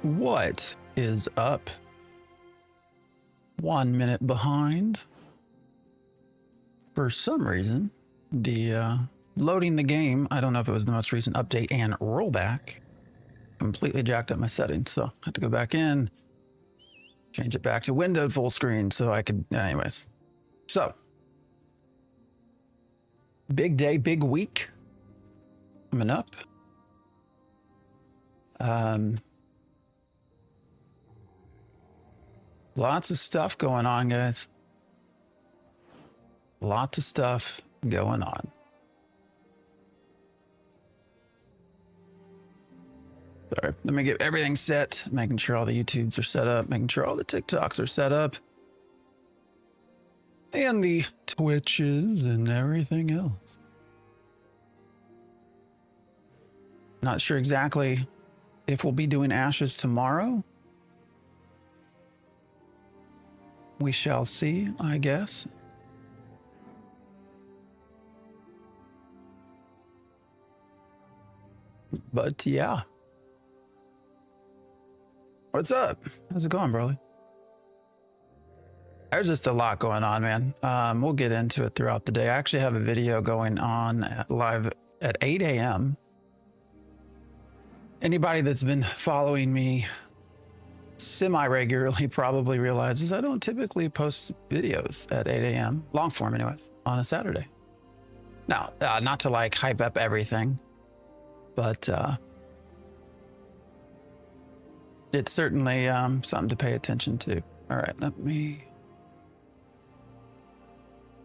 What is up? 1 minute behind. For some reason, the loading the game, I don't know if it was the most recent update and rollback, completely jacked up my settings. So I had to go back in, change it back to windowed full screen so I could, anyways. So, big day, big week coming up. Lots of stuff going on, guys. Lots of stuff going on. Sorry, let me get everything set, making sure all the YouTubes are set up, making sure all the TikToks are set up, and the Twitches and everything else. Not sure exactly if we'll be doing Ashes tomorrow. We shall see, I guess. But yeah. What's up? How's it going, Broly? There's just a lot going on, man. We'll get into it throughout the day. I actually have a video going on live at 8 a.m. Anybody that's been following me semi-regularly probably realizes I don't typically post videos at 8 a.m. long form anyways on a Saturday. Now, not to like hype up everything, but it's certainly something to pay attention to. All right, let me,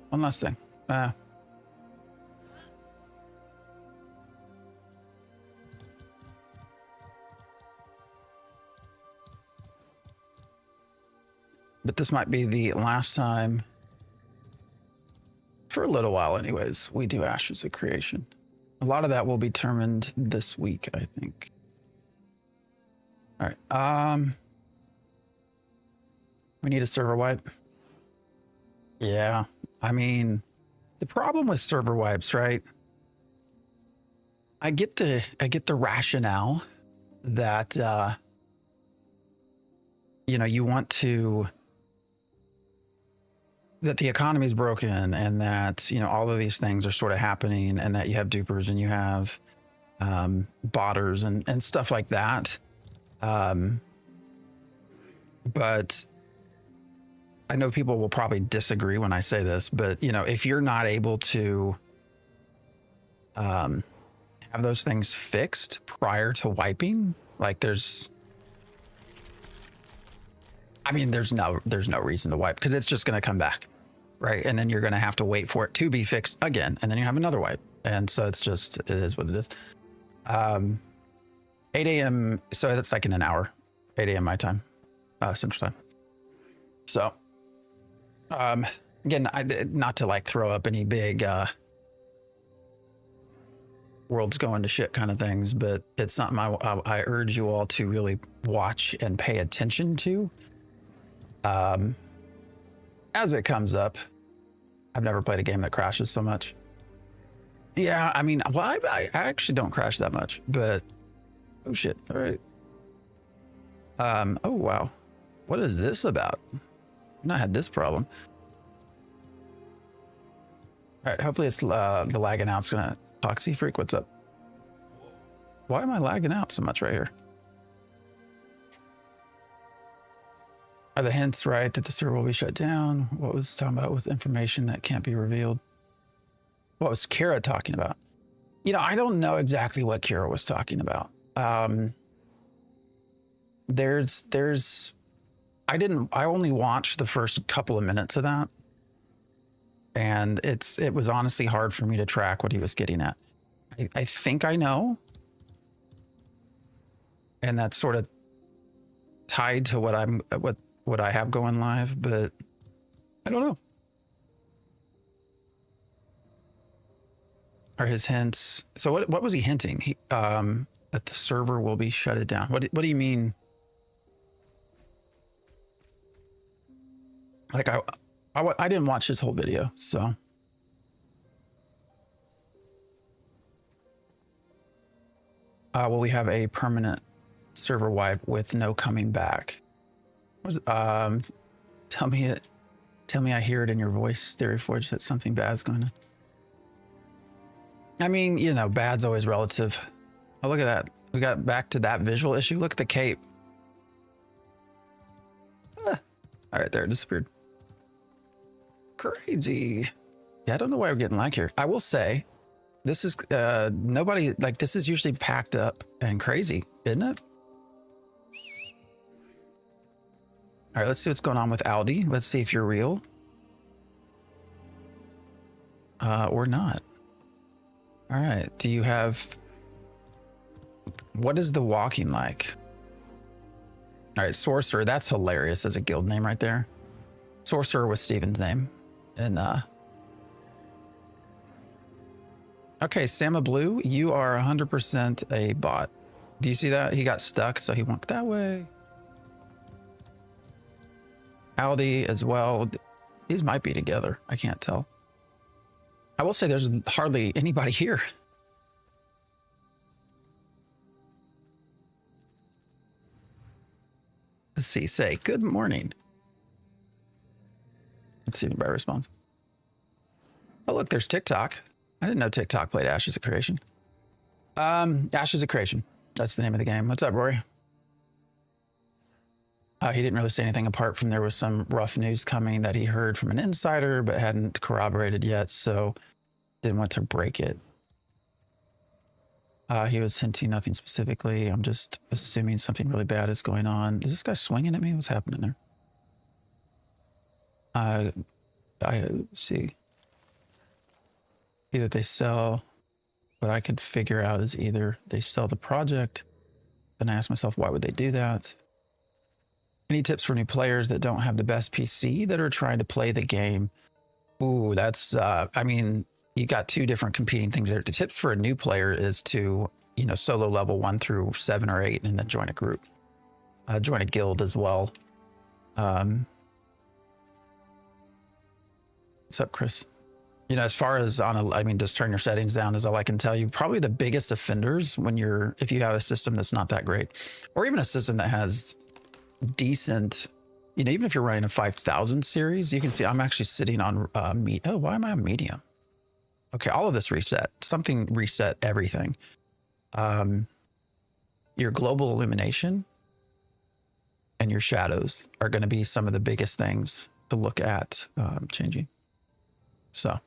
one last thing. But this might be the last time, for a little while anyways, we do Ashes of Creation. A lot of that will be determined this week, I think. All right, we need a server wipe. Yeah, I mean, the problem with server wipes, right? I get the rationale that, you know, you want to, that the economy is broken and that, you know, all of these things are sort of happening and that you have dupers and you have botters and stuff like that. But I know people will probably disagree when I say this, but, you know, if you're not able to have those things fixed prior to wiping, like there's no reason to wipe because it's just going to come back, right? And then you're going to have to wait for it to be fixed again, and then you have another wipe. And so it is what it is. 8 a.m. So that's like in an hour, 8 a.m. my time, Central Time. So, again, not to like throw up any big world's going to shit kind of things, but it's something I urge you all to really watch and pay attention to. As it comes up. I've never played a game that crashes so much. Yeah, I mean, well, I actually don't crash that much, but oh shit. All right. Oh wow. What is this about? I've not had this problem. All right, hopefully it's the lagging out's gonna talk. See Freak, what's up? Why am I lagging out so much right here? Are the hints right that the server will be shut down? What was talking about with information that can't be revealed? What was Kara talking about? You know, I don't know exactly what Kara was talking about. I only watched the first couple of minutes of that. And it was honestly hard for me to track what he was getting at. I think I know. And that's sort of tied to what I have going live, but I don't know. Are his hints? So what was he hinting? That the server will be shut down. What do you mean? Like I didn't watch his whole video, so. Will we have a permanent server wipe with no coming back. Tell me I hear it in your voice, Theory Forge, that something bad's going on. I mean, you know, bad's always relative. Oh, look at that. We got back to that visual issue. Look at the cape. Ah. All right, there it disappeared. Crazy. Yeah, I don't know why we're getting lag here. I will say, this is nobody, like, this is usually packed up and crazy, isn't it? All right, let's see what's going on with Aldi. Let's see if you're real. Or not. All right, do you have... What is the walking like? All right, Sorcerer, that's hilarious as a guild name right there. Sorcerer was Steven's name. And, okay, Sama Blue, you are 100% a bot. Do you see that? He got stuck, so he went that way. Aldi as well. These might be together. I can't tell. I will say there's hardly anybody here. Let's see. Say good morning. Let's see if anybody responds. Oh, look, there's TikTok. I didn't know TikTok played Ashes of Creation. Ashes of Creation. That's the name of the game. What's up, Rory? He didn't really say anything apart from there was some rough news coming that he heard from an insider, but hadn't corroborated yet, so didn't want to break it. He was hinting nothing specifically. I'm just assuming something really bad is going on. Is this guy swinging at me? What's happening there? I see. Either they sell, what I could figure out is either they sell the project, then I ask myself, why would they do that? Any tips for new players that don't have the best PC that are trying to play the game? Ooh, that's, I mean, you got two different competing things there. The tips for a new player is to, you know, solo level 1 through 7 or 8 and then join a group. Join a guild as well. What's up, Chris? You know, as far as on a, I mean, just turn your settings down is all I can tell you. Probably the biggest offenders when you're, if you have a system that's not that great, or even a system that has decent, you know, even if you're running a 5000 series, you can see I'm actually sitting on oh, why am I on medium? Okay, all of this reset. Something reset everything. Your global illumination and your shadows are going to be some of the biggest things to look at changing. So.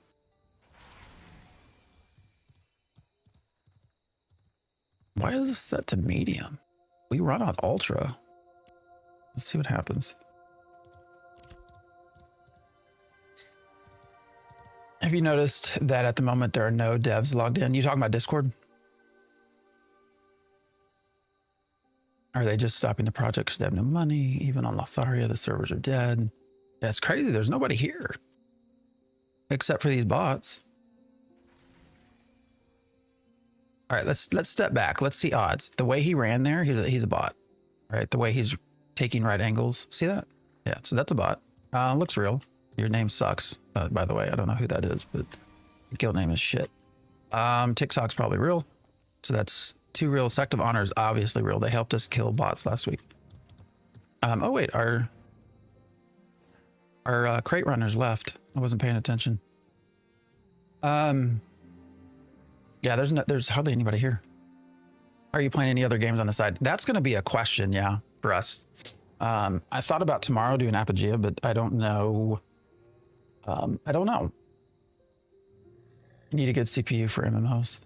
Why is this set to medium? We run on ultra. Let's see what happens. Have you noticed that at the moment there are no devs logged in? You talking about Discord? Are they just stopping the project because they have no money? Even on Lotharia, the servers are dead. That's crazy. There's nobody here except for these bots. All right, let's step back. Let's see odds. The way he ran there, he's a bot, right? The way he's taking right angles. See that? Yeah, so that's a bot. Looks real. Your name sucks, by the way. I don't know who that is, but the guild name is shit. TikTok's probably real. So that's 2 real. Sect of Honor is obviously real. They helped us kill bots last week. Oh wait, our crate runners left. I wasn't paying attention. Yeah, there's hardly anybody here. Are you playing any other games on the side? That's going to be a question, yeah, for us. I thought about tomorrow doing Apogea, but I don't know. I don't know. You need a good CPU for MMOs.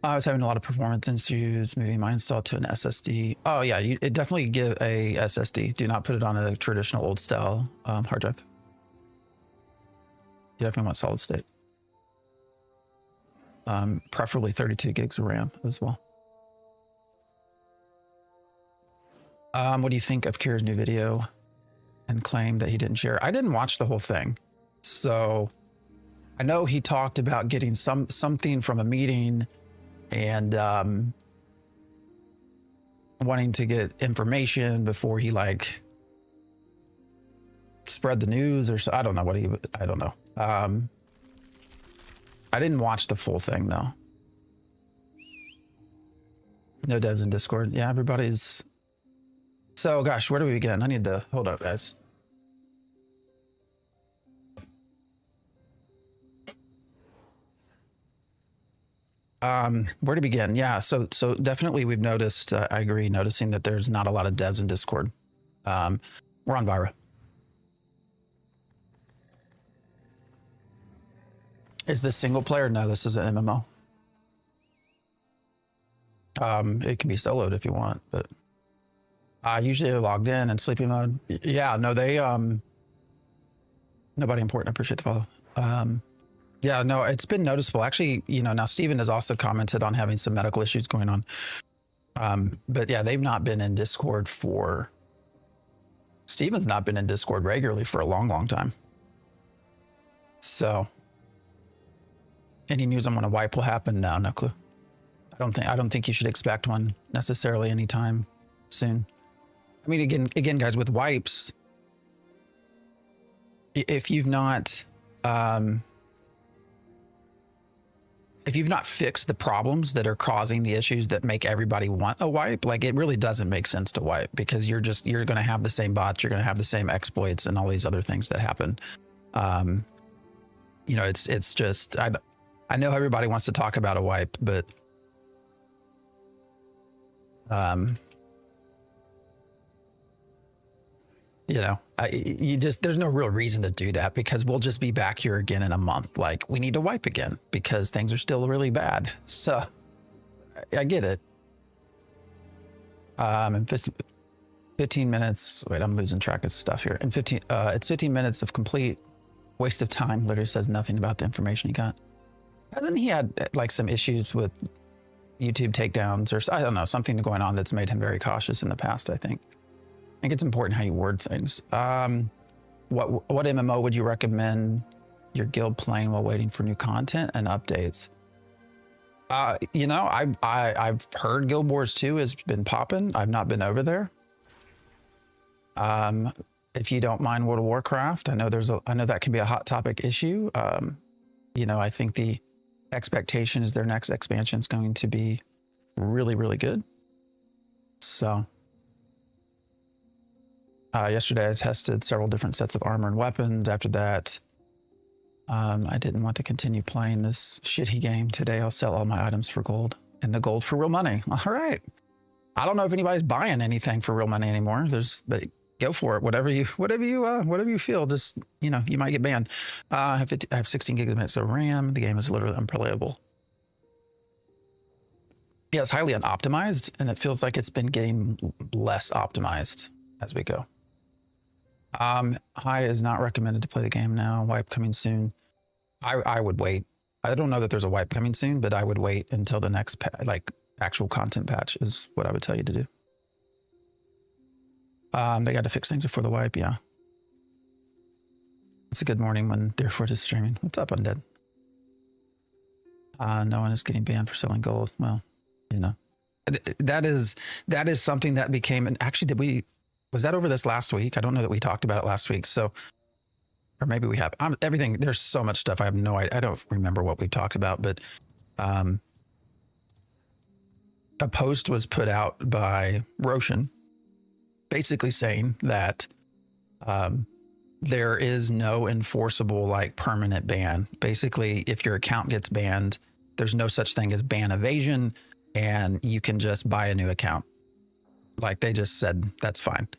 I was having a lot of performance issues, moving my install to an SSD. Oh yeah, it definitely give a SSD. Do not put it on a traditional old style hard drive. You definitely want solid state. Preferably 32 gigs of RAM as well. What do you think of Kira's new video and claimed that he didn't share? I didn't watch the whole thing. So I know he talked about getting something from a meeting and wanting to get information before he like spread the news or so. I don't know what I don't know. I didn't watch the full thing though. No devs in Discord. Yeah, everybody's. So, gosh, where do we begin? I need to hold up, guys. Where to begin? Yeah, so definitely we've noticed. I agree, noticing that there's not a lot of devs in Discord. We're on Vira. Is this single player? No, this is an MMO. It can be soloed if you want, but usually they're logged in and sleeping mode. Yeah, no, they nobody important. I appreciate the follow. Yeah, no, it's been noticeable. Actually, you know, now Steven has also commented on having some medical issues going on. But yeah, they've not been in Discord for. Steven's not been in Discord regularly for a long, long time. So, any news on when a wipe will happen? No, no clue. I don't think you should expect one necessarily anytime soon. I mean, again, guys, with wipes, if you've not fixed the problems that are causing the issues that make everybody want a wipe, like it really doesn't make sense to wipe, because you're going to have the same bots, you're going to have the same exploits and all these other things that happen. You know, it's just, I know everybody wants to talk about a wipe, but you know, there's no real reason to do that, because we'll just be back here again in a month. Like, we need to wipe again because things are still really bad. So I get it. In 15 minutes, wait, I'm losing track of stuff here. In 15, it's 15 minutes of complete waste of time. Literally says nothing about the information he got. Hasn't he had like some issues with YouTube takedowns, or I don't know, something going on that's made him very cautious in the past, I think. I think it's important how you word things. What MMO would you recommend your guild playing while waiting for new content and updates? You know, I've heard Guild Wars 2 has been popping. I've not been over there. If you don't mind World of Warcraft, I know that can be a hot topic issue. You know, I think the expectation is their next expansion is going to be really, really good. So yesterday I tested several different sets of armor and weapons. After that, I didn't want to continue playing this shitty game. Today I'll sell all my items for gold, and the gold for real money. All right. I don't know if anybody's buying anything for real money anymore. But go for it. Whatever you feel. Just, you know, you might get banned. I have 16 gigabytes of RAM. The game is literally unplayable. Yeah, it's highly unoptimized, and it feels like it's been getting less optimized as we go. High is not recommended to play the game now. Wipe coming soon. I would wait. I don't know that there's a wipe coming soon, but I would wait until the next actual content patch is what I would tell you to do. They got to fix things before the wipe. Yeah. It's a good morning when Deerforge is streaming. What's up, Undead? No one is getting banned for selling gold. Well, you know, that is something that became, and actually was that over this last week? I don't know that we talked about it last week. So, or maybe we have. Everything, there's so much stuff. I have no idea. I don't remember what we talked about, but a post was put out by Roshan basically saying that there is no enforceable like permanent ban. Basically, if your account gets banned, there's no such thing as ban evasion, and you can just buy a new account. Like, they just said that's fine.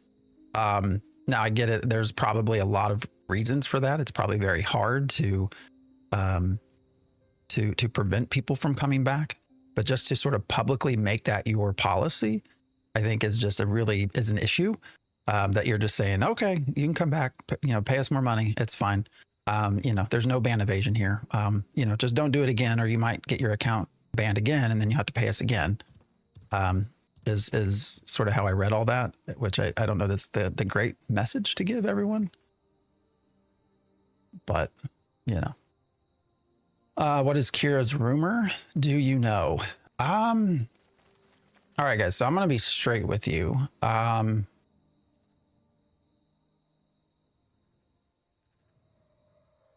Now I get it. There's probably a lot of reasons for that. It's probably very hard to prevent people from coming back, but just to sort of publicly make that your policy, I think is just is an issue. That you're just saying, okay, you can come back, you know, pay us more money. It's fine. You know, there's no ban evasion here. You know, just don't do it again, or you might get your account banned again, and then you have to pay us again. Is sort of how I read all that, which I don't know that's the great message to give everyone. But, you know. What is Kira's rumor? Do you know? All right, guys, so I'm going to be straight with you.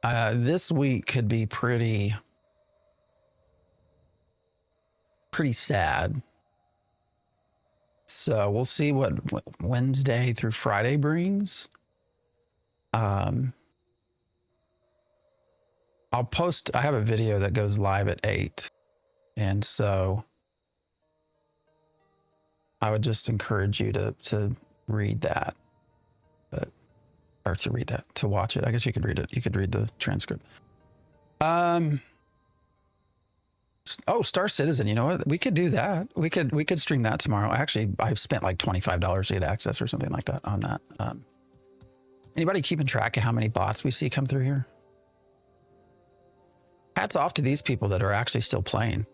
This week could be pretty sad. So we'll see what Wednesday through Friday brings. I'll post, I have a video that goes live at 8. And so I would just encourage you to read that, to watch it. I guess you could read it. You could read the transcript. Oh, Star Citizen. You know what? We could do that. We could stream that tomorrow. Actually, I've spent like $25 to get access or something like that on that. Anybody keeping track of how many bots we see come through here? Hats off to these people that are actually still playing.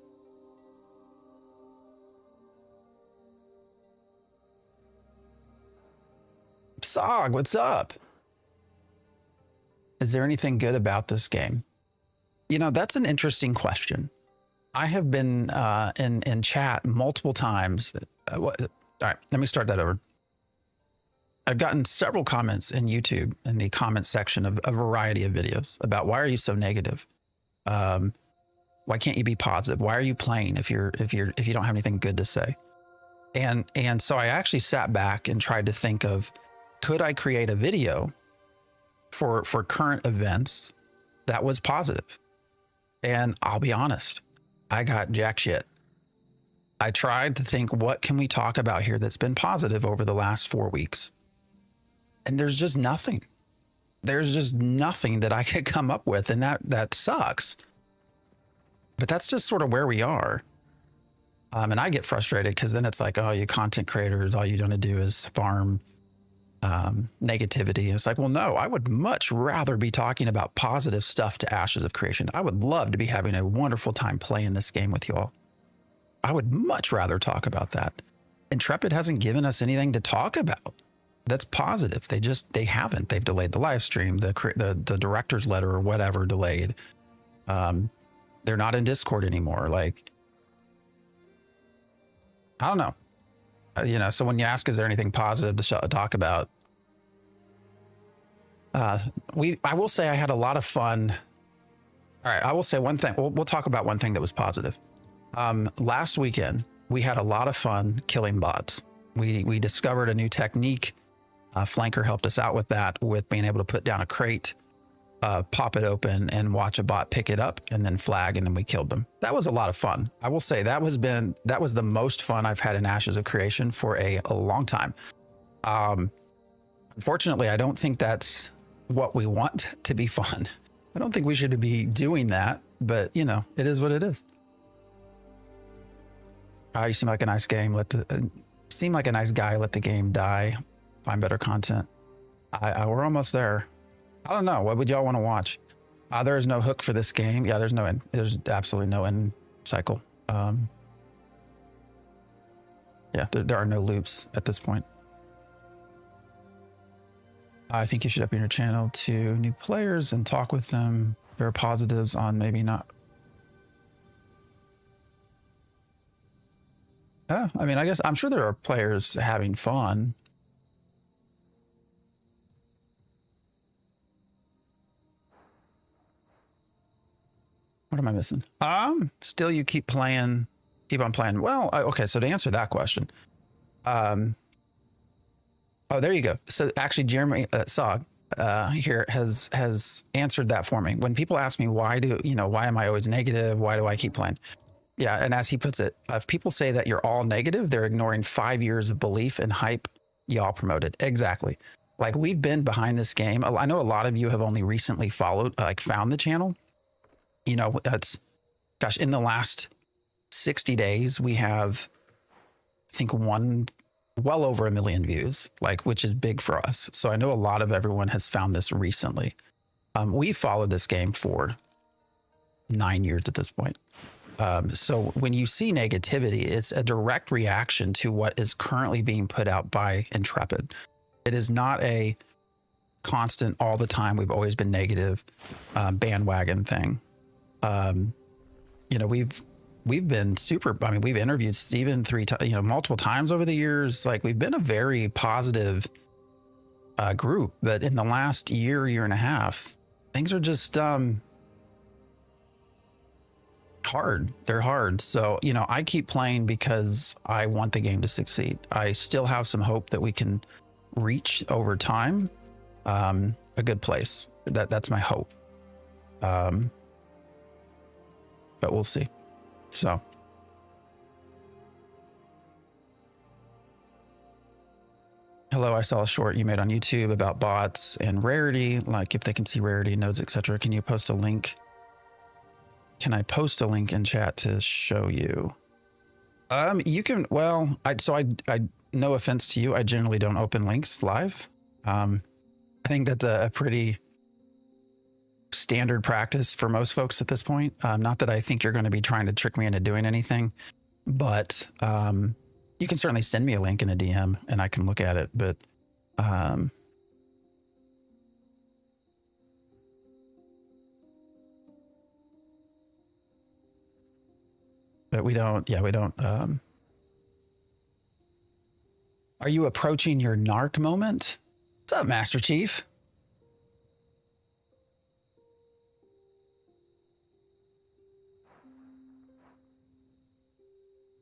Sog, what's up? Is there anything good about this game? You know, that's an interesting question. I have been in chat multiple times. All right, let me start that over. I've gotten several comments in YouTube in the comment section of a variety of videos about why are you so negative? Why can't you be positive? Why are you playing if you don't have anything good to say? And so I actually sat back and tried to think of, could I create a video for current events that was positive? And I'll be honest, I got jack shit. I tried to think, what can we talk about here that's been positive over the last 4 weeks? And there's just nothing. There's just nothing that I could come up with, and that sucks. But that's just sort of where we are. And I get frustrated because then it's like, oh, you content creators, all you're going to do is farm negativity. And it's like, well, no, I would much rather be talking about positive stuff to Ashes of Creation. I would love to be having a wonderful time playing this game with you all. I would much rather talk about that. Intrepid hasn't given us anything to talk about that's positive. They haven't. They've delayed the live stream, the director's letter or whatever delayed. They're not in Discord anymore. Like, I don't know. You know, so when you ask, is there anything positive to talk about? I will say I had a lot of fun. All right, I will say one thing. We'll talk about one thing that was positive. Last weekend, we had a lot of fun killing bots. We discovered a new technique. Flanker helped us out with that, with being able to put down a crate, pop it open, and watch a bot pick it up, and then flag, and then we killed them. That was a lot of fun. I will say that was the most fun I've had in Ashes of Creation for a long time. Unfortunately, I don't think that's what we want to be fun. I don't think we should be doing that, but you know, it is what it is. You seem like a nice game. Seem like a nice guy. Let the game die. Find better content. We're almost there. I don't know. What would y'all want to watch? There is no hook for this game. Yeah, there's no end. There's absolutely no end cycle. Yeah, there are no loops at this point. I think you should open your channel to new players and talk with them. There are positives on maybe not. Yeah, I mean, I guess I'm sure there are players having fun. What am I missing? Still you keep on playing. Well, okay, so to answer that question, oh, there you go. So actually, Jeremy Sog here has answered that for me. When people ask me why am I always negative? Why do I keep playing? Yeah, and as he puts it, if people say that you're all negative, they're ignoring 5 years of belief and hype y'all promoted. Exactly. Like, we've been behind this game. I know a lot of you have only recently found the channel. You know, gosh, in the last 60 days, we have, I think, well over 1 million views, which is big for us. So I know a lot of everyone has found this recently. We followed this game for 9 years at this point. So when you see negativity, it's a direct reaction to what is currently being put out by Intrepid. It is not a constant all the time, we've always been negative bandwagon thing. You know, we've been super, I mean, we've interviewed Steven multiple times over the years. Like, we've been a very positive group, but in the last year and a half, things are just kind hard. They're hard. So, you know, I keep playing because I want the game to succeed. I still have some hope that we can reach over time a good place. That's my hope. But we'll see. So. Hello, I saw a short you made on YouTube about bots and rarity, like if they can see rarity, nodes, etc. Can you post a link? Can I post a link in chat to show you? You can, well, I no offense to you, I generally don't open links live. I think that's a pretty standard practice for most folks at this point. Not that I think you're going to be trying to trick me into doing anything, but you can certainly send me a link in a DM and I can look at it, but we don't, yeah, we don't. Are you approaching your narc moment? What's up, Master Chief?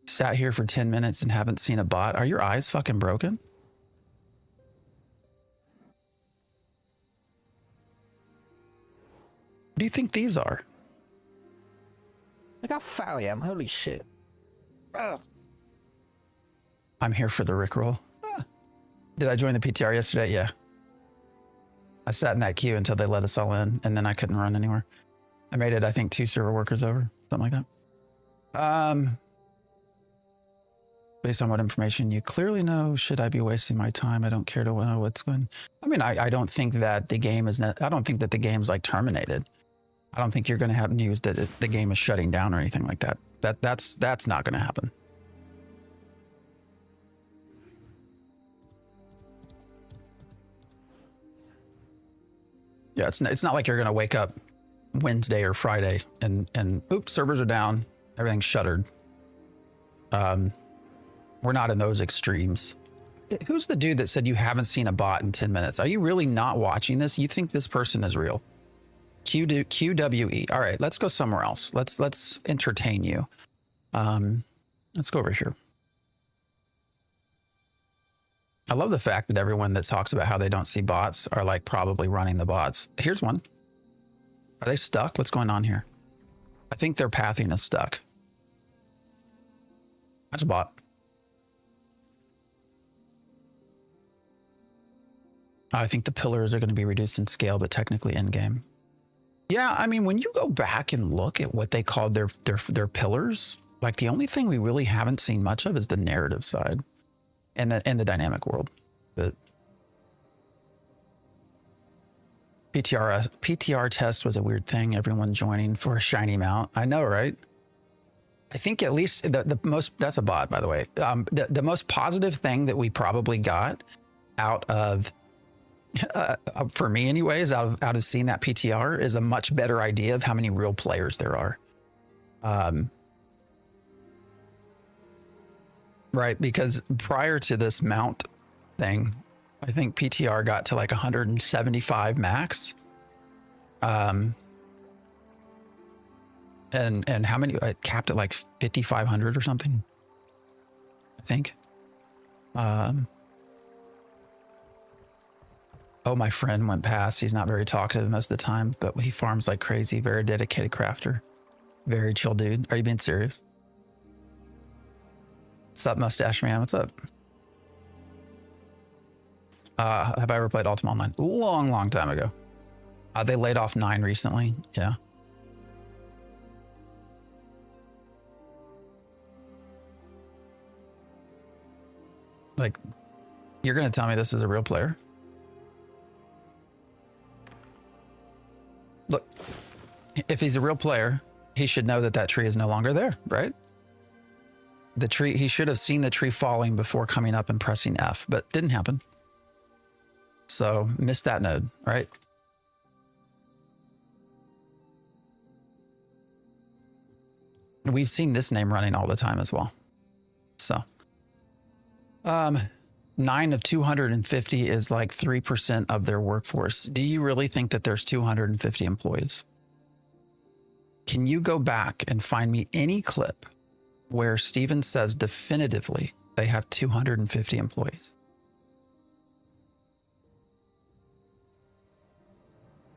Sat here for 10 minutes and haven't seen a bot. Are your eyes fucking broken? What do you think these are? Look how fat I am. Holy shit. Ugh. I'm here for the Rickroll. Did I join the PTR yesterday? Yeah. I sat in that queue until they let us all in, and then I couldn't run anywhere. I made it, I think, 2 server workers over, something like that. Based on what information you clearly know, should I be wasting my time? I don't care to know what's going. I mean, I don't think that the game is. I don't think that the game's like terminated. I don't think you're going to have news that the game is shutting down or anything like that. That's not going to happen. Yeah, it's not like you're going to wake up Wednesday or Friday and oops, servers are down, everything's shuttered. We're not in those extremes. Who's the dude that said you haven't seen a bot in 10 minutes? Are you really not watching this? You think this person is real? QWE. All right, let's go somewhere else. Let's entertain you. Let's go over here. I love the fact that everyone that talks about how they don't see bots are like probably running the bots. Here's one. Are they stuck? What's going on here? I think their pathing is stuck. That's a bot. I think the pillars are going to be reduced in scale, but technically in game. Yeah, I mean, when you go back and look at what they called their pillars, like the only thing we really haven't seen much of is the narrative side and the dynamic world. But PTR test was a weird thing. Everyone joining for a shiny mount. I know, right? I think at least the most, that's a bot, by the way. The most positive thing that we probably got out of, for me anyways, out of seeing that PTR is a much better idea of how many real players there are. Right, because prior to this mount thing, I think PTR got to like 175 max. And how many, it capped at like 5,500 or something, I think. Oh, my friend went past. He's not very talkative most of the time, but he farms like crazy. Very dedicated crafter. Very chill dude. Are you being serious? What's up, Mustache Man? What's up? Have I ever played Ultima Online? Long time ago. They laid off 9 recently. Yeah. Like, you're going to tell me this is a real player? Look, if he's a real player, he should know that that tree is no longer there, right? The tree, he should have seen the tree falling before coming up and pressing F, but didn't happen. So missed that node, right? We've seen this name running all the time as well. So 9 of 250 is like 3% of their workforce. Do you really think that there's 250 employees? Can you go back and find me any clip where Steven says definitively they have 250 employees?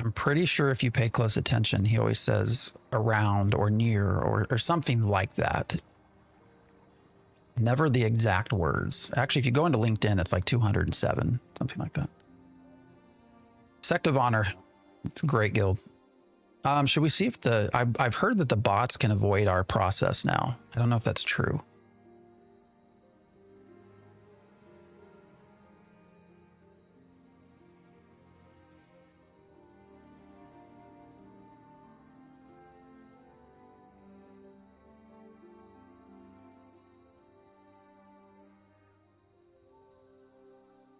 I'm pretty sure if you pay close attention, he always says around or near or something like that. Never the exact words. Actually, if you go into LinkedIn, it's like 207, something like that. Sect of Honor. It's a great guild. Should we see if I've heard that the bots can avoid our process now. I don't know if that's true.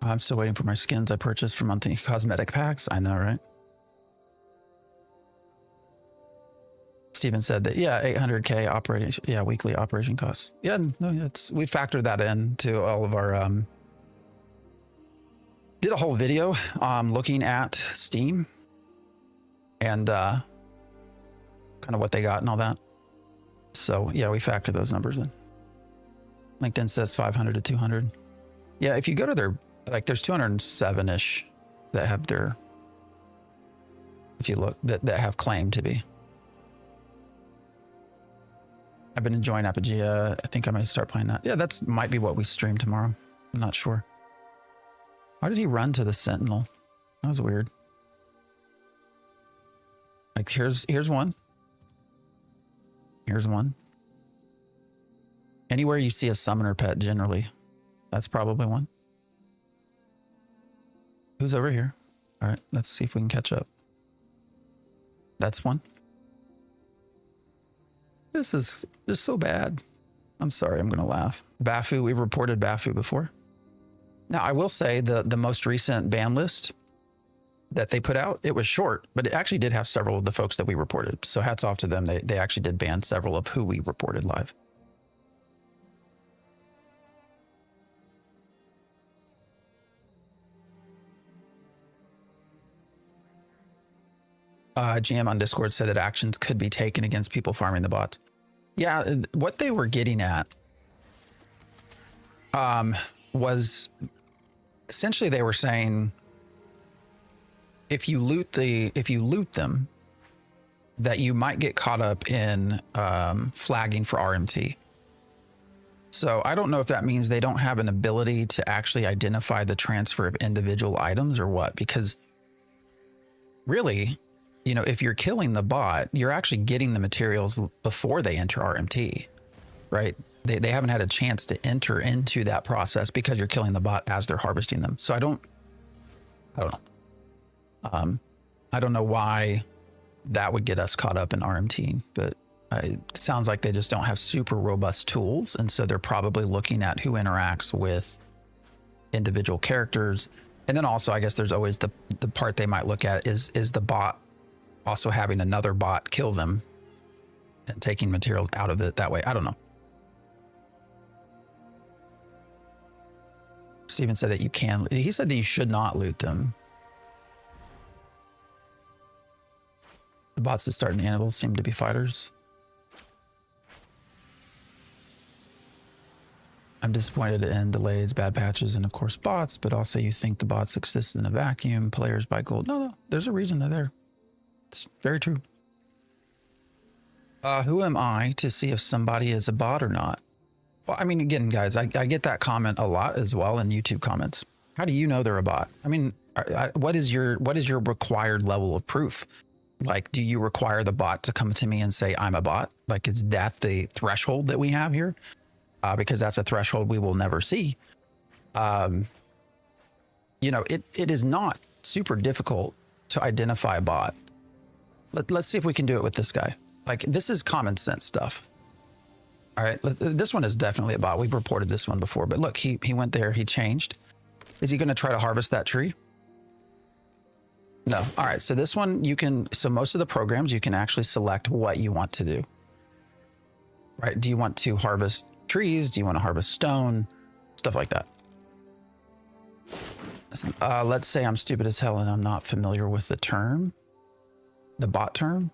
I'm still waiting for my skins I purchased for monthly cosmetic packs. I know, right? Steven said that, yeah, 800K operating, yeah, weekly operation costs. Yeah, no, we factored that in to all of our, did a whole video looking at Steam and kind of what they got and all that. So yeah, we factor those numbers in. LinkedIn says 500 to 200. Yeah, if you go to their, like there's 207-ish that have their, if you look, that have claimed to be. I've been enjoying Apogea. I think I might start playing that. Yeah, that's might be what we stream tomorrow. I'm not sure. Why did he run to the Sentinel? That was weird. Like here's one. Here's one. Anywhere you see a summoner pet, generally, that's probably one. Who's over here? All right, let's see if we can catch up. That's one. This is just so bad. I'm sorry, I'm gonna laugh. Bafu, we reported Bafu before. Now I will say the most recent ban list that they put out, it was short, but it actually did have several of the folks that we reported. So hats off to them. They actually did ban several of who we reported live. GM on Discord said that actions could be taken against people farming the bots. Yeah, what they were getting at was essentially they were saying if you loot them, that you might get caught up in flagging for RMT. So I don't know if that means they don't have an ability to actually identify the transfer of individual items or what, because really, you know, if you're killing the bot, you're actually getting the materials before they enter RMT, right? They haven't had a chance to enter into that process because you're killing the bot as they're harvesting them. So I don't know. I don't know why that would get us caught up in RMT, but it sounds like they just don't have super robust tools. And so they're probably looking at who interacts with individual characters. And then also, I guess there's always the part they might look at is the bot also having another bot kill them and taking materials out of it that way. I don't know. Steven said that you can, he said that you should not loot them. The bots that start in the animals seem to be fighters. I'm disappointed in delays, bad patches, and of course bots, but also you think the bots exist in a vacuum, players buy gold. No, there's a reason they're there. It's very true. Who am I to see if somebody is a bot or not? Well, I mean, again, guys, I get that comment a lot as well in YouTube comments. How do you know they're a bot? I mean, what is your required level of proof? Like, do you require the bot to come to me and say, I'm a bot? Like, is that the threshold that we have here? Because that's a threshold we will never see. You know, it is not super difficult to identify a bot. Let's see if we can do it with this guy. Like, this is common sense stuff. All right, this one is definitely a bot. We've reported this one before, but look, he went there, he changed. Is he going to try to harvest that tree? No. All right, so this one you can, so most of the programs you can actually select what you want to do. Right? Do you want to harvest trees? Do you want to harvest stone? Stuff like that. Let's say I'm stupid as hell and I'm not familiar with the term, the bot term.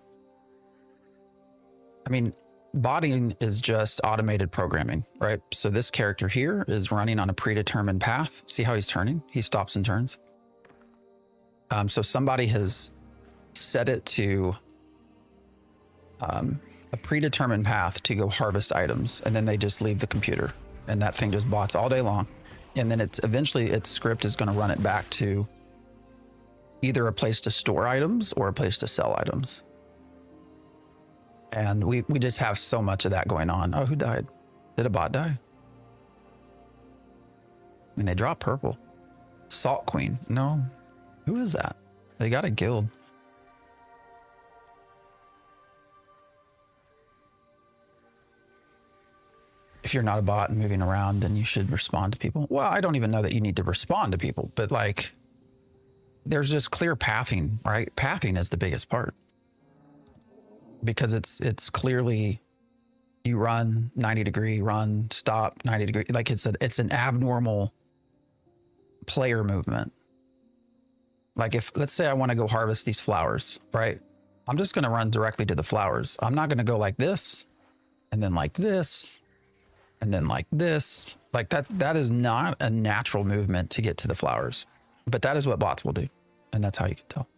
I mean, botting is just automated programming, right? So this character here is running on a predetermined path. See how he's turning? He stops and turns. So somebody has set it to a predetermined path to go harvest items, and then they just leave the computer, and that thing just bots all day long. And then it's eventually its script is going to run it back to either a place to store items or a place to sell items. And we just have so much of that going on. Oh, who died? Did a bot die? I mean, they dropped purple. Salt Queen. No. Who is that? They got a guild. If you're not a bot and moving around, then you should respond to people. Well, I don't even know that you need to respond to people, but like, there's just clear pathing, right? Pathing is the biggest part. Because it's clearly you run 90-degree, run, stop 90-degree. Like it's an abnormal player movement. Like if, let's say I want to go harvest these flowers, right? I'm just going to run directly to the flowers. I'm not going to go like this and then like this and then like this. Like that is not a natural movement to get to the flowers, but that is what bots will do. And that's how you can tell.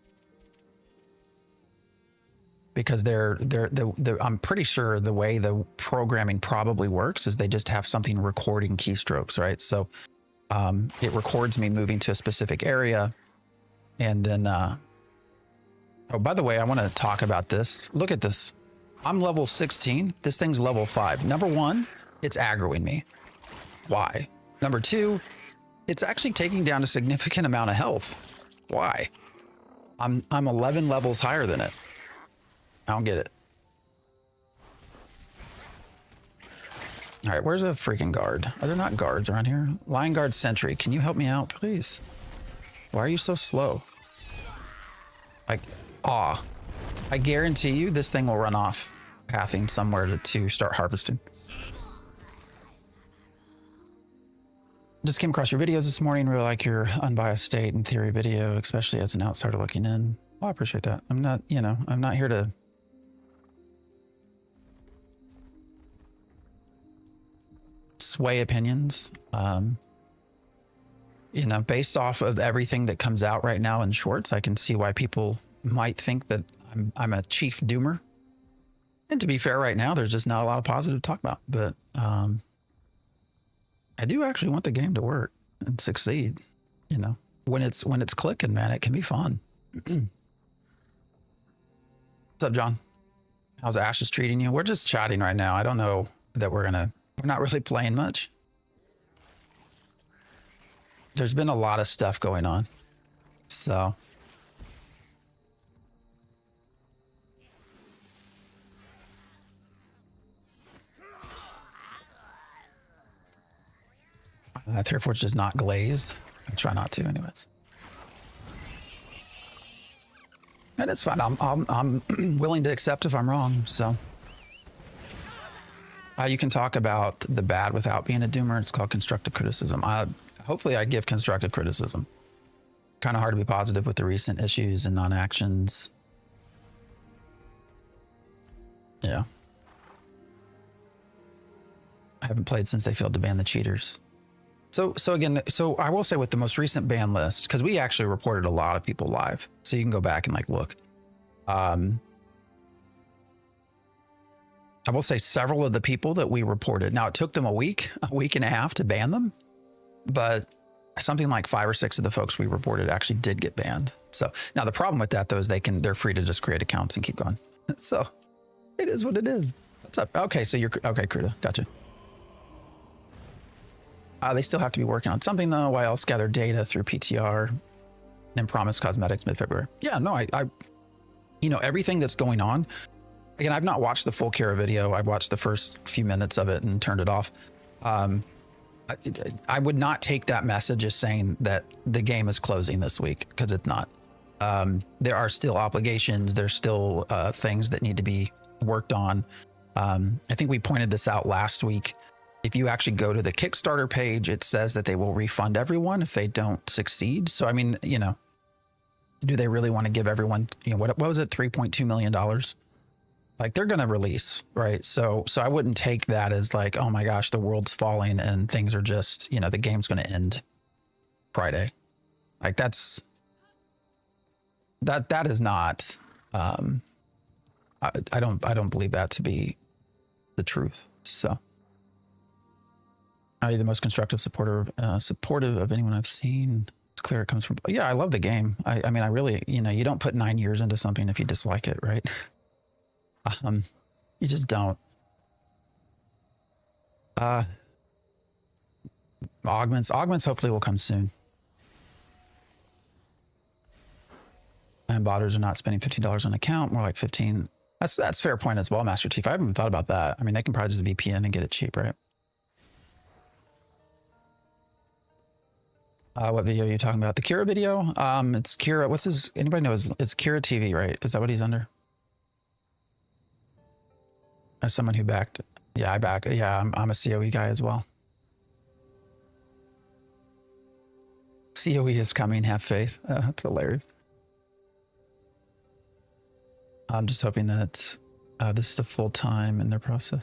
Because I'm pretty sure the way the programming probably works is they just have something recording keystrokes, right? So it records me moving to a specific area. And then, oh, by the way, I want to talk about this. Look at this. I'm level 16. This thing's level 5. Number one, it's aggroing me. Why? Number two, it's actually taking down a significant amount of health. Why? I'm 11 levels higher than it. I don't get it. All right, where's a freaking guard? Are there not guards around here? Lion Guard Sentry, can you help me out, please? Why are you so slow? Like, I guarantee you this thing will run off pathing somewhere to start harvesting. Just came across your videos this morning. Really like your unbiased state and theory video, especially as an outsider looking in. Well, I appreciate that. I'm not here to sway opinions. Based off of everything that comes out right now in shorts, I can see why people might think that I'm a chief doomer. And to be fair, right now, there's just not a lot of positive to talk about. But I do actually want the game to work and succeed. When it's clicking, man, it can be fun. What's up, John? How's Ashes treating you? We're just chatting right now. I don't know that we're not really playing much. There's been a lot of stuff going on. So. Therefore, does not glaze. I try not to anyways. And it's fine. I'm willing to accept if I'm wrong. So. You can talk about the bad without being a doomer. It's called constructive criticism. Hopefully I give constructive criticism. Kind of hard to be positive with the recent issues and non-actions. Yeah. I haven't played since they failed to ban the cheaters. So again, I will say with the most recent ban list, because we actually reported a lot of people live. So you can go back and look. I will say several of the people that we reported. Now it took them a week and a half to ban them, but something like 5 or 6 of the folks we reported actually did get banned. So now the problem with that though is they're free to just create accounts and keep going. So it is what it is. What's up? Okay, so you're okay, Kruda. Gotcha. They still have to be working on something though. Why else gather data through PTR and promise cosmetics mid-February? Yeah, no, I everything that's going on. Again, I've not watched the full Kara video. I watched the first few minutes of it and turned it off. I would not take that message as saying that the game is closing this week, because it's not. There are still obligations. There's still things that need to be worked on. I think we pointed this out last week. If you actually go to the Kickstarter page, it says that they will refund everyone if they don't succeed. So, I mean, do they really want to give everyone, what was it, $3.2 million? Like they're going to release, right? So I wouldn't take that as like, oh my gosh, the world's falling and things are just, you know, the game's going to end Friday. Like that is not, I don't believe that to be the truth. So are you the most constructive supportive of anyone I've seen? It's clear it comes from, yeah, I love the game. I mean, I really, you know, you don't put 9 years into something if you dislike it, right? You just don't. Augments hopefully will come soon. And botters are not spending $15 on an account, more like 15. That's fair point as well, Master Chief. I haven't even thought about that. I mean, they can probably just VPN and get it cheap, right? What video are you talking about? The Kira video? It's Kira. What's his? Anybody know? It's Kira TV, right? Is that what he's under? As someone who backed, yeah, I back. Yeah, I'm a COE guy as well. COE is coming. Have faith. That's hilarious. I'm just hoping that this is a full time in their process.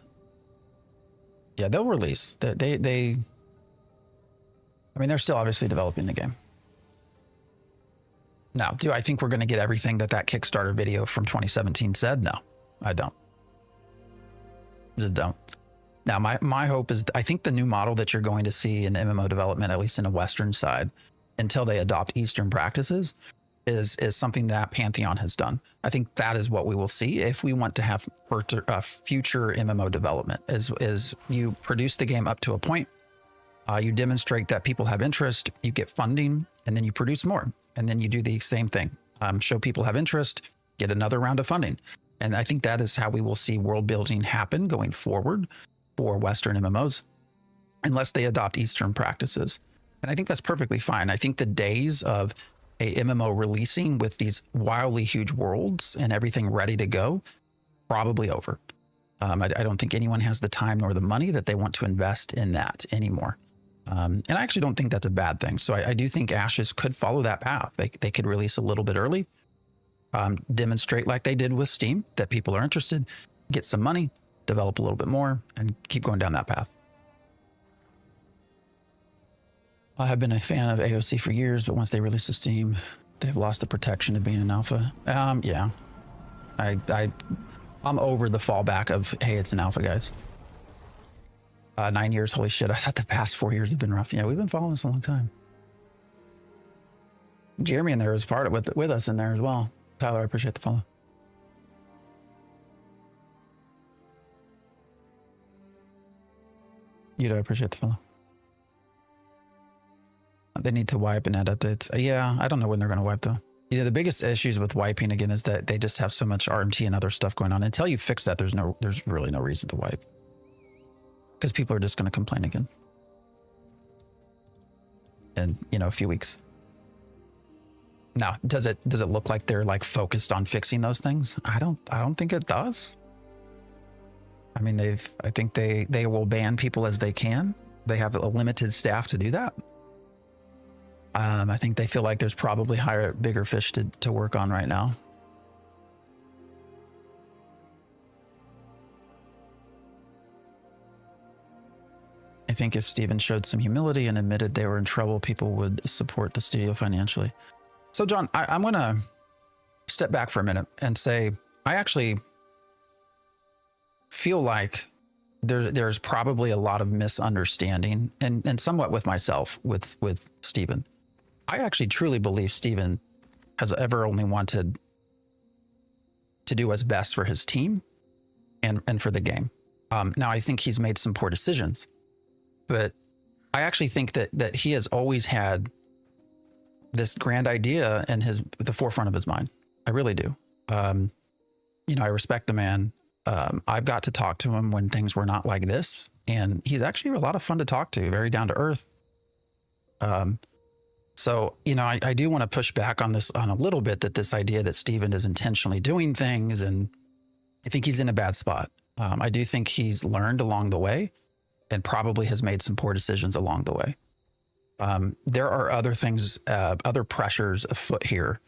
Yeah, they'll release. They. I mean, they're still obviously developing the game. Now, do I think we're going to get everything that Kickstarter video from 2017 said? No, I don't. Just don't. Now, my hope is, I think the new model that you're going to see in MMO development, at least in the Western side, until they adopt Eastern practices, is something that Pantheon has done. I think that is what we will see if we want to have future MMO development. Is you produce the game up to a point, you demonstrate that people have interest, you get funding, and then you produce more, and then you do the same thing. Show people have interest, get another round of funding. And I think that is how we will see world building happen going forward for Western MMOs, unless they adopt Eastern practices. And I think that's perfectly fine. I think the days of a MMO releasing with these wildly huge worlds and everything ready to go, probably over. I don't think anyone has the time nor the money that they want to invest in that anymore. And I actually don't think that's a bad thing. So I do think Ashes could follow that path. They could release a little bit early, demonstrate like they did with Steam that people are interested, get some money, develop a little bit more, and keep going down that path. I have been a fan of AOC for years, but once they release the Steam, they've lost the protection of being an alpha. Yeah, I'm over the fallback of, hey, it's an alpha, guys. 9 years, holy shit. I thought the past 4 years have been rough. Yeah, we've been following this a long time. Jeremy in there is part of with us in there as well. Tyler, I appreciate the follow. I appreciate the follow. They need to wipe and add updates. Yeah, I don't know when they're going to wipe though. Yeah, the biggest issues with wiping again is that they just have so much RMT and other stuff going on. Until you fix that, there's really no reason to wipe, because people are just going to complain again in, you know, a few weeks. Now, does it look like they're like focused on fixing those things? I don't think it does. I mean, I think they will ban people as they can. They have a limited staff to do that. I think they feel like there's probably bigger fish to work on right now. I think if Steven showed some humility and admitted they were in trouble, people would support the studio financially. So John, I'm going to step back for a minute and say, I actually feel like there's probably a lot of misunderstanding and somewhat with myself, with Steven. I actually truly believe Steven has ever only wanted to do what's best for his team and for the game. Now, I think he's made some poor decisions, but I actually think that he has always had this grand idea in the forefront of his mind. I really do. You know, I respect the man. I've got to talk to him when things were not like this, and he's actually a lot of fun to talk to, very down to earth. So, you know, I do want to push back on this on a little bit, that this idea that Steven is intentionally doing things, and I think he's in a bad spot. I do think he's learned along the way and probably has made some poor decisions along the way. There are other things, other pressures afoot here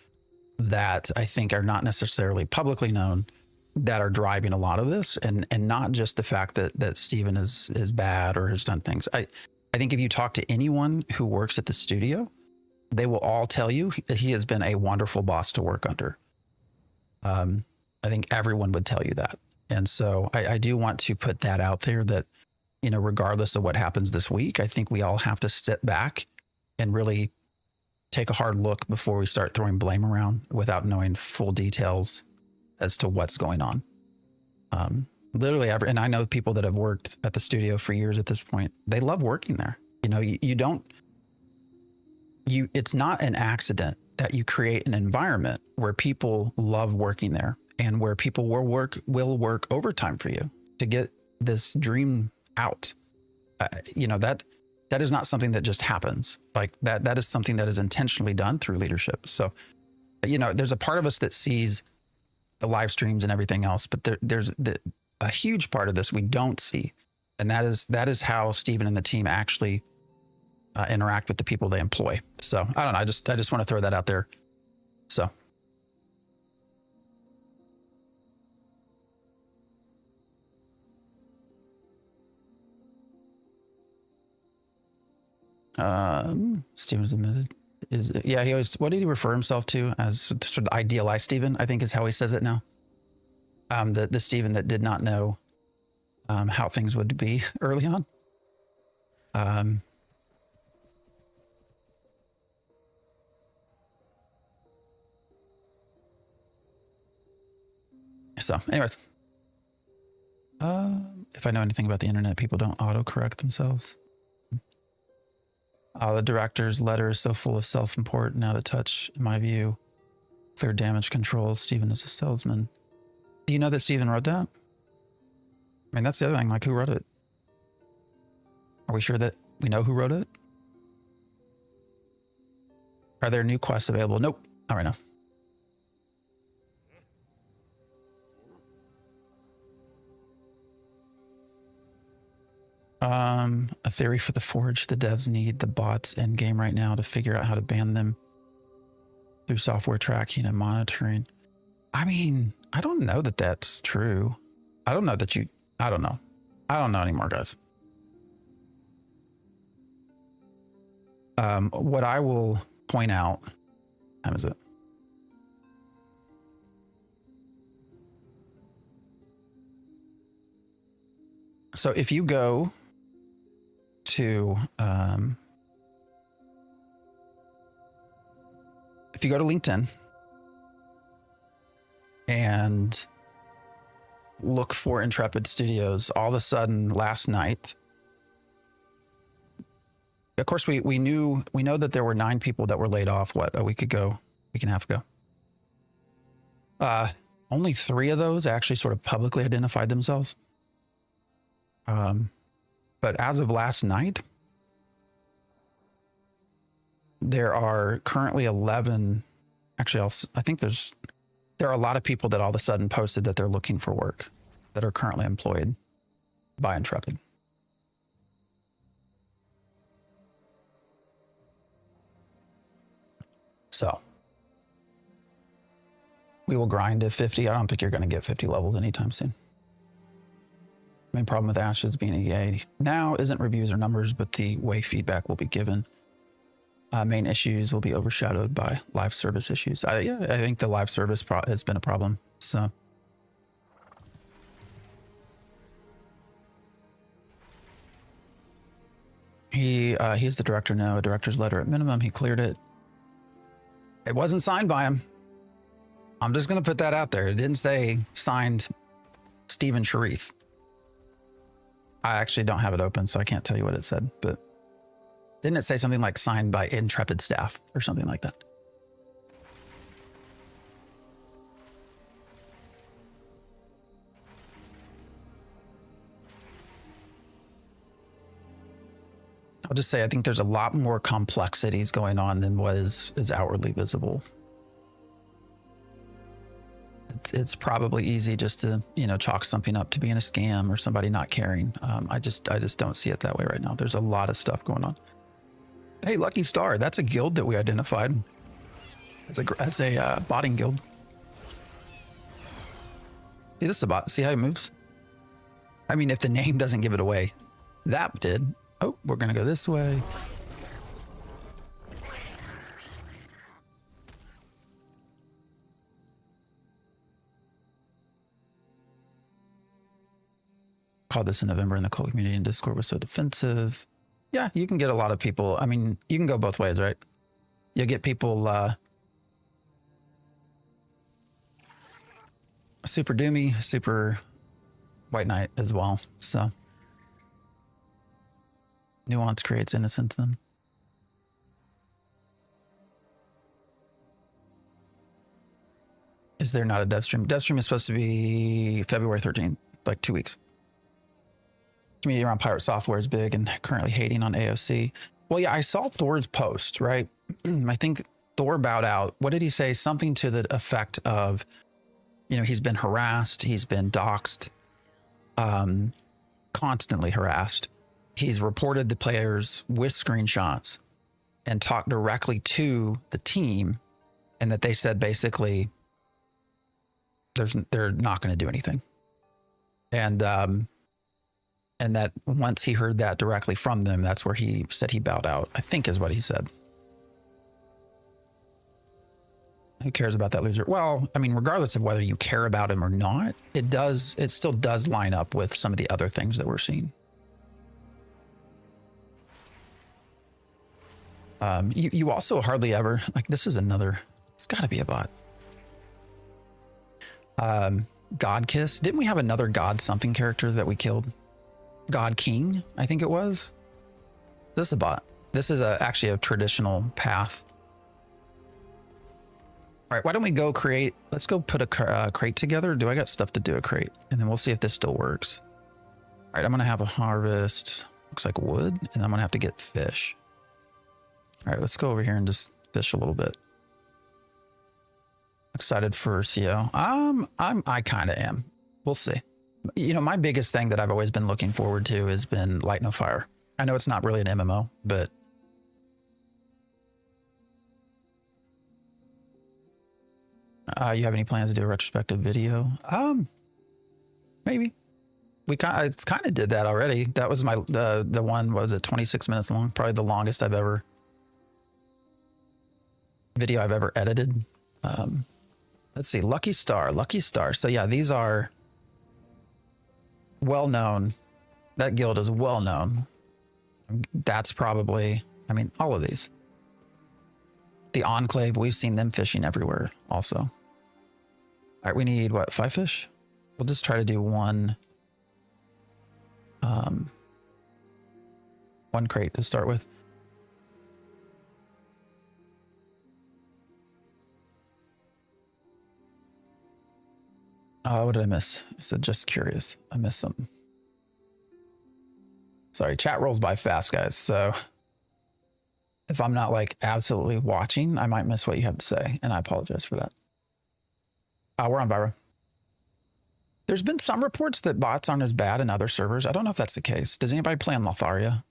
that I think are not necessarily publicly known, that are driving a lot of this, and not just the fact that Steven is bad or has done things. I think if you talk to anyone who works at the studio, they will all tell you that he has been a wonderful boss to work under. I think everyone would tell you that. And so I do want to put that out there that, you know, regardless of what happens this week, I think we all have to sit back and really take a hard look before we start throwing blame around without knowing full details as to what's going on. Literally, and I know people that have worked at the studio for years at this point, they love working there. You know, it's not an accident that you create an environment where people love working there and where people will work overtime for you to get this dream out. You know, that is not something that just happens. Like that is something that is intentionally done through leadership. So, you know, there's a part of us that sees the live streams and everything else, but there's a huge part of this we don't see. And that is how Steven and the team actually interact with the people they employ. So I don't know. I just want to throw that out there. So. Steven's admitted he always, what did he refer himself to as sort of idealized Steven, I think is how he says it now. The Steven that did not know how things would be early on. So anyways, if I know anything about the internet, people don't autocorrect themselves. The director's letter is so full of self-import and out of touch, in my view. Clear damage control. Steven is a salesman. Do you know that Steven wrote that? I mean, that's the other thing. Like, who wrote it? Are we sure that we know who wrote it? Are there new quests available? Nope. Not right now. A theory for the Forge. The devs need the bots in game right now to figure out how to ban them through software tracking and monitoring. I mean, I don't know that that's true. I don't know that I don't know. I don't know anymore, guys. What I will point out, how is it? So if you go to LinkedIn and look for Intrepid Studios, all of a sudden last night, of course we know that there were 9 people that were laid off, a week and a half ago. Only 3 of those actually sort of publicly identified themselves. But as of last night, there are currently 11. Actually, I think there are a lot of people that all of a sudden posted that they're looking for work that are currently employed by Intrepid. So we will grind to 50. I don't think you're going to get 50 levels anytime soon. Main problem with Ashes being a EA now isn't reviews or numbers, but the way feedback will be given. Main issues will be overshadowed by live service issues. I think the live service has been a problem. So he's the director now. A director's letter at minimum. He cleared it. It wasn't signed by him. I'm just going to put that out there. It didn't say signed Steven Sharif. I actually don't have it open, so I can't tell you what it said, but didn't it say something like signed by Intrepid staff or something like that? I'll just say I think there's a lot more complexities going on than what is outwardly visible. It's probably easy just to, chalk something up to being a scam or somebody not caring. I just don't see it that way right now. There's a lot of stuff going on. Hey, Lucky Star, that's a guild that we identified. That's a botting guild. This is a bot. See how he moves? I mean, if the name doesn't give it away, that did. Oh, we're going to go this way. Called this in November and the cult community and Discord was so defensive. Yeah, you can get a lot of people. I mean, you can go both ways, right? You'll get people super doomy, super white knight as well. So nuance creates innocence then. Is there not a dev stream? Dev stream is supposed to be February 13th, like 2 weeks. Community around pirate software is big and currently hating on AOC. Well, yeah, I saw Thor's post, right? I think Thor bowed out. What did he say? Something to the effect of, you know, he's been harassed. He's been doxxed, constantly harassed. He's reported the players with screenshots and talked directly to the team, and that they said basically they're not going to do anything. And that once he heard that directly from them, that's where he said he bowed out, I think is what he said. Who cares about that loser? Well, I mean, regardless of whether you care about him or not, it still does line up with some of the other things that we're seeing. You also hardly ever, like, this is another, it's got to be a bot. God Kiss. Didn't we have another God something character that we killed? God King, I think it was. This is a bot. This is actually a traditional path. All right, why don't we go create? Let's go put a crate together. Do I got stuff to do a crate? And then we'll see if this still works. All right, I'm going to have a harvest. Looks like wood. And I'm going to have to get fish. All right, let's go over here and just fish a little bit. Excited for CO. I kind of am. We'll see. You know, my biggest thing that I've always been looking forward to has been Light No Fire. I know it's not really an MMO, but you have any plans to do a retrospective video? Maybe. It's kind of did that already. That was the one, was it 26 minutes long? Probably the longest video I've ever edited. Let's see, Lucky Star. So yeah, these are well known. That guild is well known. That's probably, I mean, all of these. The Enclave, we've seen them fishing everywhere also. All right, we need what, 5 fish? We'll just try to do one crate to start with. What did I miss? I said just curious. I missed something. Sorry, chat rolls by fast, guys. So if I'm not like absolutely watching, I might miss what you have to say, and I apologize for that. We're on Vira. There's been some reports that bots aren't as bad in other servers. I don't know if that's the case. Does anybody play on Lotharia?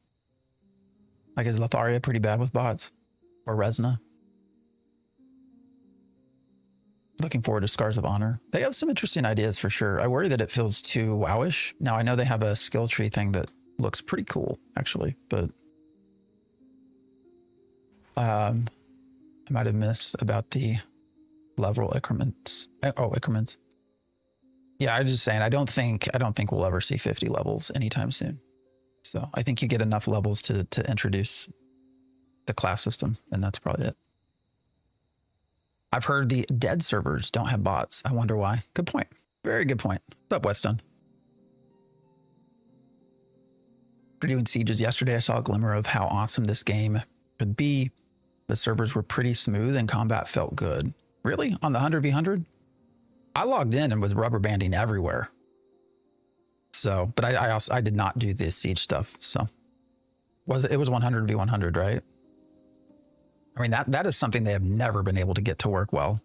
Like, is Lotharia pretty bad with bots? Or Resna? Looking forward to Scars of Honor. They have some interesting ideas for sure. I worry that it feels too wowish. Now, I know they have a skill tree thing that looks pretty cool, actually, but I might have missed about the level increments. Oh, increments. Yeah, I'm just saying, I don't think we'll ever see 50 levels anytime soon. So I think you get enough levels to introduce the class system, and that's probably it. I've heard the dead servers don't have bots. I wonder why. Good point. Very good point. What's up, Weston? For doing sieges yesterday, I saw a glimmer of how awesome this game could be. The servers were pretty smooth and combat felt good. Really? On the 100v100? I logged in and was rubber banding everywhere. So, but I did not do the siege stuff. So it was 100v100, right? I mean, that is something they have never been able to get to work well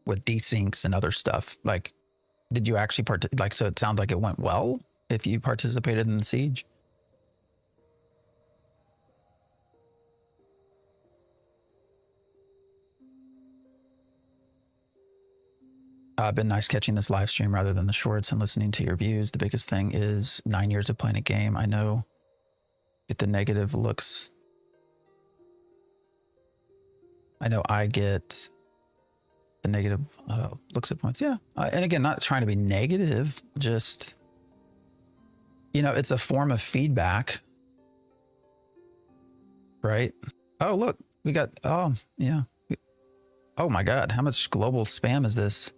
with desyncs and other stuff. Like, did you actually so it sounds like it went well if you participated in the siege? Been nice catching this live stream rather than the shorts and listening to your views. The biggest thing is 9 years of playing a game. I know get the negative looks. I know I get the negative looks at points. Yeah. And again, not trying to be negative, just, you know, it's a form of feedback, right? Oh, look, we got, oh, yeah. Oh my God, how much global spam is this?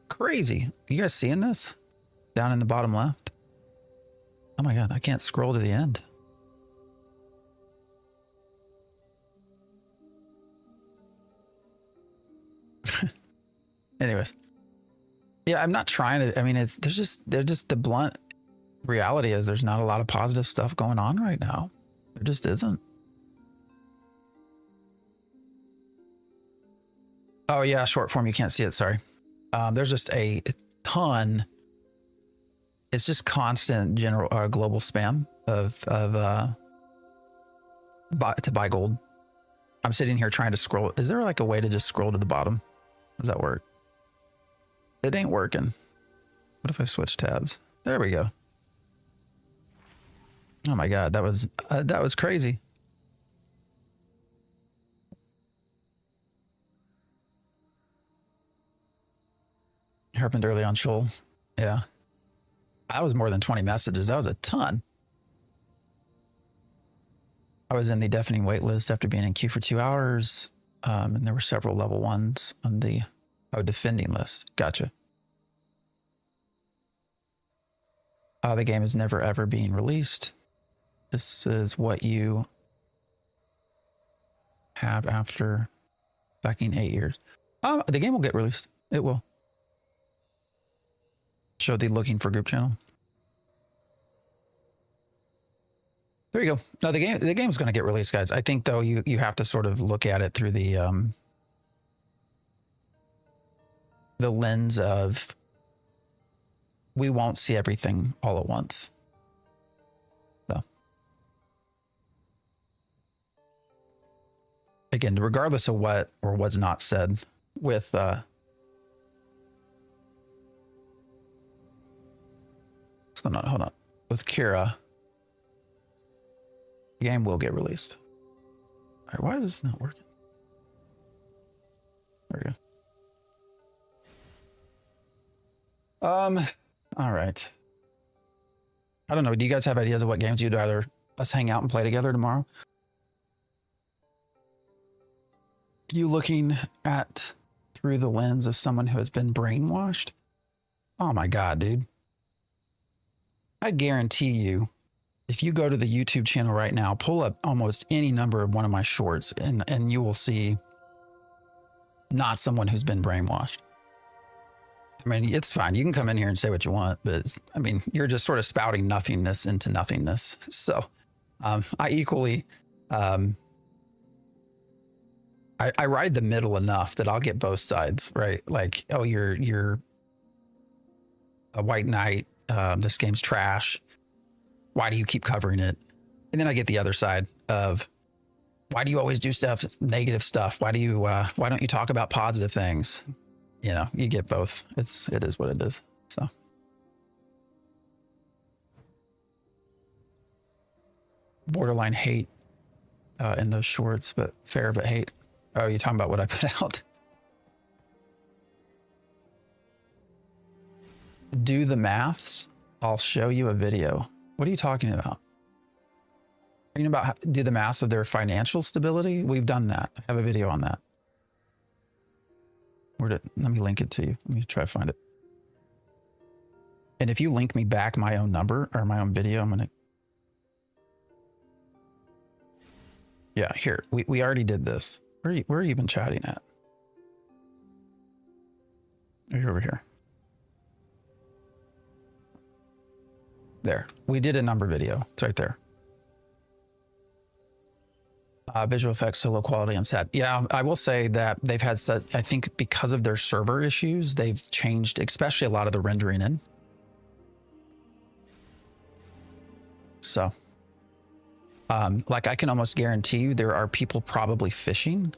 Crazy. You guys seeing this? Down in the bottom left? Oh my God, I can't scroll to the end. Anyways. Yeah, I'm not trying to, I mean, they're just the blunt reality is there's not a lot of positive stuff going on right now. There just isn't. Oh yeah, short form, you can't see it, sorry. There's just a ton. It's just constant general global spam to buy gold. I'm sitting here trying to scroll. Is there like a way to just scroll to the bottom? Does that work? It ain't working. What if I switch tabs? There we go. Oh my God, that was crazy. Happened early on Shoal. Yeah. That was more than 20 messages. That was a ton. I was in the deafening wait list after being in queue for 2 hours. And there were several level ones on the defending list. Gotcha. The game is never ever being released. This is what you have after fucking 8 years. The game will get released. It will. Show the looking for group channel. There you go. No, the game's going to get released, guys. I think though you have to sort of look at it through the lens of we won't see everything all at once. So again, regardless of what or what's not said with what's going on? Hold on. With Kira, the game will get released. All right, why is this not working? There we go. All right. I don't know. Do you guys have ideas of what games you'd rather us hang out and play together tomorrow? You looking at through the lens of someone who has been brainwashed? Oh my God, dude. I guarantee you, if you go to the YouTube channel right now, pull up almost any number of one of my shorts and you will see not someone who's been brainwashed. I mean, it's fine. You can come in here and say what you want, but I mean, you're just sort of spouting nothingness into nothingness. So I equally, I ride the middle enough that I'll get both sides, right? Like, oh, you're a white knight. This game's trash. Why do you keep covering it? And then I get the other side of why do you always do stuff, negative stuff? Why don't you talk about positive things? You know, you get both. It is what it is. So. Borderline hate in those shorts, but fair, but hate. Oh, you're talking about what I put out? Do the maths. I'll show you a video. What are you talking about? Talking about do the maths of their financial stability? We've done that. I have a video on that. Let me link it to you. Let me try to find it. And if you link me back my own number or my own video, I'm gonna. Yeah, here. We already did this. Where are you even chatting at? You're over here. There. We did a number video. It's right there. Visual effects so low quality, I'm sad. Yeah, I will say that they've had such, I think because of their server issues, they've changed, especially a lot of the rendering in. So, like I can almost guarantee you there are people probably fishing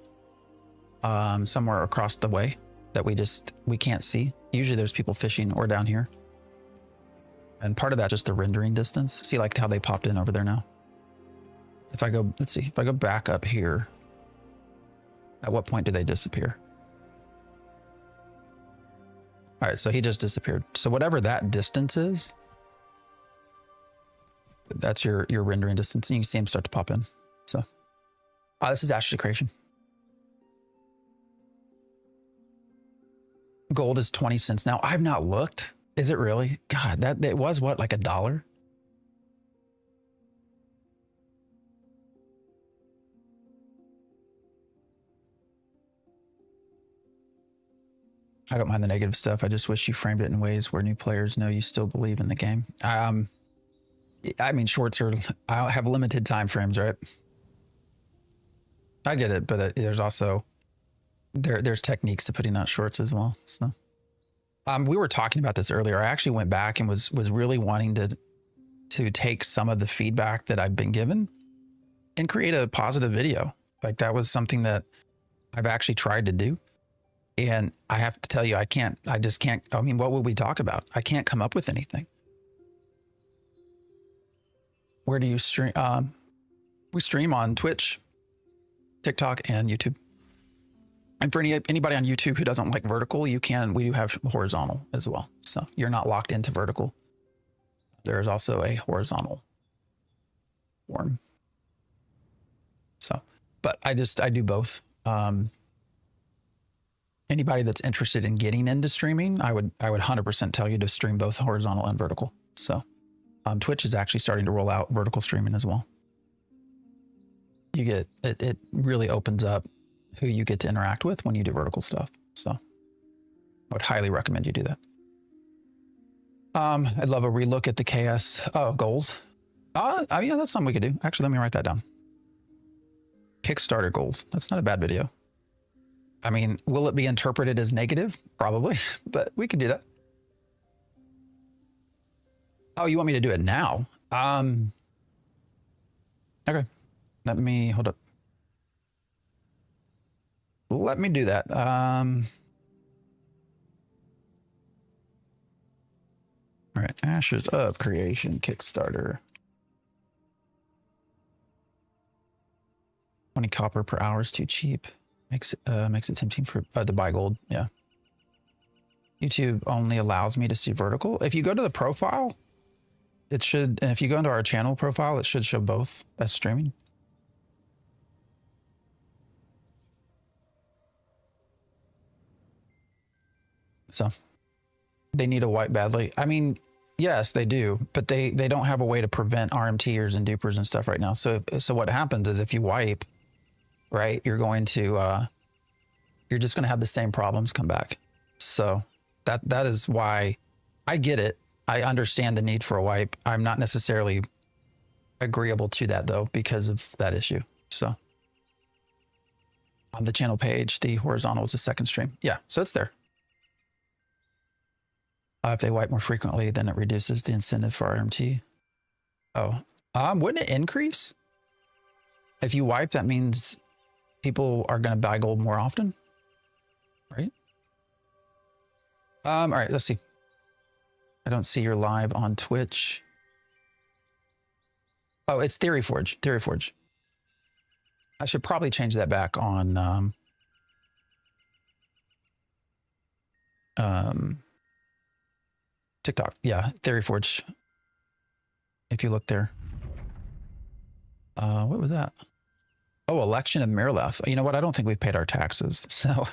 somewhere across the way that we can't see. Usually there's people fishing or down here. And part of that just the rendering distance. See like how they popped in over there now. If I go, let's see, if I go back up here, at what point do they disappear? All right, so he just disappeared. So whatever that distance is, that's your rendering distance, and you can see him start to pop in. So, this is Ashes Creation. Gold is 20 cents now. I've not looked. Is it really? God, that it was what, like $1? I don't mind the negative stuff. I just wish you framed it in ways where new players know you still believe in the game. I mean, shorts I have limited time frames, right? I get it, but there's also, there's techniques to putting out shorts as well. So, we were talking about this earlier. I actually went back and was really wanting to take some of the feedback that I've been given and create a positive video. Like that was something that I've actually tried to do. And I have to tell you, I just can't, I mean, what would we talk about? I can't come up with anything. Where do you stream? We stream on Twitch, TikTok, and YouTube. And for anybody on YouTube who doesn't like vertical, we do have horizontal as well. So you're not locked into vertical. There's also a horizontal form. So, but I do both. Anybody that's interested in getting into streaming, I would 100% tell you to stream both horizontal and vertical. So Twitch is actually starting to roll out vertical streaming as well. You get, it really opens up who you get to interact with when you do vertical stuff. So I would highly recommend you do that. I'd love a relook at the KS goals. Yeah, that's something we could do. Actually, let me write that down. Kickstarter goals. That's not a bad video. I mean, will it be interpreted as negative? Probably, but we could do that. Oh, you want me to do it now? Okay. Let me, hold up. Let me do that. All right, Ashes of Creation Kickstarter. 20 copper per hour is too cheap. Makes it tempting to buy gold. Yeah. YouTube only allows me to see vertical. If you go to the profile, it should, and if you go into our channel profile, it should show both as streaming. So they need a wipe badly. I mean, yes, they do, but they don't have a way to prevent RMTers and dupers and stuff right now. So what happens is if you wipe, right, you're going to, you're just going to have the same problems come back. So that is why I get it. I understand the need for a wipe. I'm not necessarily agreeable to that though, because of that issue. So on the channel page, the horizontal is the second stream. Yeah, so it's there. If they wipe more frequently, then it reduces the incentive for RMT. Oh, wouldn't it increase? If you wipe, that means people are going to buy gold more often, right? All right, let's see. I don't see your live on Twitch. Oh, it's Theory Forge. Theory Forge. I should probably change that back on TikTok. Yeah, Theory Forge. If you look there. What was that? Oh, election of Miralef. You know what? I don't think we've paid our taxes. So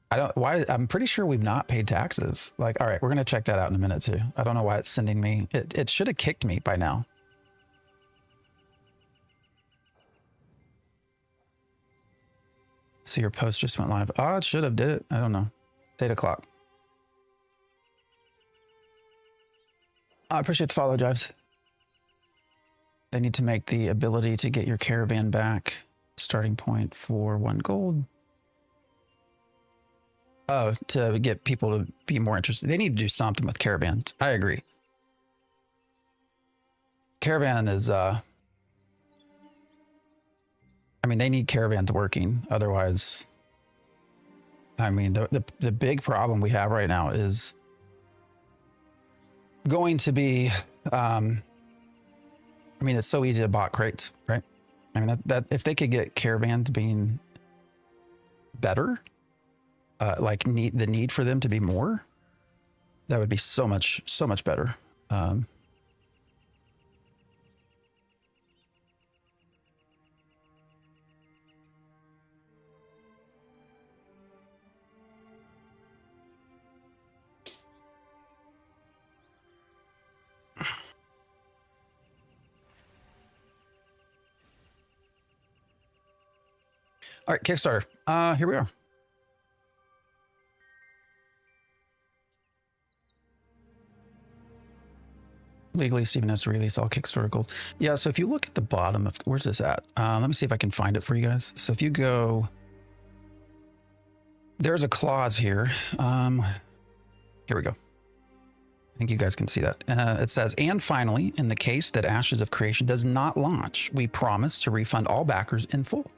I'm pretty sure we've not paid taxes. Like, all right, we're going to check that out in a minute too. I don't know why it's sending me. It should have kicked me by now. So your post just went live. Oh, it should have did it. I don't know. 8 o'clock. I appreciate the follow, Jives. They need to make the ability to get your caravan back. Starting point for 1 gold. Oh, to get people to be more interested. They need to do something with caravans. I agree. Caravan is, I mean, they need caravans working. Otherwise, I mean, the big problem we have right now is going to be, I mean, it's so easy to bot crates, right? I mean, that if they could get caravans being better, like the need for them to be more, that would be so much better. All right, Kickstarter. Here we are. Legally, Steven has to release all Kickstarter goals. Yeah, so if you look at the bottom of, where's this at? Let me see if I can find it for you guys. So if you go, there's a clause here. Here we go. I think you guys can see that. It says, and finally, in the case that Ashes of Creation does not launch, we promise to refund all backers in full.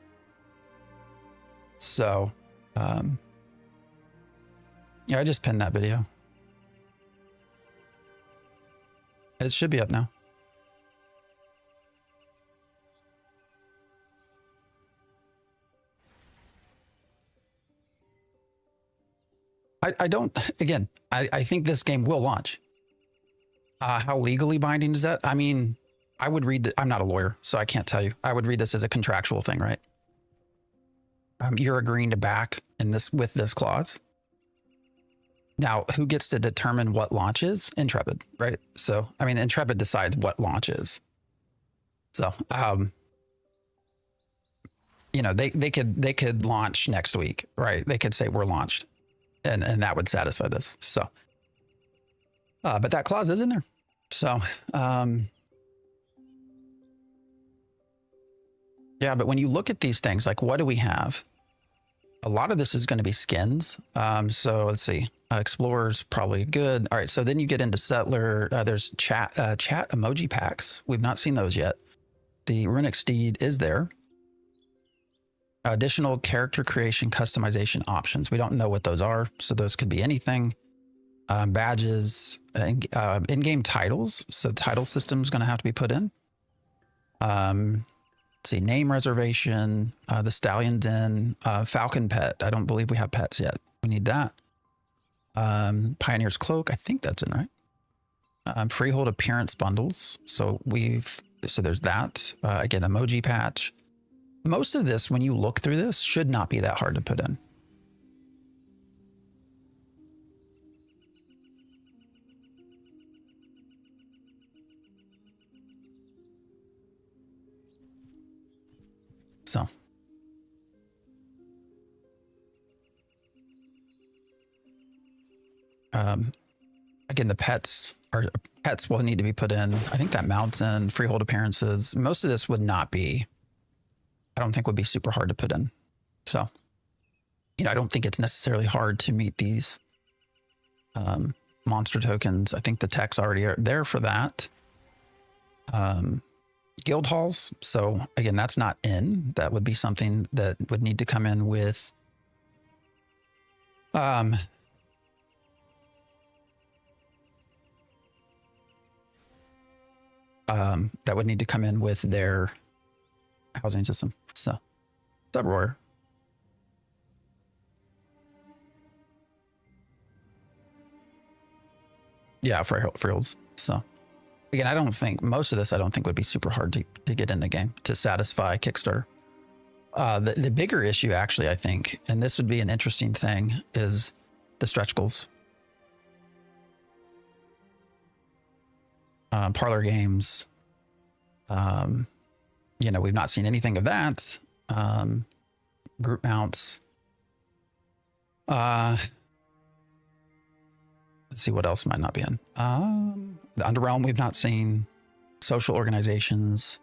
So, yeah, I just pinned that video. It should be up now. I don't, again, I think this game will launch. How legally binding is that? I mean, I would read I'm not a lawyer, so I can't tell you. I would read this as a contractual thing, right? You're agreeing to back in this with this clause. Now, who gets to determine what launch is? Intrepid, right? So, I mean, Intrepid decides what launch is. So, you know, they could launch next week, right? They could say we're launched, and that would satisfy this. So, but that clause is in there. So, yeah, but when you look at these things, like what do we have? A lot of this is going to be skins. So let's see, Explorer's probably good. All right, so then you get into Settler. There's chat emoji packs. We've not seen those yet. The Runic Steed is there. Additional character creation customization options. We don't know what those are, so those could be anything. Badges, in-game titles. So title system is going to have to be put in. Let's see, name reservation, the Stallion Den, Falcon Pet. I don't believe we have pets yet. We need that. Pioneer's Cloak. I think that's in, right? Freehold appearance bundles. So there's that. Again, emoji patch. Most of this, when you look through this, should not be that hard to put in. So, again, the pets will need to be put in. I think that mountain, freehold appearances, most of this would not be, I don't think would be super hard to put in. So, you know, I don't think it's necessarily hard to meet these monster tokens. I think the tech's already are there for that. Guild halls. So again, that's not in. That would be something that would need to come in with that would need to come in with their housing system. So Subroar. Yeah, freeholds. So again, I don't think most of this, I don't think would be super hard to get in the game to satisfy Kickstarter. The bigger issue, actually, I think, and this would be an interesting thing, is the stretch goals. Parlor games. You know, we've not seen anything of that. Group mounts. Let's see what else might not be in. The Underrealm we've not seen. Social organizations.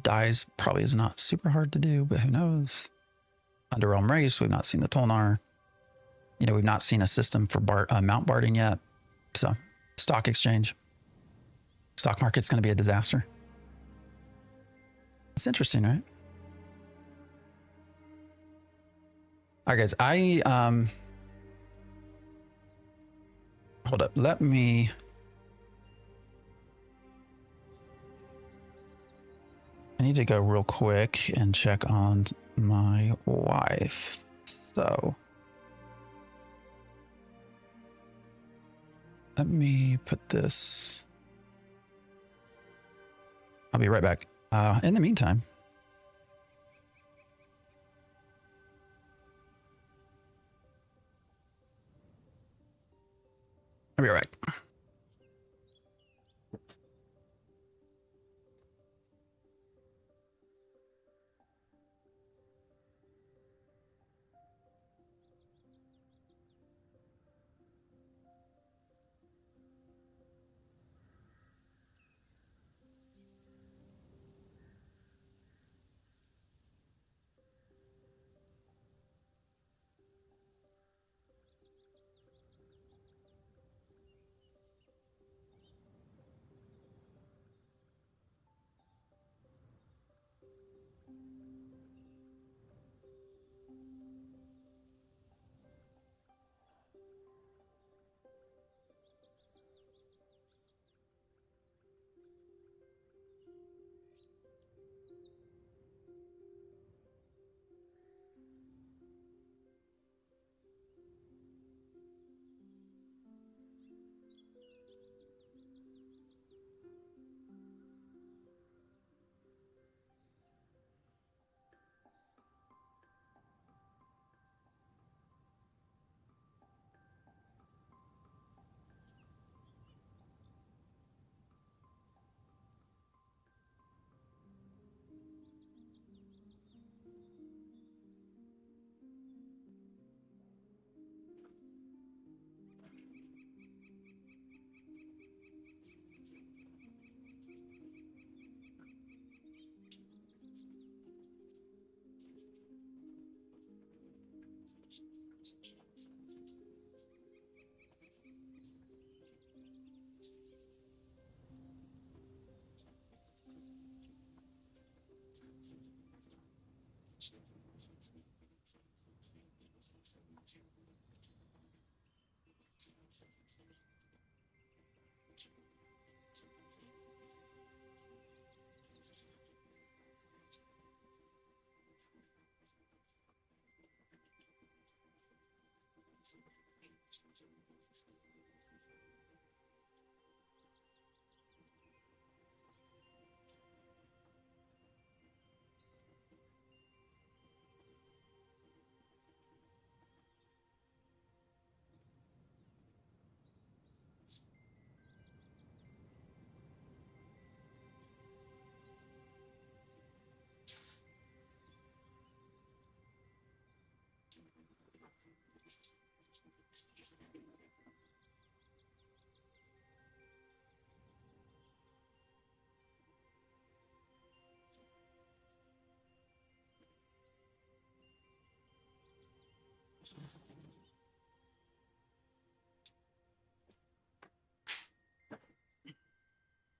Dies probably is not super hard to do, but who knows? Underrealm race, we've not seen the Tolnar. You know, we've not seen a system for mount barding yet. So, Stock exchange. Stock market's going to be a disaster. It's interesting, right? All right, guys, hold up. I need to go real quick and check on my wife. So let me put this. I'll be right back. In the meantime, I'll be right back.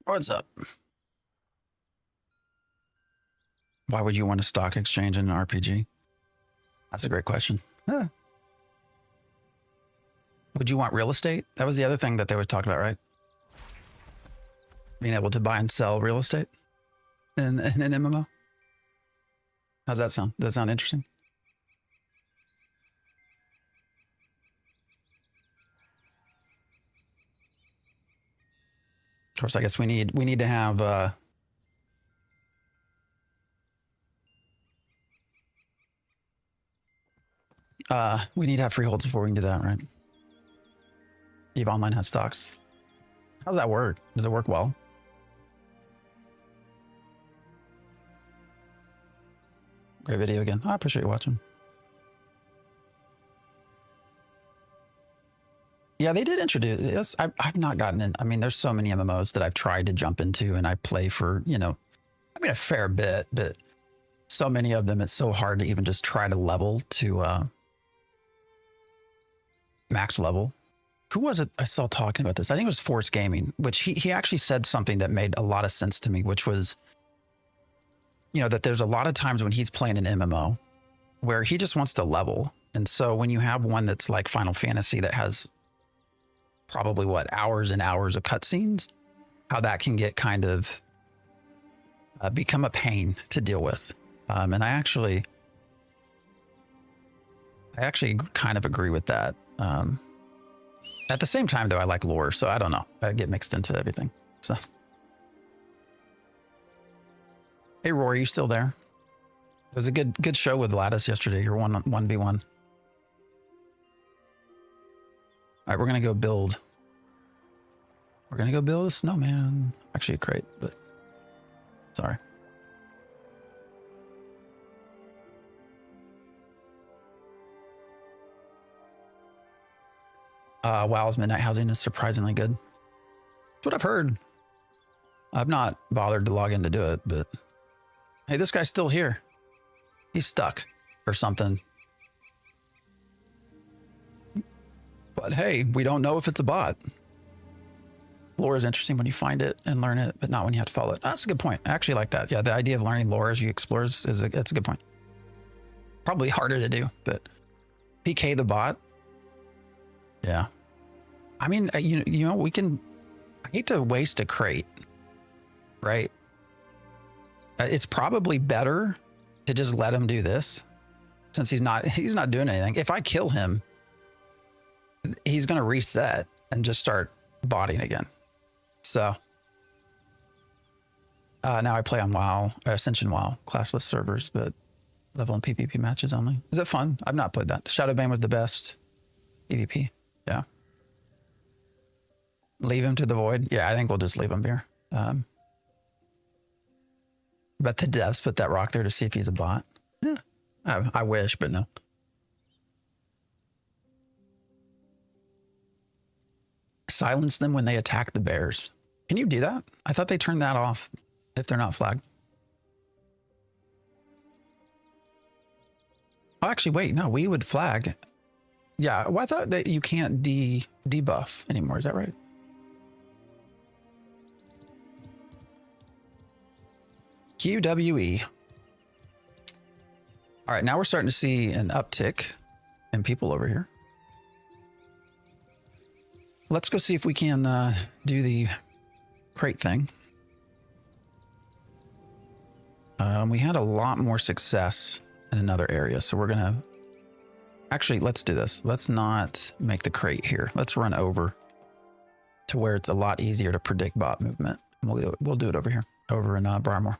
What's up? Why would you want a stock exchange in an RPG? That's a great question. Huh. Would you want real estate? That was the other thing that they would talk about, right? Being able to buy and sell real estate in an MMO. How's that sound? Does that sound interesting? Of course, I guess we need to have we need to have freeholds before we can do that, right? EVE Online has stocks. How does that work? Does it work well? Great video again. I appreciate you watching. Yeah, they did introduce this. I've not gotten in. I mean, there's so many MMOs that I've tried to jump into and I play for, a fair bit, but so many of them, it's so hard to even just try to level to max level. who was it I saw talking about this? I think it was Force Gaming, which he actually said something that made a lot of sense to me, which was, you know, that there's a lot of times when he's playing an MMO where he just wants to level. And so when you have one that's like Final Fantasy that has probably what, hours and hours of cutscenes, how that can get kind of become a pain to deal with. And I actually kind of agree with that. At the same time, though, I like lore, so I don't know. I get mixed into everything. So, hey, Rory, you still there? It was a good show with Lattice yesterday. You're 1v1. All right, we're gonna go build. We're gonna go build a snowman. Actually, a crate, but sorry. WoW's midnight housing is surprisingly good. That's what I've heard. I've not bothered to log in to do it, but hey, this guy's still here. He's stuck or something. But hey, we don't know if it's a bot. Lore is interesting when you find it and learn it, but not when you have to follow it. That's a good point. I actually like that. Yeah, the idea of learning lore as you explore that's a good point. Probably harder to do, but PK the bot. Yeah. I mean, you know, we can, I hate to waste a crate, right? It's probably better to just let him do this since he's not doing anything. If I kill him, he's going to reset and just start botting again. So now I play on WoW, Ascension WoW, classless servers, but level and PvP matches only. Is it fun? I've not played that. Shadowbane was the best PvP. Yeah. Leave him to the void. Yeah, I think we'll just leave him here. Bet the devs put that rock there to see if he's a bot. Yeah, I wish, but no. Silence them when they attack the bears. Can you do that? I thought they turned that off if they're not flagged. Oh, actually, wait, no, we would flag. Yeah, well, I thought that you can't debuff anymore. Is that right? QWE. All right, now we're starting to see an uptick in people over here. Let's go see if we can do the crate thing. We had a lot more success in another area, so we're gonna actually, let's do this. Let's not make the crate here. Let's run over to where it's a lot easier to predict bot movement. We'll do it over here, over in Briarmore.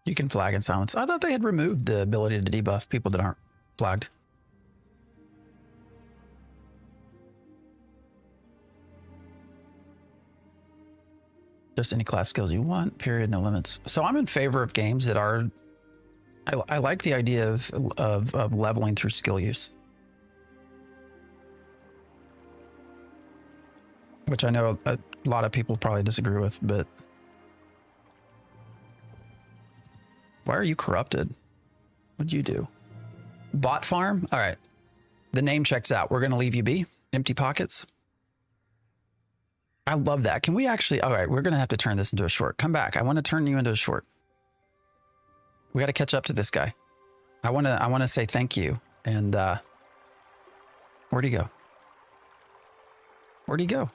You can flag and silence. I thought they had removed the ability to debuff people that aren't flagged. Just any class skills you want, period, no limits. So I'm in favor of games that are, I like the idea of leveling through skill use. Which I know a lot of people probably disagree with, but why are you corrupted? What'd you do? Bot farm? All right. The name checks out. We're going to leave you be. Empty pockets. I love that. Can we actually, all right, we're going to have to turn this into a short. Come back. I want to turn you into a short. We got to catch up to this guy. I want to say thank you. And where'd he go? Where'd he go?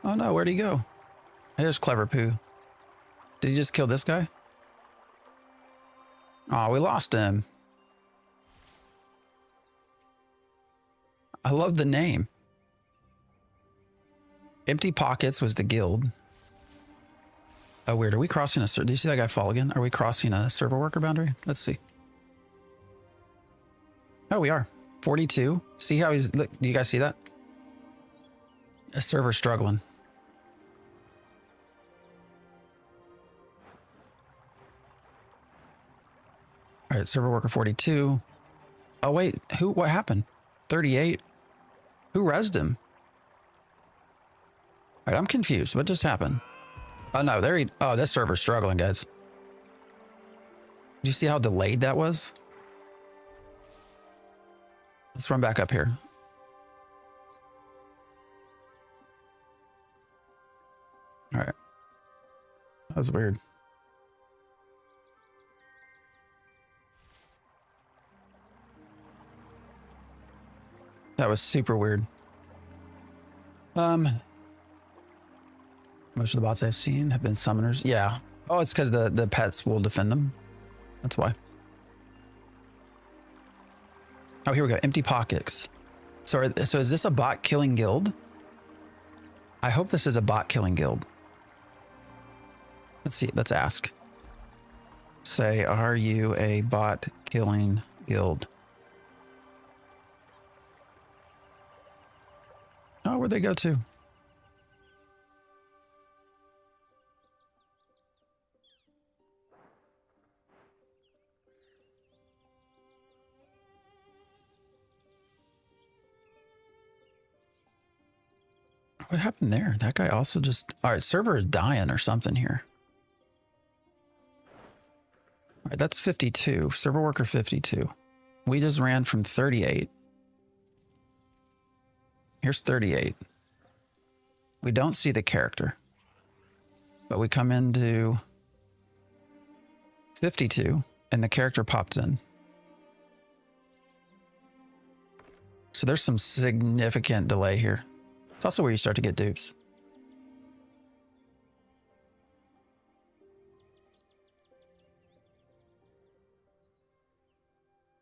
Oh no, where'd he go? There's Clever Poo. Did he just kill this guy? Oh, we lost him. I love the name. Empty Pockets was the guild. Oh, weird. Are we crossing a... Do you see that guy fall again? Are we crossing a server worker boundary? Let's see. Oh, we are. 42. See how he's... Look, do you guys see that? A server struggling. All right, server worker 42. Oh, wait. Who? What happened? 38. Who rezzed him? All right, I'm confused. What just happened? Oh, no. There he... Oh, this server's struggling, guys. you see how delayed that was? Let's run back up here. All right. That was weird. That was super weird. Most of the bots I've seen have been summoners. Yeah. Oh, it's because the pets will defend them. That's why. Oh, here we go. Empty pockets. So is this a bot killing guild? I hope this is a bot killing guild. Let's see. Let's ask. Say, are you a bot killing guild? Oh, where'd they go to? What happened there? That guy also just... All right, server is dying or something here. All right, that's 52. Server worker 52. We just ran from 38. Here's 38. We don't see the character. But we come into 52 and the character pops in. So there's some significant delay here. It's also where you start to get dupes.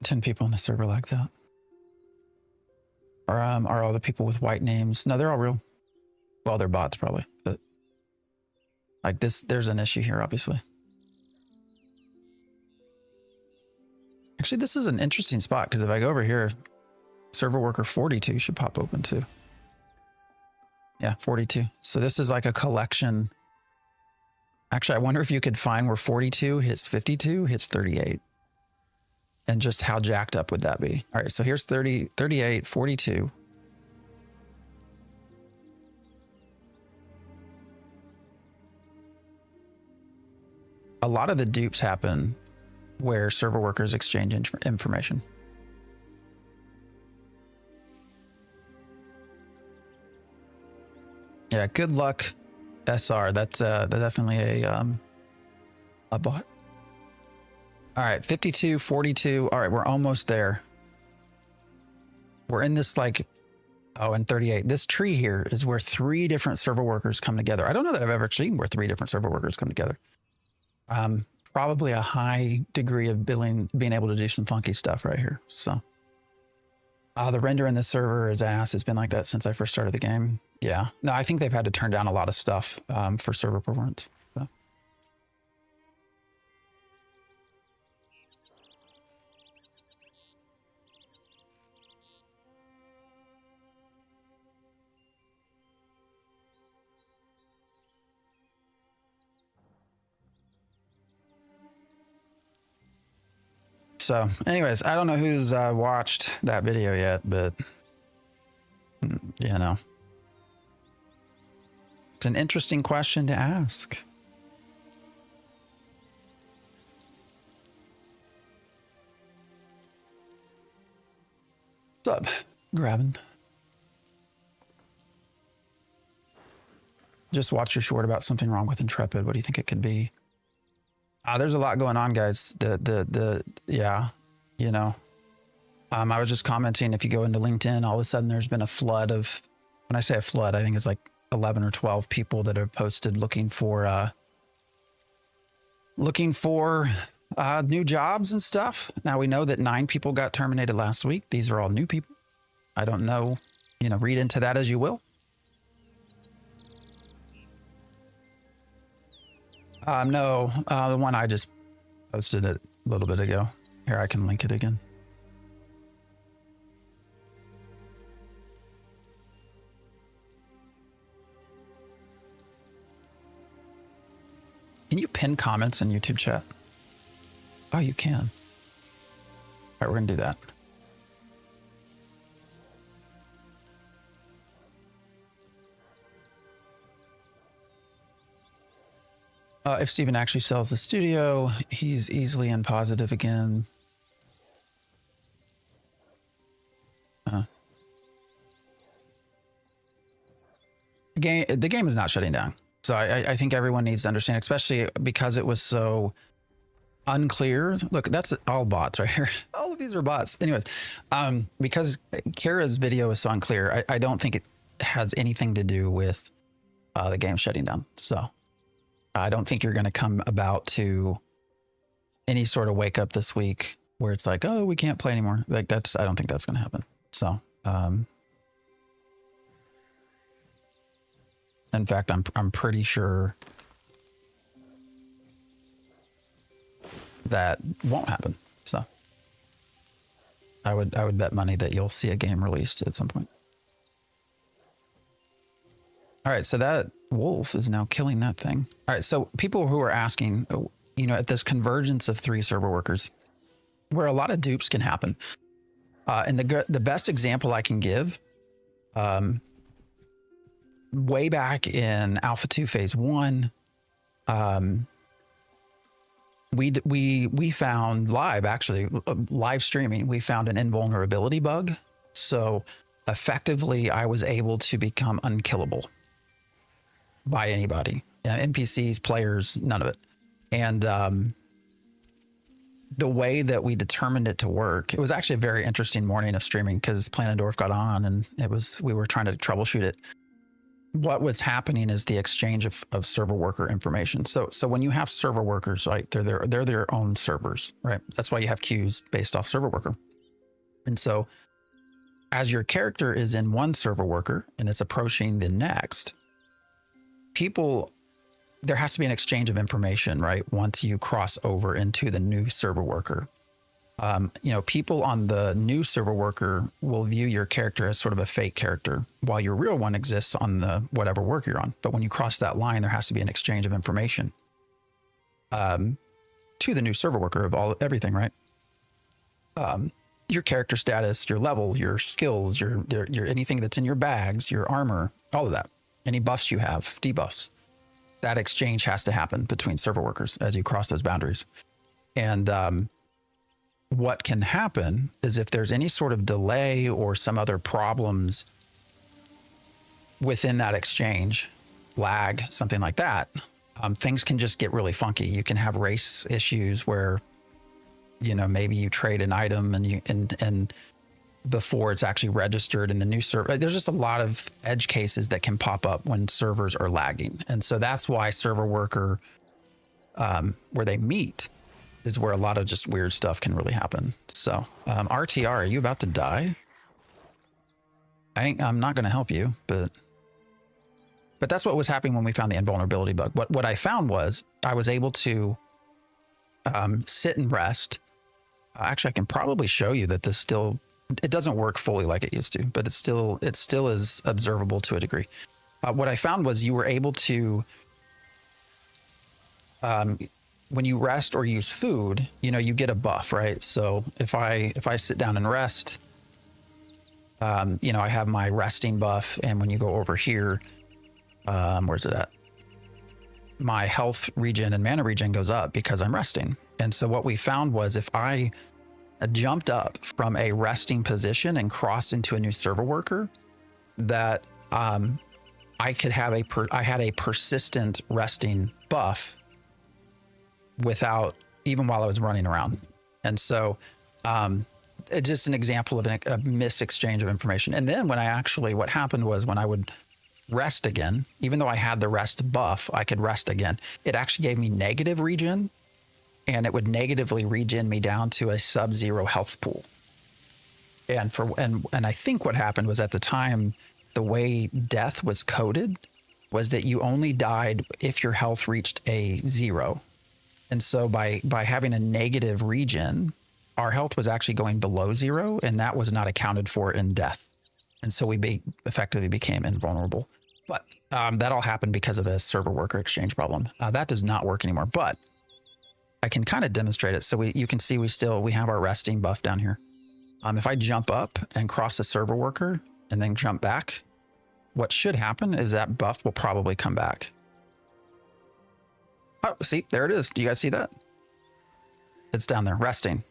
Ten people on the server lags out. Or are all the people with white names? No, they're all real. Well, they're bots probably, but like this, there's an issue here, obviously. Actually, this is an interesting spot because if I go over here, server worker 42 should pop open too. Yeah, 42. So this is like a collection. Actually, I wonder if you could find where 42 hits 52, hits 38. And just how jacked up would that be? All right, so here's 30, 38, 42. A lot of the dupes happen where server workers exchange information. Yeah, good luck, SR. That's definitely a bot. All right, 52, 42. All right, we're almost there. We're in this like, oh, and 38. This tree here is where 3 different server workers come together. I don't know that I've ever seen where 3 different server workers come together. Probably a high degree of being able to do some funky stuff right here. So the render in the server is ass. It's been like that since I first started the game. Yeah, no, I think they've had to turn down a lot of stuff for server performance. So. So anyways, I don't know who's watched that video yet, but you know, it's an interesting question to ask. What's up, Grabbing? Just watched your short about something wrong with Intrepid. What do you think it could be? There's a lot going on, guys. Yeah, you know, I was just commenting, if you go into LinkedIn, all of a sudden there's been a flood of, when I say a flood, I think it's like 11 or 12 people that have posted looking for new jobs and stuff. Now we know that 9 people got terminated last week. These are all new people. I don't know, you know, read into that as you will. No, the one I just posted it a little bit ago. Here, I can link it again. Can you pin comments in YouTube chat? Oh, you can. All right, we're gonna do that. If Steven actually sells the studio, he's easily in positive again. The game is not shutting down. So I think everyone needs to understand, especially because it was so unclear. Look, that's all bots right here. All of these are bots. Anyways, because Kara's video is so unclear, I don't think it has anything to do with the game shutting down. So I don't think you're going to come about to any sort of wake up this week where it's like, oh, we can't play anymore. Like I don't think that's going to happen. So, in fact, I'm pretty sure that won't happen. So I would bet money that you'll see a game released at some point. All right, so that wolf is now killing that thing. All right, so people who are asking, at this convergence of 3 server workers, where a lot of dupes can happen, and the best example I can give, way back in Alpha 2 Phase 1, we found live streaming, we found an invulnerability bug. So effectively, I was able to become unkillable by anybody, NPCs, players, none of it. And the way that we determined it to work, it was actually a very interesting morning of streaming because Planendorf got on and we were trying to troubleshoot it. What was happening is the exchange of server worker information. So when you have server workers, right, they're their own servers, right? That's why you have queues based off server worker. And so as your character is in one server worker and it's approaching the next, there has to be an exchange of information, right? Once you cross over into the new server worker. People on the new server worker will view your character as sort of a fake character while your real one exists on the whatever work you're on. But when you cross that line, there has to be an exchange of information to the new server worker of everything, right? Your character status, your level, your skills, your anything that's in your bags, your armor, all of that. Any buffs you have, debuffs. That exchange has to happen between server workers as you cross those boundaries. And what can happen is if there's any sort of delay or some other problems within that exchange, lag, something like that, things can just get really funky. You can have race issues where, maybe you trade an item and before it's actually registered in the new server. There's just a lot of edge cases that can pop up when servers are lagging. And so that's why server worker, where they meet, is where a lot of just weird stuff can really happen. So RTR, are you about to die? I'm not going to help you, but that's what was happening when we found the invulnerability bug. What I found was I was able to sit and rest. Actually, I can probably show you that it doesn't work fully like it used to, but it still is observable to a degree. What I found was you were able to, when you rest or use food, you get a buff, right? So if I sit down and rest, I have my resting buff. And when you go over here, where's it at? My health regen and mana regen goes up because I'm resting. And so what we found was if I jumped up from a resting position and crossed into a new server worker, that I could have I had a persistent resting buff even while I was running around. And so it's just an example of a mis-exchange of information. And then what happened was when I would rest again, even though I had the rest buff, I could rest again. It actually gave me negative regen, and it would negatively regen me down to a sub-zero health pool. And I think what happened was at the time, the way death was coded was that you only died if your health reached a 0. And so by having a negative regen, our health was actually going below 0, and that was not accounted for in death. And so we effectively became invulnerable. But that all happened because of a server worker exchange problem. That does not work anymore, but I can kind of demonstrate it. So you can see we have our resting buff down here. If I jump up and cross a server worker and then jump back, what should happen is that buff will probably come back. Oh, see, there it is. Do you guys see that? It's down there, resting.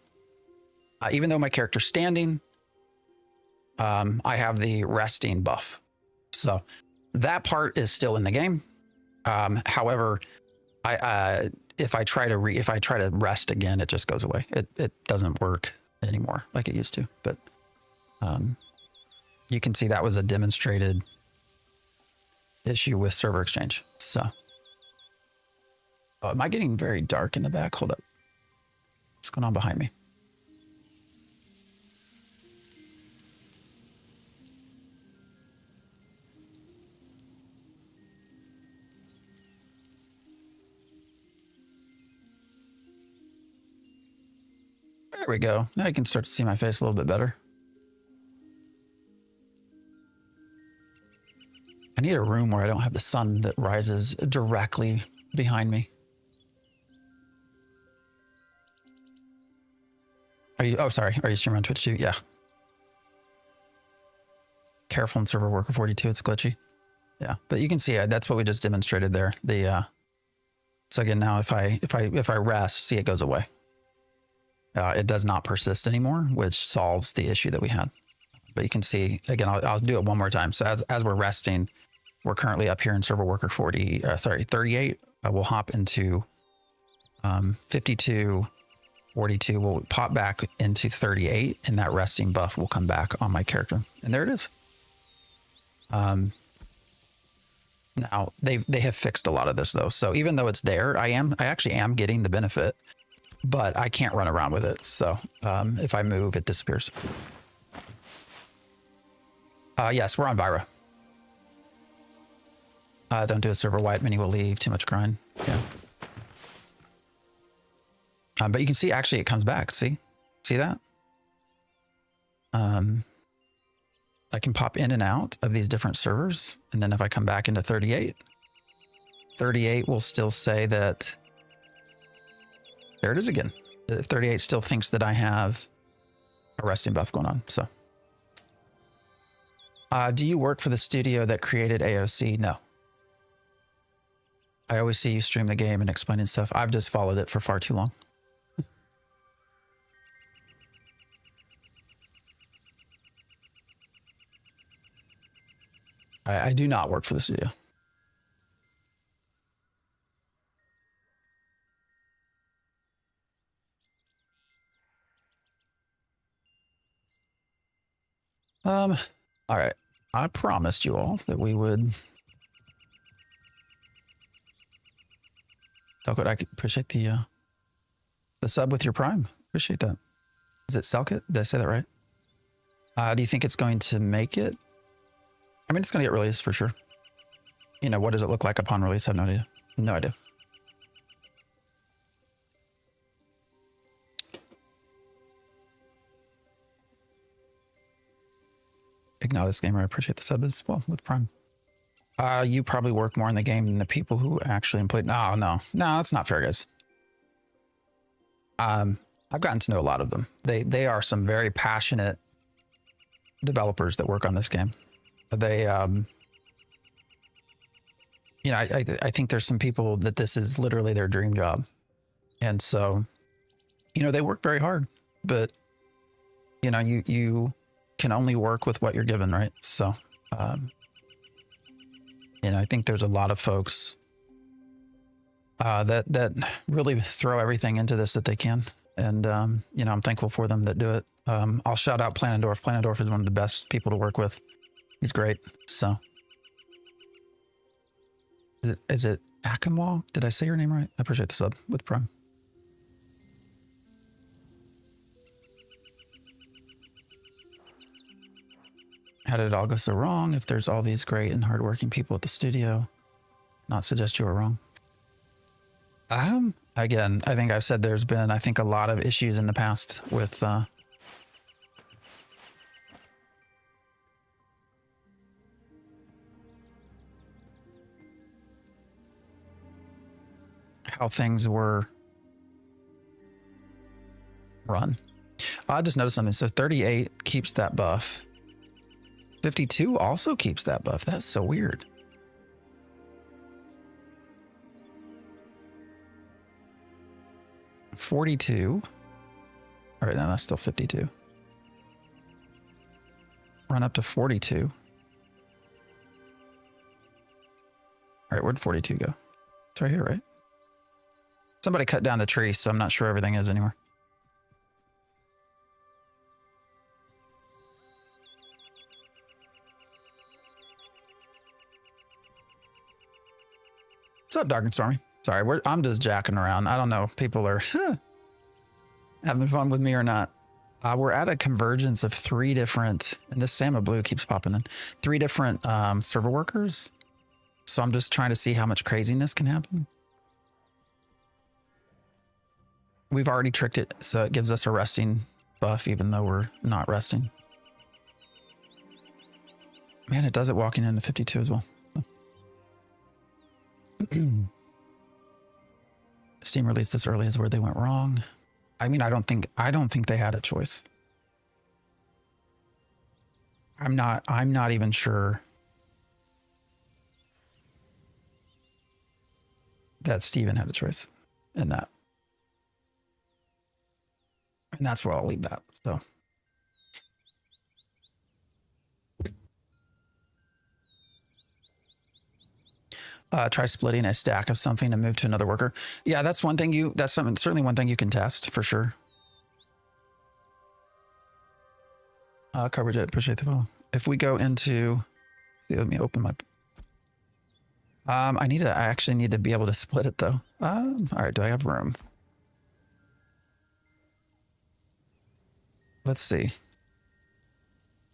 Even though my character's standing, I have the resting buff. So that part is still in the game. However, if I try to rest again, it just goes away. It doesn't work anymore like it used to. But you can see that was a demonstrated issue with server exchange. So, am I getting very dark in the back? Hold up. What's going on behind me? There we go. Now you can start to see my face a little bit better. I need a room where I don't have the sun that rises directly behind me. Oh, sorry. Are you streaming on Twitch too? Yeah. Careful in server worker 42. It's glitchy. Yeah. But you can see that's what we just demonstrated there. So again, now if I rest, see, it goes away. It does not persist anymore, which solves the issue that we had. But you can see, again, I'll do it one more time. So as we're resting, we're currently up here in server worker 38. We'll hop into 52, 42. We'll pop back into 38, and that resting buff will come back on my character. And there it is. Now they have fixed a lot of this though. So even though it's there, I actually am getting the benefit, but I can't run around with it. So if I move, it disappears. Yes, we're on Vira. Don't do a server wipe, many will leave. Too much grind. Yeah. But you can see, actually, it comes back. See that? I can pop in and out of these different servers. And then if I come back into 38 will still say that, there it is again. 38 still thinks that I have a resting buff going on. So, do you work for the studio that created AOC? No. I always see you stream the game and explaining stuff. I've just followed it for far too long. I do not work for the studio. All right. I promised you all that we would. Talk. I appreciate the sub with your Prime. Appreciate that. Is it Selkit? Did I say that right? Do you think it's going to make it? I mean, it's going to get released for sure. You know, what does it look like upon release? I have no idea. No idea. Ignatus Gamer, I appreciate the sub as well with Prime. You probably work more in the game than the people who actually play. No, that's not fair, guys. I've gotten to know a lot of them. They are some very passionate developers that work on this game. They, you know, I think there's some people that this is literally their dream job. And so, you know, they work very hard, but you know, you can only work with what you're given, right? So, you know, I think there's a lot of folks that really throw everything into this that they can. And, you know, I'm thankful for them that do it. I'll shout out Planendorf. Planendorf is one of the best people to work with. He's great. So is it Akamwa? Did I say your name right? I appreciate the sub with Prime. How did it all go so wrong? If there's all these great and hardworking people at the studio, not suggest you were wrong. Again, I think I've said there's been, I think, a lot of issues in the past with how things were run. I just noticed something. So 38 keeps that buff. 52 also keeps that buff. That's so weird. 42. All right, now that's still 52. Run up to 42. All right, where'd 42 go? It's right here, right? Somebody cut down the tree, so I'm not sure everything is anymore. What's up, Dark and Stormy? Sorry, I'm just jacking around. I don't know. People are having fun with me or not. We're at a convergence of 3 different, and this Sama Blue keeps popping in, 3 different server workers. So I'm just trying to see how much craziness can happen. We've already tricked it, so it gives us a resting buff, even though we're not resting. Man, it does it walking into 52 as well. Steam released this early is where they went wrong. I mean, I don't think they had a choice. I'm not even sure that Steven had a choice in that. And that's where I'll leave that. So try splitting a stack of something and move to another worker. Yeah, that's one thing certainly one thing you can test for sure. Coverage, I appreciate the follow. If we go into, let me open my, I actually need to be able to split it though. All right, do I have room? Let's see.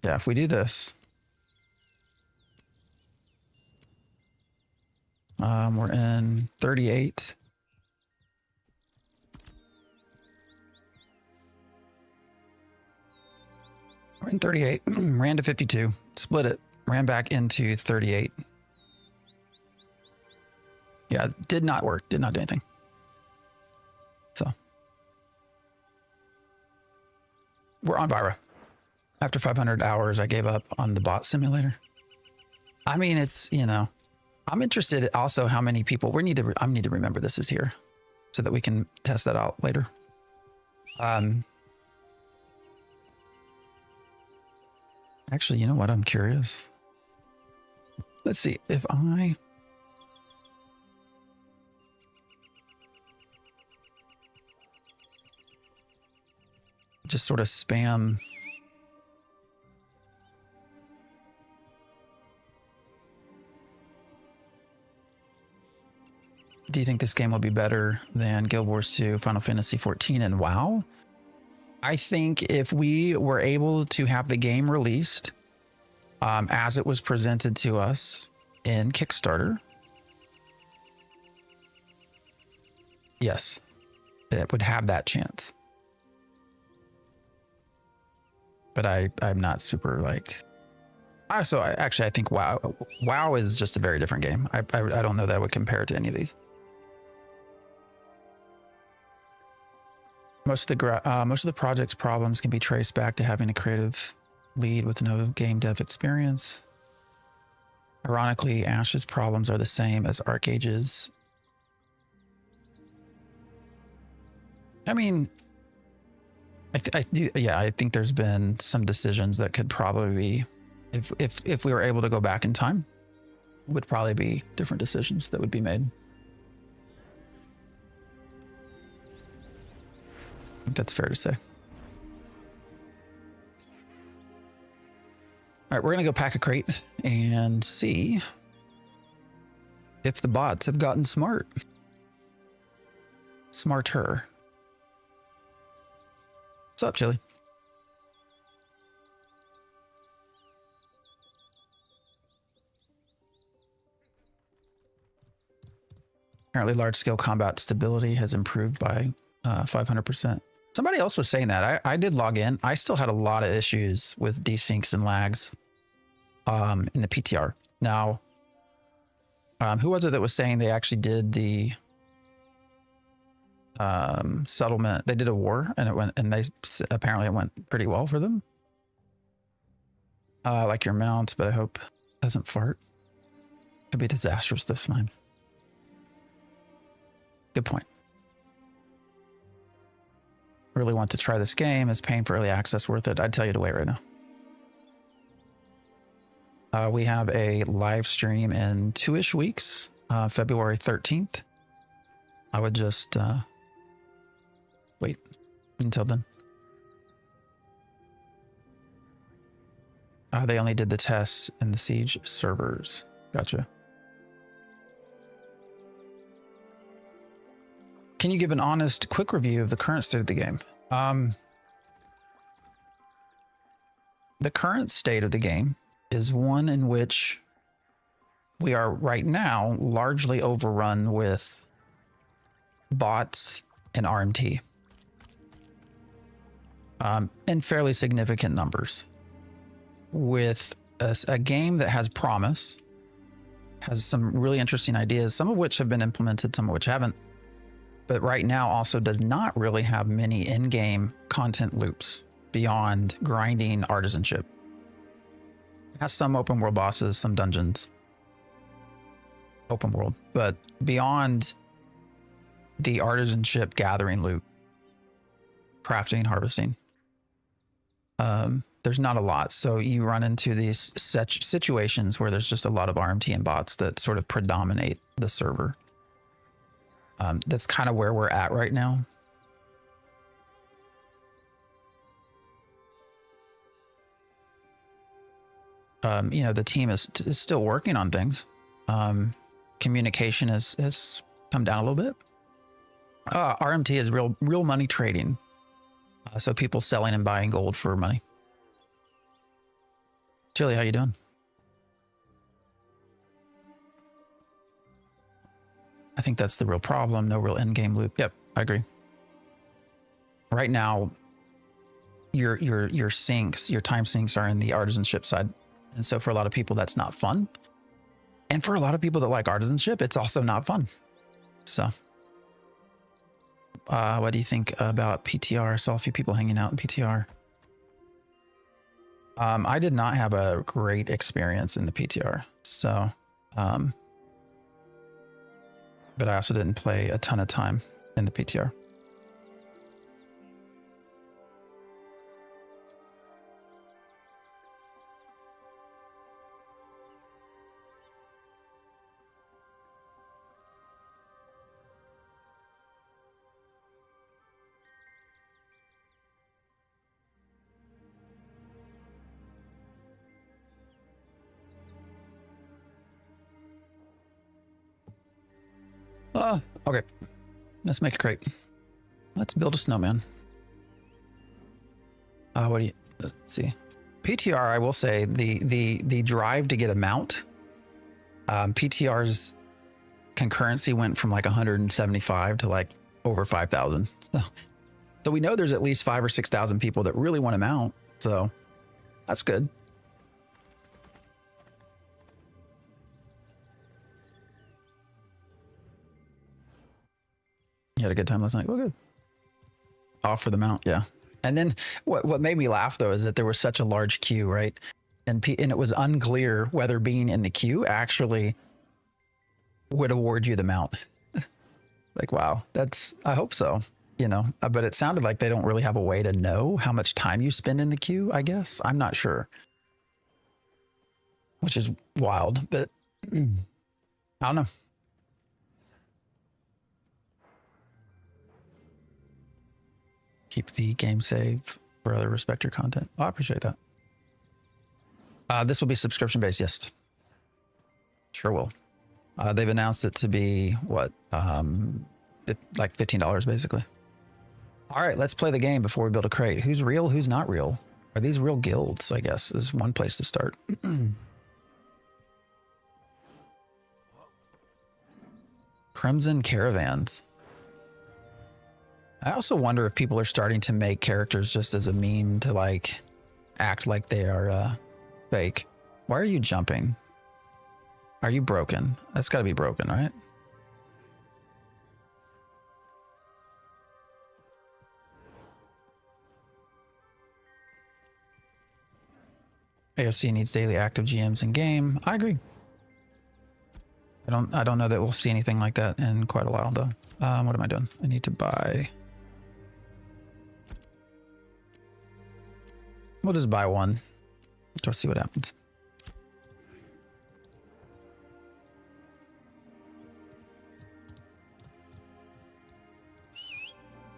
Yeah, if we do this, we're in 38. We're in 38, ran to 52, split it, ran back into 38. Yeah, did not work, did not do anything. So we're on Vira. After 500 hours, I gave up on the bot simulator. I mean, it's, you know, I'm interested also how many people, I need to remember this is here so that we can test that out later. Actually, you know what? I'm curious. Let's see if I just sort of spam. Do you think this game will be better than Guild Wars 2, Final Fantasy 14, and WoW? I think if we were able to have the game released as it was presented to us in Kickstarter, yes, it would have that chance. But I'm not super like. I think WoW is just a very different game. I don't know that I would compare it to any of these. Most of the project's problems can be traced back to having a creative lead with no game dev experience. Ironically, Ash's problems are the same as Arcage's. I mean, I think there's been some decisions that could probably be, if we were able to go back in time, would probably be different decisions that would be made. I think that's fair to say. All right, we're going to go pack a crate and see if the bots have gotten smarter. What's up, Chili? Apparently large-scale combat stability has improved by 500%. Somebody else was saying that. I did log in. I still had a lot of issues with desyncs and lags in the PTR. Now, who was it that was saying they actually did the settlement? They did a war and apparently it went pretty well for them. I like your mount, but I hope it doesn't fart. It'd be disastrous this time. Good point. really want to try this game. Is paying for early access worth it? I'd tell you to wait right now. We have a live stream in 2-ish weeks, February 13th. I would just wait until then. They only did the tests in the Siege servers. Gotcha. Can you give an honest, quick review of the current state of the game? The current state of the game is one in which we are right now largely overrun with bots and RMT in fairly significant numbers. With a game that has promise, has some really interesting ideas, some of which have been implemented, some of which haven't, but right now also does not really have many in-game content loops beyond grinding artisanship. It has some open world bosses, some dungeons, open world, but beyond the artisanship gathering loop, crafting, harvesting, there's not a lot. So you run into these situations where there's just a lot of RMT and bots that sort of predominate the server. That's kind of where we're at right now. You know, the team is still working on things. Communication has come down a little bit. RMT is real money trading. So people selling and buying gold for money. Chili, how you doing? I think that's the real problem. No real end-game loop. Yep, I agree. Right now, your sinks, your time sinks are in the artisanship side. And so for a lot of people, that's not fun. And for a lot of people that like artisanship, it's also not fun. So, what do you think about PTR? I saw a few people hanging out in PTR. I did not have a great experience in the PTR. So, but I also didn't play a ton of time in the PTR. Okay. Let's make a crate. Let's build a snowman. What do you, let's see. PTR, I will say the drive to get a mount, PTR's concurrency went from like 175 to like over 5,000. So we know there's at least 5,000 or 6,000 people that really want to mount. So that's good. You had a good time last night. Oh, good. Off for the mount, yeah. And then what made me laugh though is that there was such a large queue, right? And it was unclear whether being in the queue actually would award you the mount. Like, wow, I hope so, you know. But it sounded like they don't really have a way to know how much time you spend in the queue, I guess. I'm not sure. Which is wild, but I don't know. Keep the game saved for other respect your content. Oh, I appreciate that. This will be subscription based, yes. Sure will. They've announced it to be what, like $15 basically. All right, let's play the game before we build a crate. Who's real? Who's not real? Are these real guilds? I guess is one place to start. Crimson Caravans. I also wonder if people are starting to make characters just as a meme to like act like they are fake. Why are you jumping? Are you broken? That's got to be broken, right? AOC needs daily active GMs in game. I agree. I don't know that we'll see anything like that in quite a while though. What am I doing? I need to buy We'll just buy one. Go see what happens.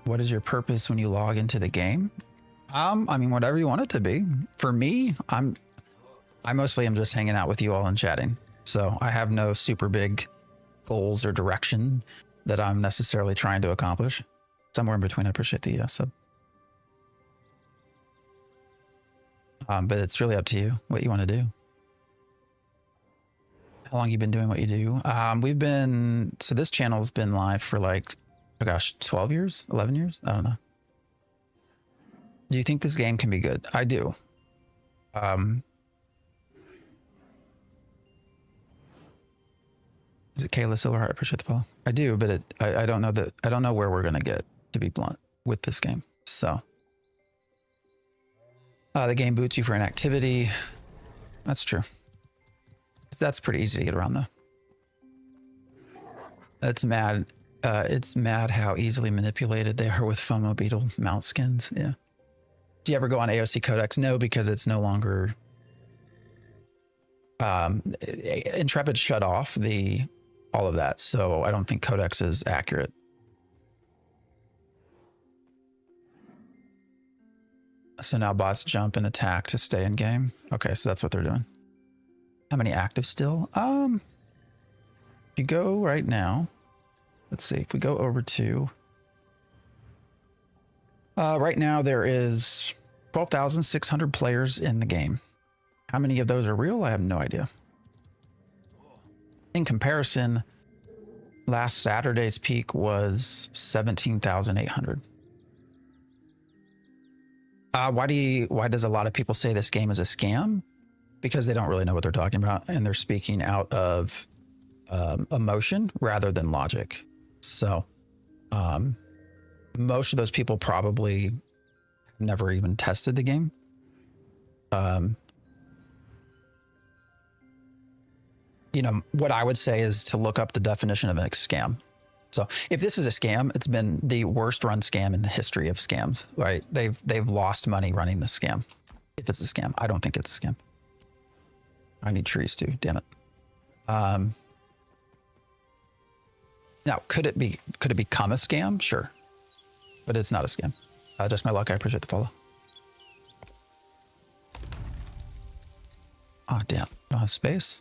What is your purpose when you log into the game? I mean, whatever you want it to be. For me, I mostly am just hanging out with you all and chatting. So I have no super big goals or direction that I'm necessarily trying to accomplish. Somewhere in between. I appreciate the sub. But it's really up to you what you want to do. How long you been doing what you do? So this channel's been live for like, oh gosh, 12 years, 11 years. I don't know. Do you think this game can be good? I do. Is it Kayla Silverheart? I appreciate the follow. I do, but I don't know that. I don't know where we're gonna get, to be blunt, with this game. So the game boots you for an activity. That's true. That's pretty easy to get around though. It's mad. It's mad how easily manipulated they are with FOMO Beetle mount skins. Yeah. Do you ever go on AOC Codex? No, because it's no longer. Intrepid shut off all of that, so I don't think Codex is accurate. So now bots jump and attack to stay in game. Okay, so that's what they're doing. How many active still? If you go right now, let's see. If we go over to right now, there is 12,600 players in the game. How many of those are real? I have no idea. In comparison, last Saturday's peak was 17,800. Why does a lot of people say this game is a scam? Because they don't really know what they're talking about, and they're speaking out of emotion rather than logic. So most of those people probably never even tested the game. You know, what I would say is to look up the definition of a scam. So if this is a scam, it's been the worst run scam in the history of scams, right? They've lost money running the scam. If it's a scam, I don't think it's a scam. I need trees too, damn it. Now, could it become a scam? Sure. But it's not a scam. Just my luck, I appreciate the follow. Oh, damn, don't have space.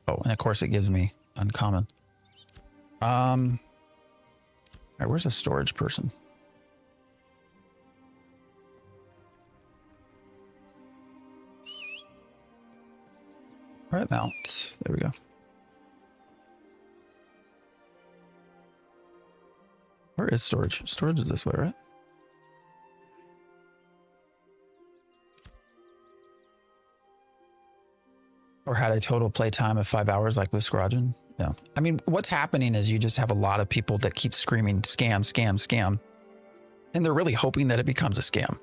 Oh, and of course it gives me uncommon. All right, where's the storage person? All right, mount. There we go. Where is storage? Storage is this way, right? Or had a total play time of 5 hours like with Scrogen? Yeah. I mean, what's happening is you just have a lot of people that keep screaming scam, scam, scam. And they're really hoping that it becomes a scam.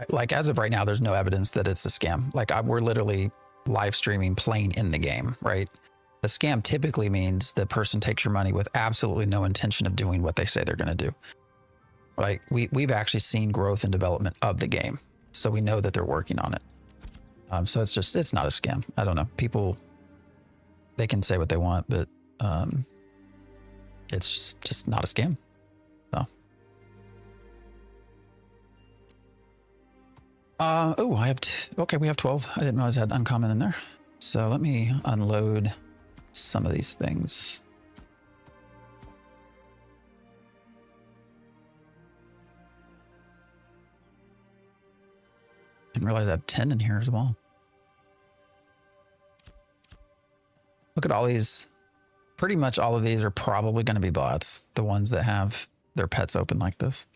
Like as of right now, there's no evidence that it's a scam. Like we're literally live streaming playing in the game, right? A scam typically means the person takes your money with absolutely no intention of doing what they say they're going to do. Like we've actually seen growth and development of the game. So we know that they're working on it. So it's not a scam. I don't know. People, they can say what they want, but it's just not a scam. So. Oh, okay, we have 12. I didn't realize I had uncommon in there. So let me unload some of these things. Didn't realize I have 10 in here as well. Look at all these. Pretty much all of these are probably going to be bots. The ones that have their pets open like this.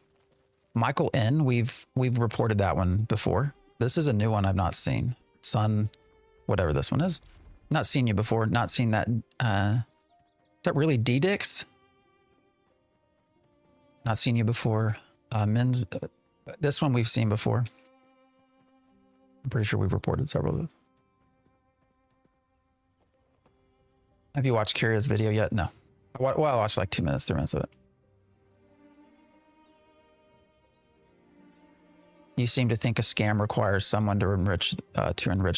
Michael N, we've reported that one before. This is a new one I've not seen. Sun, whatever this one is. Not seen you before. Not seen that. Is that really D-Dix? Not seen you before. Men's. This one we've seen before. I'm pretty sure we've reported several of those. Have you watched Kira's video yet? No. Well, I watched like 2 minutes, 3 minutes of it. You seem to think a scam requires someone to enrich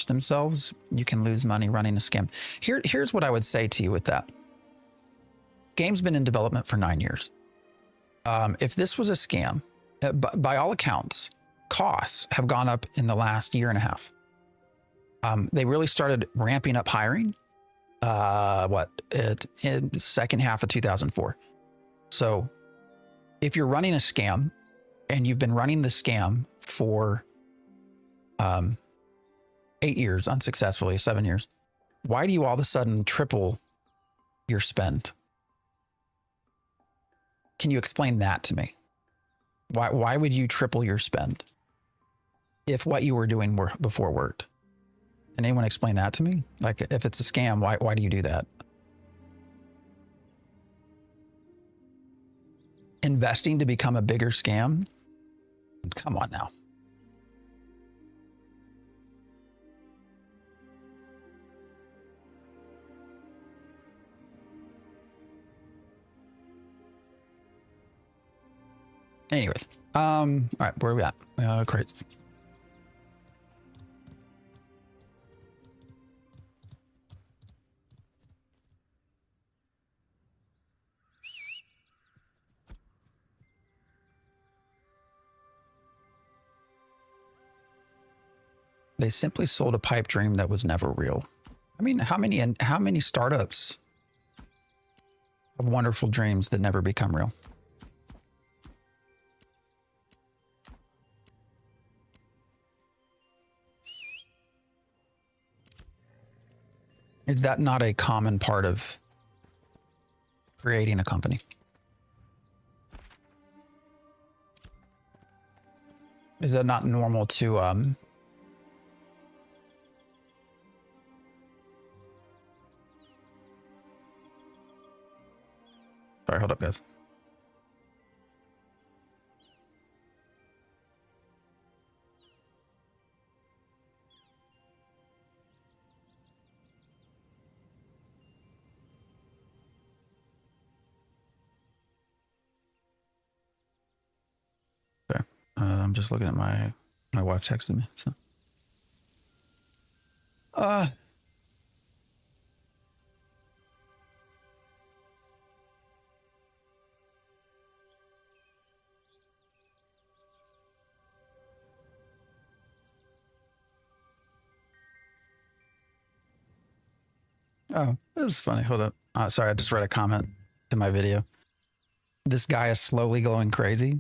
themselves. You can lose money running a scam. Here's what I would say to you with that. Game's been in development for 9 years. If this was a scam, by all accounts, costs have gone up in the last year and a half. They really started ramping up hiring. In the second half of 2004. So if you're running a scam and you've been running the scam for 8 years unsuccessfully, 7 years, why do you all of a sudden triple your spend? Can you explain that to me? Why would you triple your spend if what you were doing before worked? Can anyone explain that to me? Like, if it's a scam, why do you do that? Investing to become a bigger scam? Come on now. Anyways, all right, where are we at? Crates. They simply sold a pipe dream that was never real. I mean, how many startups have wonderful dreams that never become real? Is that not a common part of creating a company? Is that not normal to Sorry, hold up, guys. Okay. I'm just looking at my wife texted me, so. Oh, this is funny. Hold up. Sorry, I just read a comment in my video. This guy is slowly going crazy.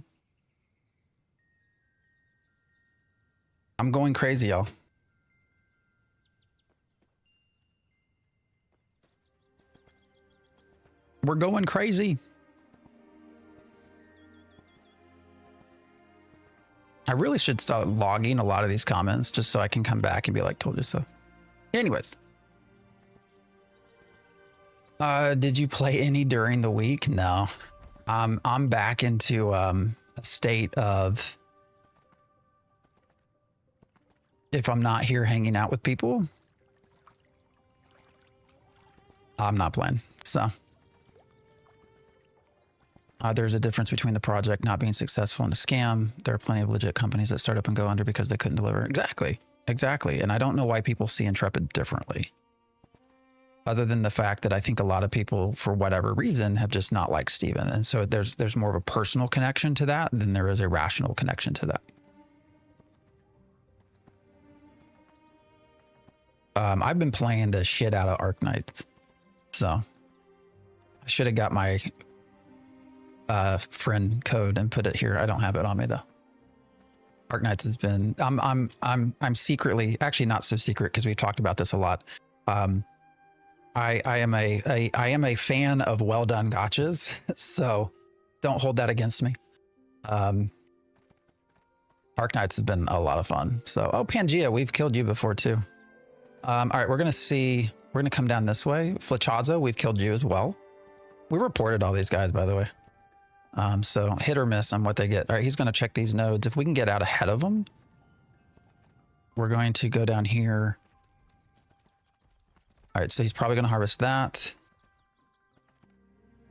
I'm going crazy, y'all. We're going crazy. I really should start logging a lot of these comments just so I can come back and be like, told you so. Anyways. Did you play any during the week? No. I'm back into a state of, if I'm not here hanging out with people, I'm not playing. So there's a difference between the project not being successful and a scam. There are plenty of legit companies that start up and go under because they couldn't deliver. Exactly. And I don't know why people see Intrepid differently. Other than the fact that I think a lot of people, for whatever reason, have just not liked Steven. And so there's more of a personal connection to that than there is a rational connection to that. I've been playing the shit out of Arknights. So I should have got my friend code and put it here. I don't have it on me though. Arknights has been, I'm secretly, actually not so secret because we've talked about this a lot. I am a fan of well done gotchas, so don't hold that against me. Arknights has been a lot of fun. So, oh, Pangea, we've killed you before too. All right, we're gonna come down this way. Flechazo, we've killed you as well. We reported all these guys, by the way. So hit or miss on what they get. All right, he's gonna check these nodes. If we can get out ahead of them, we're going to go down here. All right, so he's probably going to harvest that.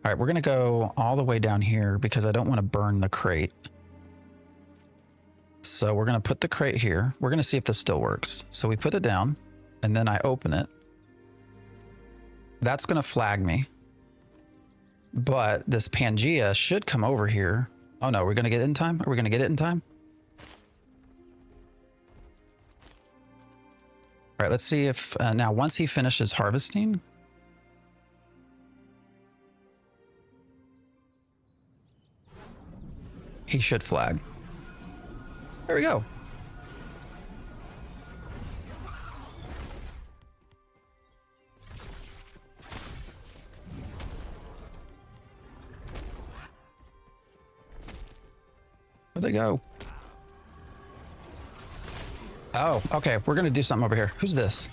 All right, we're going to go all the way down here because I don't want to burn the crate. So we're going to put the crate here. We're going to see if this still works. So we put it down and then I open it. That's going to flag me. But this Pangea should come over here. Oh no, we're going to get it in time? Are we going to get it in time? All right, let's see if now once he finishes harvesting. He should flag. There we go. Where'd they go? Oh, okay. We're going to do something over here. Who's this?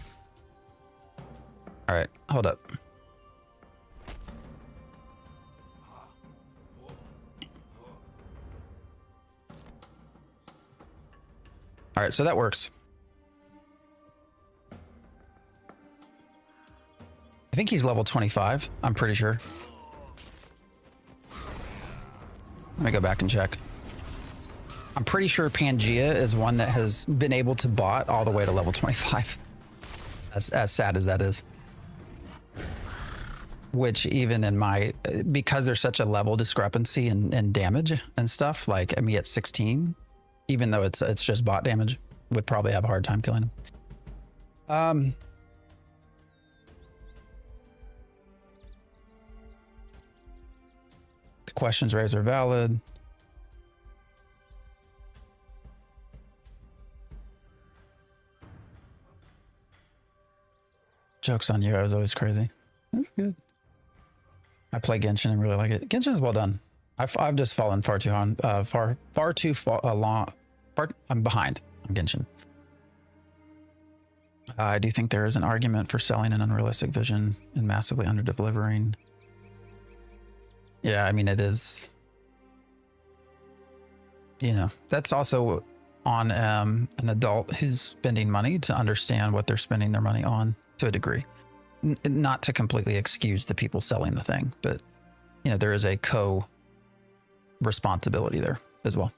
All right, hold up. All right, so that works. I think he's level 25. I'm pretty sure. Let me go back and check. I'm pretty sure Pangea is one that has been able to bot all the way to level 25. As sad as that is. Which even in my, because there's such a level discrepancy in damage and stuff, like me at 16, even though it's just bot damage, would probably have a hard time killing him. The questions raised are valid. Joke's on you, I was always crazy. That's good. I play Genshin and really like it. Genshin is well done. I've just fallen far too long. I'm behind on Genshin. I do think there is an argument for selling an unrealistic vision and massively under delivering. Yeah, I mean, it is. You know, that's also on an adult who's spending money to understand what they're spending their money on to a degree. Not to completely excuse the people selling the thing, but you know, there is a co-responsibility there as well.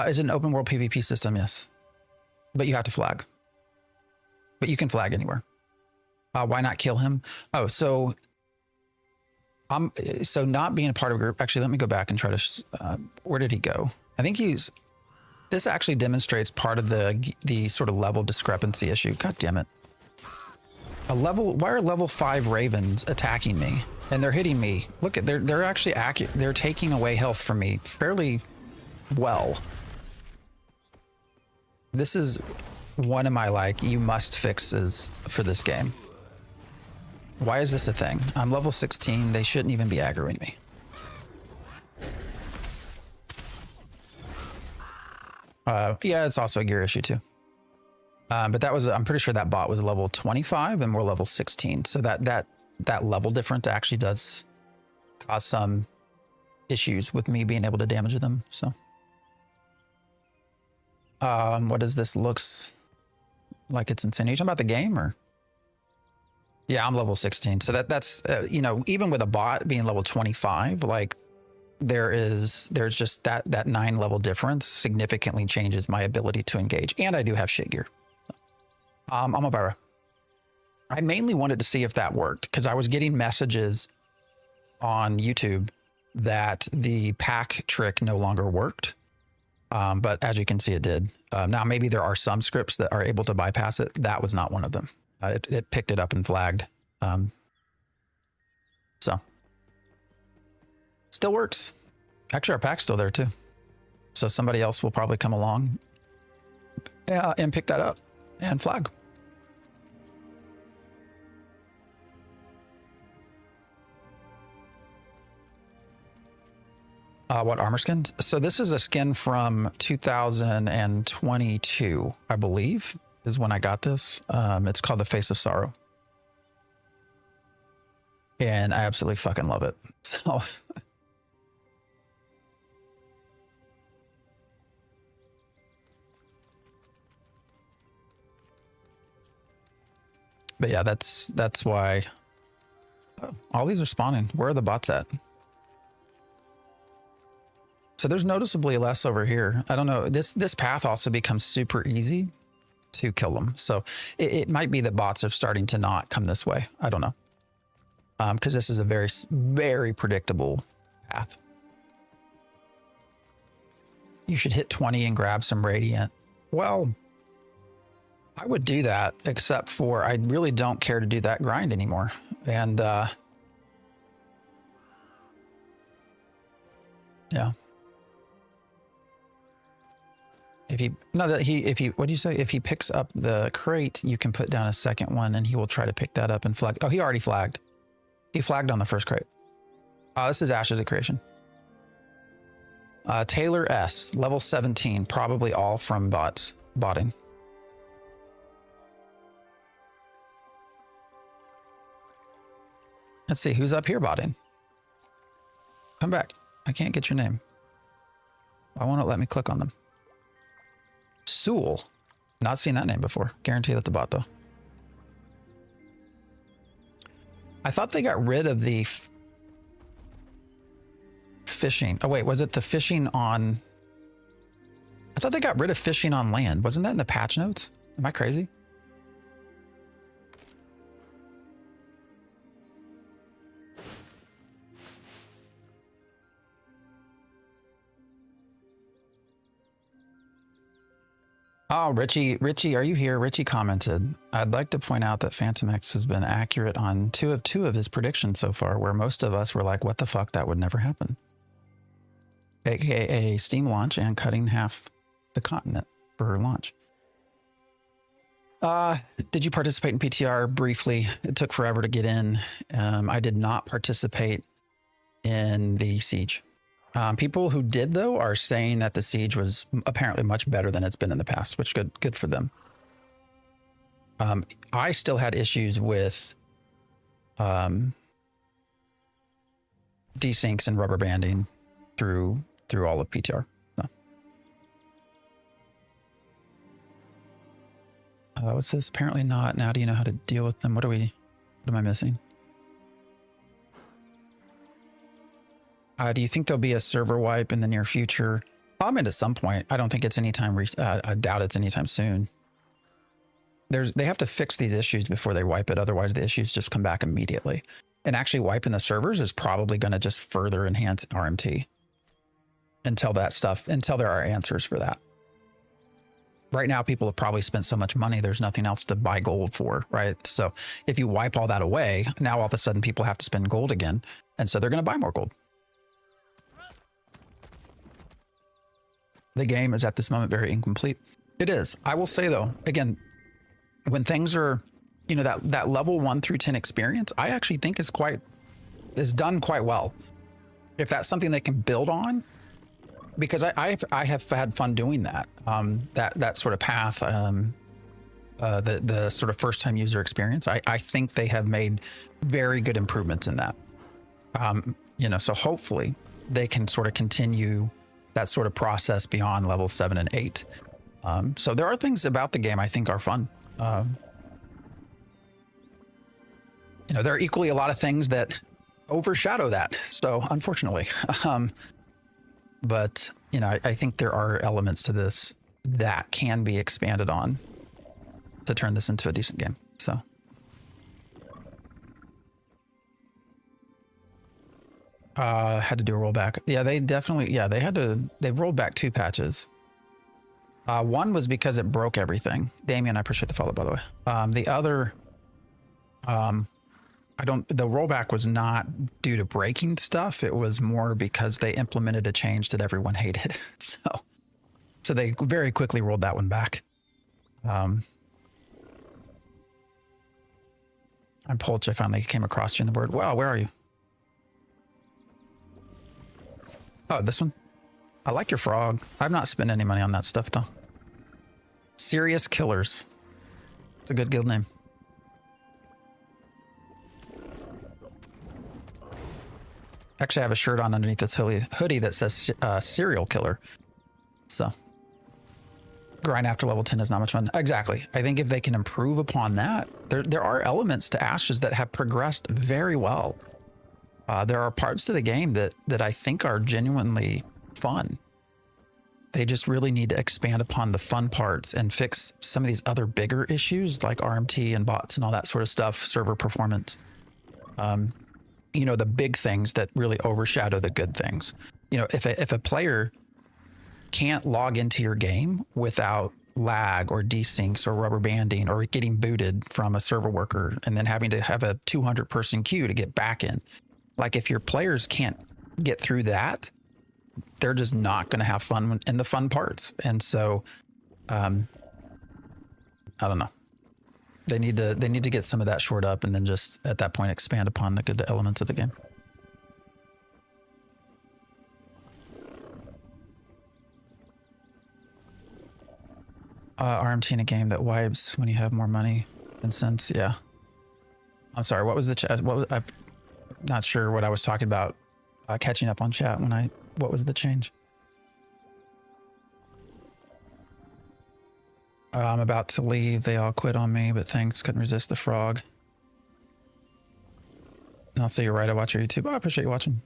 Is it an open world PvP system? Yes, but you have to flag. But you can flag anywhere. Why not kill him? Oh, so not being a part of a group. Actually, let me go back and try to. Where did he go? I think he's. This actually demonstrates part of the sort of level discrepancy issue. God damn it. Why are level 5 ravens attacking me and they're hitting me? Look at they're actually accurate. They're taking away health from me fairly well. This is one of my you must fixes for this game. Why is this a thing? I'm level 16. They shouldn't even be aggroing me. Yeah, it's also a gear issue too. But that was, I'm pretty sure that bot was level 25 and we're level 16. So that level difference actually does cause some issues with me being able to damage them. So, what does this looks like? It's insane. Are you talking about the game or? Yeah, I'm level 16. So that's, you know, even with a bot being level 25, like there's just that 9 level difference significantly changes my ability to engage. And I do have shit gear. I'm a Byra. I mainly wanted to see if that worked because I was getting messages on YouTube that the pack trick no longer worked. But as you can see, it did. Now, maybe there are some scripts that are able to bypass it. That was not one of them. It picked it up and flagged. So still works. Actually, our pack's still there too. So somebody else will probably come along and pick that up and flag. What armor skin? So this is a skin from 2022, I believe, is when I got this. It's called the Face of Sorrow. And I absolutely fucking love it. So but yeah, that's why all these are spawning. Where are the bots at? So there's noticeably less over here. I don't know. This path also becomes super easy to kill them. So it might be that bots are starting to not come this way. I don't know. Because this is a very, very predictable path. You should hit 20 and grab some radiant. Well, I would do that, except for I really don't care to do that grind anymore. And yeah. If he what do you say? If he picks up the crate, you can put down a second one and he will try to pick that up and flag. Oh, he already flagged. He flagged on the first crate. This is Ashes of Creation. Taylor S, level 17, probably all from botting. Let's see, who's up here botting? Come back. I can't get your name. Why won't it let me click on them? Sewell. Not seen that name before. Guarantee that's a bot though. I thought they got rid of the fishing. Oh wait, was it the fishing on... I thought they got rid of fishing on land. Wasn't that in the patch notes? Am I crazy? Oh, Richie, are you here? Richie commented, I'd like to point out that Phantom X has been accurate on two of his predictions so far, where most of us were like, what the fuck, that would never happen. AKA Steam launch and cutting half the continent for launch. Did you participate in PTR? Briefly. It took forever to get in. I did not participate in the siege. People who did, though, are saying that the siege was apparently much better than it's been in the past, which good for them. I still had issues with desyncs and rubber banding through all of PTR. So. What's this? Apparently not. Now do you know how to deal with them? What am I missing? Do you think there'll be a server wipe in the near future? I'm at some point. I don't think it's anytime. I doubt it's anytime soon. They have to fix these issues before they wipe it. Otherwise, the issues just come back immediately. And actually wiping the servers is probably going to just further enhance RMT until there are answers for that. Right now, people have probably spent so much money, there's nothing else to buy gold for, right? So if you wipe all that away, now all of a sudden people have to spend gold again. And so they're going to buy more gold. The game is at this moment very incomplete. It is. I will say though, again, when things are, that level 1 through 10 experience, I actually think is done quite well. If that's something they can build on, because I have had fun doing that. That sort of path, the sort of first time user experience. I think they have made very good improvements in that. So hopefully they can sort of continue that sort of process beyond level 7 and 8. So there are things about the game I think are fun. There are equally a lot of things that overshadow that. So unfortunately, but I think there are elements to this that can be expanded on to turn this into a decent game. So. Had to do a rollback. Yeah, they've rolled back 2 patches. One was because it broke everything. Damien, I appreciate the follow, by the way. The other, the rollback was not due to breaking stuff. It was more because they implemented a change that everyone hated. So they very quickly rolled that one back. I'm Polch. I finally came across you in the word. Wow, where are you? Oh, this one? I like your frog. I've not spent any money on that stuff, though. Serious Killers. It's a good guild name. Actually, I have a shirt on underneath this hoodie that says Serial Killer. So, grind after level 10 is not much fun. Exactly. I think if they can improve upon that, there are elements to Ashes that have progressed very well. There are parts to the game that I think are genuinely fun. They just really need to expand upon the fun parts and fix some of these other bigger issues like RMT and bots and all that sort of stuff, server performance. You know, the big things that really overshadow the good things. You know, if a player can't log into your game without lag or desyncs or rubber banding or getting booted from a server worker and then having to have a 200 person queue to get back in, like if your players can't get through that, they're just not going to have fun in the fun parts. And so, I don't know. They need to get some of that shored up and then just at that point expand upon the good elements of the game. RMT in a game that wipes when you have more money than sense. Yeah. I'm sorry. What was the chat? I'm not sure what I was talking about. Catching up on chat when what was the change? I'm about to leave. They all quit on me, but thanks. Couldn't resist the frog. And I'll say you're right. I watch your YouTube. I appreciate you watching.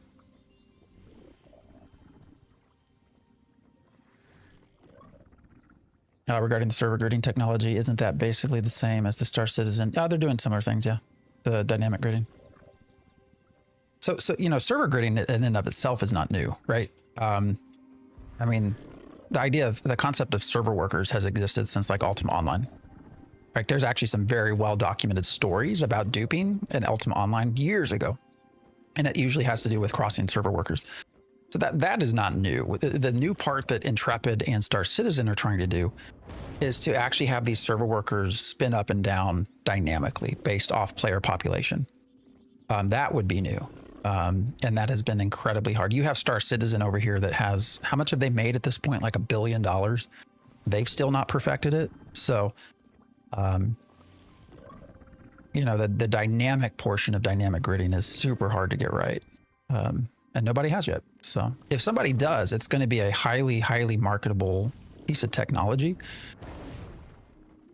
Regarding the server gridding technology, isn't that basically the same as the Star Citizen? Oh, they're doing similar things, yeah. The dynamic gridding. So you know, server gridding in and of itself is not new, right? I mean, the concept of server workers has existed since like Ultima Online. Like, there's actually some very well documented stories about duping in Ultima Online years ago, and it usually has to do with crossing server workers. So that is not new. The new part that Intrepid and Star Citizen are trying to do is to actually have these server workers spin up and down dynamically based off player population. That would be new. And that has been incredibly hard. You have Star Citizen over here that has, how much have they made at this point? Like $1 billion. They've still not perfected it. So, you know, the dynamic portion of dynamic gridding is super hard to get right. And nobody has yet. So if somebody does, it's going to be a highly, highly marketable piece of technology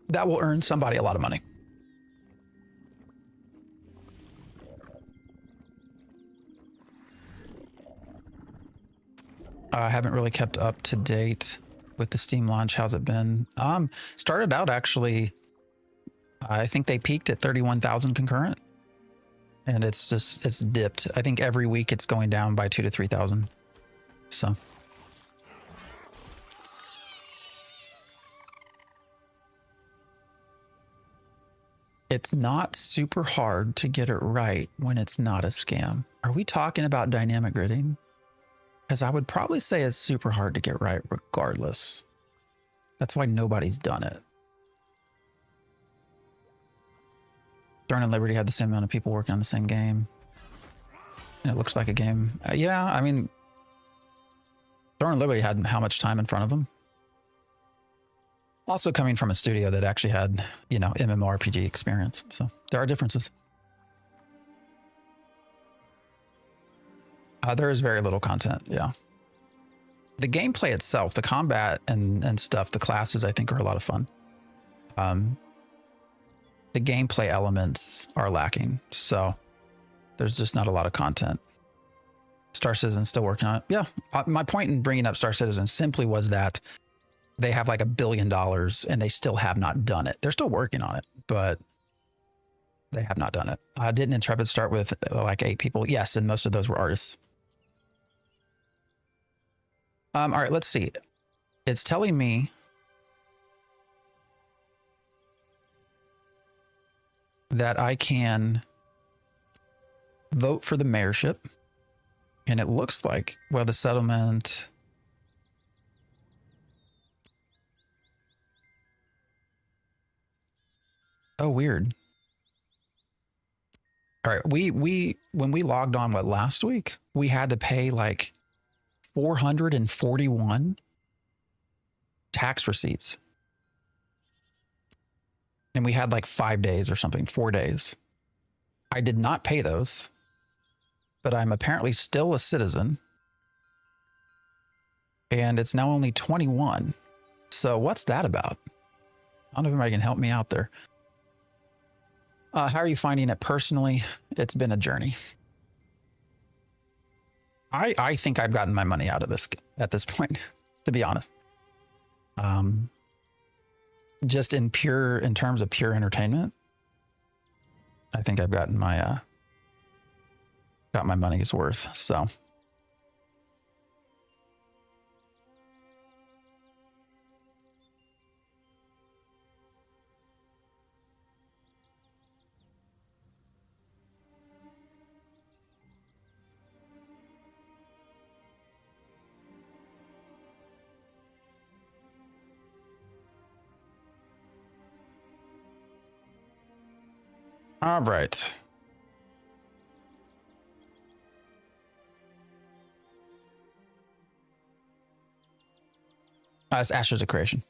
that will earn somebody a lot of money. I haven't really kept up to date with the Steam launch. How's it been? Started out actually, I think they peaked at 31,000 concurrent. And it's dipped. I think every week it's going down by 2,000 to 3,000. So. It's not super hard to get it right when it's not a scam. Are we talking about dynamic gridding? Because I would probably say it's super hard to get right regardless. That's why nobody's done it. Throne and Liberty had the same amount of people working on the same game. And it looks like a game. Yeah, I mean, Throne and Liberty had how much time in front of them? Also coming from a studio that actually had, you know, mmorpg experience. So there are differences. There is very little content, yeah. The gameplay itself, the combat and stuff, the classes, I think are a lot of fun. The gameplay elements are lacking, so there's just not a lot of content. Star Citizen's still working on it. Yeah, my point in bringing up Star Citizen simply was that they have like $1 billion and they still have not done it. They're still working on it, but they have not done it. Didn't Intrepid start with like 8 people? Yes, and most of those were artists. All right, let's see. It's telling me that I can vote for the mayorship. And it looks like, well, the settlement. Oh, weird. All right, when we logged on, what, last week, we had to pay like 441 tax receipts. And we had like 5 days or something, 4 days. I did not pay those, but I'm apparently still a citizen. And it's now only 21. So what's that about? I don't know if anybody can help me out there. How are you finding it personally? It's been a journey. I think I've gotten my money out of this at this point, to be honest. Just in terms of pure entertainment, I think I've gotten my got my money's worth. So all right. It's Ashes of Creation.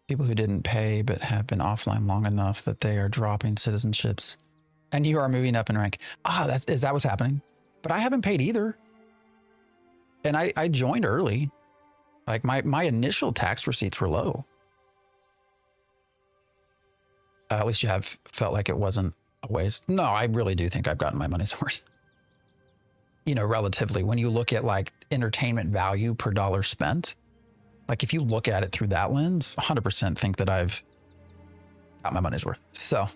People who didn't pay but have been offline long enough that they are dropping citizenships and you are moving up in rank. Is that what's happening? But I haven't paid either. And I joined early. Like my initial tax receipts were low. At least you have felt like it wasn't a waste. No, I really do think I've gotten my money's worth. You know, relatively, when you look at like entertainment value per dollar spent, like if you look at it through that lens, 100% think that I've got my money's worth. So.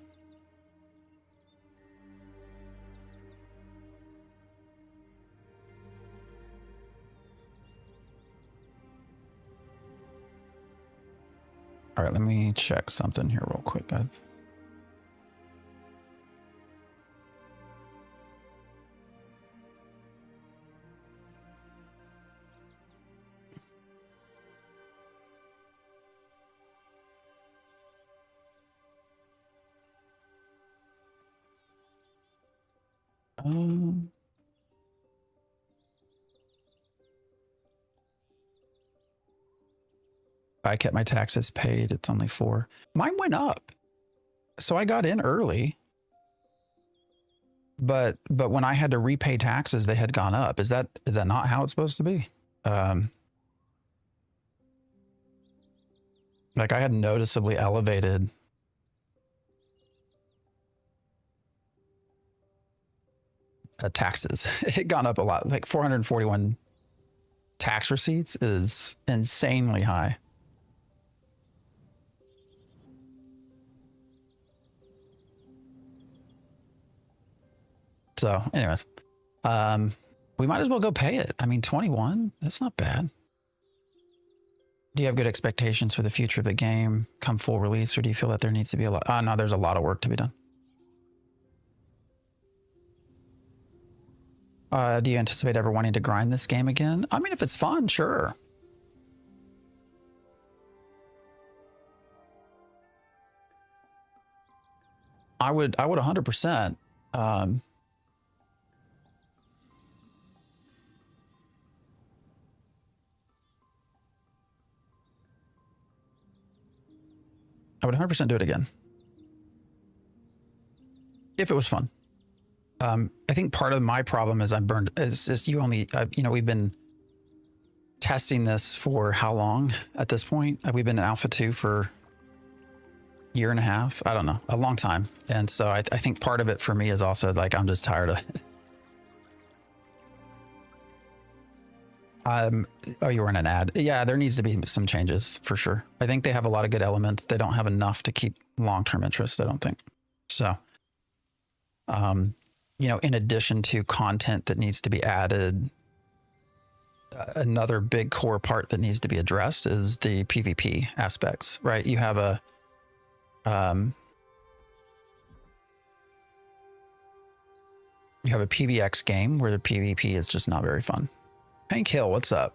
All right, let me check something here real quick. I kept my taxes paid. It's only 4. Mine went up. So I got in early. But when I had to repay taxes, they had gone up. Is that not how it's supposed to be? Like I had noticeably elevated taxes. It had gone up a lot. Like 441 tax receipts is insanely high. So anyways, we might as well go pay it. I mean, 21, that's not bad. Do you have good expectations for the future of the game come full release, or do you feel that there needs to be a lot? No, there's a lot of work to be done. Do you anticipate ever wanting to grind this game again? I mean, if it's fun, sure. I would 100%. I would 100% do it again. If it was fun. I think part of my problem is I'm burned. It's just we've been testing this for how long at this point? We've been in Alpha 2 for a year and a half. I don't know, a long time. And so I think part of it for me is also like, I'm just tired of it. Oh, you were in an ad. Yeah, there needs to be some changes for sure. I think they have a lot of good elements. They don't have enough to keep long-term interest, I don't think. So, in addition to content that needs to be added, another big core part that needs to be addressed is the PvP aspects, right? You have a, PvX game where the PvP is just not very fun. Hank Hill, what's up?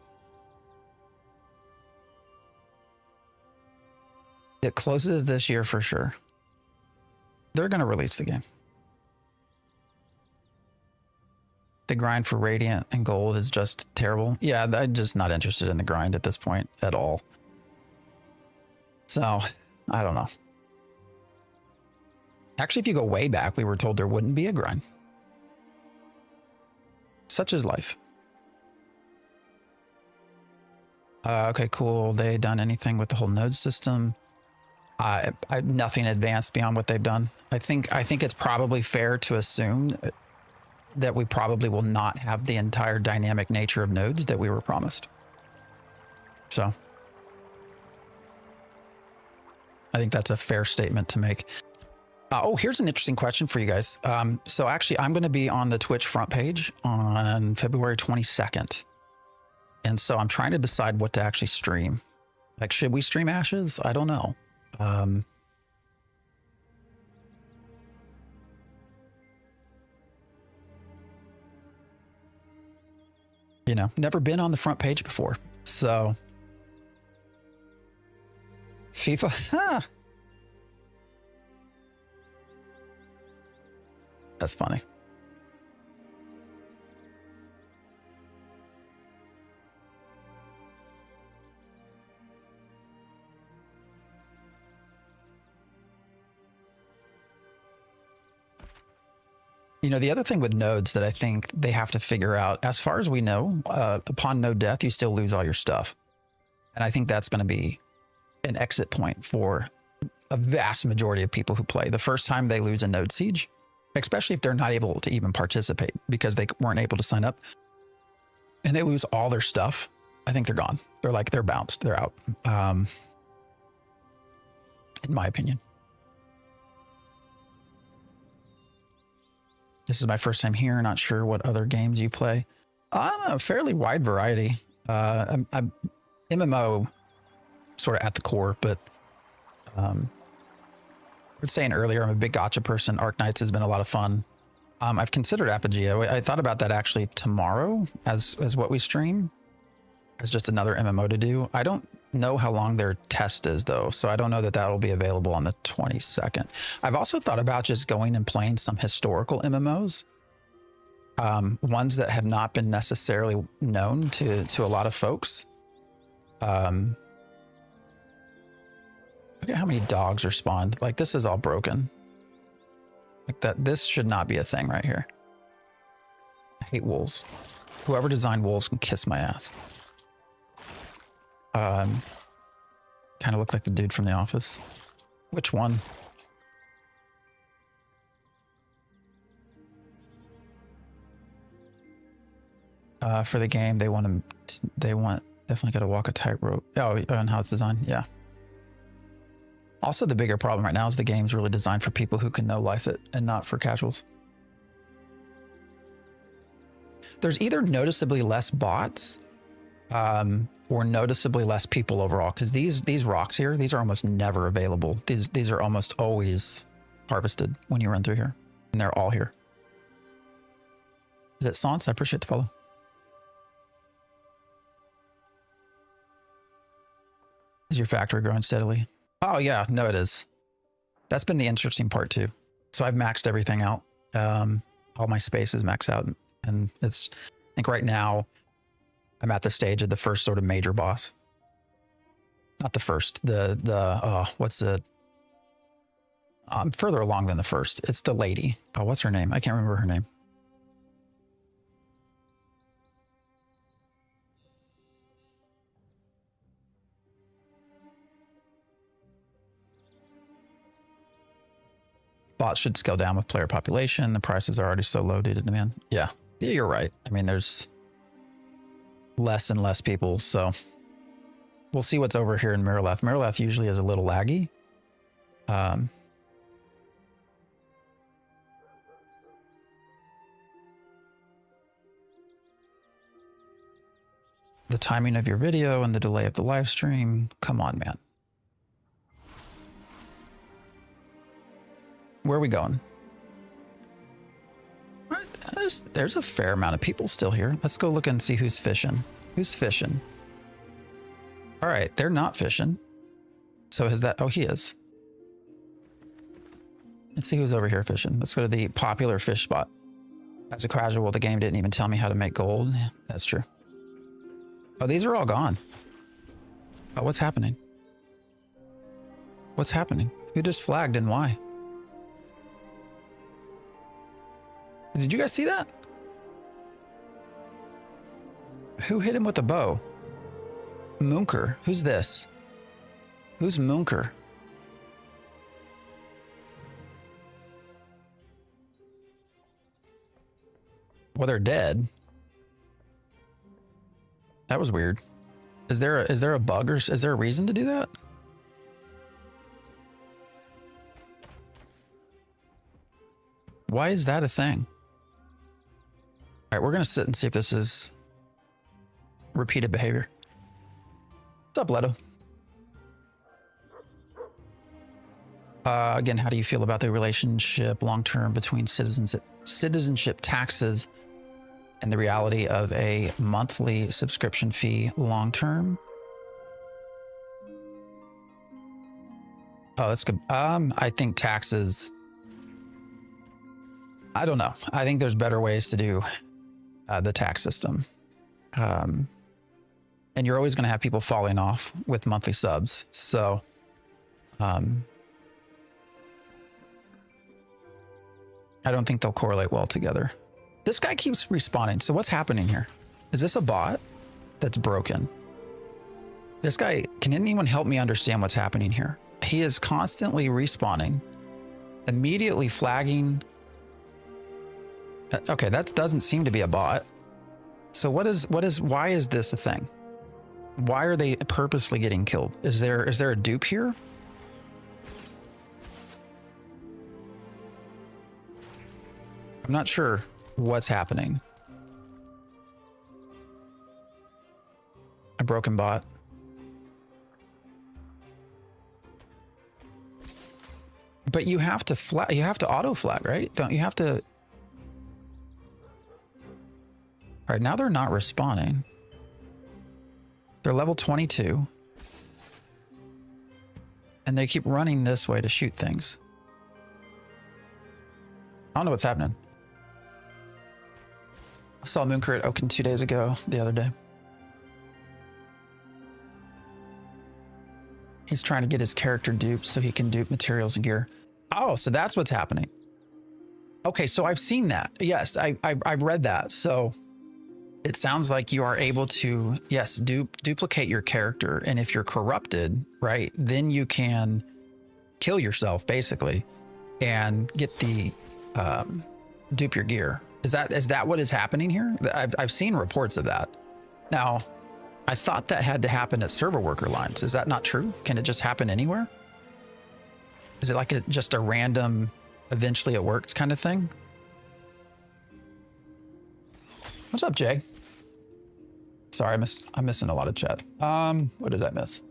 It closes this year for sure. They're going to release the game. The grind for Radiant and Gold is just terrible. Yeah, I'm just not interested in the grind at this point at all. So, I don't know. Actually, if you go way back, we were told there wouldn't be a grind. Such is life. Okay, cool. They done anything with the whole node system? Nothing advanced beyond what they've done. I think it's probably fair to assume that we probably will not have the entire dynamic nature of nodes that we were promised. So I think that's a fair statement to make. Oh, here's an interesting question for you guys. So actually, I'm going to be on the Twitch front page on February 22nd. And so I'm trying to decide what to actually stream. Like, should we stream Ashes? I don't know. You know, never been on the front page before. So FIFA, huh? That's funny. You know, the other thing with nodes that I think they have to figure out, as far as we know, upon node death, you still lose all your stuff. And I think that's going to be an exit point for a vast majority of people who play. The first time they lose a node siege, especially if they're not able to even participate because they weren't able to sign up, and they lose all their stuff, I think they're gone. They're bounced. They're out. In my opinion. This is my first time here. Not sure what other games you play. A fairly wide variety. I'm MMO sort of at the core, but I was saying earlier, I'm a big gacha person. Arc Knights has been a lot of fun. I've considered Apogea. I thought about that actually tomorrow as what we stream, as just another MMO to do. I don't know how long their test is though, so I don't know that that'll be available on the 22nd. I've also thought about just going and playing some historical MMOs, ones that have not been necessarily known to a lot of folks. Look at how many dogs are spawned. Like, this is all broken. Like that, this should not be a thing right here. I hate wolves. Whoever designed wolves can kiss my ass. Kind of look like the dude from The Office. Which one? For the game, they want definitely got to walk a tightrope. Oh, and how it's designed, yeah. Also, the bigger problem right now is the game's really designed for people who can no-life it and not for casuals. There's either noticeably less bots or noticeably less people overall, because these rocks here, these are almost never available. These are almost always harvested when you run through here, and they're all here. Is it Sans? I appreciate the follow. Is your factory growing steadily? Oh yeah, no it is. That's been the interesting part too. So I've maxed everything out. All my space is maxed out, and it's, I think right now I'm at the stage of the first sort of major boss. Not the first, I'm further along than the first. It's the lady. Oh, what's her name? I can't remember her name. Bots should scale down with player population. The prices are already so low due to demand. Yeah, you're right. I mean, there's less and less people, so we'll see what's over here in Miralath. Miralath usually is a little laggy. The timing of your video and the delay of the live stream. Come on, man. Where are we going? There's a fair amount of people still here. Let's go look and see who's fishing. Who's fishing? All right, they're not fishing. So is that, oh, he is. Let's see who's over here fishing. Let's go to the popular fish spot. As a casual, the game didn't even tell me how to make gold. Yeah, that's true. Oh, these are all gone. Oh, what's happening? What's happening? Who just flagged and why? Did you guys see that? Who hit him with a bow? Munker. Who's this? Who's Munker? Well, they're dead. That was weird. Is there a bug or is there a reason to do that? Why is that a thing? All right, we're gonna sit and see if this is repeated behavior. What's up, Leto? Again, how do you feel about the relationship long-term between citizenship taxes and the reality of a monthly subscription fee long-term? Oh, that's good. I think taxes, I don't know. I think there's better ways to do the tax system. And you're always going to have people falling off with monthly subs. So, I don't think they'll correlate well together. This guy keeps respawning. So what's happening here? Is this a bot that's broken? This guy, can anyone help me understand what's happening here? He is constantly respawning, immediately flagging. Okay, that doesn't seem to be a bot. So why is this a thing? Why are they purposely getting killed? Is there a dupe here? I'm not sure what's happening. A broken bot. But you have to auto flag, right? Don't you have to? All right, now they're not respawning. They're level 22. And they keep running this way to shoot things. I don't know what's happening. I saw Moonker at Oaken 2 days ago, the other day. He's trying to get his character duped so he can dupe materials and gear. Oh, so that's what's happening. Okay, so I've seen that. Yes, I've read that. So it sounds like you are able to, yes, duplicate your character. And if you're corrupted, right, then you can kill yourself, basically, and get the dupe your gear. Is that what is happening here? I've seen reports of that. Now, I thought that had to happen at server worker lines. Is that not true? Can it just happen anywhere? Is it like just a random, eventually it works kind of thing? What's up, Jay? Sorry, I'm missing a lot of chat. What did I miss?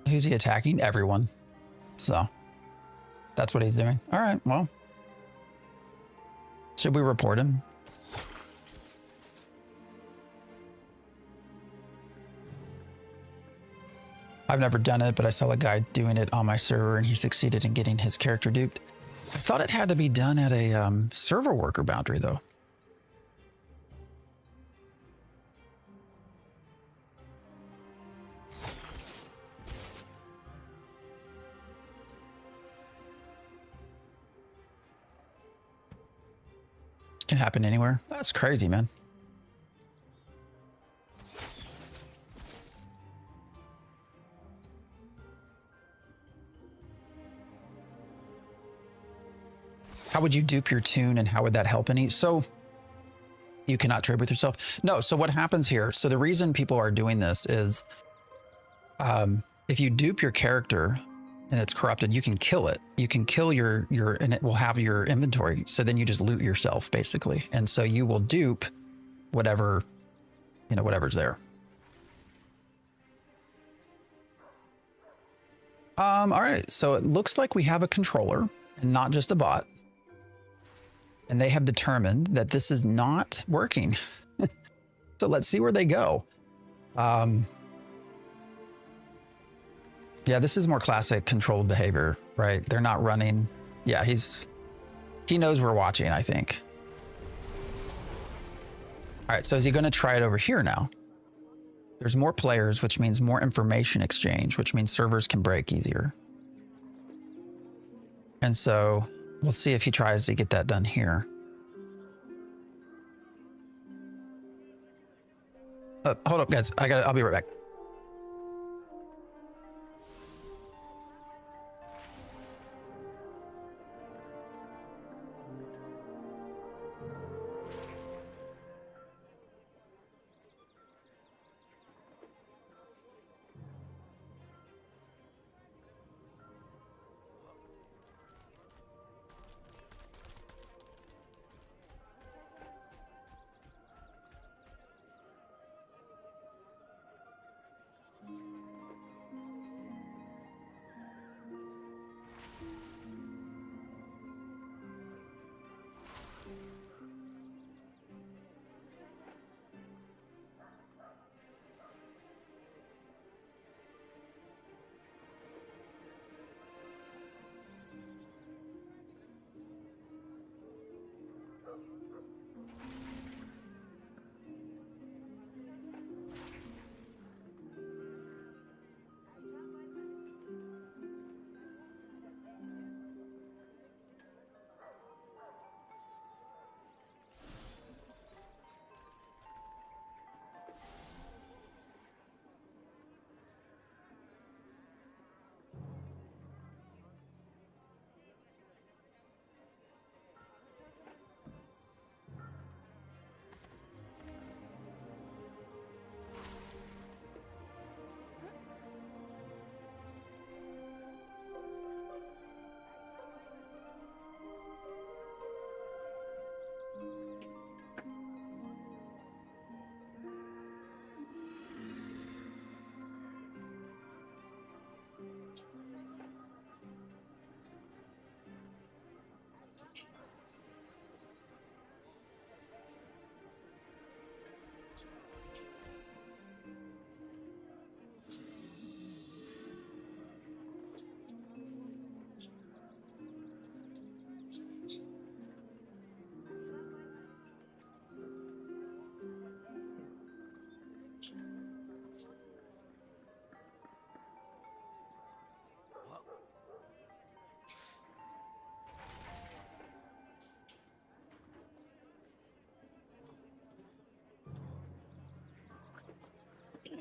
Who's he attacking? Everyone. So that's what he's doing. All right, well, should we report him? I've never done it, but I saw a guy doing it on my server and he succeeded in getting his character duped. I thought it had to be done at a server worker boundary though. Can happen anywhere. That's crazy, man. How would you dupe your tune and how would that help any? So you cannot trade with yourself. No. So what happens here? So the reason people are doing this is if you dupe your character and it's corrupted, you can kill it. You can kill your, and it will have your inventory. So then you just loot yourself basically. And so you will dupe whatever, whatever's there. All right. So it looks like we have a controller and not just a bot. And they have determined that this is not working. So let's see where they go. Yeah, this is more classic controlled behavior, right? They're not running. Yeah, he knows we're watching, I think. All right, so is he going to try it over here now? There's more players, which means more information exchange, which means servers can break easier. And so we'll see if he tries to get that done here. Hold up, guys. I'll be right back.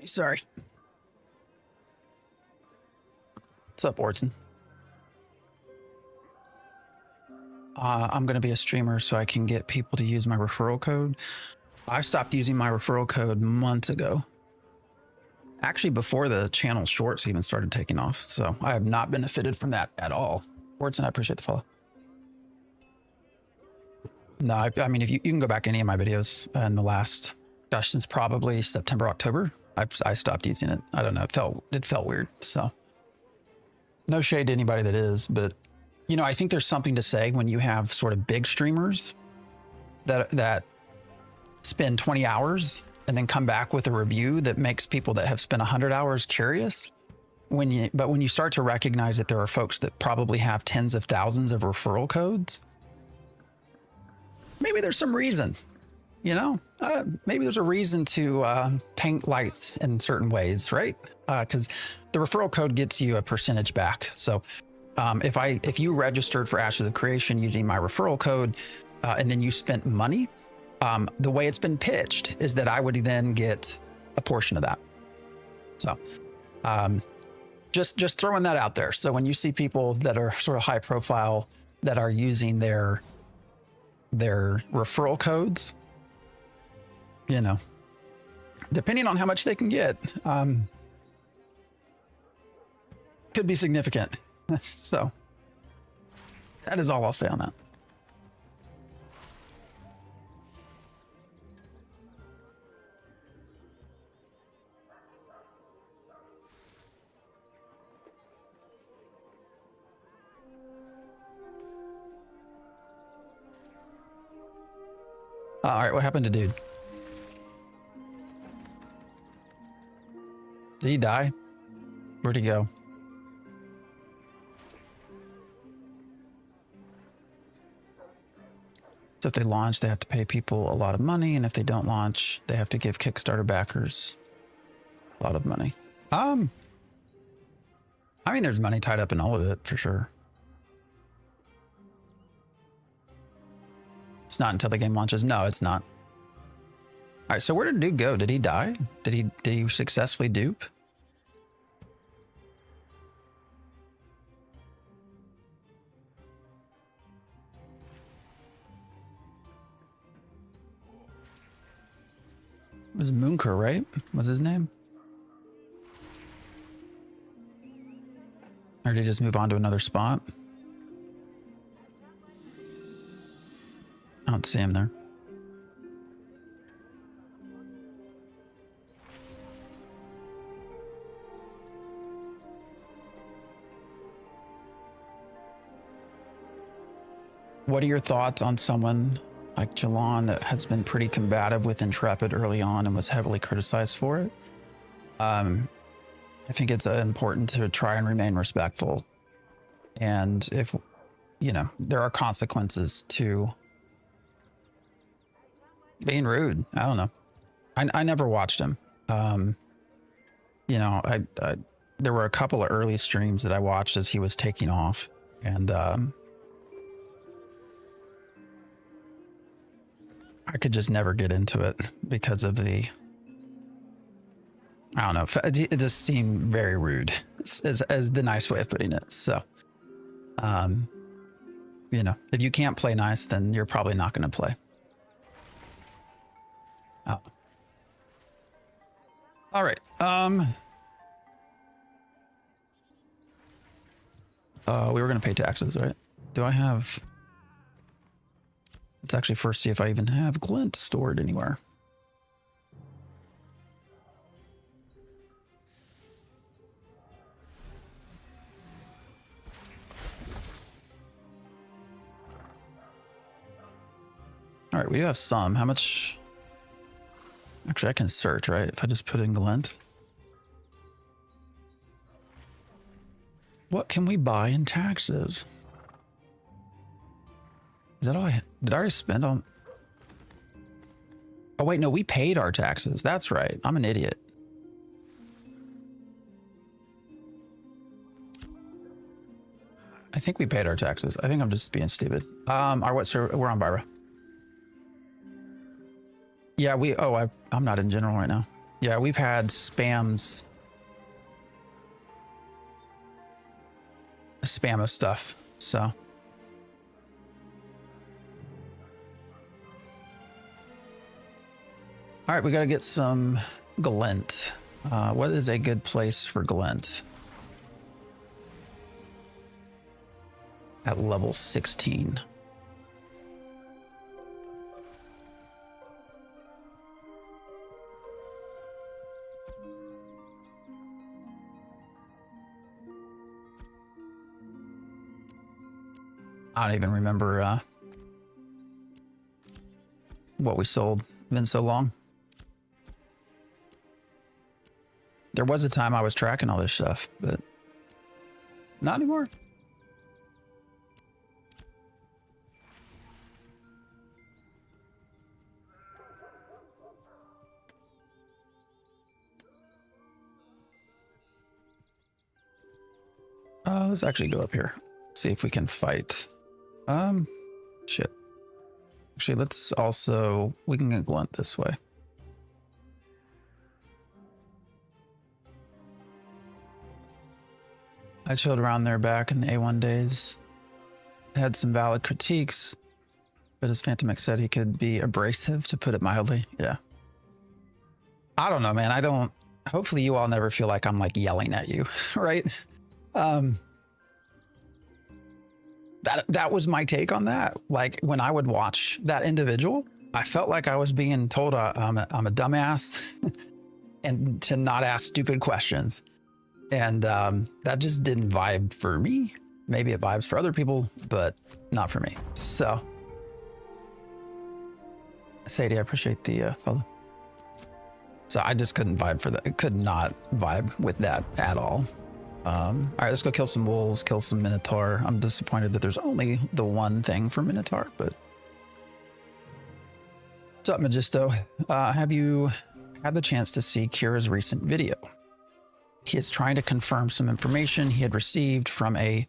Sorry. What's up, Orton? I'm going to be a streamer so I can get people to use my referral code. I stopped using my referral code months ago. Actually, before the channel shorts even started taking off. So I have not benefited from that at all. Orton, I appreciate the follow. No, I mean, if you can go back to any of my videos in the last, gosh, since probably September, October, I stopped using it. I don't know. It felt weird. So no shade to anybody that is, but you know, I think there's something to say when you have sort of big streamers that spend 20 hours and then come back with a review that makes people that have spent 100 hours curious. But when you start to recognize that there are folks that probably have tens of thousands of referral codes, maybe there's some reason, you know, maybe there's a reason to paint lights in certain ways, right? Because the referral code gets you a percentage back. So if you registered for Ashes of Creation using my referral code and then you spent money, the way it's been pitched is that I would then get a portion of that. So just throwing that out there. So when you see people that are sort of high profile that are using their referral codes, you know, depending on how much they can get, could be significant. So that is all I'll say on that. All right, what happened to dude? Did he die? Where'd he go? So if they launch, they have to pay people a lot of money, and if they don't launch, they have to give Kickstarter backers a lot of money. I mean, there's money tied up in all of it for sure. It's not until the game launches. No, it's not. All right, so where did dude go? Did he die? Did he successfully dupe? It was Munker, right? Was his name? Or did he just move on to another spot? I don't see him there. What are your thoughts on someone like Jalon that has been pretty combative with Intrepid early on and was heavily criticized for it? I think it's important to try and remain respectful. And if, you know, there are consequences to being rude. I don't know. I never watched him. You know, there were a couple of early streams that I watched as he was taking off, and I could just never get into it because of the, I don't know, it just seemed very rude as the nice way of putting it. So, you know, if you can't play nice, then you're probably not going to play. Oh. All right. We were going to pay taxes, right? Do I have... Let's actually first see if I even have glint stored anywhere. All right, we do have some. How much? Actually, I can search, right? If I just put in glint. What can we buy in taxes? Is that all did I already spend on? Oh, wait, no, we paid our taxes. That's right. I'm an idiot. I think we paid our taxes. I think I'm just being stupid. What server? We're on Byra. Yeah, I'm not in general right now. Yeah, we've had spam of stuff, so. All right, we got to get some glint. What is a good place for glint? At level 16. I don't even remember what we sold. Been so long. There was a time I was tracking all this stuff, but not anymore. Let's actually go up here. See if we can fight. Shit. Actually, let's also, we can get glint this way. I chilled around there back in the A1 days. Had some valid critiques, but as Phantom X said, he could be abrasive, to put it mildly. Yeah. I don't know, man. I don't, hopefully you all never feel like I'm like yelling at you, right? That was my take on that. Like when I would watch that individual, I felt like I was being told I'm a dumbass and to not ask stupid questions. And that just didn't vibe for me. Maybe it vibes for other people, but not for me. So, Sadie, I appreciate the follow. So I just couldn't vibe for that. Could not vibe with that at all. All right, let's go kill some wolves, kill some minotaur. I'm disappointed that there's only the one thing for minotaur, but. What's up, Magisto? Have you had the chance to see Kira's recent video? He is trying to confirm some information he had received from a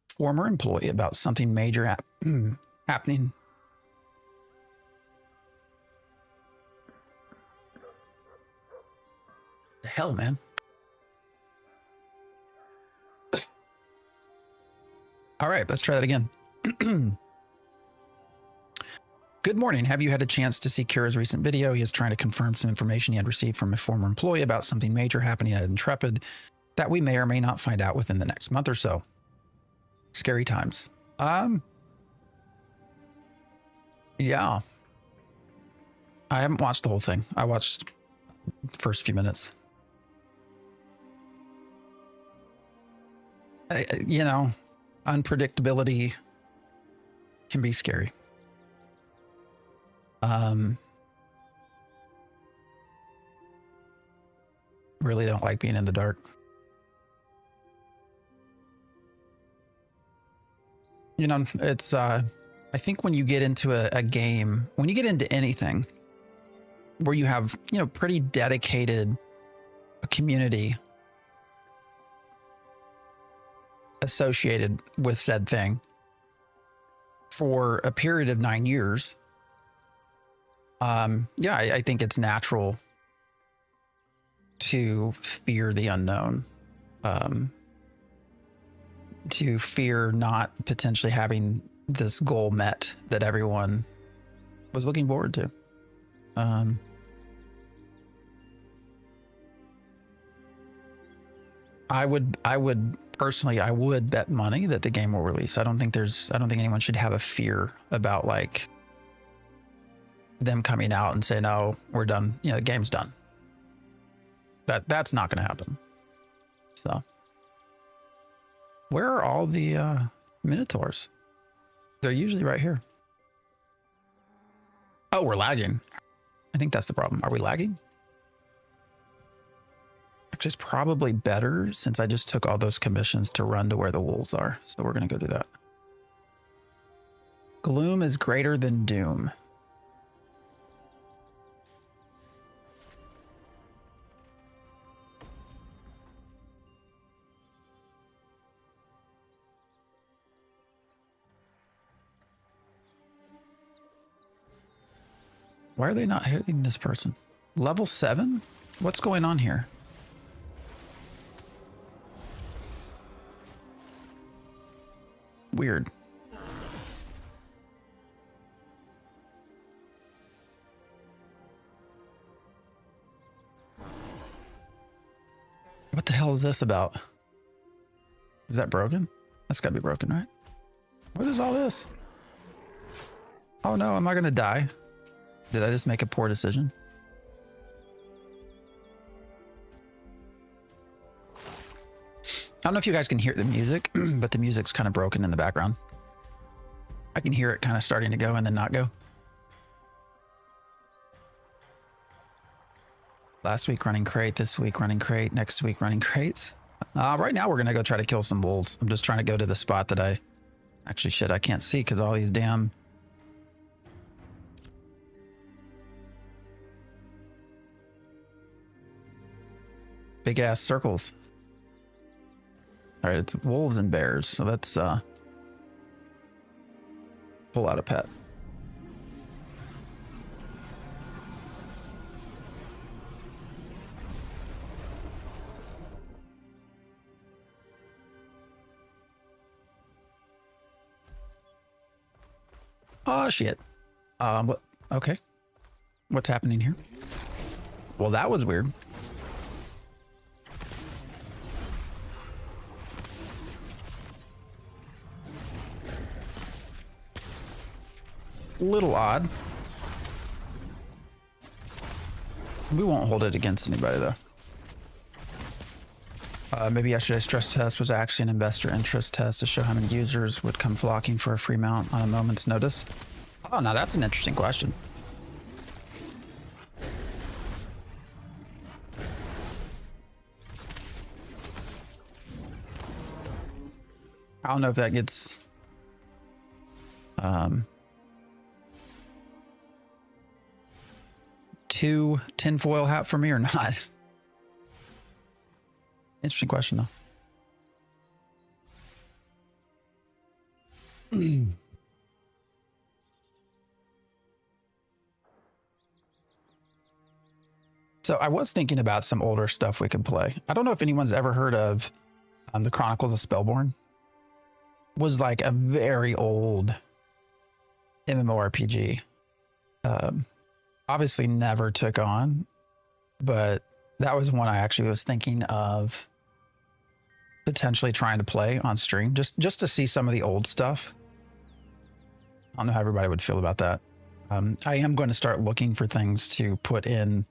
former employee about something major happening. The hell, man? All right, let's try that again. Good morning. Have you had a chance to see Kira's recent video? He is trying to confirm some information he had received from a former employee about something major happening at Intrepid that we may or may not find out within the next month or so. Scary times. Yeah. I haven't watched the whole thing. I watched the first few minutes. You know, unpredictability can be scary. Really don't like being in the dark. You know, it's, I think when you get into a game, when you get into anything where you have, you know, pretty dedicated community associated with said thing for a period of 9 years, yeah, I think it's natural to fear the unknown, to fear not potentially having this goal met that everyone was looking forward to. I would personally, I would bet money that the game will release. I don't think anyone should have a fear about like them coming out and saying, no, we're done. You know, the game's done. That's not going to happen. So where are all the minotaurs? They're usually right here. Oh, we're lagging. I think that's the problem. Are we lagging? Actually, it's probably better since I just took all those commissions to run to where the wolves are. So we're going to go do that. Gloom is greater than doom. Why are they not hitting this person? Level 7? What's going on here? Weird. What the hell is this about? Is that broken? That's gotta be broken, right? What is all this? Oh no, am I gonna die? Did I just make a poor decision? I don't know if you guys can hear the music, but the music's kind of broken in the background. I can hear it kind of starting to go and then not go. Last week running crate, this week running crate, next week running crates. Right now we're gonna go try to kill some wolves. I'm just trying to go to the spot that I can't see because all these damn big ass circles. All right, it's wolves and bears, so let's pull out a pet. Oh shit. What? Okay. What's happening here? Well, that was weird. Little odd. We won't hold it against anybody though. Maybe yesterday's stress test was actually an investor interest test to show how many users would come flocking for a free mount on a moment's notice. Oh, now that's an interesting question. I don't know if that gets too tinfoil hat for me or not. Interesting question though. So I was thinking about some older stuff we could play. I don't know if anyone's ever heard of the Chronicles of Spellborn. Was like a very old MMORPG. Obviously never took on, but that was one I actually was thinking of potentially trying to play on stream just to see some of the old stuff. I don't know how everybody would feel about that. I am going to start looking for things to put in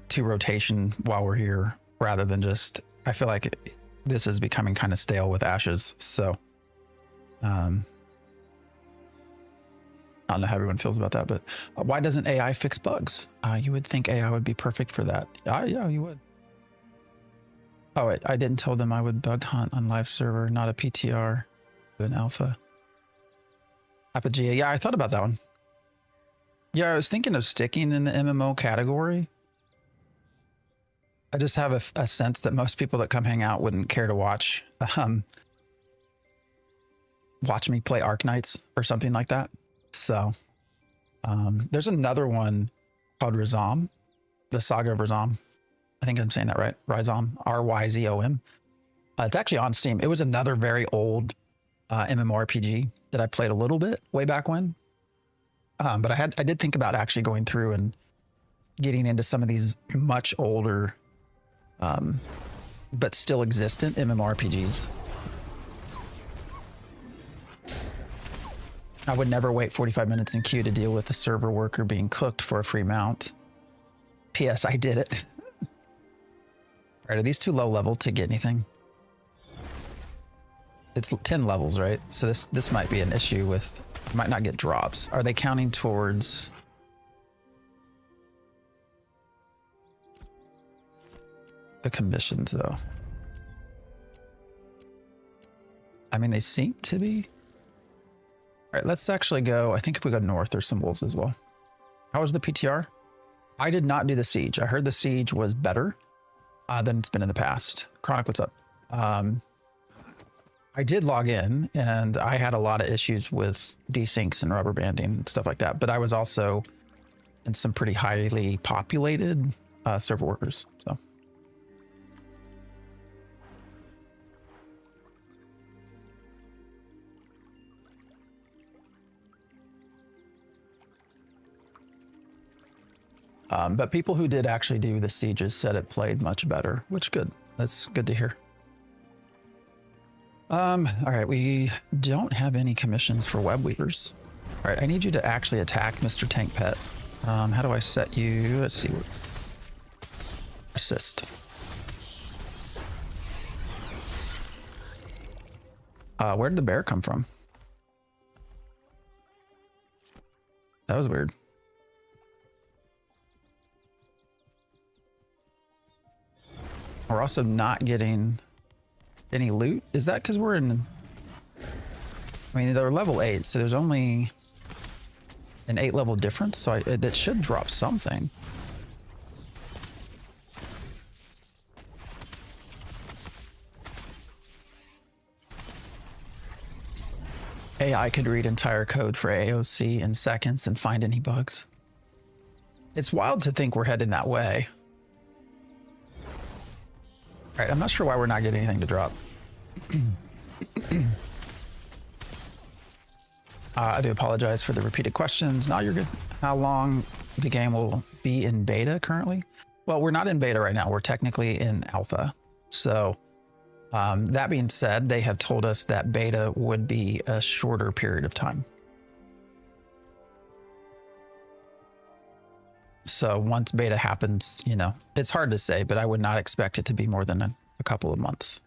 to rotation while we're here, rather than just, I feel like this is becoming kind of stale with Ashes. So, I don't know how everyone feels about that, but why doesn't AI fix bugs? You would think AI would be perfect for that. Yeah, you would. Oh, wait, I didn't tell them I would bug hunt on live server, not a PTR, an alpha. Apogea, yeah, I thought about that one. Yeah, I was thinking of sticking in the MMO category. I just have a sense that most people that come hang out wouldn't care to watch me play Arknights or something like that. So there's another one called Rizom, the Saga of Rizom. I think I'm saying that right. Rizom, R-Y-Z-O-M. It's actually on Steam. It was another very old MMORPG that I played a little bit way back when. But I did think about actually going through and getting into some of these much older, but still existent MMORPGs. I would never wait 45 minutes in queue to deal with a server worker being cooked for a free mount. P.S. I did it. All right, are these too low level to get anything? It's 10 levels, right? So this might be an issue with, might not get drops. Are they counting towards the commissions though? I mean, they seem to be. All right, let's actually go. I think if we go north, there's some wolves as well. How was the PTR? I did not do the siege. I heard the siege was better than it's been in the past. Chronic, what's up? I did log in and I had a lot of issues with desyncs and rubber banding and stuff like that. But I was also in some pretty highly populated server workers. So. But people who did actually do the sieges said it played much better, which good. That's good to hear. All right, we don't have any commissions for web weavers. All right, I need you to actually attack Mr. Tank Pet. How do I set you? Let's see. Assist. Where did the bear come from? That was weird. We're also not getting any loot. Is that because we're in... I mean, they're level 8, so there's only an 8 level difference, so that should drop something. AI could read entire code for AOC in seconds and find any bugs. It's wild to think we're heading that way. All right, I'm not sure why we're not getting anything to drop. I do apologize for the repeated questions. No, you're good. How long the game will be in beta currently? Well, we're not in beta right now. We're technically in alpha. So that being said, they have told us that beta would be a shorter period of time. So once beta happens, you know, it's hard to say, but I would not expect it to be more than a couple of months.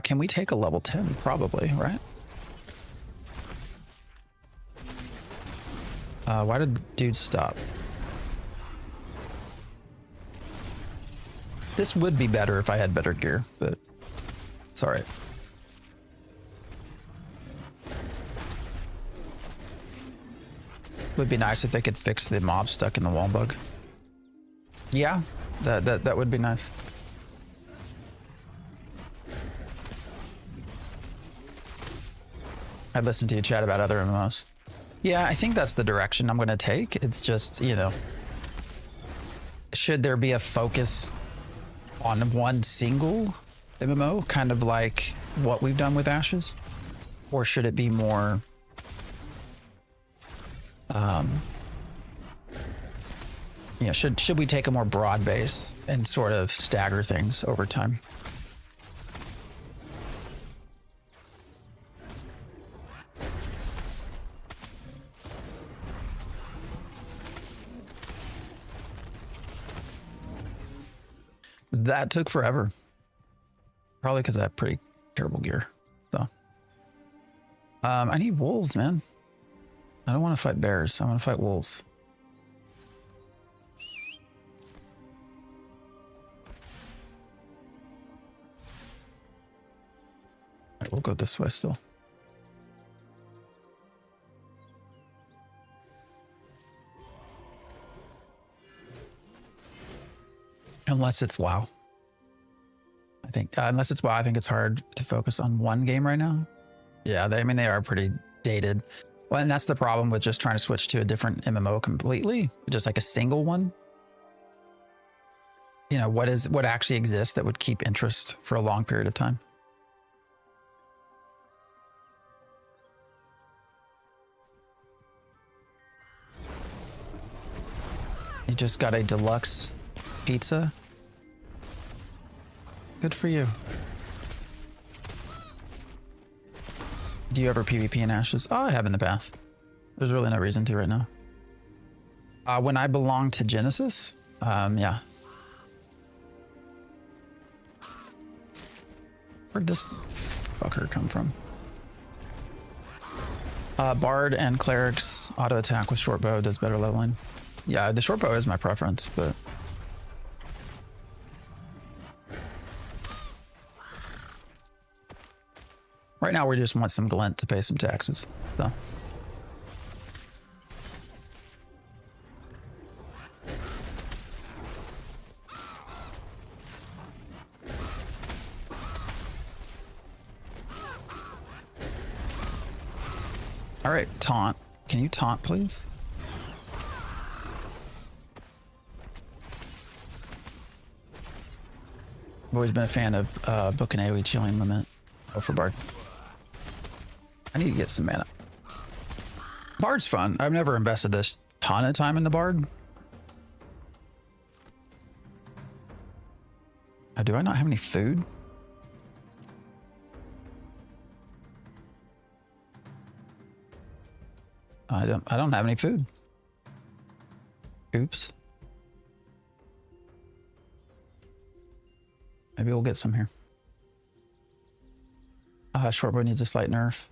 Can we take a level 10? Probably, right? Why did dude stop? This would be better if I had better gear, but it's all right. Would be nice if they could fix the mob stuck in the wall bug. Yeah, that would be nice. I'd listen to you chat about other MMOs. Yeah, I think that's the direction I'm going to take. It's just, you know, should there be a focus on one single MMO, kind of like what we've done with Ashes? Or should it be more... you know, should we take a more broad base and sort of stagger things over time? That took forever. Probably because I have pretty terrible gear. So, I need wolves, man. I don't want to fight bears. I want to fight wolves. All right, we'll go this way still. Unless it's WoW. I think, unless it's WoW, I think it's hard to focus on one game right now. Yeah, I mean, they are pretty dated. Well, and that's the problem with just trying to switch to a different MMO completely, just like a single one. You know, what actually exists that would keep interest for a long period of time? You just got a deluxe pizza. Good for you. Do you ever PvP in Ashes? Oh, I have in the past. There's really no reason to right now. When I belonged to Genesis, yeah. Where'd this fucker come from? Bard and Cleric's auto attack with short bow does better leveling. Yeah, the short bow is my preference, but... right now, we just want some glint to pay some taxes, so. All right, taunt. Can you taunt, please? I've always been a fan of Book and AoE chilling limit. Oh, for Bard. I need to get some mana. Bard's fun. I've never invested a ton of time in the Bard. Do I not have any food? I don't have any food. Oops. Maybe we'll get some here. Shortbow needs a slight nerf.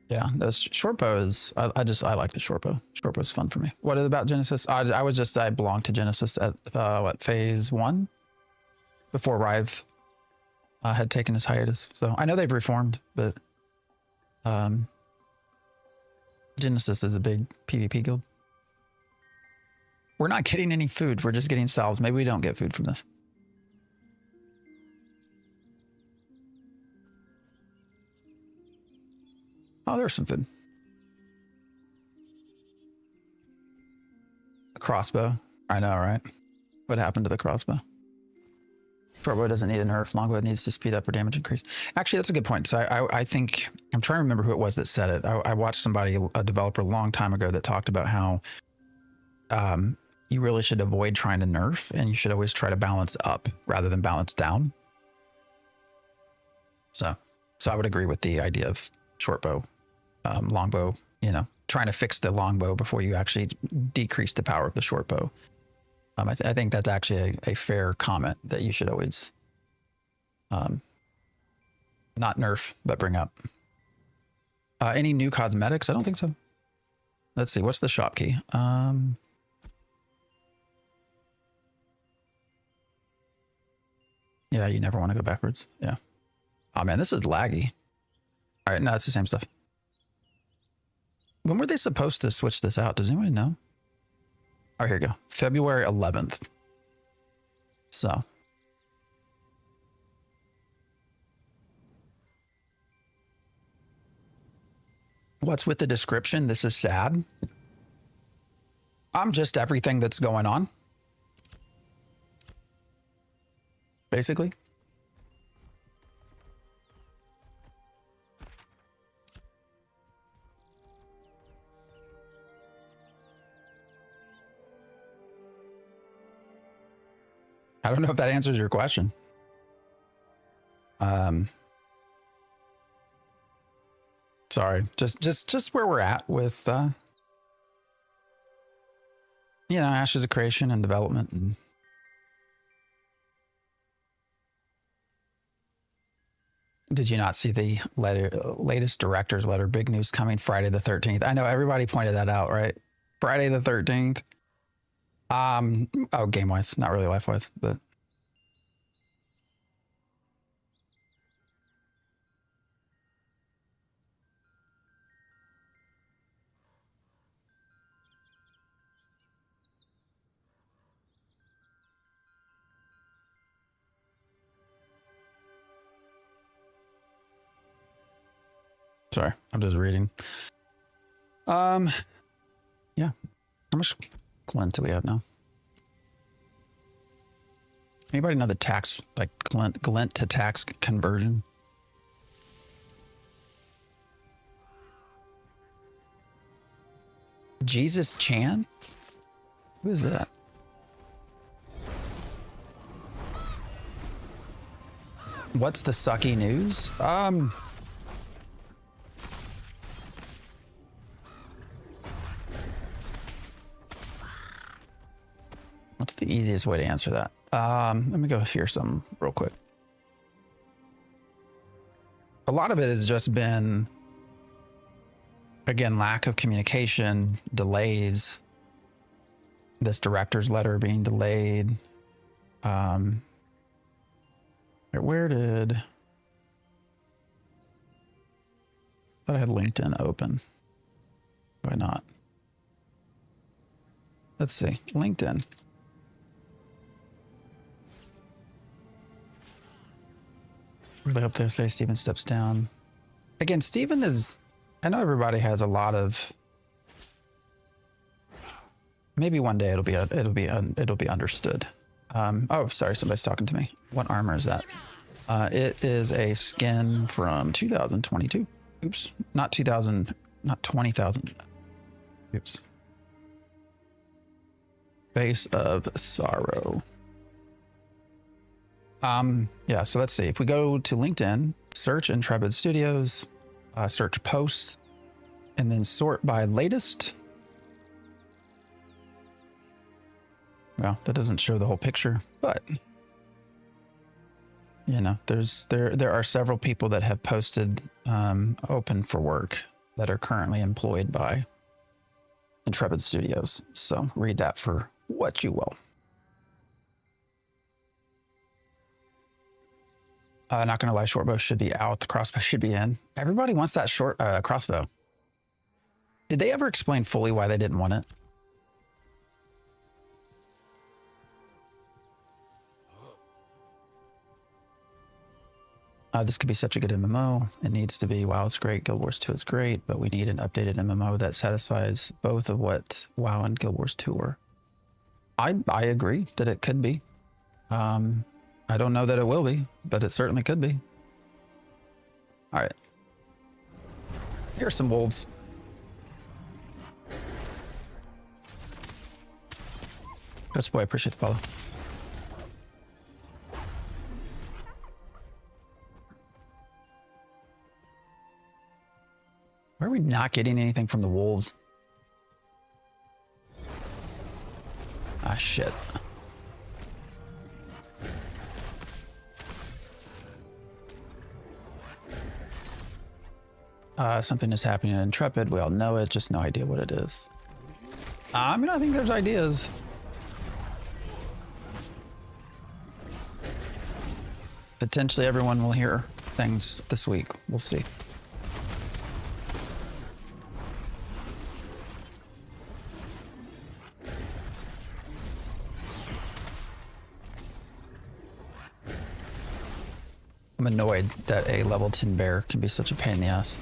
Yeah, the shortbow is, I like the shortbow. Shortbow is fun for me. What is about Genesis? I belonged to Genesis at, what, phase 1? Before Rive had taken his hiatus. So I know they've reformed, but Genesis is a big PvP guild. We're not getting any food. We're just getting salves. Maybe we don't get food from this. Oh, there's some food. A crossbow. I know, right? What happened to the crossbow? Shortbow doesn't need a nerf. Longbow needs to speed up or damage increase. Actually, that's a good point. So I think, I'm trying to remember who it was that said it. I watched somebody, a developer a long time ago, that talked about how you really should avoid trying to nerf, and you should always try to balance up rather than balance down. So I would agree with the idea of shortbow, longbow, you know, trying to fix the longbow before you actually decrease the power of the shortbow. I think that's actually a fair comment that you should always not nerf, but bring up. Any new cosmetics? I don't think so. Let's see. What's the shop key? Yeah, you never want to go backwards. Yeah. Oh man, this is laggy. All right, no, it's the same stuff. When were they supposed to switch this out? Does anyone know? Oh, here we go. February 11th. So. What's with the description? This is sad. I'm just everything that's going on. Basically. I don't know if that answers your question. Sorry, just where we're at with, you know, Ashes of Creation and development. And did you not see the latest director's letter? Big news coming Friday the 13th. I know everybody pointed that out, right? Friday the 13th. Oh, game-wise, not really life-wise, but. Sorry, I'm just reading. Yeah. How much glint do we have now? Anybody know the tax, like glint to tax conversion? Jesus Chan? Who is that? What's the sucky news? What's the easiest way to answer that? Let me go hear some real quick. A lot of it has just been, again, lack of communication, delays, this director's letter being delayed. Where did, I thought I had LinkedIn open. Why not? Let's see, LinkedIn. Really hope they say Steven steps down. Again, Steven is, I know everybody has a lot of, maybe one day it'll be understood. Oh, sorry, somebody's talking to me. What armor is that? It is a skin from 2022. Oops, not 2000, not 20,000. Oops. Face of Sorrow. Yeah, so let's see. If we go to LinkedIn, search Intrepid Studios, search posts, and then sort by latest. Well, that doesn't show the whole picture, but you know, there are several people that have posted open for work that are currently employed by Intrepid Studios. So read that for what you will. Not gonna lie, shortbow should be out. The crossbow should be in. Everybody wants that short crossbow. Did they ever explain fully why they didn't want it? This could be such a good MMO. It needs to be. WoW is great. Guild Wars 2 is great, but we need an updated MMO that satisfies both of what WoW and Guild Wars 2 were. I agree that it could be. I don't know that it will be, but it certainly could be. All right. Here's some wolves. Coach boy, appreciate the follow. Why are we not getting anything from the wolves? Ah, shit. Something is happening in Intrepid. We all know it, just no idea what it is. I mean, I think there's ideas. Potentially everyone will hear things this week. We'll see. I'm annoyed that a level 10 bear can be such a pain in the ass.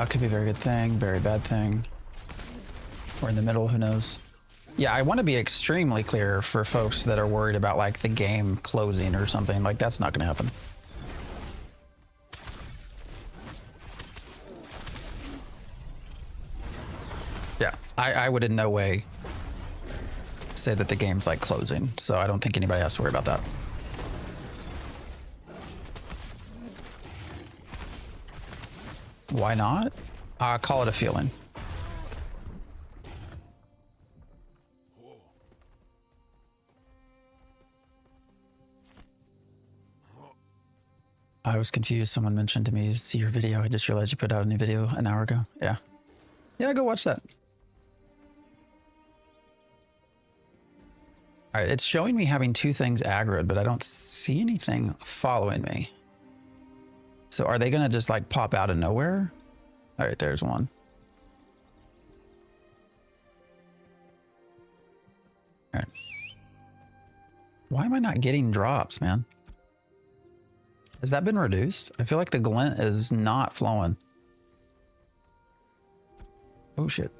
Could be a very good thing, very bad thing. Or in the middle, who knows? Yeah, I want to be extremely clear for folks that are worried about like the game closing or something. Like that's not going to happen. Yeah, I would in no way say that the game's like closing, so I don't think anybody has to worry about that. Why not? Call it a feeling. I was confused. Someone mentioned to me, see your video. I just realized you put out a new video an hour ago. Yeah. Yeah, go watch that. All right, it's showing me having two things aggroed, but I don't see anything following me. So are they gonna just like pop out of nowhere? All right, there's one. All right. Why am I not getting drops, man? Has that been reduced? I feel like the glint is not flowing. Oh shit.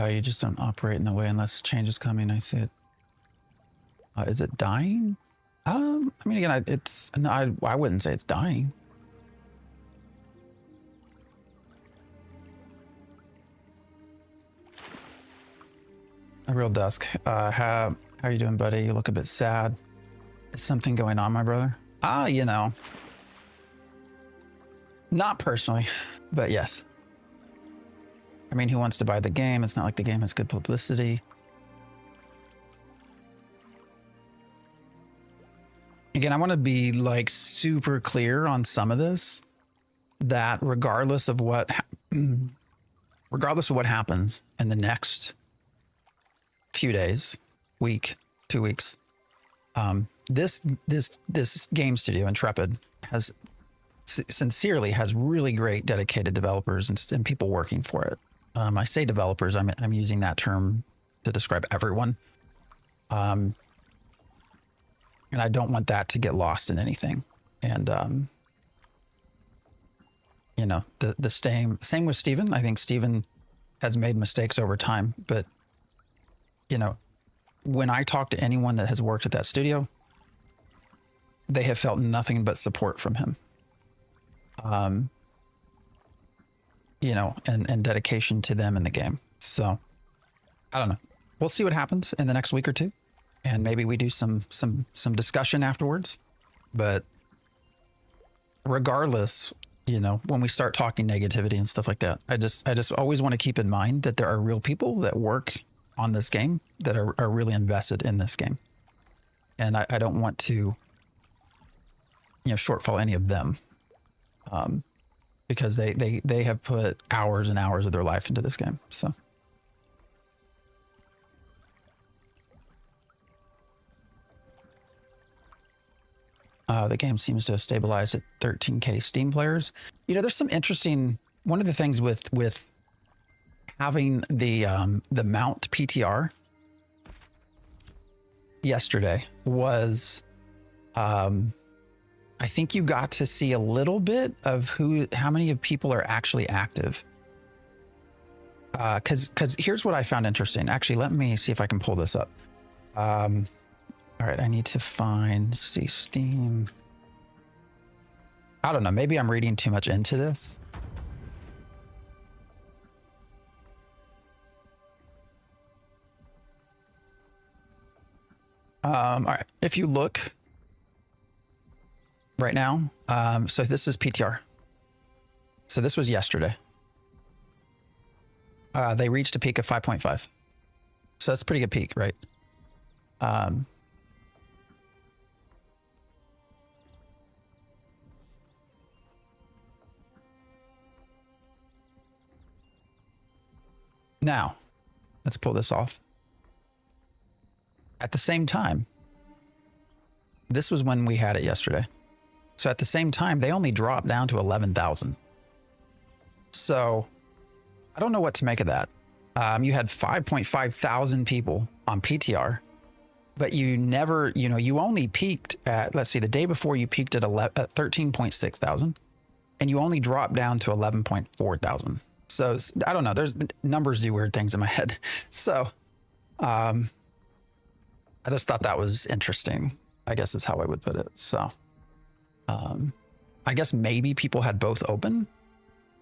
You just don't operate in the way unless change is coming. I see it. Is it dying? I mean, again, it's no, I wouldn't say it's dying. A real dusk. How are you doing, buddy? You look a bit sad. Is something going on, my brother? You know, not personally, but yes. I mean, who wants to buy the game? It's not like the game has good publicity. Again, I want to be like super clear on some of this, that regardless of what happens in the next few days, week, 2 weeks, this game studio, Intrepid, has sincerely has really great dedicated developers and people working for it. I say developers, I'm using that term to describe everyone. And I don't want that to get lost in anything. And, you know, the same with Steven. I think Steven has made mistakes over time, but, you know, when I talk to anyone that has worked at that studio, they have felt nothing but support from him. You know, and dedication to them in the game. So I don't know. We'll see what happens in the next week or two. And maybe we do some discussion afterwards. But regardless, you know, when we start talking negativity and stuff like that, I just always want to keep in mind that there are real people that work on this game that are really invested in this game. And I don't want to, you know, shortfall any of them. Because they have put hours and hours of their life into this game. So the game seems to have stabilized at 13K Steam players. You know, there's some interesting, one of the things with having the mount PTR yesterday was I think you got to see a little bit of how many of people are actually active. Because here's what I found interesting. Actually, let me see if I can pull this up. All right, I need to see Steam. I don't know. Maybe I'm reading too much into this. All right, if you look right now, so this is PTR. So this was yesterday. They reached a peak of 5.5. So that's a pretty good peak, right? Now, let's pull this off. At the same time, this was when we had it yesterday. So at the same time, they only dropped down to 11,000. So I don't know what to make of that. You had 5.5 thousand people on PTR, but you never, you know, you only peaked at, let's see, the day before you peaked at 13.6 thousand, and you only dropped down to 11.4 thousand. So I don't know. There's numbers do weird things in my head. So I just thought that was interesting, I guess is how I would put it. So I guess maybe people had both open.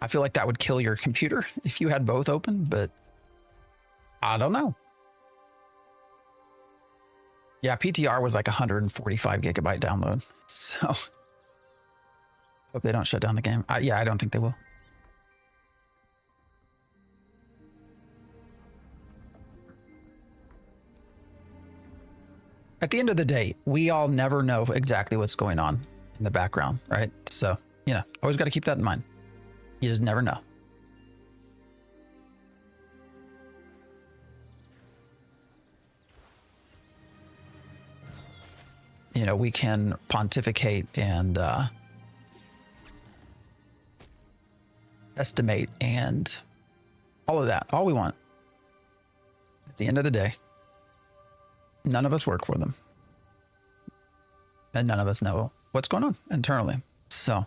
I feel like that would kill your computer if you had both open, but I don't know. Yeah, PTR was like 145 gigabyte download. So hope they don't shut down the game. Yeah, I don't think they will. At the end of the day, we all never know exactly what's going on in the background, right? So, you know, always got to keep that in mind. You just never know. You know, we can pontificate and estimate and all of that, all we want. At the end of the day, none of us work for them. And none of us know what's going on internally. So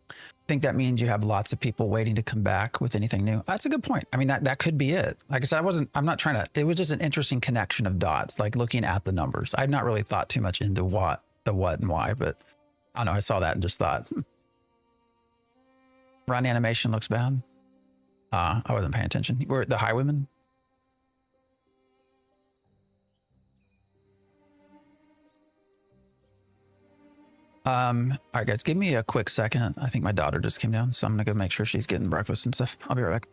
I think that means you have lots of people waiting to come back with anything new. That's a good point. I mean, that could be it. Like I said, I'm not trying to, it was just an interesting connection of dots, like looking at the numbers. I've not really thought too much into what and why, but I don't know. I saw that and just thought, run animation looks bad. I wasn't paying attention. We're the highwaymen. All right, guys, give me a quick second. I think my daughter just came down, so I'm gonna go make sure she's getting breakfast and stuff. I'll be right back.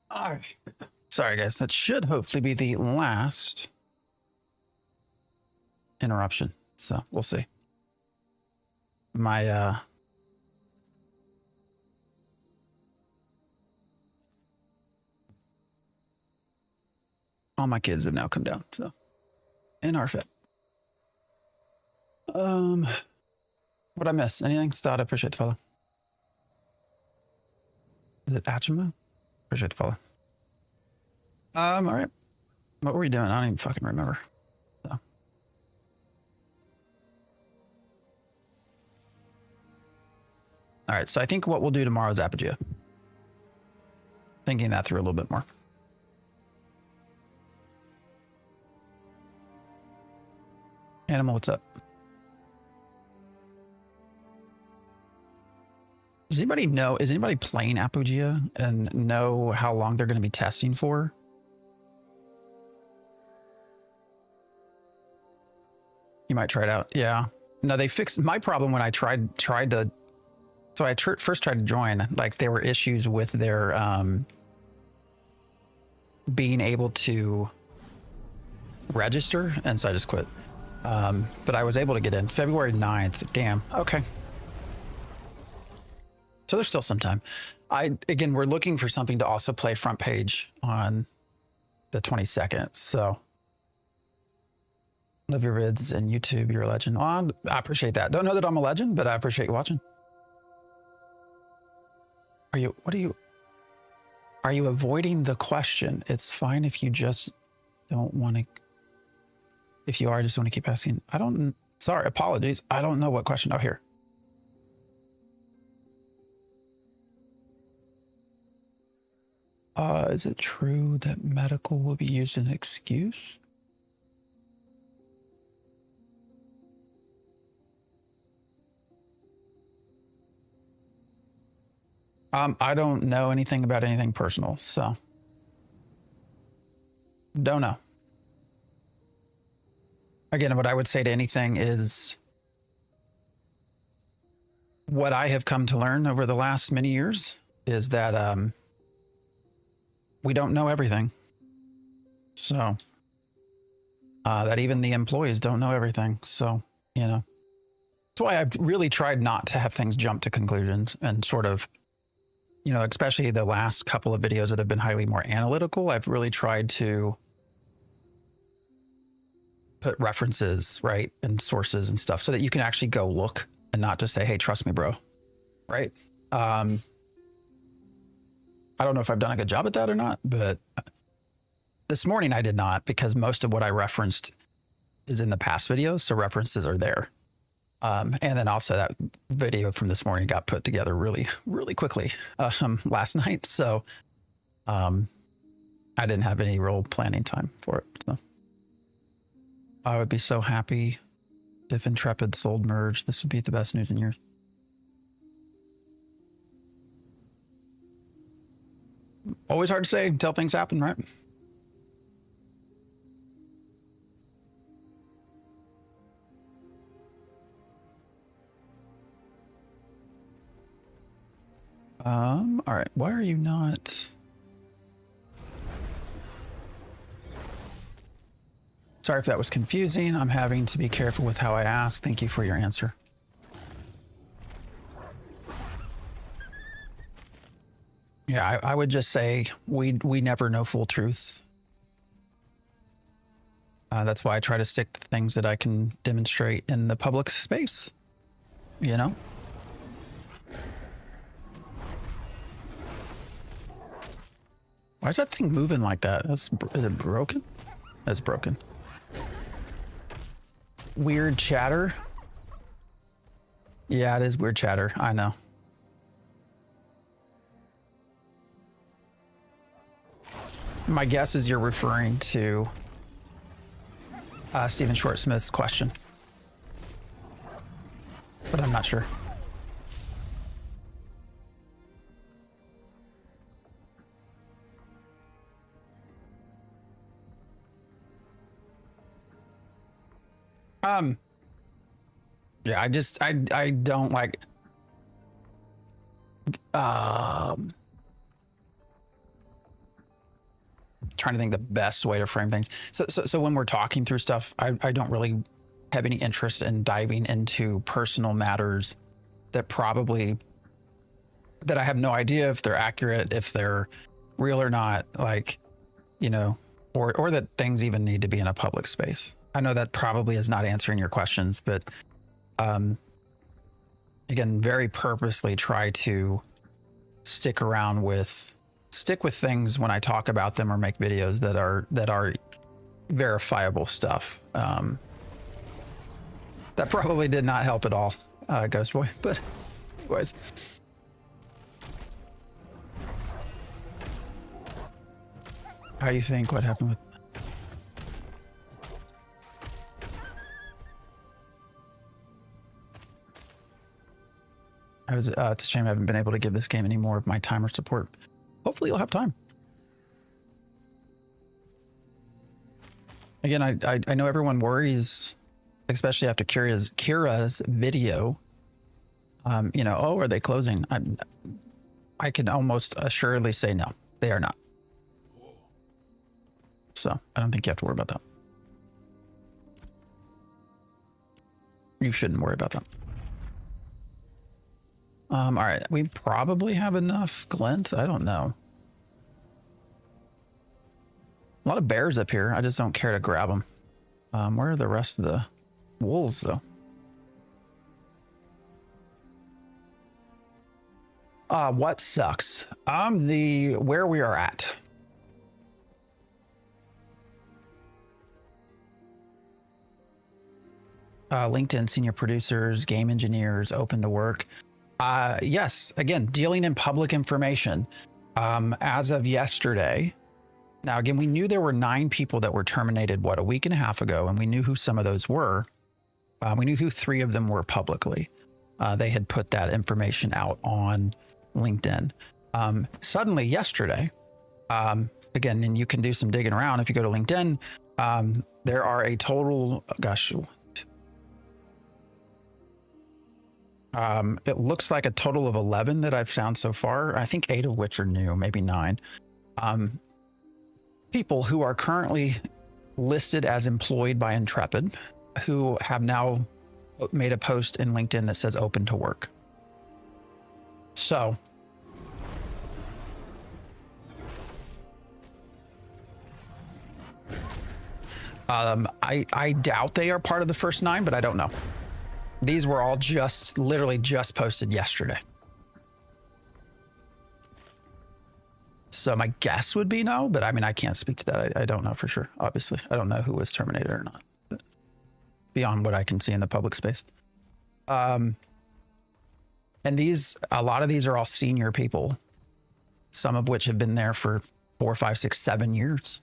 All right. Sorry, guys. That should hopefully be the last interruption. So we'll see. My all my kids have now come down. So in our fit. What'd I miss? Anything? Stott, I appreciate the follow. Is it Achima? Appreciate the follow. All right. What were we doing? I don't even fucking remember. So. All right. So I think what we'll do tomorrow is Apogea. Thinking that through a little bit more. Animal, what's up? Does anybody know, is anybody playing Apogea and know how long they're going to be testing for? You might try it out. Yeah. No, they fixed my problem when I tried to, so I first tried to join, like there were issues with their being able to register. And so I just quit. But I was able to get in February 9th. Damn. Okay. So there's still some time. Again, we're looking for something to also play front page on the 22nd. So love your vids and YouTube. You're a legend. Oh, I appreciate that. Don't know that I'm a legend, but I appreciate you watching. Are you avoiding the question? It's fine if you just don't want to, if you are, just want to keep asking. Sorry, apologies. I don't know what question. Oh, here. Is it true that medical will be used as an excuse? I don't know anything about anything personal, so don't know. Again, what I would say to anything is what I have come to learn over the last many years is that we don't know everything. So that even the employees don't know everything. So, you know, that's why I've really tried not to have things jump to conclusions and sort of, you know, especially the last couple of videos that have been highly more analytical. I've really tried to put references, right, and sources and stuff so that you can actually go look and not just say, hey, trust me, bro. Right. I don't know if I've done a good job at that or not, but this morning I did not, because most of what I referenced is in the past videos. So references are there. And then also that video from this morning got put together really, really quickly last night. So I didn't have any real planning time for it. So I would be so happy if Intrepid sold merge. This would be the best news in years. Always hard to say until things happen, right? All right. Why are you not? Sorry if that was confusing. I'm having to be careful with how I ask. Thank you for your answer. Yeah, I would just say we never know full truths. That's why I try to stick to things that I can demonstrate in the public space, you know? Why is that thing moving like that? Is it broken? That's broken. Weird chatter. Yeah, it is weird chatter. I know. My guess is you're referring to Stephen Short Smith's question, but I'm not sure. Yeah, I don't like, trying to think the best way to frame things. So when we're talking through stuff, I don't really have any interest in diving into personal matters that I have no idea if they're accurate, if they're real or not, like, you know, or that things even need to be in a public space. I know that probably is not answering your questions, but again, very purposely try to stick with things when I talk about them or make videos that are verifiable stuff. That probably did not help at all, Ghost Boy, but anyways. How you think? What happened with? It's a shame I haven't been able to give this game any more of my time or support. Hopefully you'll have time. Again, I know everyone worries, especially after Kira's video. You know, oh, are they closing? I can almost assuredly say no, they are not. So I don't think you have to worry about that. You shouldn't worry about that. All right, we probably have enough glint. I don't know. A lot of bears up here. I just don't care to grab them. Where are the rest of the wolves, though? What sucks? Where we are at. LinkedIn senior producers, game engineers, open to work. Yes, again, dealing in public information. As of yesterday, now again, we knew there were 9 people that were terminated, a week and a half ago, and we knew who some of those were. We knew who 3 of them were publicly. They had put that information out on LinkedIn. Suddenly yesterday, again, and you can do some digging around if you go to LinkedIn, there are a total, it looks like a total of 11 that I've found so far. I think 8 of which are new, maybe 9. People who are currently listed as employed by Intrepid, who have now made a post in LinkedIn that says open to work. So I doubt they are part of the first 9, but I don't know. These were all literally just posted yesterday. So my guess would be no, but I mean, I can't speak to that. I don't know for sure. Obviously, I don't know who was terminated or not, but beyond what I can see in the public space. And a lot of these are all senior people, some of which have been there for 4, 5, 6, 7 years.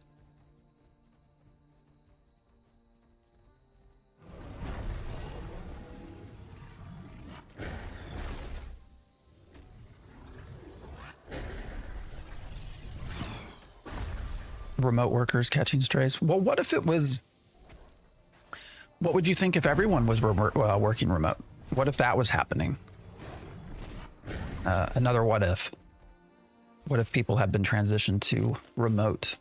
Remote workers catching strays. Well, what if it was, what would you think if everyone was working remote? What if that was happening? Another what if. What if people have been transitioned to remote?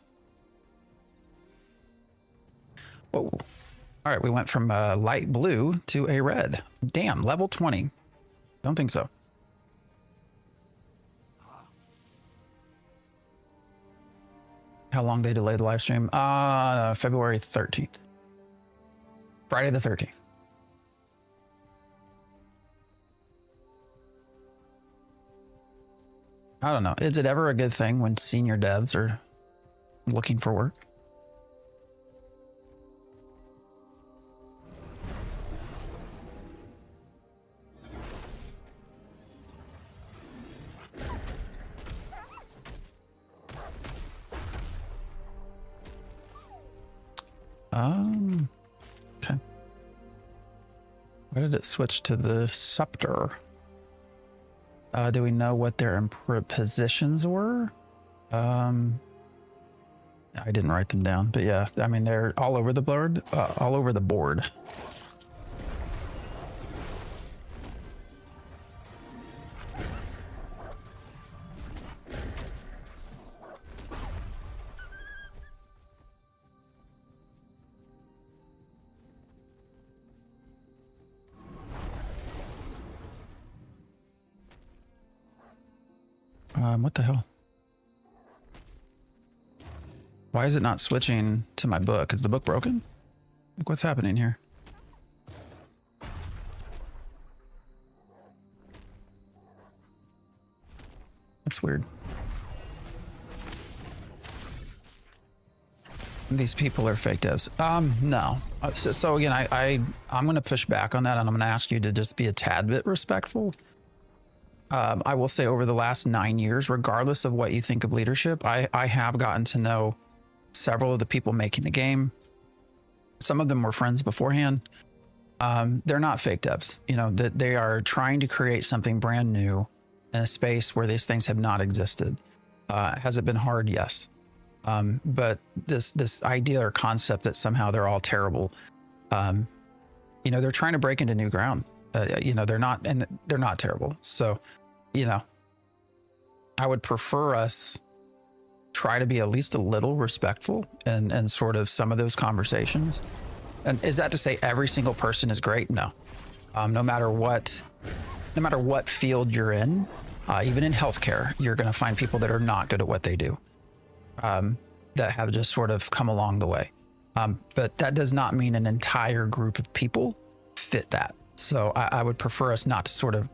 Whoa. All right, we went from light blue to a red. Damn, level 20. Don't think so. How long they delayed the live stream? February 13th. Friday the 13th. I don't know. Is it ever a good thing when senior devs are looking for work? Okay. Why did it switch to the scepter? Do we know what their positions were? I didn't write them down, but yeah, I mean, they're all over the board, What the hell? Why is it not switching to my book? Is the book broken? Like, what's happening here? That's weird. These people are fake devs. No. So again, I'm going to push back on that, and I'm going to ask you to just be a tad bit respectful. I will say over the last 9 years, regardless of what you think of leadership, I have gotten to know several of the people making the game. Some of them were friends beforehand. They're not fake devs. You know, that they are trying to create something brand new in a space where these things have not existed. Has it been hard? Yes. But this idea or concept that somehow they're all terrible, you know, they're trying to break into new ground. You know, they're not terrible. So, you know, I would prefer us try to be at least a little respectful and sort of some of those conversations. And is that to say every single person is great? No. No matter what field you're in, even in healthcare, you're going to find people that are not good at what they do, that have just sort of come along the way. But that does not mean an entire group of people fit that. So I would prefer us not to sort of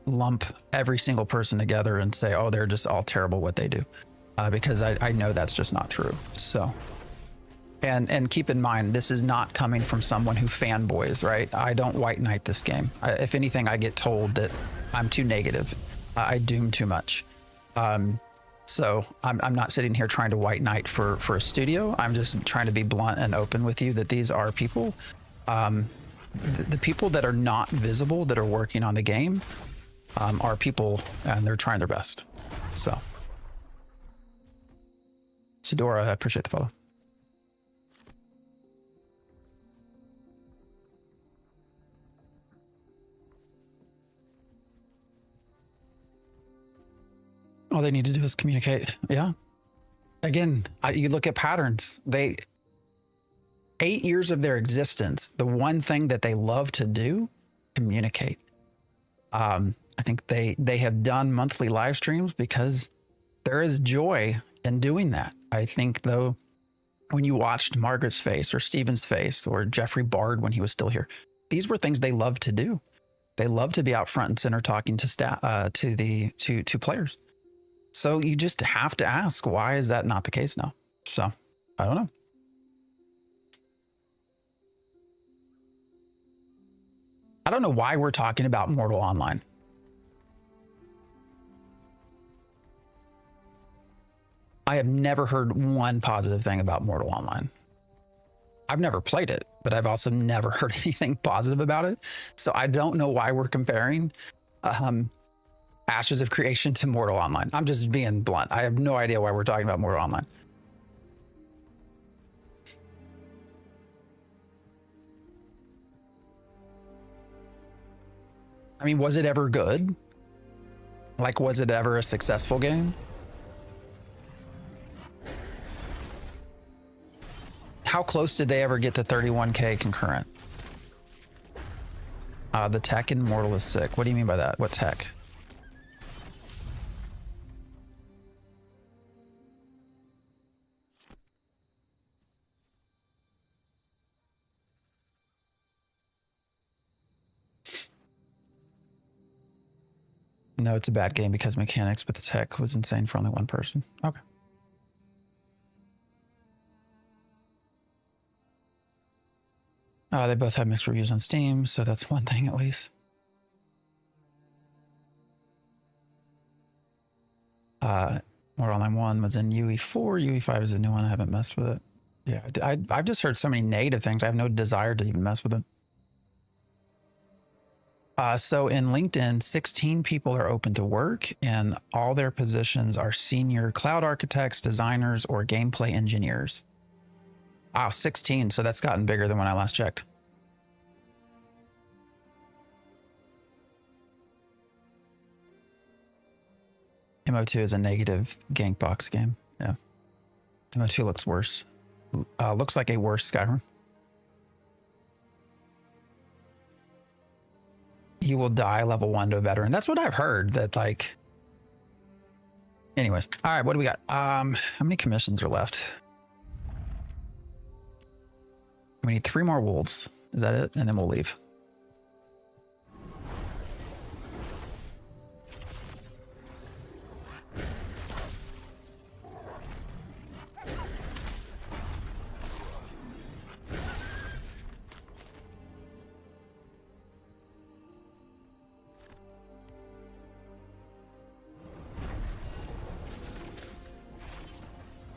lump every single person together and say, oh, they're just all terrible what they do. Because I know that's just not true. So, and keep in mind, this is not coming from someone who fanboys, right? I don't white knight this game. If anything, I get told that I'm too negative. I doom too much. So I'm not sitting here trying to white knight for a studio. I'm just trying to be blunt and open with you that these are people. The people that are not visible that are working on the game are people, and they're trying their best. So. Sidora, I appreciate the follow. All they need to do is communicate. Yeah. Again, you look at patterns. 8 years of their existence, the one thing that they love to do, communicate. I think they have done monthly live streams because there is joy in doing that. I think, though, when you watched Margaret's face or Steven's face or Jeffrey Bard when he was still here, these were things they loved to do. They love to be out front and center talking to staff, to players. So you just have to ask, why is that not the case now? So I don't know. I don't know why we're talking about Mortal Online. I have never heard one positive thing about Mortal Online. I've never played it, but I've also never heard anything positive about it. So I don't know why we're comparing Ashes of Creation to Mortal Online. I'm just being blunt. I have no idea why we're talking about Mortal Online. I mean, was it ever good? Like, was it ever a successful game? How close did they ever get to 31K concurrent? The tech in Mortal is sick. What do you mean by that? What tech? No, it's a bad game because mechanics, but the tech was insane for only one person. Okay. They both have mixed reviews on Steam, so that's one thing at least. Mortal Online 1 was in UE4. UE5 is a new one. I haven't messed with it. Yeah, I've just heard so many negative things. I have no desire to even mess with it. So in LinkedIn, 16 people are open to work, and all their positions are senior cloud architects, designers, or gameplay engineers. Wow, 16. So that's gotten bigger than when I last checked. MO2 is a negative gank box game. Yeah. MO2 looks worse. Looks like a worse Skyrim. You will die level 1 to a veteran. That's what I've heard, that like Anyways, all right, what do we got? How many commissions are left? We need 3 more wolves. Is that it? And then we'll leave.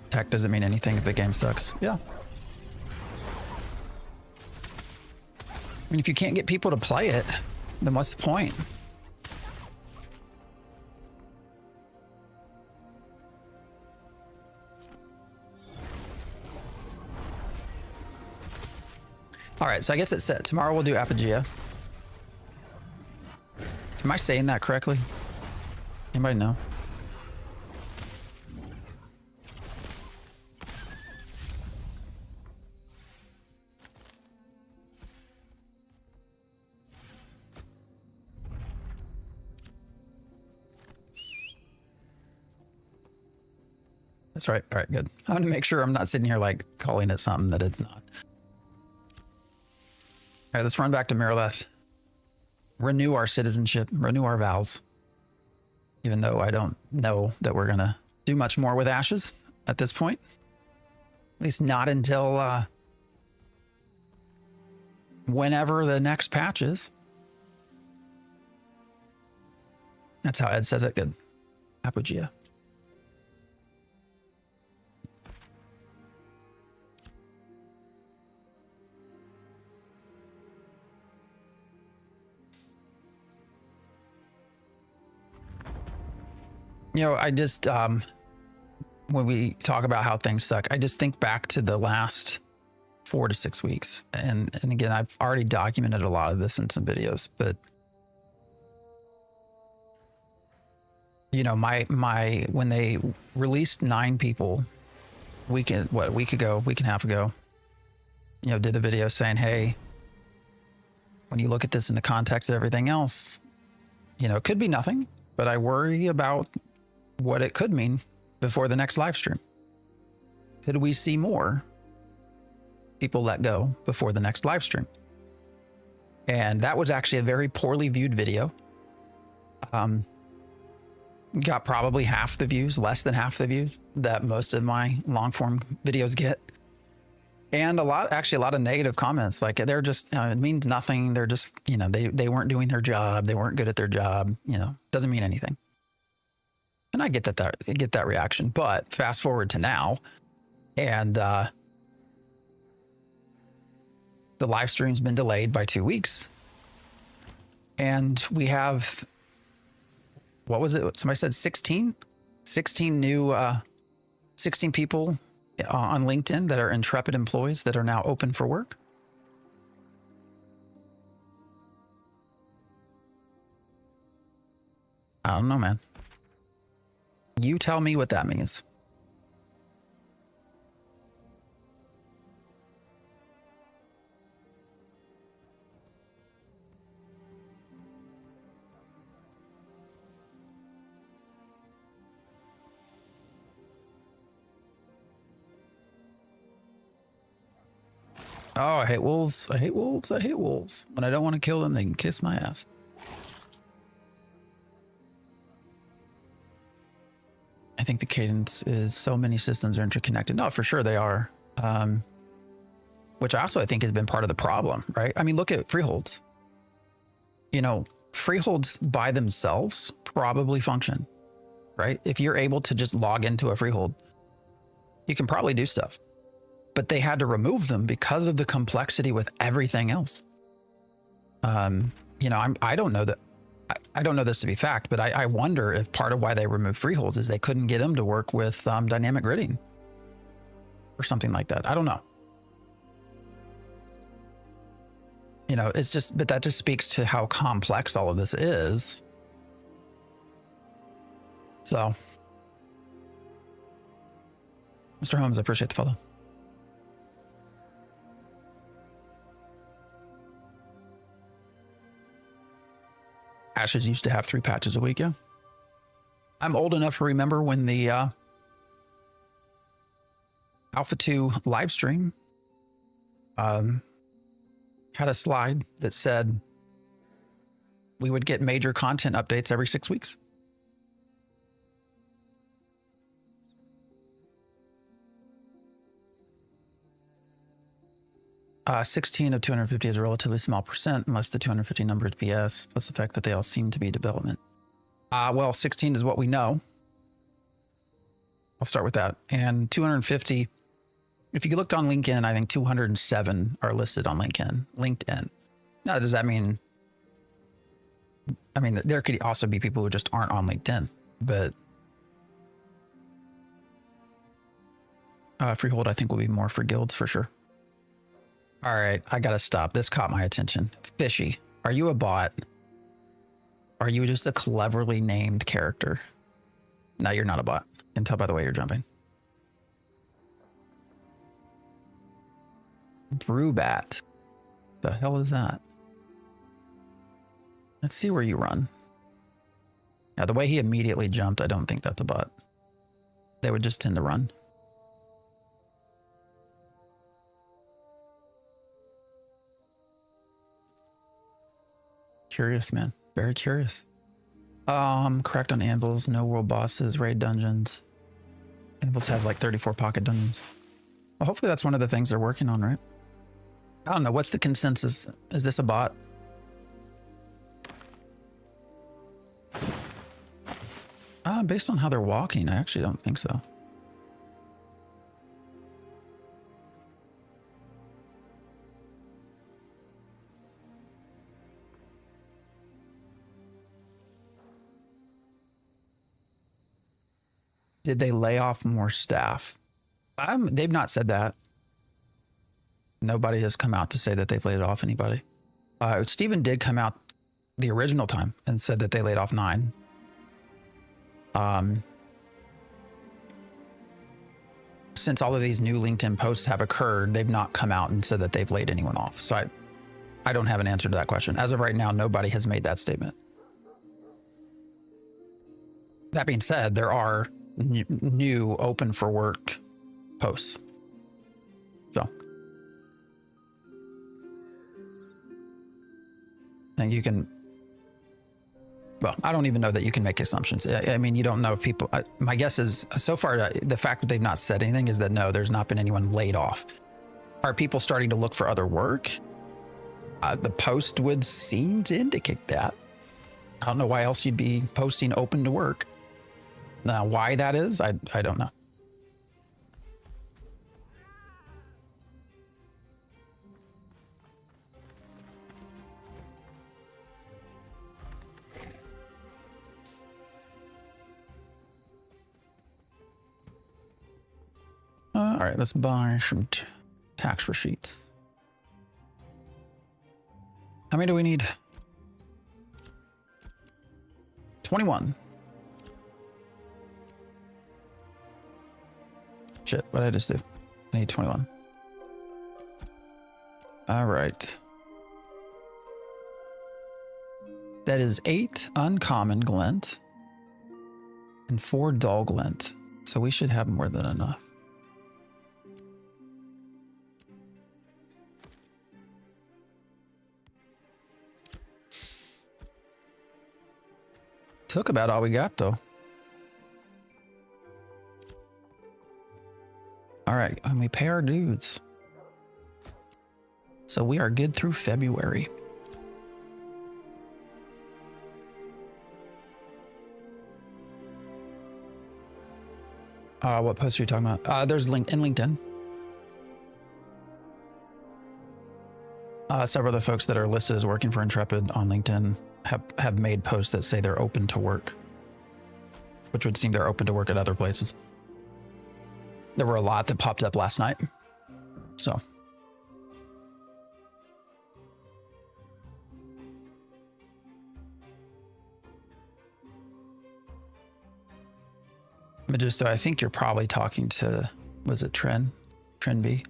Tech doesn't mean anything if the game sucks. Yeah. I mean, if you can't get people to play it, then what's the point? All right, so I guess it's set. Tomorrow we'll do Apogea. Am I saying that correctly? Anybody know? That's right. All right, good. I want to make sure I'm not sitting here like calling it something that it's not. All right, let's run back to Miraleth. Renew our citizenship, renew our vows. Even though I don't know that we're going to do much more with Ashes at this point. At least not until whenever the next patch is. That's how Ed says it. Good. Apogea. You know, I just, when we talk about how things suck, I just think back to the last 4 to 6 weeks. And again, I've already documented a lot of this in some videos, but you know, when they released 9 people a week and a half ago, you know, did a video saying, hey, when you look at this in the context of everything else, you know, it could be nothing, but I worry about what it could mean before the next live stream. Could we see more people let go before the next live stream? And that was actually a very poorly viewed video. Got probably half the views, less than half the views that most of my long form videos get. And a lot of negative comments. Like they're just, it means nothing. They're just, you know, they weren't doing their job. They weren't good at their job. You know, doesn't mean anything. And I get that reaction, but fast forward to now and, the live stream's been delayed by 2 weeks and we have, what was it? Somebody said 16 new, 16 people on LinkedIn that are Intrepid employees that are now open for work. I don't know, man. You tell me what that means. Oh, I hate wolves. I hate wolves. I hate wolves. When I don't want to kill them, they can kiss my ass. I think the cadence is so many systems are interconnected. No, for sure they are. Which also I think has been part of the problem, right? I mean, look at freeholds. You know, freeholds by themselves probably function, right? If you're able to just log into a freehold, you can probably do stuff. But they had to remove them because of the complexity with everything else. You know, I don't know that. I don't know this to be fact, but I wonder if part of why they removed freeholds is they couldn't get them to work with dynamic gridding or something like that. I don't know. You know, it's just, but that just speaks to how complex all of this is. So, Mr. Holmes, I appreciate the follow. Ashes used to have 3 patches a week, yeah. I'm old enough to remember when the Alpha 2 live stream had a slide that said we would get major content updates every 6 weeks. Uh, 16 of 250 is a relatively small percent, unless the 250 number is BS, plus the fact that they all seem to be development. Well, 16 is what we know. I'll start with that. And 250, if you looked on LinkedIn, I think 207 are listed on LinkedIn. Now, does that mean, there could also be people who just aren't on LinkedIn, but Freehold, I think, will be more for guilds for sure. All right, I gotta stop. This caught my attention. Fishy, are you a bot? Are you just a cleverly named character? No, you're not a bot. I can tell by the way you're jumping. Brewbat. The hell is that? Let's see where you run. Now, the way he immediately jumped, I don't think that's a bot. They would just tend to run. Curious, man. Very curious. Correct on anvils, no world bosses, raid dungeons. Anvils have like 34 pocket dungeons. Well, hopefully that's one of the things they're working on, right? I don't know. What's the consensus? Is this a bot? Based on how they're walking, I actually don't think so. Did they lay off more staff? They've not said that. Nobody has come out to say that they've laid off anybody. Steven did come out the original time and said that they laid off 9. Since all of these new LinkedIn posts have occurred, they've not come out and said that they've laid anyone off. So I don't have an answer to that question. As of right now, nobody has made that statement. That being said, there are new open for work posts. So I think you can, well, I don't even know that you can make assumptions. I mean, you don't know if people, my guess is so far the fact that they've not said anything is that no, there's not been anyone laid off. Are people starting to look for other work? The post would seem to indicate that. I don't know why else you'd be posting open to work. Now, why that is, I don't know. All right, let's buy some tax receipts. How many do we need? 21. Shit, what did I just do? I need 21. All right. That is 8 uncommon glint and 4 dull glint. So we should have more than enough. Took about all we got though. All right, and we pay our dues. So we are good through February. What post are you talking about? There's link in LinkedIn. Several of the folks that are listed as working for Intrepid on LinkedIn have made posts that say they're open to work, which would seem they're open to work at other places. There were a lot that popped up last night. So. But just so I think you're probably talking to, was it Tren B?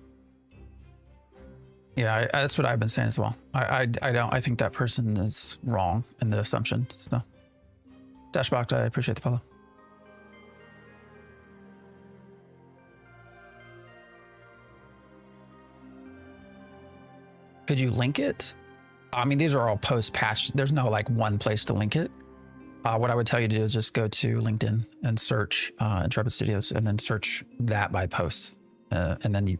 Yeah, that's what I've been saying as well. I think that person is wrong in the assumption. So, Dashbox, I appreciate the follow. Could you link it? I mean, these are all post patch. There's no like one place to link it. What I would tell you to do is just go to LinkedIn and search Intrepid Studios, and then search that by posts, and then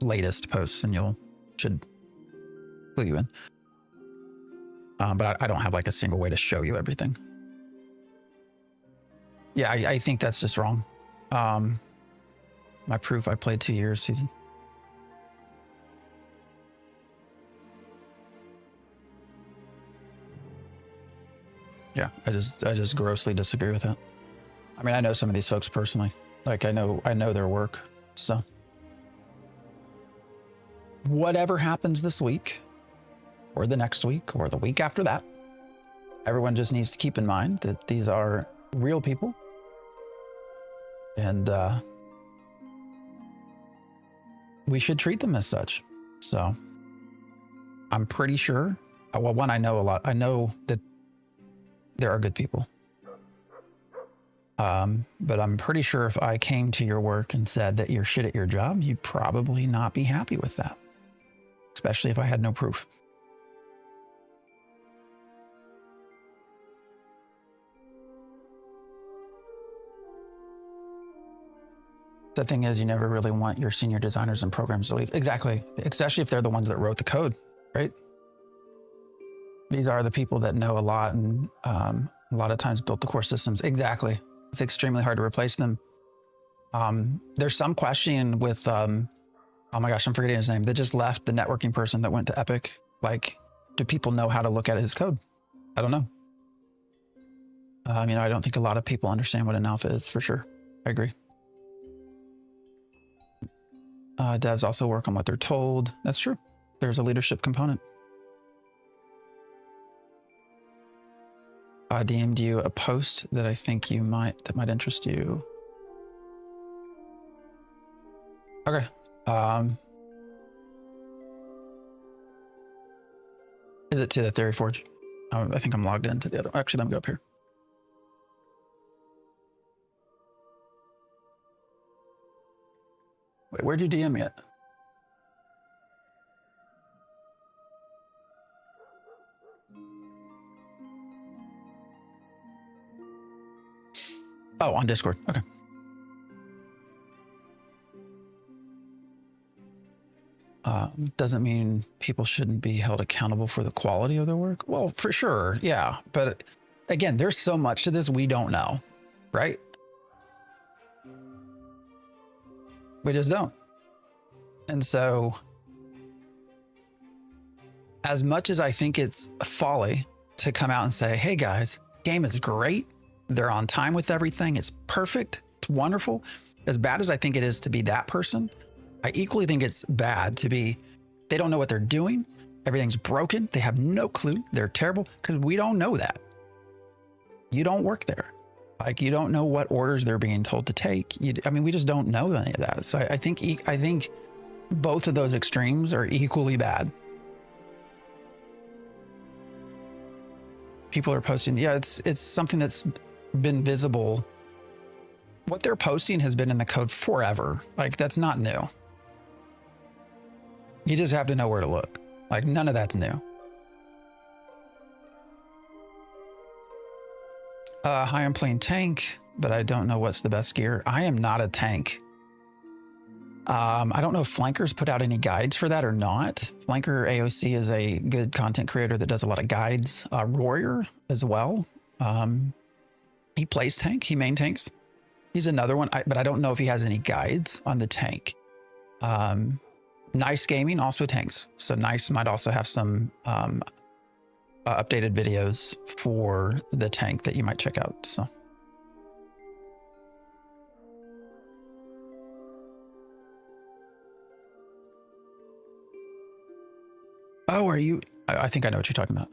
latest posts, and should clue you in. But I don't have like a single way to show you everything. Yeah, I think that's just wrong. My proof, I played 2 years season. Yeah, I just grossly disagree with that. I mean, I know some of these folks personally. Like I know their work. So whatever happens this week or the next week or the week after that, everyone just needs to keep in mind that these are real people. And we should treat them as such. So I'm pretty sure, well, one, I know a lot. I know that there are good people. But I'm pretty sure if I came to your work and said that you're shit at your job, you'd probably not be happy with that, especially if I had no proof. The thing is, you never really want your senior designers and programs to leave. Exactly. Especially if they're the ones that wrote the code, right? These are the people that know a lot and a lot of times built the core systems. Exactly. It's extremely hard to replace them. There's some question with, oh my gosh, I'm forgetting his name, that just left, the networking person that went to Epic. Like, do people know how to look at his code? I don't know. I don't think a lot of people understand what an alpha is, for sure. I agree. Devs also work on what they're told. That's true. There's a leadership component. DM'd you a post that I think that might interest you. Okay. Is it to the Theory Forge? I think I'm logged into the other. Actually, let me go up here. Wait, where'd you DM me at? Oh, on Discord. Okay. Doesn't mean people shouldn't be held accountable for the quality of their work. Well, for sure. Yeah. But again, there's so much to this we don't know, right? We just don't. And so as much as I think it's folly to come out and say, hey guys, game is great. They're on time with everything. It's perfect. It's wonderful. As bad as I think it is to be that person, I equally think it's bad to be, they don't know what they're doing. Everything's broken. They have no clue. They're terrible, because we don't know that. You don't work there. Like, you don't know what orders they're being told to take. We just don't know any of that. So I think both of those extremes are equally bad. People are posting, yeah, it's something that's been visible. What they're posting has been in the code forever. Like, that's not new. You just have to know where to look. Like, none of that's new. Hi, I'm playing tank, but I don't know what's the best gear. I am not a tank. I don't know if Flanker's put out any guides for that or not. Flanker AOC is a good content creator that does a lot of guides. Warrior as well. He plays tank. He main tanks. He's another one, but I don't know if he has any guides on the tank. Nice Gaming also tanks. So Nice might also have some updated videos for the tank that you might check out. So. Oh, are you? I think I know what you're talking about.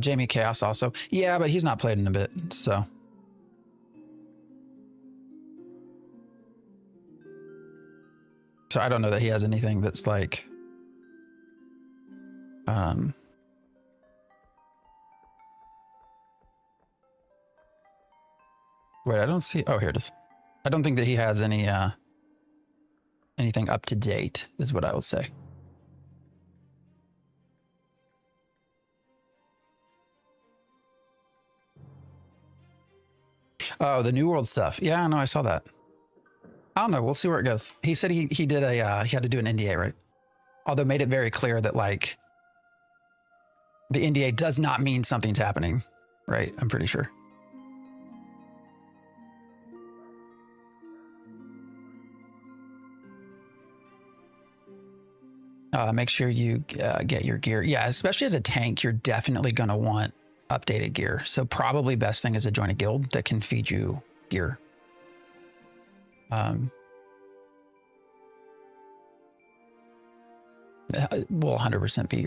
Jamie Chaos also. Yeah, but he's not played in a bit, so. So I don't know that he has anything that's like, wait, I don't see, oh, here it is. I don't think that he has any, anything up to date is what I would say. Oh, the New World stuff. Yeah, no, I saw that. I don't know. We'll see where it goes. He said he did a he had to do an NDA, right? Although made it very clear that like the NDA does not mean something's happening, right? I'm pretty sure. Make sure you get your gear. Yeah, especially as a tank, you're definitely going to want updated gear. So probably best thing is to join a guild that can feed you gear. Will 100% be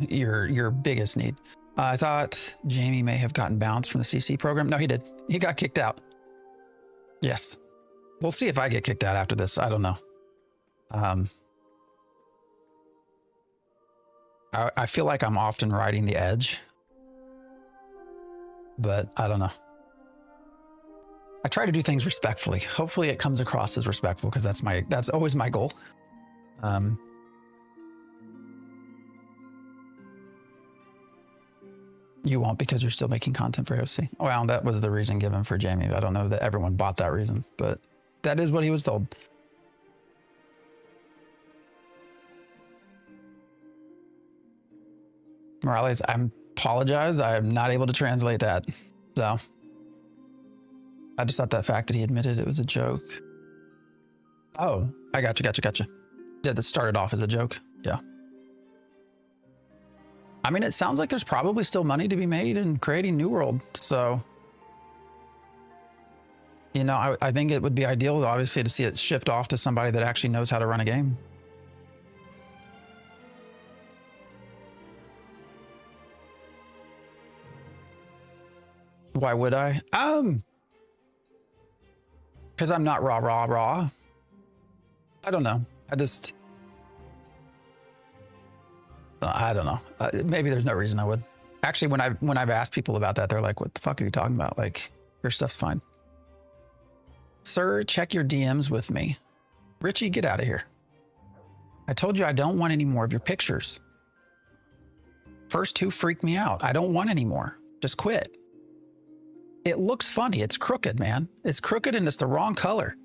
your biggest need. I thought Jamie may have gotten bounced from the CC program. No, he did. He got kicked out. Yes. We'll see if I get kicked out after this. I don't know. I feel like I'm often riding the edge, but I don't know. I try to do things respectfully. Hopefully it comes across as respectful because that's always my goal. You won't because you're still making content for AOC. Well, that was the reason given for Jamie. I don't know that everyone bought that reason, but that is what he was told. Morales, I apologize. I'm not able to translate that. So I just thought that fact that he admitted it was a joke. Oh, I gotcha. Yeah, this started off as a joke. Yeah. I mean, it sounds like there's probably still money to be made in creating New World. So, you know, I think it would be ideal, obviously, to see it shipped off to somebody that actually knows how to run a game. Why would I? Because I'm not raw. I don't know. I don't know. Maybe there's no reason I would. Actually, when I've asked people about that, they're like, "What the fuck are you talking about? Like, your stuff's fine." Sir, check your DMs with me. Richie, get out of here. I told you I don't want any more of your pictures. First two freak me out. I don't want any more. Just quit. It looks funny. It's crooked, man. It's crooked and it's the wrong color.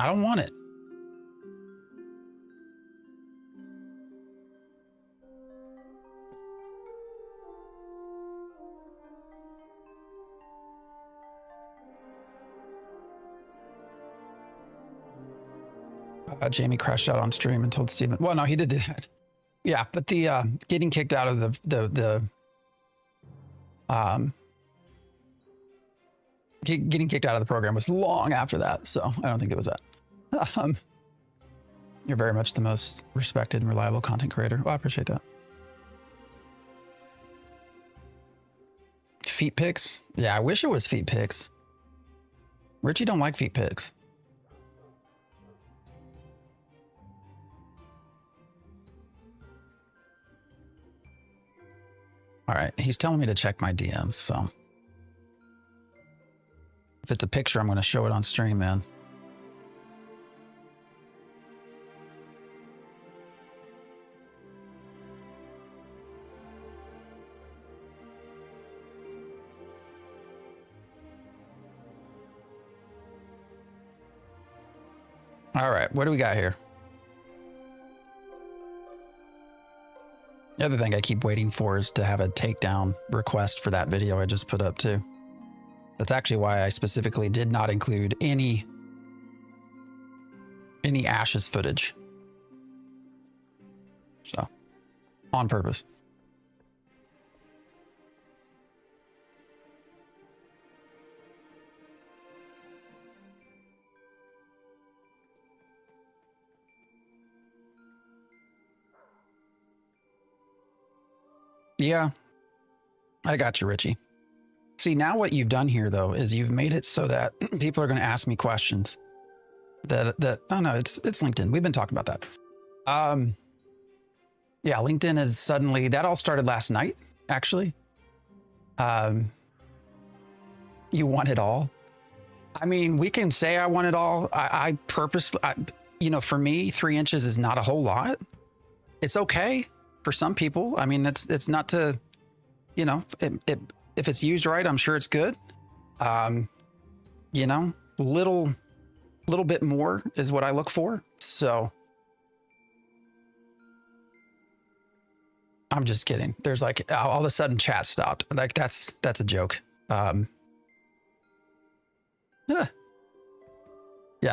I don't want it. Jamie crashed out on stream and told Steven. Well, no, he did do that. Yeah, but the getting kicked out of getting kicked out of the program was long after that, so I don't think it was that. You're very much the most respected and reliable content creator. Well, I appreciate that. Feet pics? Yeah, I wish it was feet pics. Richie don't like feet pics. All right, he's telling me to check my DMs, so if it's a picture, I'm going to show it on stream, man. All right, what do we got here? The other thing I keep waiting for is to have a takedown request for that video I just put up too. That's actually why I specifically did not include any Ashes footage. So, on purpose. Yeah, I got you, Richie. See, now what you've done here, though, is you've made it so that people are going to ask me questions. Oh no, it's LinkedIn. We've been talking about that. Yeah, LinkedIn is suddenly, that all started last night, actually. You want it all. I mean, we can say I want it all. I purposely, you know, for me, 3 inches is not a whole lot. It's okay. for some people, I mean, it's not to, you know, if it's used right, I'm sure it's good. You know, little bit more is what I look for. So I'm just kidding. There's like all of a sudden chat stopped. Like that's a joke. Yeah,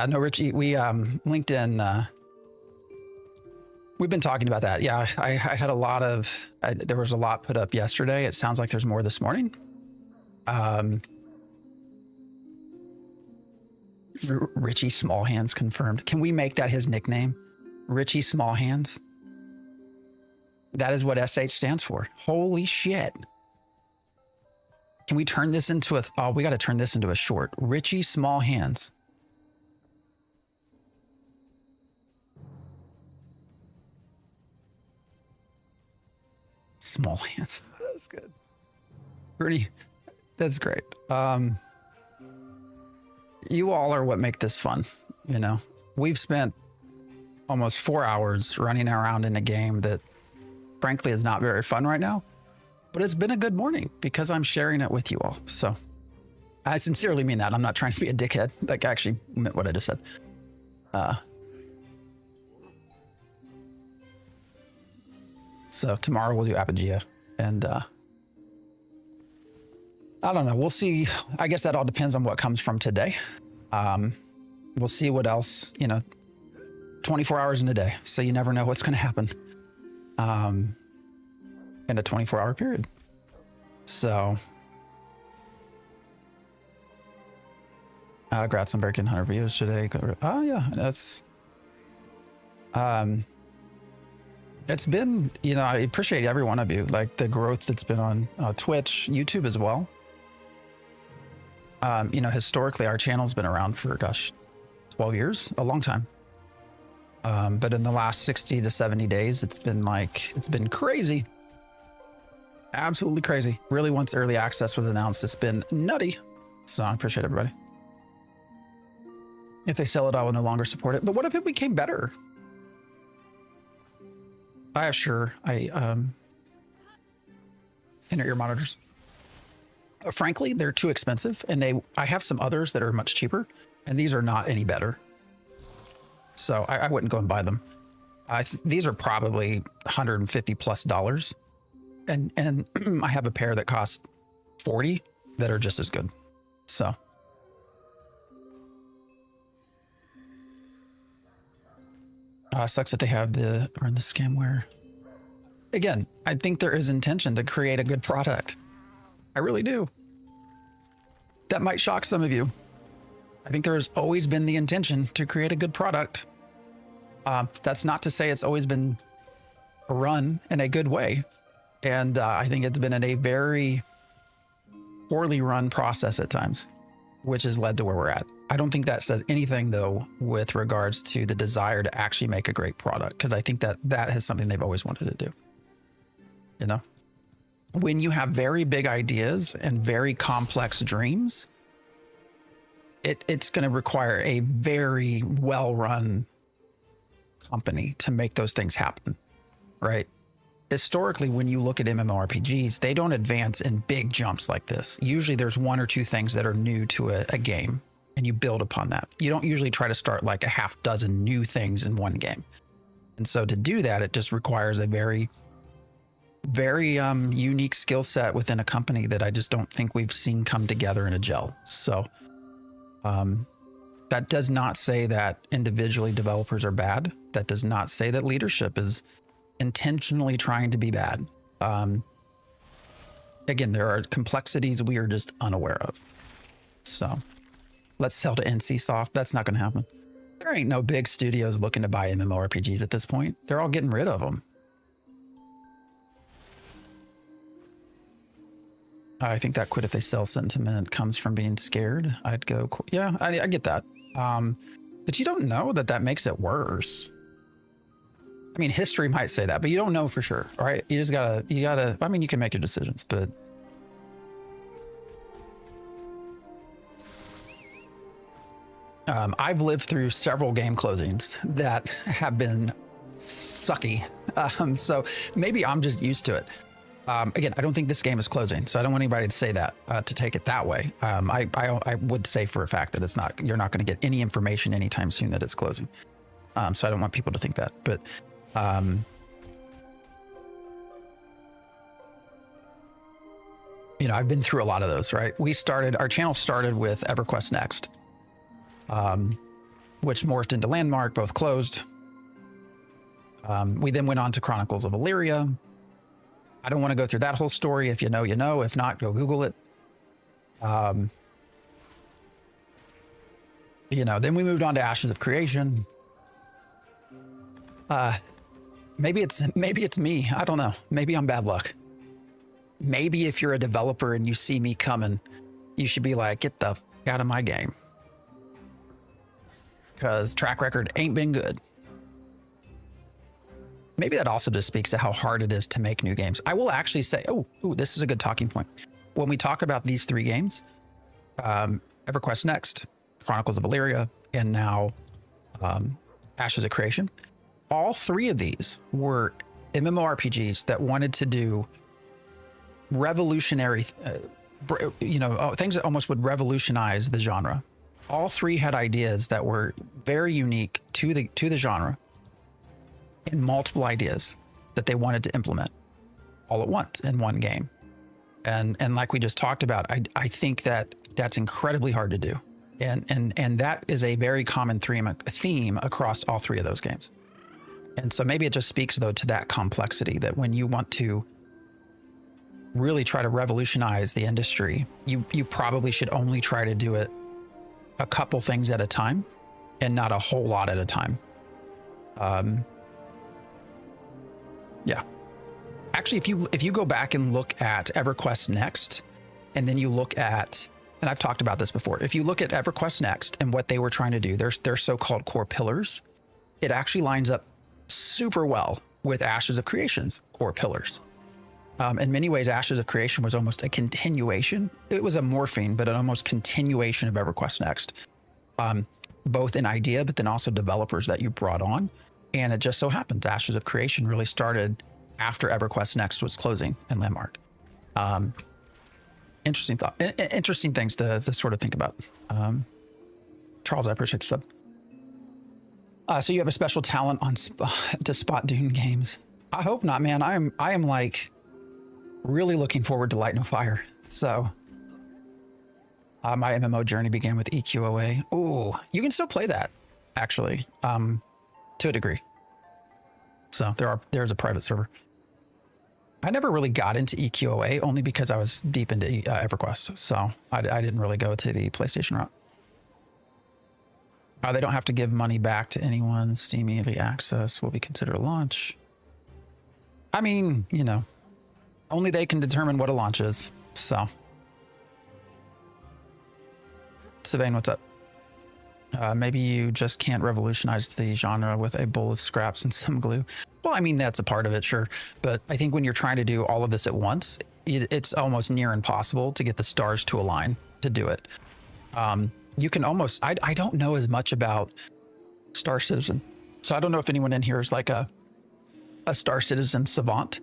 no, Richie, we LinkedIn, we've been talking about that. Yeah, I had a lot of, there was a lot put up yesterday. It sounds like there's more this morning. Richie Small Hands confirmed. Can we make that his nickname? Richie Small Hands? That is what SH stands for. Holy shit. Can we turn this into oh, we got to turn this into a short. Richie Small Hands. Small Hands. That's good. Pretty, that's great. You all are what make this fun. You know, we've spent almost 4 hours running around in a game that frankly is not very fun right now, but it's been a good morning because I'm sharing it with you all. So I sincerely mean that. I'm not trying to be a dickhead. Like, I actually meant what I just said. So tomorrow we'll do Apogea, and I don't know. We'll see. I guess that all depends on what comes from today. We'll see what else, you know, 24 hours in a day. So you never know what's going to happen in a 24-hour period. So congrats on breaking 100 views today. Oh yeah, that's it's been, you know, I appreciate every one of you, like the growth that's been on Twitch, YouTube as well. You know, historically our channel's been around for, gosh, 12 years, a long time. But in the last 60 to 70 days, it's been crazy. Absolutely crazy. Really, once early access was announced, it's been nutty. So I appreciate everybody. If they sell it, I will no longer support it. But what if it became better? I have inner ear monitors. Frankly, they're too expensive, and I have some others that are much cheaper, and these are not any better. So I wouldn't go and buy them. These are probably $150+ and I have a pair that cost $40 that are just as good. So sucks that they have the scamware. Again, I think there is intention to create a good product. I really do. That might shock some of you. I think there has always been the intention to create a good product. That's not to say it's always been run in a good way. And I think it's been in a very poorly run process at times, which has led to where we're at. I don't think that says anything, though, with regards to the desire to actually make a great product, because I think that is something they've always wanted to do. You know, when you have very big ideas and very complex dreams, it's going to require a very well-run company to make those things happen, right? Historically, when you look at MMORPGs, they don't advance in big jumps like this. Usually there's one or two things that are new to a game, and you build upon that. You don't usually try to start like a half dozen new things in one game. And so to do that, it just requires a very, very unique skill set within a company that I just don't think we've seen come together in a gel. So that does not say that individually developers are bad. That does not say that leadership is intentionally trying to be bad. Again, there are complexities we are just unaware of. So let's sell to NCSoft. That's not going to happen. There ain't no big studios looking to buy MMORPGs at this point. They're all getting rid of them. I think that quit if they sell sentiment comes from being scared. I'd go, yeah, I get that. But you don't know that makes it worse. I mean, history might say that, but you don't know for sure, right? You just gotta, I mean, you can make your decisions, but I've lived through several game closings that have been sucky. So maybe I'm just used to it. Again, I don't think this game is closing, so I don't want anybody to say that, to take it that way. I would say for a fact that it's not. You're not going to get any information anytime soon that it's closing. So I don't want people to think that. But you know, I've been through a lot of those. Right? Our channel started with EverQuest Next, which morphed into Landmark, both closed. We then went on to Chronicles of Illyria. I don't want to go through that whole story. If you know, you know. If not, go Google it. You know, then we moved on to Ashes of Creation. Maybe it's me. I don't know. Maybe I'm bad luck. Maybe if you're a developer and you see me coming, you should be like, get the f out of my game. Because track record ain't been good. Maybe that also just speaks to how hard it is to make new games. I will actually say, this is a good talking point. When we talk about these 3 games, EverQuest Next, Chronicles of Illyria, and now Ashes of Creation, all 3 of these were MMORPGs that wanted to do revolutionary, things that almost would revolutionize the genre. All 3 had ideas that were very unique to the genre, and multiple ideas that they wanted to implement all at once in one game. And like we just talked about, I think that's incredibly hard to do. And that is a very common theme across all 3 of those games. And so maybe it just speaks though to that complexity, that when you want to really try to revolutionize the industry, you probably should only try to do it a couple things at a time and not a whole lot at a time. Yeah. Actually, if you go back and look at EverQuest Next, and then you look at, and I've talked about this before, if you look at EverQuest Next and what they were trying to do, their so-called core pillars, it actually lines up super well with Ashes of Creation's core pillars. In many ways, Ashes of Creation was almost a continuation. It was a morphing, but an almost continuation of EverQuest Next, both in idea, but then also developers that you brought on. And it just so happens Ashes of Creation really started after EverQuest Next was closing in Landmark. Interesting thought. Interesting things to sort of think about. Charles, I appreciate the sub. So you have a special talent to spot Dune games. I hope not, man. I am like really looking forward to Light No Fire. So my MMO journey began with EQOA. Ooh, you can still play that, actually. To a degree. So there's a private server. I never really got into EQOA only because I was deep into EverQuest. So I didn't really go to the PlayStation route. They don't have to give money back to anyone. Steam Early Access will be considered a launch. I mean, you know, only they can determine what a launch is. So. Sylvain, what's up? Maybe you just can't revolutionize the genre with a bowl of scraps and some glue. Well, I mean, that's a part of it, sure. But I think when you're trying to do all of this at once, it's almost near impossible to get the stars to align to do it. You can almost, I don't know as much about Star Citizen. So I don't know if anyone in here is like a Star Citizen savant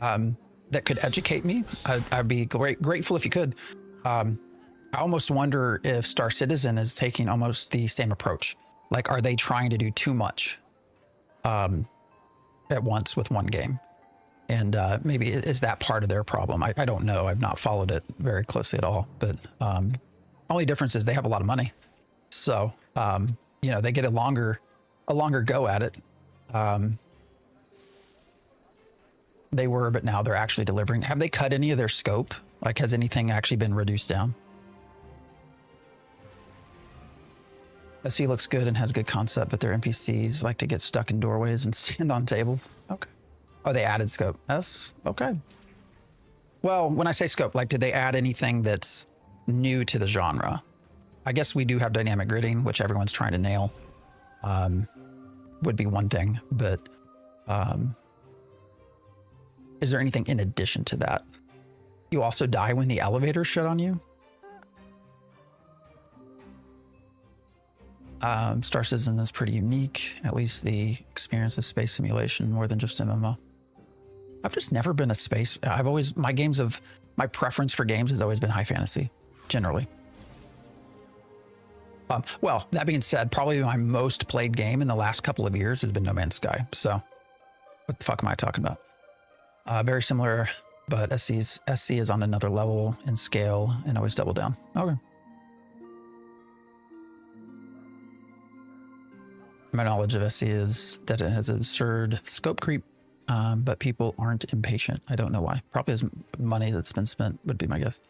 that could educate me. I'd be grateful if you could. I almost wonder if Star Citizen is taking almost the same approach. Like, are they trying to do too much at once with one game? And maybe is that part of their problem? I don't know. I've not followed it very closely at all. But only difference is they have a lot of money. So, you know, they get a longer go at it. They were, but now they're actually delivering. Have they cut any of their scope? Like, has anything actually been reduced down? SE looks good and has good concept, but their NPCs like to get stuck in doorways and stand on tables. Okay. Oh, they added scope. That's okay. Well, when I say scope, like, did they add anything that's new to the genre? I guess we do have dynamic gridding, which everyone's trying to nail. Would be one thing, but is there anything in addition to that? You also die when the elevators shut on you? Star Citizen is pretty unique, at least the experience of space simulation more than just MMO. I've just never been a space. My preference for games has always been high fantasy, generally. Well, that being said, probably my most played game in the last couple of years has been No Man's Sky. So what the fuck am I talking about? Very similar, but SC is on another level in scale and always double down. Okay. My knowledge of SC is that it has absurd scope creep, but people aren't impatient. I don't know why. Probably as money that's been spent would be my guess.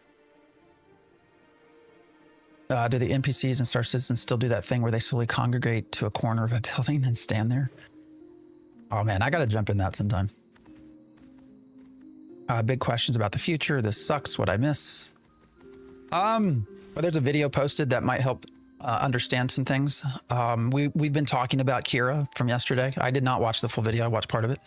Do the NPCs and Star Citizens still do that thing where they slowly congregate to a corner of a building and stand there? Oh man, I gotta jump in that sometime. Big questions about the future. This sucks. What I miss? Well, there's a video posted that might help understand some things. We've been talking about Kira from yesterday. I did not watch the full video. I watched part of it.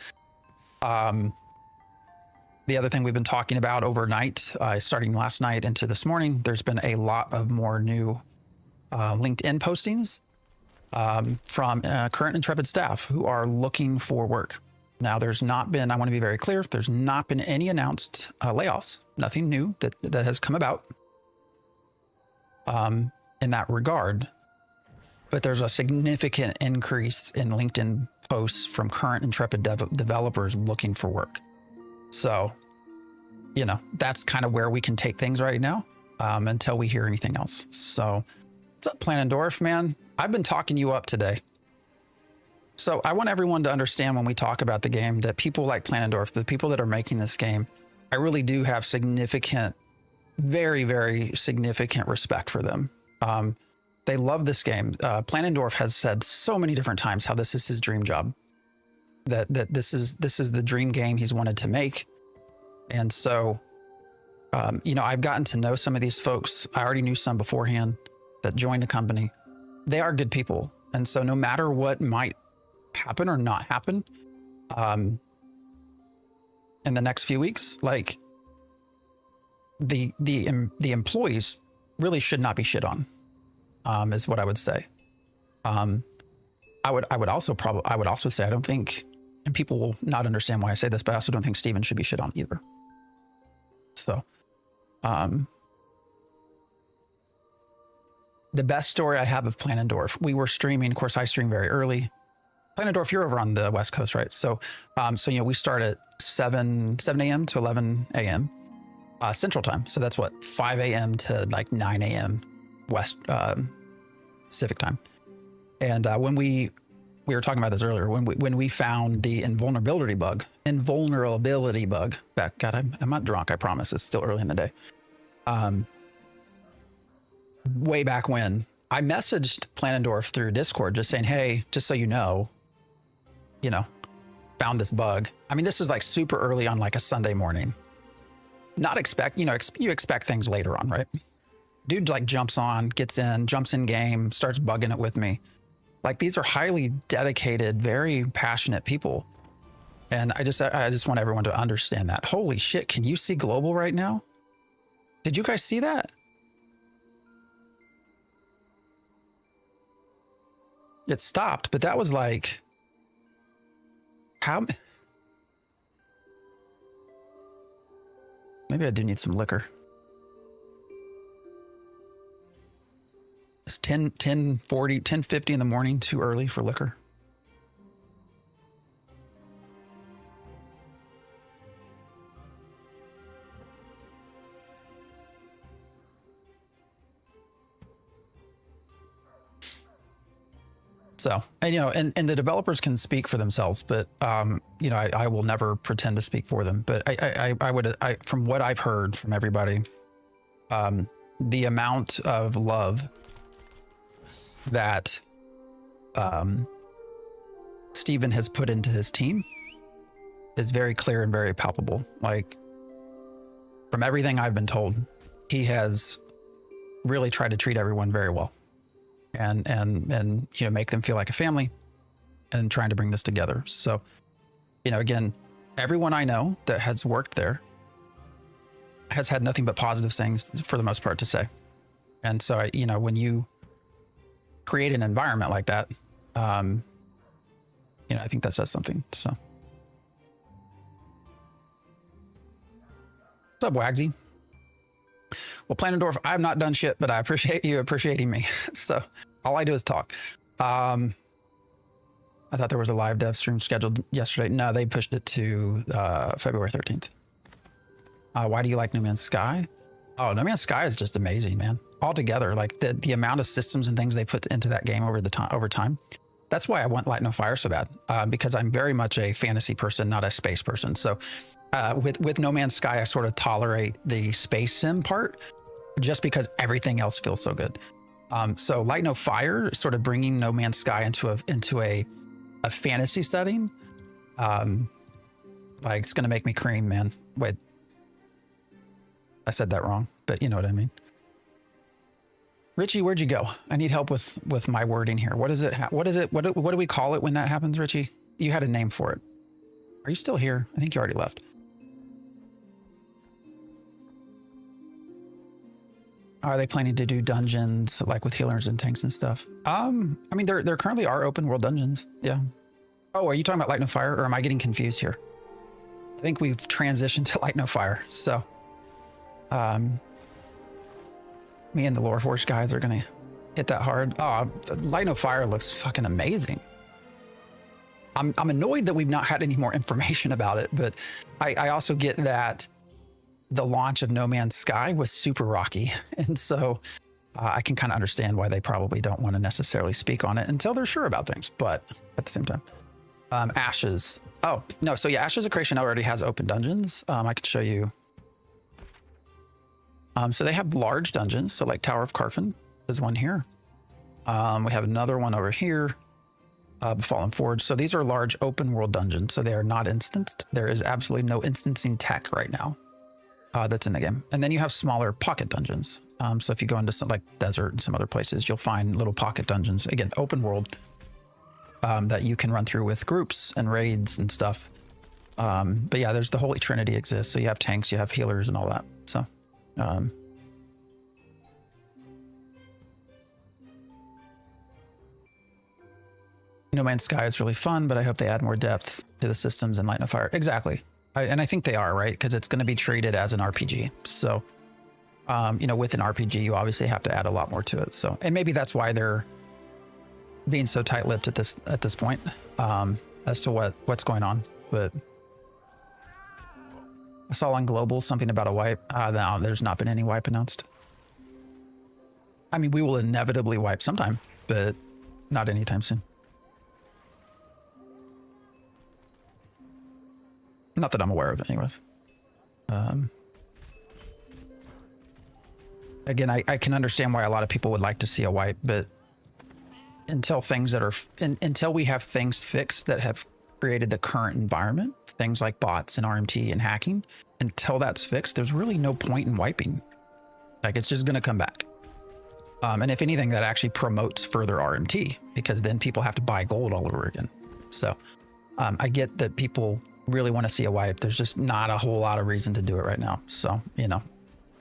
The other thing we've been talking about overnight, starting last night into this morning, there's been a lot of more new LinkedIn postings from current Intrepid staff who are looking for work. Now, there's not been, I want to be very clear, there's not been any announced layoffs, nothing new that has come about in that regard. But there's a significant increase in LinkedIn posts from current Intrepid developers looking for work. So, you know, that's kind of where we can take things right now until we hear anything else. So, what's up, Planendorf, man? I've been talking you up today. So I want everyone to understand when we talk about the game that people like Planendorf, the people that are making this game, I really do have significant, very, very significant respect for them. They love this game. Planendorf has said so many different times how this is his dream job, that this is the dream game he's wanted to make. And so, you know, I've gotten to know some of these folks. I already knew some beforehand that joined the company. They are good people. And so no matter what might happen or not happen in the next few weeks, like the employees really should not be shit on, is what I would say. I would also say I don't think, and people will not understand why I say this, but I also don't think Steven should be shit on either. So the best story I have of Planendorf, we were streaming, of course I stream very early. Planendorf, you're over on the West Coast, right? So you know, we start at 7 a.m. to 11 a.m. Central time. So that's what, 5 a.m. to like 9 a.m. West Pacific time. And when we were talking about this earlier, when we found the invulnerability bug back, God, I'm not drunk, I promise. It's still early in the day. Way back when, I messaged Planendorf through Discord just saying, hey, just so you know, found this bug. I mean, this is like super early on like a Sunday morning. Not expect, you expect things later on, right? Dude like jumps in game, starts bugging it with me. Like, these are highly dedicated, very passionate people. And I just want everyone to understand that. Holy shit, can you see global right now? Did you guys see that? It stopped, but that was like, how? Maybe I do need some liquor. It's 10:50 in the morning, too early for liquor. So, and, and the developers can speak for themselves, but, I will never pretend to speak for them. But I would, from what I've heard from everybody, the amount of love that Steven has put into his team is very clear and very palpable. Like, from everything I've been told, he has really tried to treat everyone very well. And make them feel like a family, and trying to bring this together. So, again, everyone I know that has worked there has had nothing but positive things for the most part to say. And so, when you create an environment like that, you know, I think that says something. So, what's up, Wagsy? Well, Planendorf, I've not done shit, but I appreciate you appreciating me. So all I do is talk. I thought there was a live dev stream scheduled yesterday. No, they pushed it to February 13th. Why do you like No Man's Sky? Oh, No Man's Sky is just amazing, man. Altogether, like the amount of systems and things they put into that game over time. That's why I want Light No Fire so bad, because I'm very much a fantasy person, not a space person. So with No Man's Sky, I sort of tolerate the space sim part just because everything else feels so good. So Light No Fire, sort of bringing No Man's Sky into a fantasy setting, like it's gonna make me cream, man. Wait, I said that wrong, but you know what I mean. Richie, where'd you go? I need help with my wording here. What is it? What is it? What do we call it when that happens, Richie? You had a name for it. Are you still here? I think you already left. Are they planning to do dungeons like with healers and tanks and stuff? I mean, there currently are open world dungeons. Yeah. Oh, are you talking about Light No Fire, or am I getting confused here? I think we've transitioned to Light No Fire. So, me and the Lore Forge guys are gonna hit that hard. Oh, Light No Fire looks fucking amazing. I'm annoyed that we've not had any more information about it, but I also get that the launch of No Man's Sky was super rocky. And so I can kind of understand why they probably don't want to necessarily speak on it until they're sure about things. But at the same time, Ashes. Oh, no. So yeah, Ashes of Creation already has open dungeons. I could show you. So they have large dungeons. So like Tower of Carfin is one here. We have another one over here. Fallen Forge. So these are large open world dungeons. So they are not instanced. There is absolutely no instancing tech right now. That's in the game. And then you have smaller pocket dungeons. So if you go into some like desert and some other places, you'll find little pocket dungeons, again, open world, that you can run through with groups and raids and stuff. But yeah, there's the Holy Trinity exists. So you have tanks, you have healers and all that. So, No Man's Sky is really fun, but I hope they add more depth to the systems in Light No Fire. Exactly. And I think they are, right? Because it's going to be treated as an RPG. So, you know, with an RPG, you obviously have to add a lot more to it. So, and maybe that's why they're being so tight-lipped at this point, as to what's going on. But I saw on Global something about a wipe. No, there's not been any wipe announced. I mean, we will inevitably wipe sometime, but not anytime soon. Not that I'm aware of, anyways. Again, I can understand why a lot of people would like to see a wipe, but until things that are until we have things fixed that have created the current environment, things like bots and RMT and hacking, until that's fixed, there's really no point in wiping. Like, it's just going to come back. And if anything, that actually promotes further RMT, because then people have to buy gold all over again. So I get that people really want to see a wipe. There's just not a whole lot of reason to do it right now. So, you know,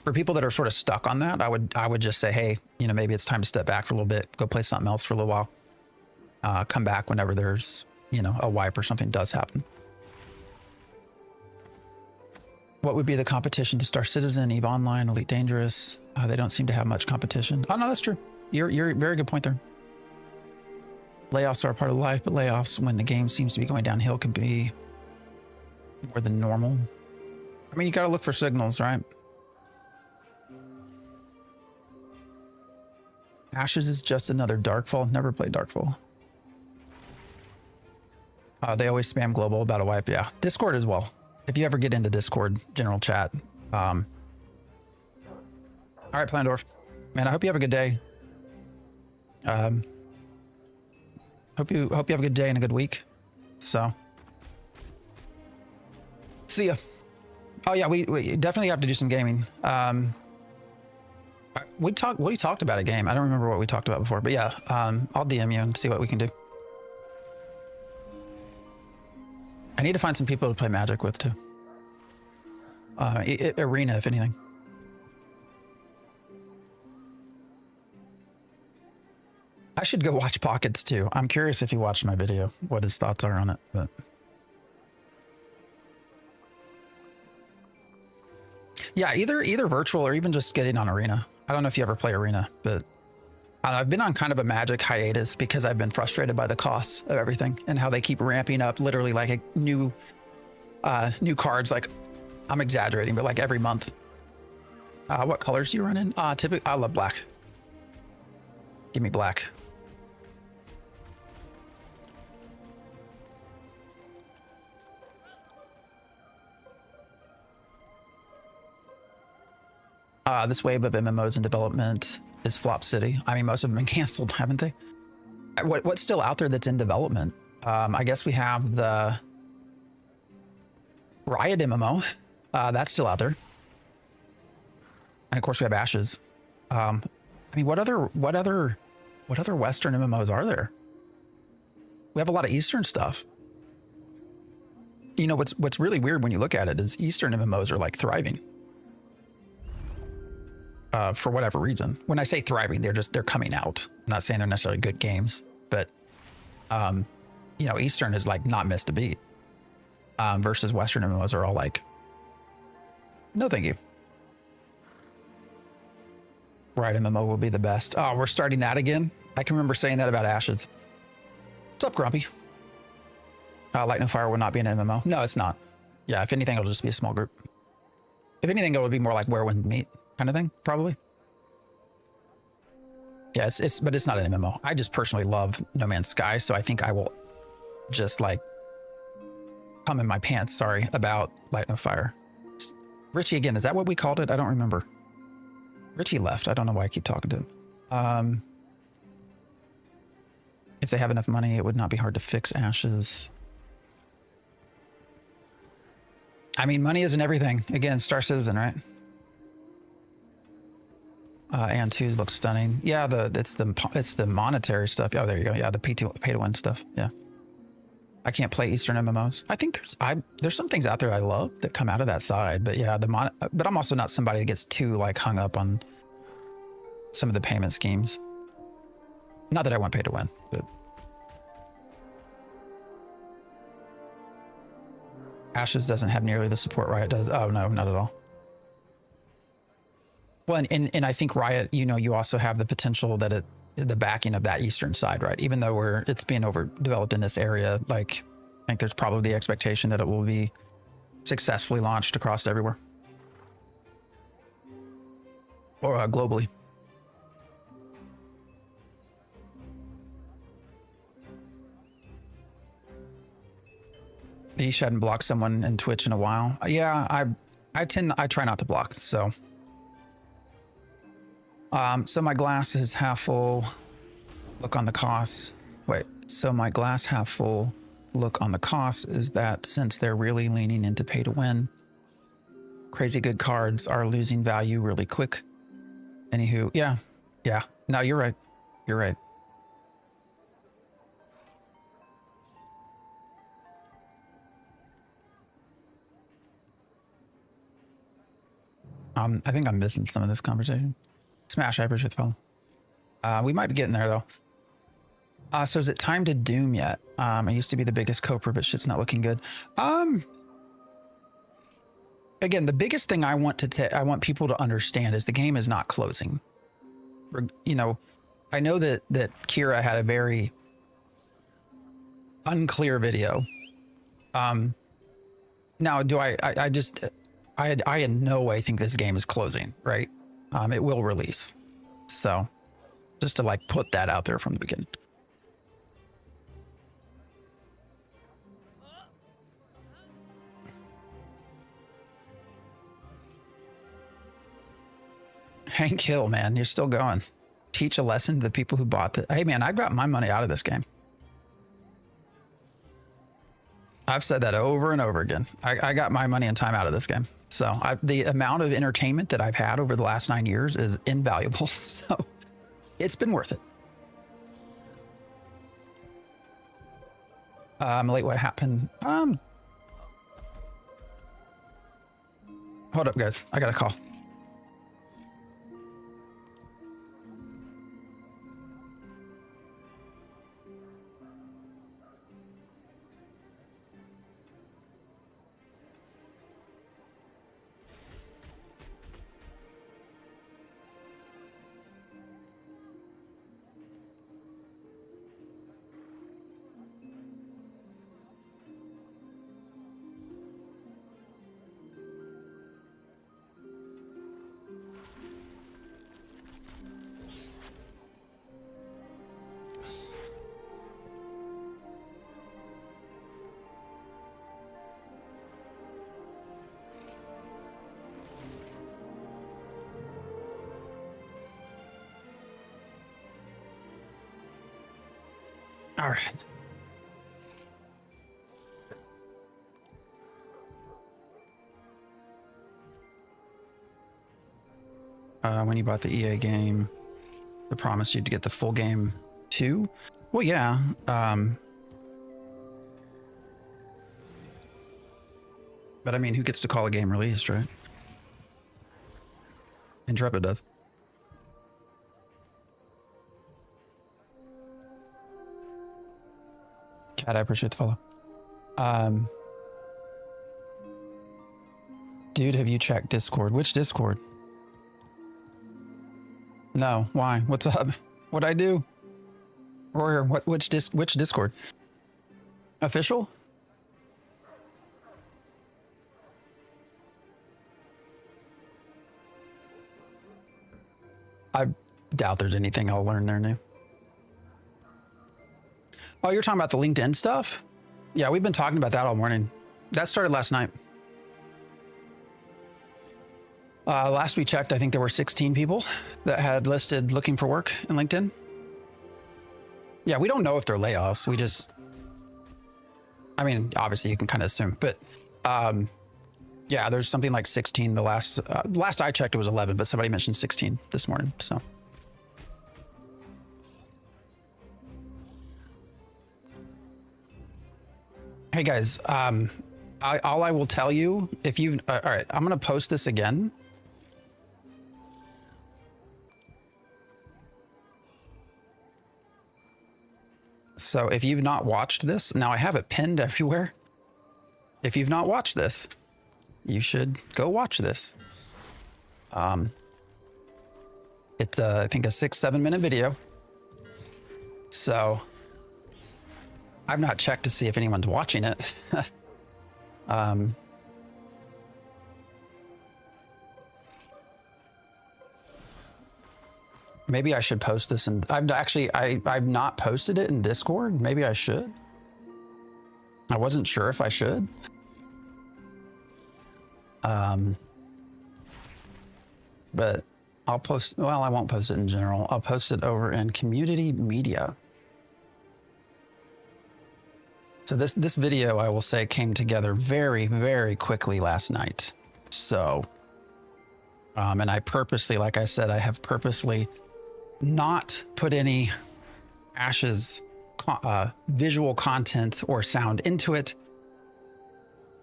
for people that are sort of stuck on that, I would just say, hey, you know, maybe it's time to step back for a little bit, go play something else for a little while, come back whenever there's, you know, a wipe or something does happen. What would be the competition to Star Citizen, EVE Online, Elite Dangerous? They don't seem to have much competition. Oh no, that's true. You're very good point there. Layoffs are a part of life, but layoffs when the game seems to be going downhill can be more than normal. I mean, you got to look for signals, right? Ashes is just another Darkfall. Never played Darkfall. They always spam global about a wipe. Yeah, Discord as well. If you ever get into Discord general chat. All right, Plandorf, man, I hope you have a good day. Hope you have a good day and a good week. So, see ya. Oh yeah, we definitely have to do some gaming. We talked about a game. I don't remember what we talked about before, but yeah, I'll DM you and see what we can do. I need to find some people to play Magic with too. Arena, if anything. I should go watch Pockets too. I'm curious if he watched my video, what his thoughts are on it. But yeah, either virtual or even just getting on Arena. I don't know if you ever play Arena, but I've been on kind of a Magic hiatus because I've been frustrated by the costs of everything and how they keep ramping up. Literally, like a new cards. Like, I'm exaggerating, but like every month. What colors do you run in? Typically, I love black. Give me black. This wave of MMOs in development is Flop City. I mean, most of them have been canceled, haven't they? What's still out there that's in development? I guess we have the Riot MMO. That's still out there. And of course we have Ashes. I mean, what other Western MMOs are there? We have a lot of Eastern stuff. You know, what's really weird when you look at it is Eastern MMOs are like thriving. For whatever reason. When I say thriving, they're coming out. I'm not saying they're necessarily good games, but you know, Eastern is like not missed a beat. Versus Western MMOs are all like, no thank you. Right, MMO will be the best. Oh, we're starting that again? I can remember saying that about Ashes. What's up, Grumpy? Light No Fire will not be an MMO. No, it's not. Yeah, if anything, it'll just be a small group. If anything, it would be more like Where Wind Meet kind of thing, probably. Yeah, but it's not an MMO. I just personally love No Man's Sky, so I think I will just like come in my pants, sorry, about Light No Fire. Richie again, is that what we called it? I don't remember. Richie left. I don't know why I keep talking to him. If they have enough money, it would not be hard to fix Ashes. I mean, money isn't everything. Again, Star Citizen, right? And 2 looks stunning. Yeah, it's the monetary stuff. Oh, there you go. Yeah, the pay to win stuff. Yeah. I can't play Eastern MMOs. I think there's some things out there I love that come out of that side, but yeah, but I'm also not somebody that gets too like hung up on some of the payment schemes. Not that I want pay to win, but Ashes doesn't have nearly the support Riot does. Oh no, not at all. Well, and I think Riot, you know, you also have the potential that the backing of that Eastern side, right? Even though it's being overdeveloped in this area, like I think there's probably the expectation that it will be successfully launched across everywhere or globally. You hadn't blocked someone in Twitch in a while. Yeah, I try not to block, so. So my glass is half full. Look on the costs. Wait, so my glass half full look on the costs is that since they're really leaning into pay to win, crazy good cards are losing value really quick. Anywho, yeah. No, you're right. You're right. I think I'm missing some of this conversation. Smash, I appreciate the follow. We might be getting there though. So is it time to Doom yet? I used to be the biggest coper, but shit's not looking good. Again, the biggest thing I want people to understand is the game is not closing. You know, I know that Kira had a very unclear video. Now, do I in no way think this game is closing, right? It will release. So just to like put that out there from the beginning. Hank Hill, man, you're still going. Teach a lesson to the people who bought it. Hey, man, I got my money out of this game. I've said that over and over again. I got my money and time out of this game. So the amount of entertainment that I've had over the last 9 years is invaluable. So it's been worth it. Late, what happened? Hold up, guys. I got a call. All right. When you bought the EA game, they promised you to get the full game too. Well, yeah. But I mean, who gets to call a game released, right? Intrepid does. Cat, I appreciate the follow. Dude, have you checked Discord? Which Discord? No, why? What's up? What'd I do? Royer, which Discord? Official? I doubt there's anything I'll learn there new. Oh, you're talking about the LinkedIn stuff? Yeah, we've been talking about that all morning. That started last night. Last we checked, I think there were 16 people that had listed looking for work in LinkedIn. Yeah, we don't know if they're layoffs. We just, I mean, obviously you can kind of assume, but yeah, there's something like 16. The last I checked, it was 11, but somebody mentioned 16 this morning. So. Hey guys, all I will tell you, if you, all right, I'm going to post this again. So if you've not watched this, now I have it pinned everywhere. If you've not watched this, you should go watch this. It's I think a 6-7 minute video. So I've not checked to see if anyone's watching it. Maybe I should post this, and I've not posted it in Discord. Maybe I should. I wasn't sure if I should. But I'll post, well, I won't post it in general. I'll post it over in community media. So this video, I will say, came together very, very quickly last night. So, and I purposely, like I said, I have purposely not put any Ash's visual content or sound into it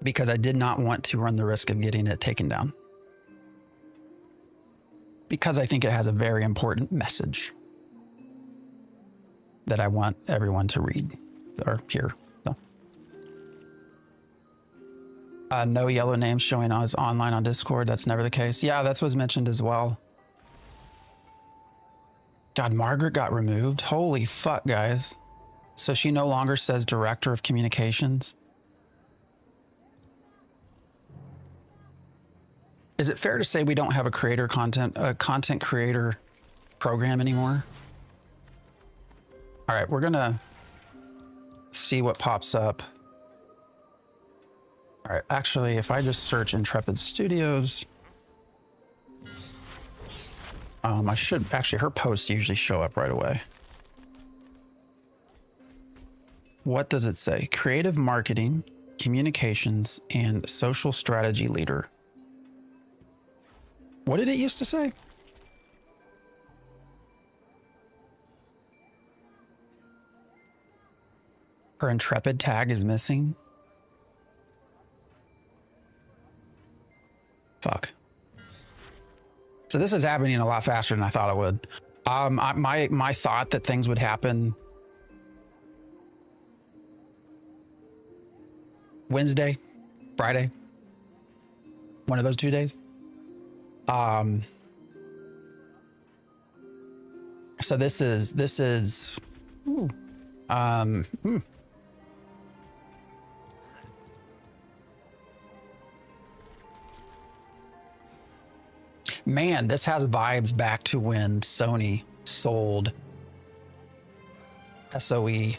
because I did not want to run the risk of getting it taken down. Because I think it has a very important message that I want everyone to read or hear. So. No yellow names showing us online on Discord. That's never the case. Yeah, that's what's mentioned as well. God, Margaret got removed. Holy fuck, guys. So she no longer says Director of Communications. Is it fair to say we don't have a content creator program anymore? All right, we're gonna see what pops up. All right, actually, if I just search Intrepid Studios, I should actually, her posts usually show up right away. What does it say? Creative marketing, communications, and social strategy leader. What did it used to say? Her Intrepid tag is missing. Fuck. So this is happening a lot faster than I thought it would. My thought that things would happen Wednesday, Friday, one of those 2 days. So this is, ooh, Man, this has vibes back to when Sony sold SOE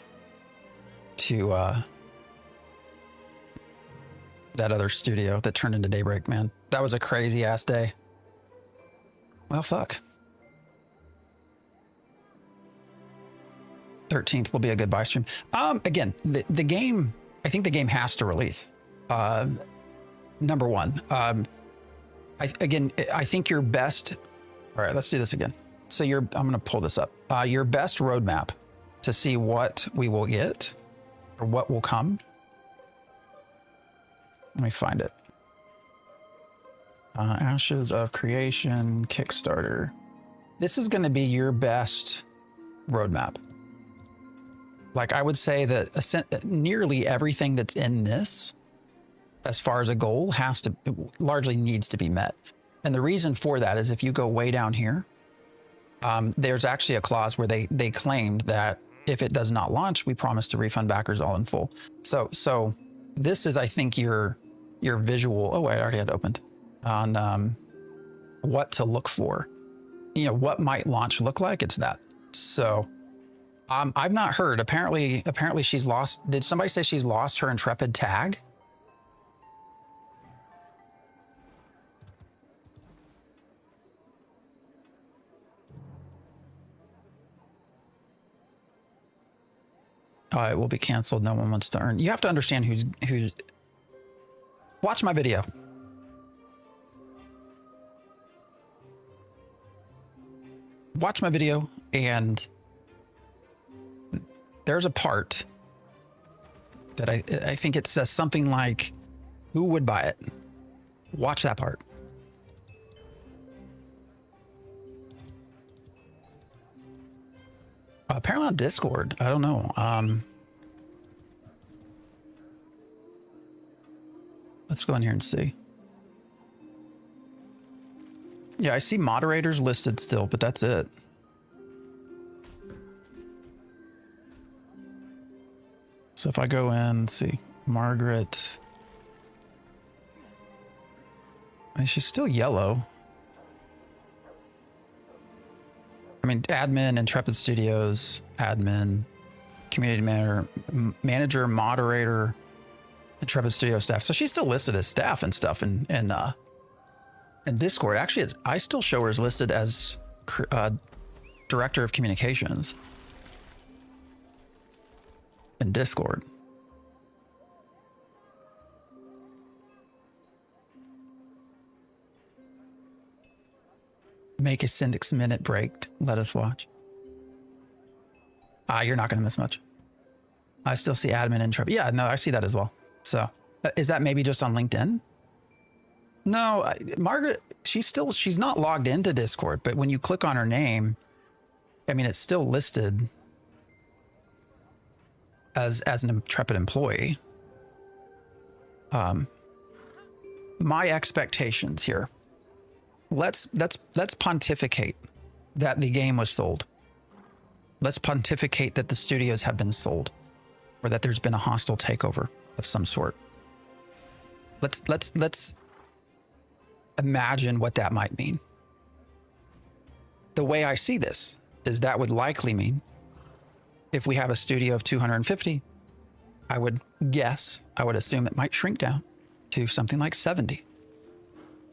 to that other studio that turned into Daybreak, man. That was a crazy ass day. Well, fuck. 13th will be a good buy stream. Again, the game, I think the game has to release. Number one. I think your best, all right, let's do this again. So I'm going to pull this up. Your best roadmap to see what we will get or what will come. Let me find it. Ashes of Creation, Kickstarter. This is going to be your best roadmap. Like I would say that nearly everything that's in this, as far as a goal, largely needs to be met. And the reason for that is if you go way down here, there's actually a clause where they claimed that if it does not launch, we promise to refund backers all in full. So this is, I think, your visual. Oh, I already had it opened on what to look for. You know, what might launch look like. It's that. So I've not heard. Apparently she's lost. Did somebody say she's lost her Intrepid tag? It will be canceled. No one wants to earn. You have to understand who's. Watch my video. Watch my video, and there's a part that I think it says something like, "Who would buy it?" Watch that part. Apparently on Discord. I don't know. Let's go in here and see. Yeah, I see moderators listed still, but that's it. So if I go in, let's see, Margaret. I mean, she's still yellow. I mean, admin, Intrepid Studios, admin, community manager, moderator, Intrepid Studio staff. So she's still listed as staff and stuff in Discord. Actually, I still show her as listed as director of communications in Discord. Make a 6-minute break. Let us watch. You're not going to miss much. I still see admin Intrepid. Yeah, no, I see that as well. So is that maybe just on LinkedIn? No, Margaret, she's not logged into Discord, but when you click on her name, I mean, it's still listed as an Intrepid employee. My expectations here. Let's pontificate that the game was sold. Let's pontificate that the studios have been sold, or that there's been a hostile takeover of some sort. Let's imagine what that might mean. The way I see this is that would likely mean if we have a studio of 250, I would assume it might shrink down to something like 70.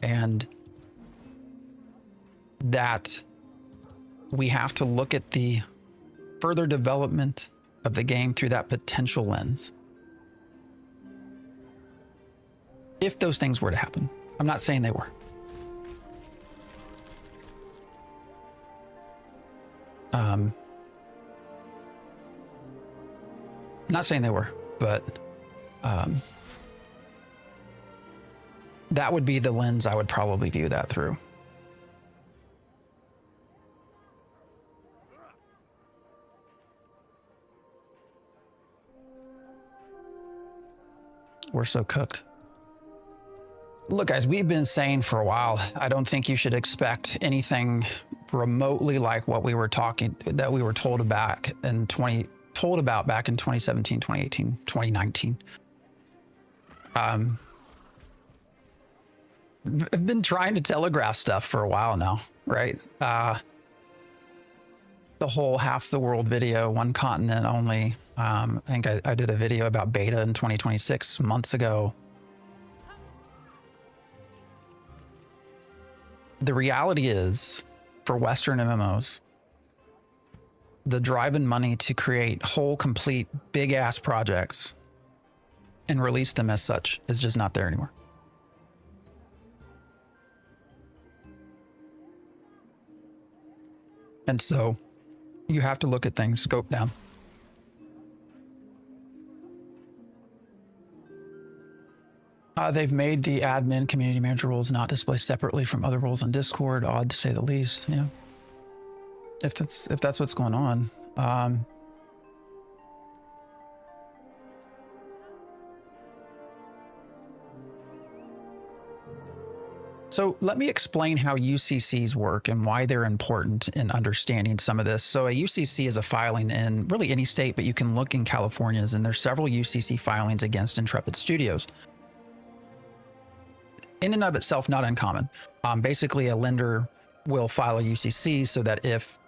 And that we have to look at the further development of the game through that potential lens. If those things were to happen. I'm not saying they were. I'm not saying they were, but that would be the lens I would probably view that through. We're so cooked. Look, guys, we've been saying for a while, I don't think you should expect anything remotely like what we were told about back in 2017, 2018, 2019. I've been trying to telegraph stuff for a while now, right? The whole half the world video, one continent only. I think I did a video about beta in 2026 months ago. The reality is, for Western MMOs, the drive and money to create whole, complete, big ass projects and release them as such is just not there anymore. And so you have to look at things scope down. They've made the admin community manager roles not display separately from other roles on Discord. Odd to say the least. Yeah. If that's what's going on. So let me explain how UCCs work and why they're important in understanding some of this. So a UCC is a filing in really any state, but you can look in California's, and there's several UCC filings against Intrepid Studios. In and of itself, not uncommon. Basically, a lender will file a UCC so that if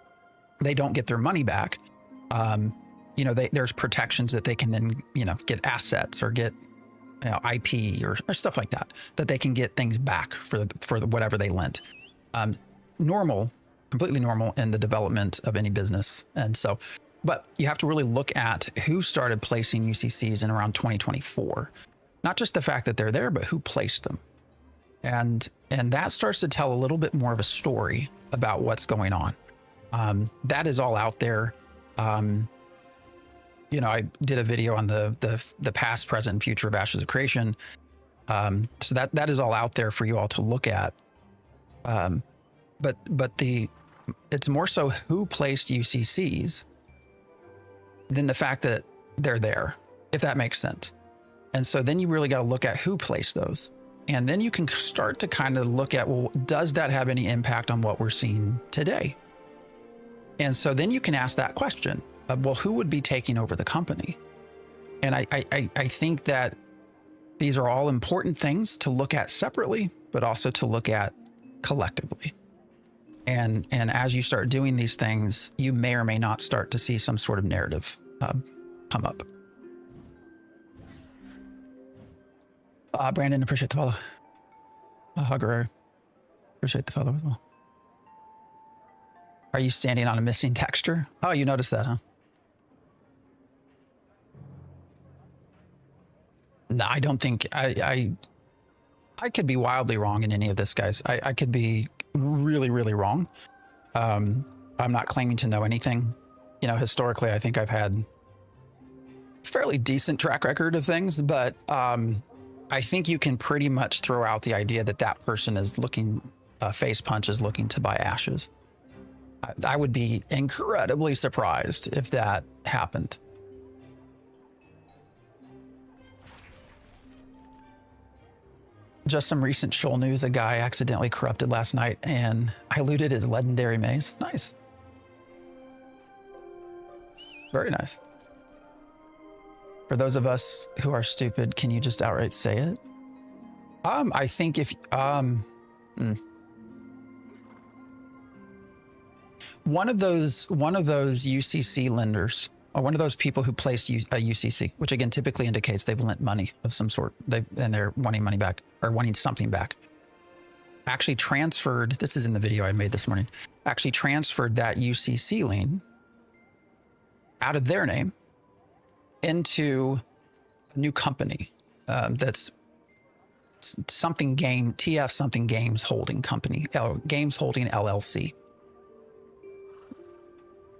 they don't get their money back, there's protections that they can then, get assets or get IP or stuff like that they can get things back for whatever they lent. Completely normal in the development of any business. And so, but you have to really look at who started placing UCCs in around 2024, not just the fact that they're there, but who placed them. And that starts to tell a little bit more of a story about what's going on. That is all out there. I did a video on the past, present, and future of Ashes of Creation. So that is all out there for you all to look at. But it's more so who placed UCCs than the fact that they're there, if that makes sense. And so then you really got to look at who placed those. And then you can start to kind of look at, well, does that have any impact on what we're seeing today? And so then you can ask that question of, well, who would be taking over the company? And I think that these are all important things to look at separately, but also to look at collectively. And as you start doing these things, you may or may not start to see some sort of narrative come up. Brandon, appreciate the follow. Hugger, appreciate the follow as well. Are you standing on a missing texture? Oh, you noticed that, huh? No, I don't think I could be wildly wrong in any of this, guys. I could be really, really wrong. I'm not claiming to know anything. Historically, I think I've had a fairly decent track record of things, but I think you can pretty much throw out the idea that that person is looking, face punch is looking to buy ashes. I would be incredibly surprised if that happened. Just some recent shoal news. A guy accidentally corrupted last night and I looted his legendary maze. Nice. Very nice. For those of us who are stupid, can you just outright say it? I think if one of those UCC lenders, or one of those people who placed a UCC, which again typically indicates they've lent money of some sort, and they're wanting money back or wanting something back, actually transferred, this is in the video I made this morning, actually transferred that UCC lien out of their name into a new company that's something game, TF something games holding company, games holding LLC.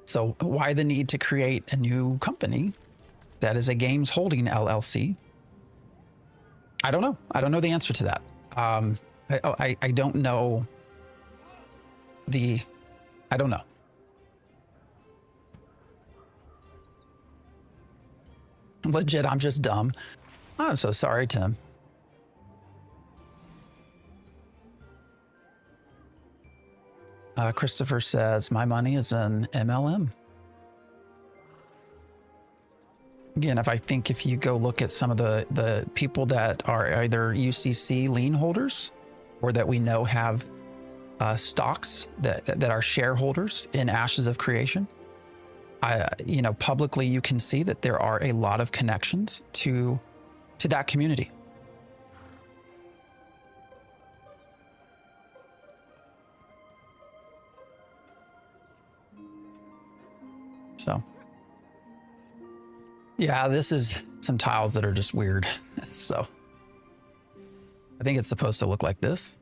So why the need to create a new company that is a games holding LLC? I don't know. I don't know the answer to that. I don't know I don't know. Legit, I'm just dumb. I'm so sorry, Tim. Christopher says, my money is in MLM. Again, if you go look at some of the people that are either UCC lien holders or that we know have stocks that are shareholders in Ashes of Creation, publicly you can see that there are a lot of connections to that community. So yeah, this is some tiles that are just weird. So I think it's supposed to look like this.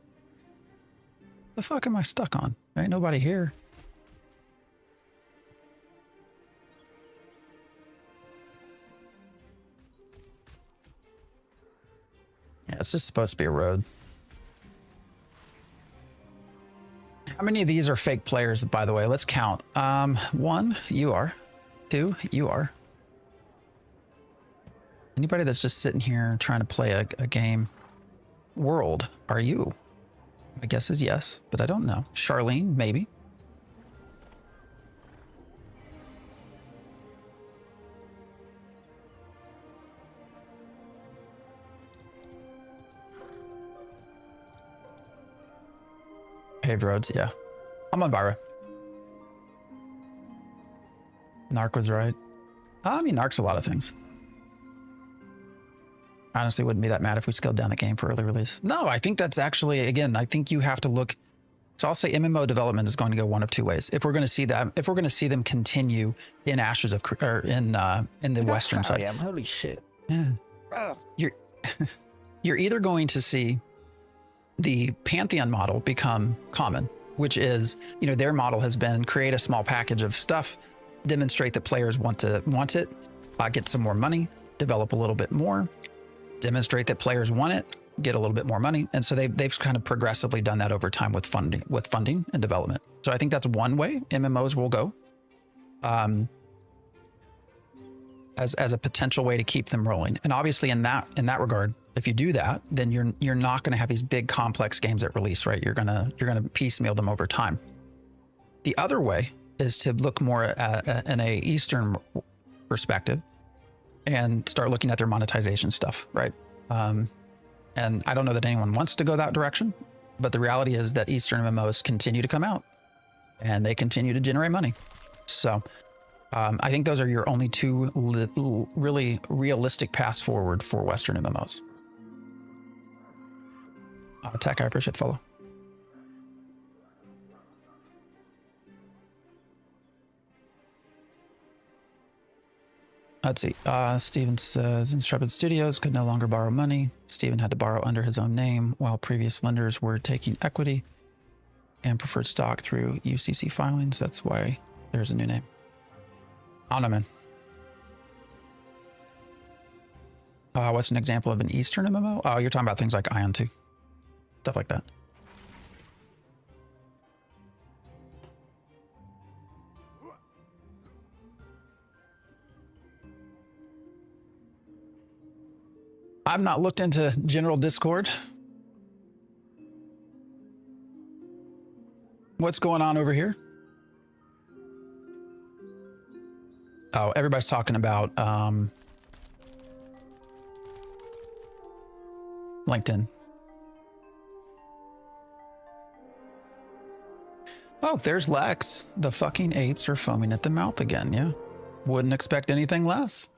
The fuck am I stuck on? There ain't nobody here. Yeah, it's just supposed to be a road. How many of these are fake players, by the way? Let's count. 1, you are. 2, you are. Anybody that's just sitting here trying to play a game. World, are you? My guess is yes, but I don't know. Charlene, maybe. Paved roads, yeah. I'm on Vira. Narc was right. I mean, Narc's a lot of things. Honestly, wouldn't be that mad if we scaled down the game for early release. No, I think that's actually, again, I think you have to look. So I'll say MMO development is going to go one of two ways. If we're going to see that, if we're going to see them continue in Ashes of, or in the Western side. Yeah, holy shit. Yeah. You're, you're either going to see the Pantheon model become common, which is, you know, their model has been create a small package of stuff, demonstrate that players want it, get some more money, develop a little bit more, demonstrate that players want it, get a little bit more money. And so they've kind of progressively done that over time with funding and development. So I think that's one way MMOs will go, as a potential way to keep them rolling. And obviously in that regard, if you do that, then you're not going to have these big complex games at release, right? You're gonna piecemeal them over time. The other way is to look more in a Eastern perspective and start looking at their monetization stuff, right? And I don't know that anyone wants to go that direction, but the reality is that Eastern MMOs continue to come out and they continue to generate money. So I think those are your only two really realistic paths forward for Western MMOs. Tech, I appreciate the follow. Let's see. Steven says Intrepid Studios could no longer borrow money. Steven had to borrow under his own name while previous lenders were taking equity and preferred stock through UCC filings. That's why there's a new name. I don't know, man. What's an example of an Eastern MMO? Oh, you're talking about things like Ion 2. Stuff like that. I've not looked into general Discord. What's going on over here? Oh, everybody's talking about LinkedIn. Oh, there's Lex. The fucking apes are foaming at the mouth again, yeah. Wouldn't expect anything less.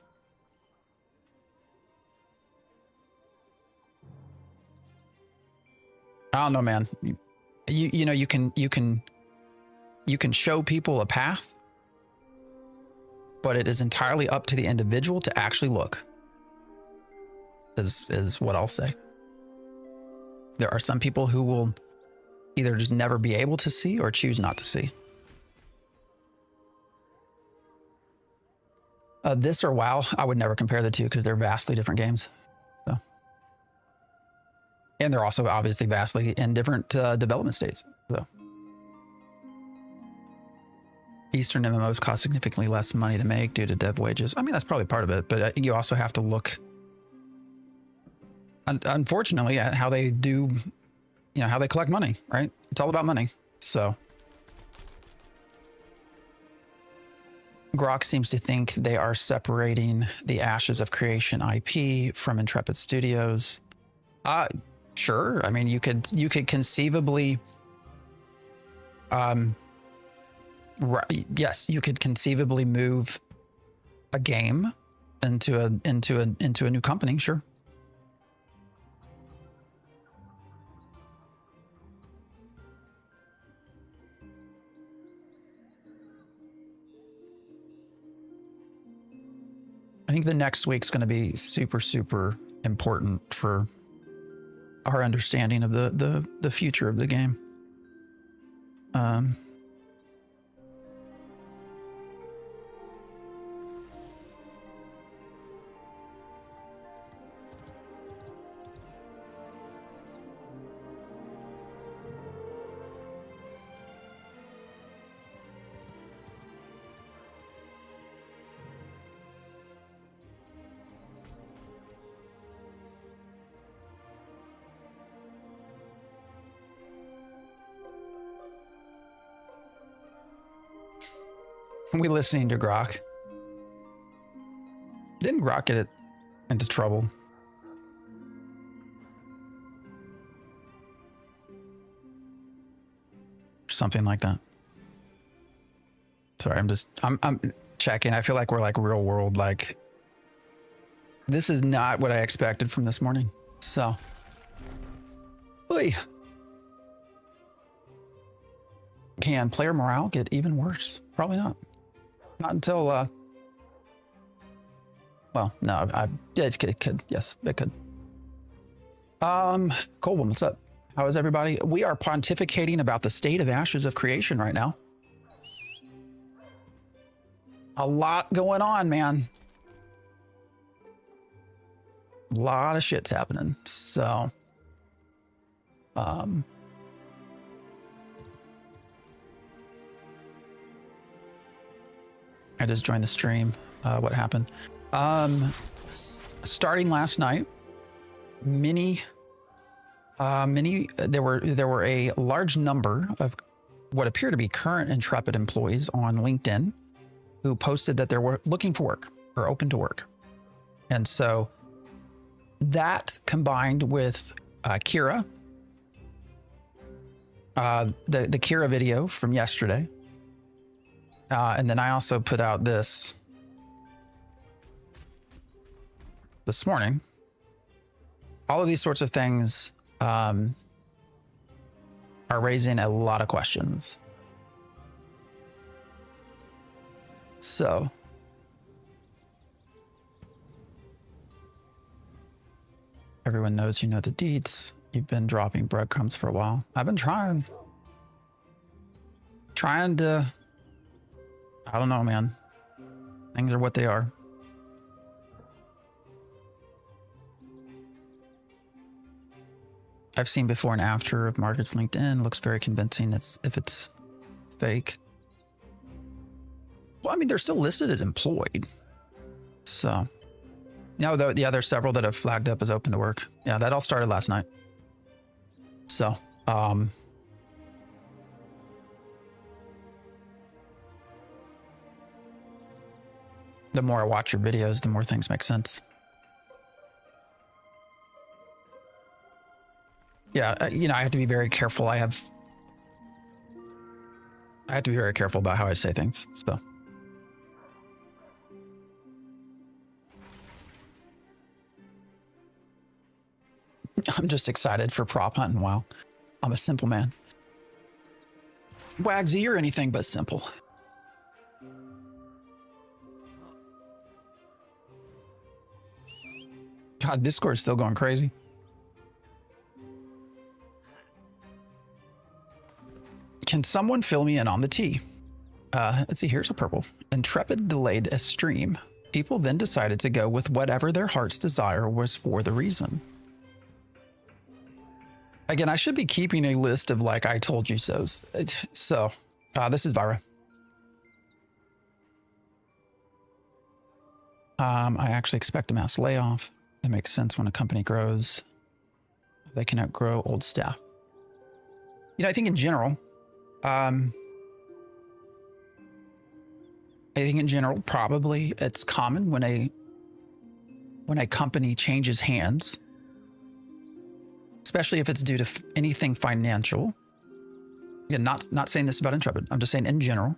I don't know, man. You know, you can show people a path, but it is entirely up to the individual to actually look. Is what I'll say. There are some people who will either just never be able to see or choose not to see. This or WoW, I would never compare the two because they're vastly different games. So. And they're also obviously vastly in different development states. So. Eastern MMOs cost significantly less money to make due to dev wages. I mean, that's probably part of it, but you also have to look, unfortunately, at how they do, you know, how they collect money, right? It's all about money. So Grok seems to think they are separating the Ashes of Creation IP from Intrepid Studios. Sure. I mean, you could conceivably, yes, you could conceivably move a game into a new company. Sure. I think the next week's going to be super, super important for our understanding of the future of the game. We listening to Grok. Didn't Grok get it into trouble? Something like that. Sorry, I'm checking. I feel like we're like real world. Like, this is not what I expected from this morning. So, oy. Can player morale get even worse? Probably not. Not until, well, no, it could. Yes, it could. Colvin, what's up? How is everybody? We are pontificating about the state of Ashes of Creation right now. A lot going on, man. A lot of shit's happening. So, I just joined the stream. What happened? Starting last night, there were a large number of what appear to be current Intrepid employees on LinkedIn who posted that they were looking for work or open to work. And so that combined with Kira, the Kira video from yesterday, and then I also put out this morning. All of these sorts of things are raising a lot of questions. So, everyone knows you know the deeds. You've been dropping breadcrumbs for a while. I've been trying to, I don't know, man. Things are what they are. I've seen before and after of Market's LinkedIn. Looks very convincing. If it's fake. Well, I mean, they're still listed as employed. So, now the other several that have flagged up as open to work. Yeah, that all started last night. So, the more I watch your videos, the more things make sense. Yeah, I have to be very careful. I have to be very careful about how I say things. So, I'm just excited for prop hunting. Wow, I'm a simple man. Wagsy, you're anything but simple. God, Discord's still going crazy. Can someone fill me in on the tea? Let's see, here's a purple. Intrepid delayed a stream. People then decided to go with whatever their heart's desire was for the reason. Again, I should be keeping a list of like I told you so's. So, this is Vira. I actually expect a mass layoff. It makes sense when a company grows. They can outgrow old staff. I think in general, probably it's common when a company changes hands, especially if it's due to anything financial. Again, not saying this about Intrepid. I'm just saying in general.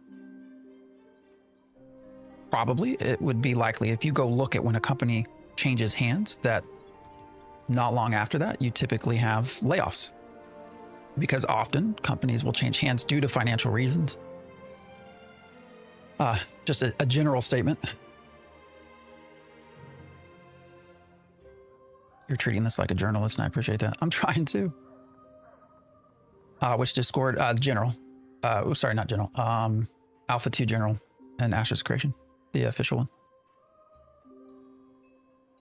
Probably it would be likely if you go look at when a company changes hands that not long after that, you typically have layoffs. Because often companies will change hands due to financial reasons. Just a general statement. You're treating this like a journalist, and I appreciate that. I'm trying to. Which Discord? General. Sorry, not General. Alpha 2 General and Ashes Creation, the official one.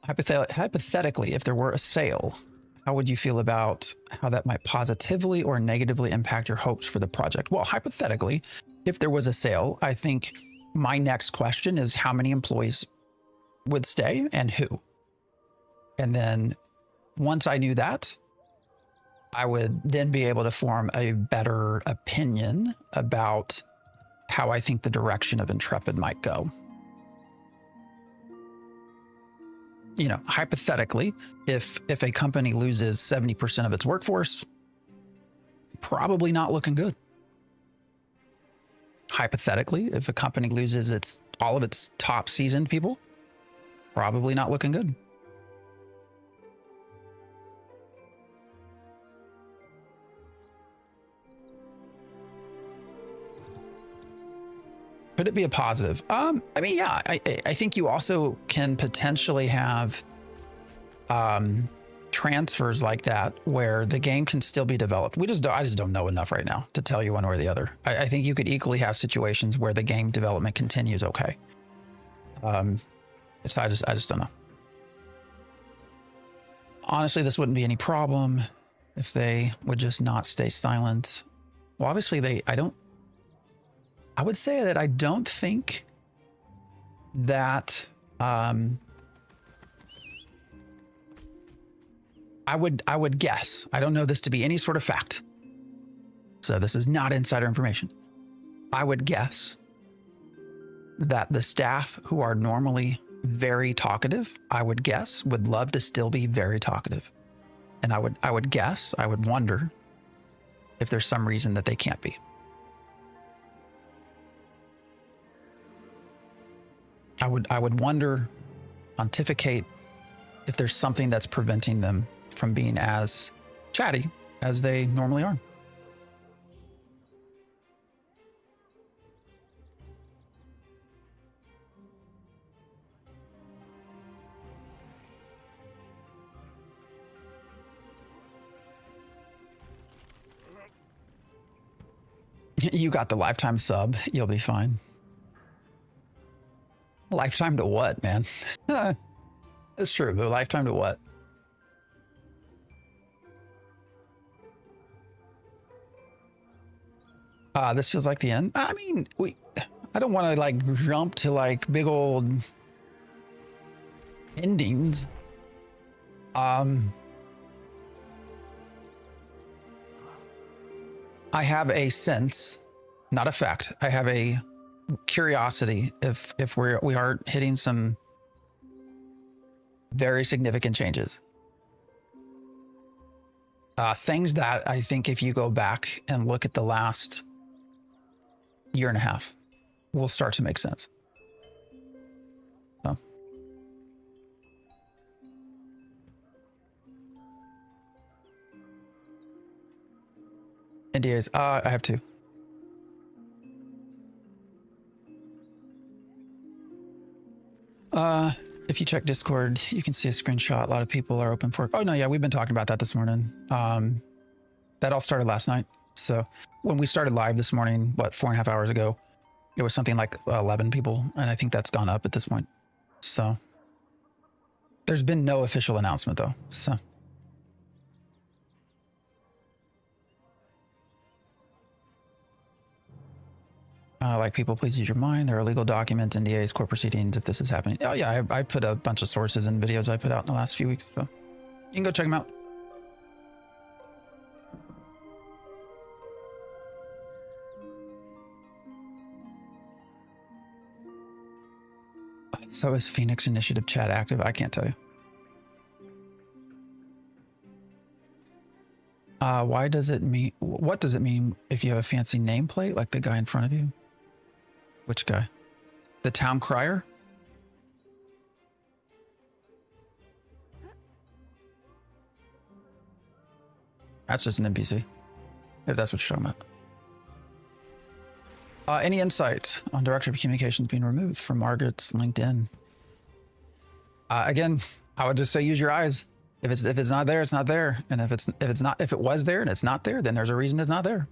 Hypothetically, if there were a sale, how would you feel about how that might positively or negatively impact your hopes for the project? Well, hypothetically, if there was a sale, I think my next question is how many employees would stay and who? And then once I knew that, I would then be able to form a better opinion about how I think the direction of Intrepid might go. You know, hypothetically, if a company loses 70% of its workforce, probably not looking good. Hypothetically, if a company loses all of its top seasoned people, probably not looking good. Could it be a positive? I mean, yeah, I think you also can potentially have transfers like that where the game can still be developed. I just don't know enough right now to tell you one way or the other. I think you could equally have situations where the game development continues okay. I just don't know. Honestly, this wouldn't be any problem if they would just not stay silent. Well, obviously I would say that I don't think that I would guess. I don't know this to be any sort of fact. So this is not insider information. I would guess that the staff who are normally very talkative, I would guess, would love to still be very talkative. And I would wonder if there's some reason that they can't be. I would wonder, pontificate, if there's something that's preventing them from being as chatty as they normally are. You got the lifetime sub. You'll be fine. Lifetime to what, man? That's true, but lifetime to what? This feels like the end. I mean, I don't want to like jump to like big old endings. I have a sense, not a fact. I have a curiosity if we are hitting some very significant changes. Things that I think if you go back and look at the last year and a half will start to make sense. So. NDAs, I have two. If you check Discord, you can see a screenshot. A lot of people are open for. Oh no, yeah, we've been talking about that this morning. That all started last night. So when we started live this morning, 4.5 hours ago, it was something like 11 people, and I think that's gone up at this point. So there's been no official announcement though. So. Like people, please use your mind. There are legal documents, NDAs, court proceedings if this is happening. Oh yeah, I put a bunch of sources and videos I put out in the last few weeks, so you can go check them out. So is Phoenix Initiative chat active? I can't tell you. Why does it mean, what does it mean if you have a fancy nameplate like the guy in front of you? Which guy? The town crier? That's just an NPC, if that's what you're talking about. Any insight on Director of Communications being removed from Margaret's LinkedIn? Again, I would just say use your eyes. If it's not there, it's not there. And if it was there and it's not there, then there's a reason it's not there.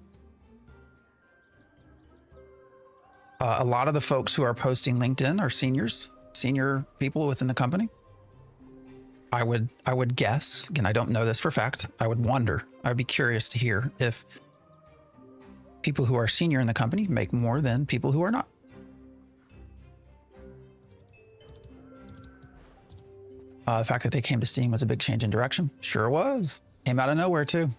A lot of the folks who are posting LinkedIn are senior people within the company. I would guess, again, I don't know this for fact. I would wonder, I'd be curious to hear if people who are senior in the company make more than people who are not. The fact that they came to Steam was a big change in direction. Sure was. Came out of nowhere too.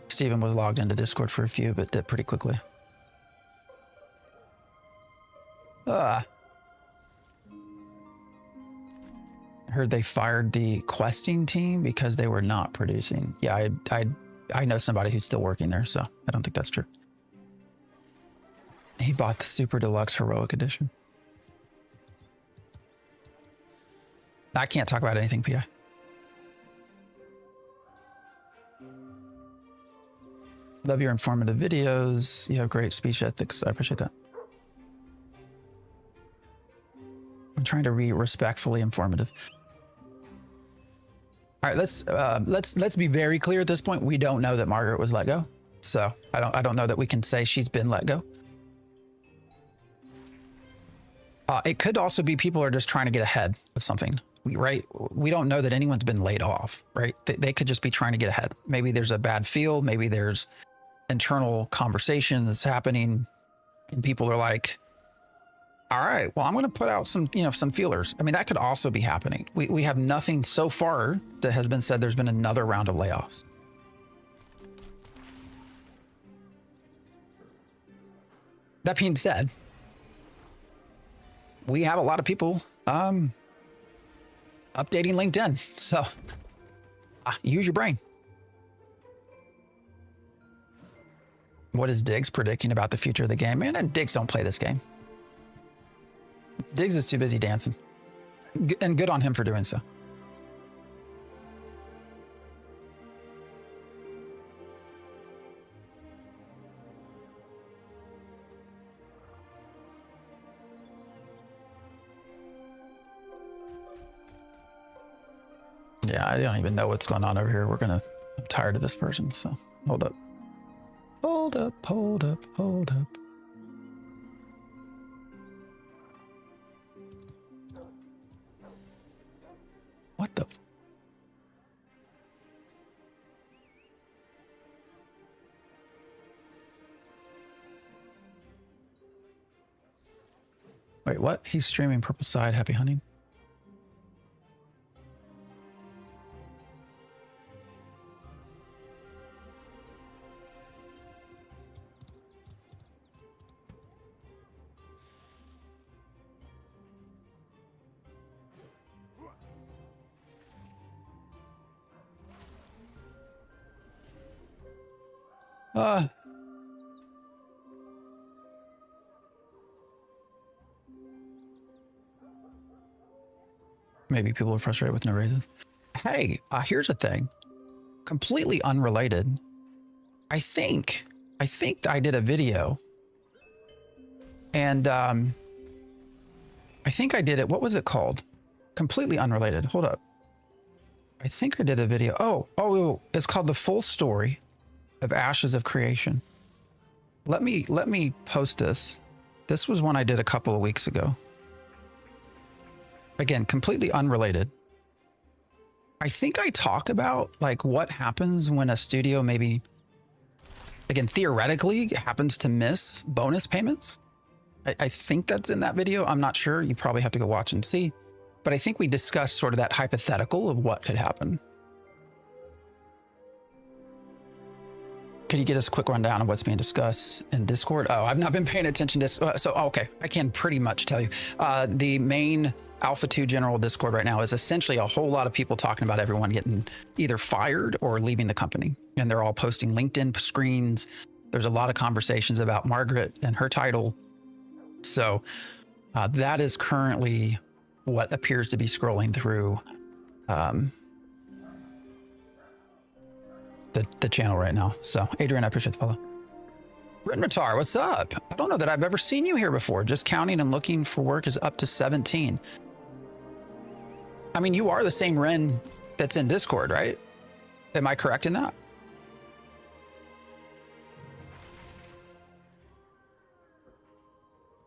Steven was logged into Discord for a few, but did pretty quickly. I heard they fired the questing team because they were not producing. Yeah, I know somebody who's still working there, so I don't think that's true. He bought the Super Deluxe Heroic Edition. I can't talk about anything, PI. Love your informative videos. You have great speech ethics. I appreciate that. I'm trying to be respectfully informative. All right, let's be very clear at this point. We don't know that Margaret was let go, so I don't know that we can say she's been let go. It could also be people are just trying to get ahead of something, right? We don't know that anyone's been laid off, right? They could just be trying to get ahead. Maybe there's a bad feel. Maybe there's internal conversations happening, and people are like, all right, well, I'm going to put out some feelers. I mean, that could also be happening. We have nothing so far that has been said there's been another round of layoffs. That being said, we have a lot of people updating LinkedIn. So use your brain. What is Diggs predicting about the future of the game? Man, and Diggs don't play this game. Diggs is too busy dancing. And good on him for doing so. Yeah, I don't even know what's going on over here. I'm tired of this person, so hold up. Hold up, hold up, hold up. What the? Wait, what? He's streaming Purple Side, happy hunting. Maybe people are frustrated with no raises. Hey, here's a thing. Completely unrelated. I think I did a video. And I think I did it. What was it called? Completely unrelated. Hold up. I think I did a video. Oh, it's called The Full Story of Ashes of Creation. Let me post this. This was one I did a couple of weeks ago. Again, completely unrelated. I think I talk about like what happens when a studio maybe, again, theoretically happens to miss bonus payments. I think that's in that video. I'm not sure. You probably have to go watch and see. But I think we discussed sort of that hypothetical of what could happen. Can you get us a quick rundown of what's being discussed in Discord? Oh, I've not been paying attention to so okay, I can pretty much tell you. The main Alpha 2 General Discord right now is essentially a whole lot of people talking about everyone getting either fired or leaving the company. And they're all posting LinkedIn screens. There's a lot of conversations about Margaret and her title. So that is currently what appears to be scrolling through the channel right now. So Adrian, I appreciate the follow. Rinmatar, what's up? I don't know that I've ever seen you here before. Just counting and looking for work is up to 17. I mean, you are the same Ren that's in Discord, right? Am I correct in that?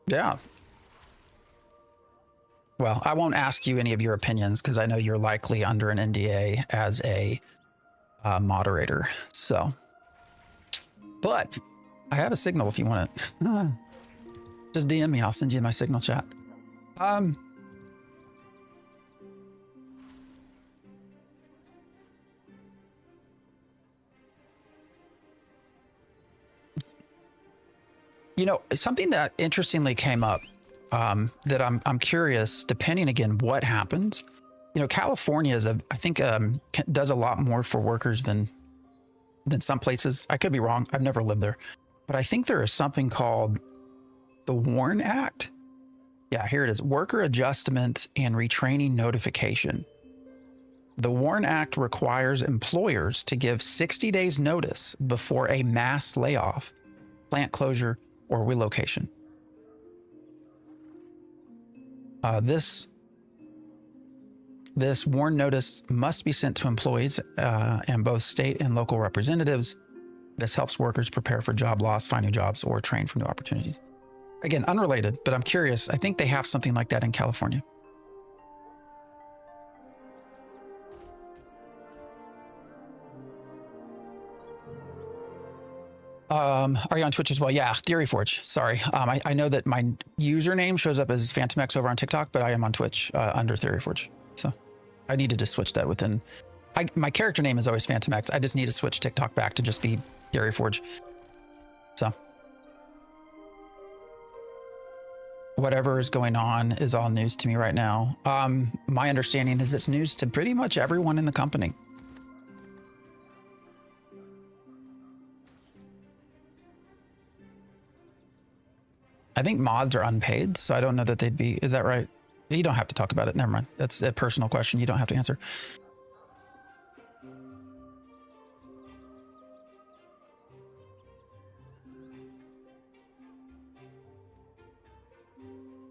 Yeah. Well, I won't ask you any of your opinions because I know you're likely under an NDA as a moderator. So, but I have a signal if you want it. Just DM me. I'll send you my signal chat. You know, something that interestingly came up that I'm curious, depending again what happened. You know, California is I think does a lot more for workers than some places. I could be wrong. I've never lived there, but I think there is something called the WARN Act. Yeah, here it is: Worker Adjustment and Retraining Notification. The WARN Act requires employers to give 60 days notice before a mass layoff, plant closure, or relocation. This WARN notice must be sent to employees and both state and local representatives. This helps workers prepare for job loss, find new jobs, or train for new opportunities. Again, unrelated, but I'm curious. I think they have something like that in California. Are you on Twitch as well? Yeah, Theoryforge. Sorry. I know that my username shows up as PhantomX over on TikTok, but I am on Twitch under Theoryforge. So I needed to switch that within. My character name is always PhantomX. I just need to switch TikTok back to just be Theoryforge. So whatever is going on is all news to me right now. My understanding is it's news to pretty much everyone in the company. I think mods are unpaid, so I don't know that they'd be. Is that right? You don't have to talk about it. Never mind. That's a personal question. You don't have to answer.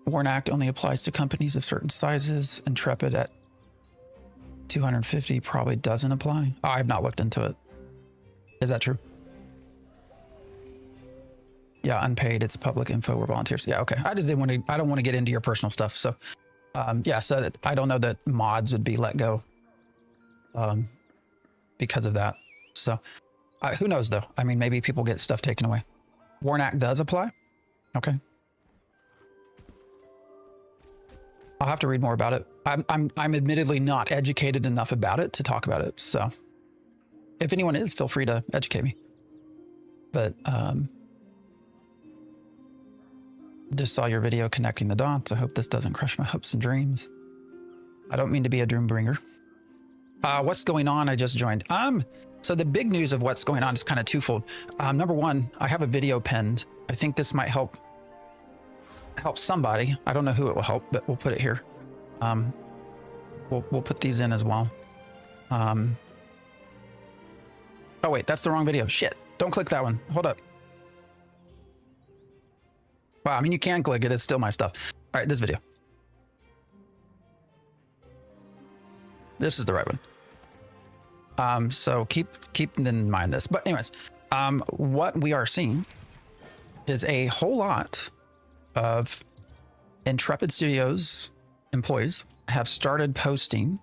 WARN Act only applies to companies of certain sizes. Intrepid at 250 probably doesn't apply. Oh, I have not looked into it. Is that true? Yeah, unpaid. It's public info. We're volunteers. Yeah, okay. I just didn't want to. I don't want to get into your personal stuff. So, yeah. So that, I don't know that mods would be let go, because of that. So, who knows though? I mean, maybe people get stuff taken away. WARN Act does apply. Okay. I'll have to read more about it. I'm admittedly not educated enough about it to talk about it. So, if anyone is, feel free to educate me. But just saw your video connecting the dots. I hope this doesn't crush my hopes and dreams. I don't mean to be a doom bringer. What's going on? I just joined. So the big news of what's going on is kind of twofold. Number one, I have a video pinned. I think this might help somebody. I don't know who it will help, but we'll put it here. We'll put these in as well. Oh wait, that's the wrong video. Shit. Don't click that one. Hold up. Wow, I mean, you can click it. It's still my stuff. All right, this video. This is the right one. So keep in mind this. But anyways, what we are seeing is a whole lot of Intrepid Studios employees have started posting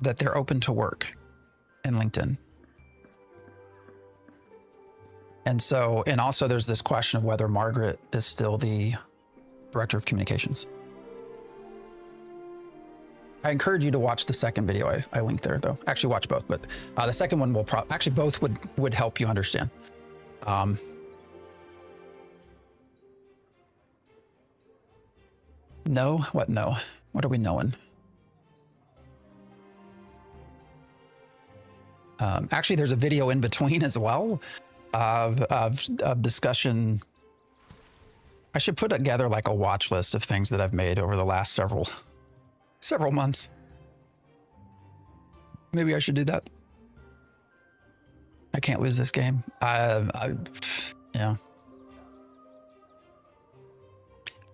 that they're open to work in LinkedIn. And so, and also there's this question of whether Margaret is still the director of communications. I encourage you to watch the second video I linked there, though. Actually, watch both, but the second one will actually both would help you understand. No? What no? What are we knowing? Actually, there's a video in between as well of discussion. I should put together like a watch list of things that I've made over the last several months. Maybe I should do that. I can't lose this game. Yeah.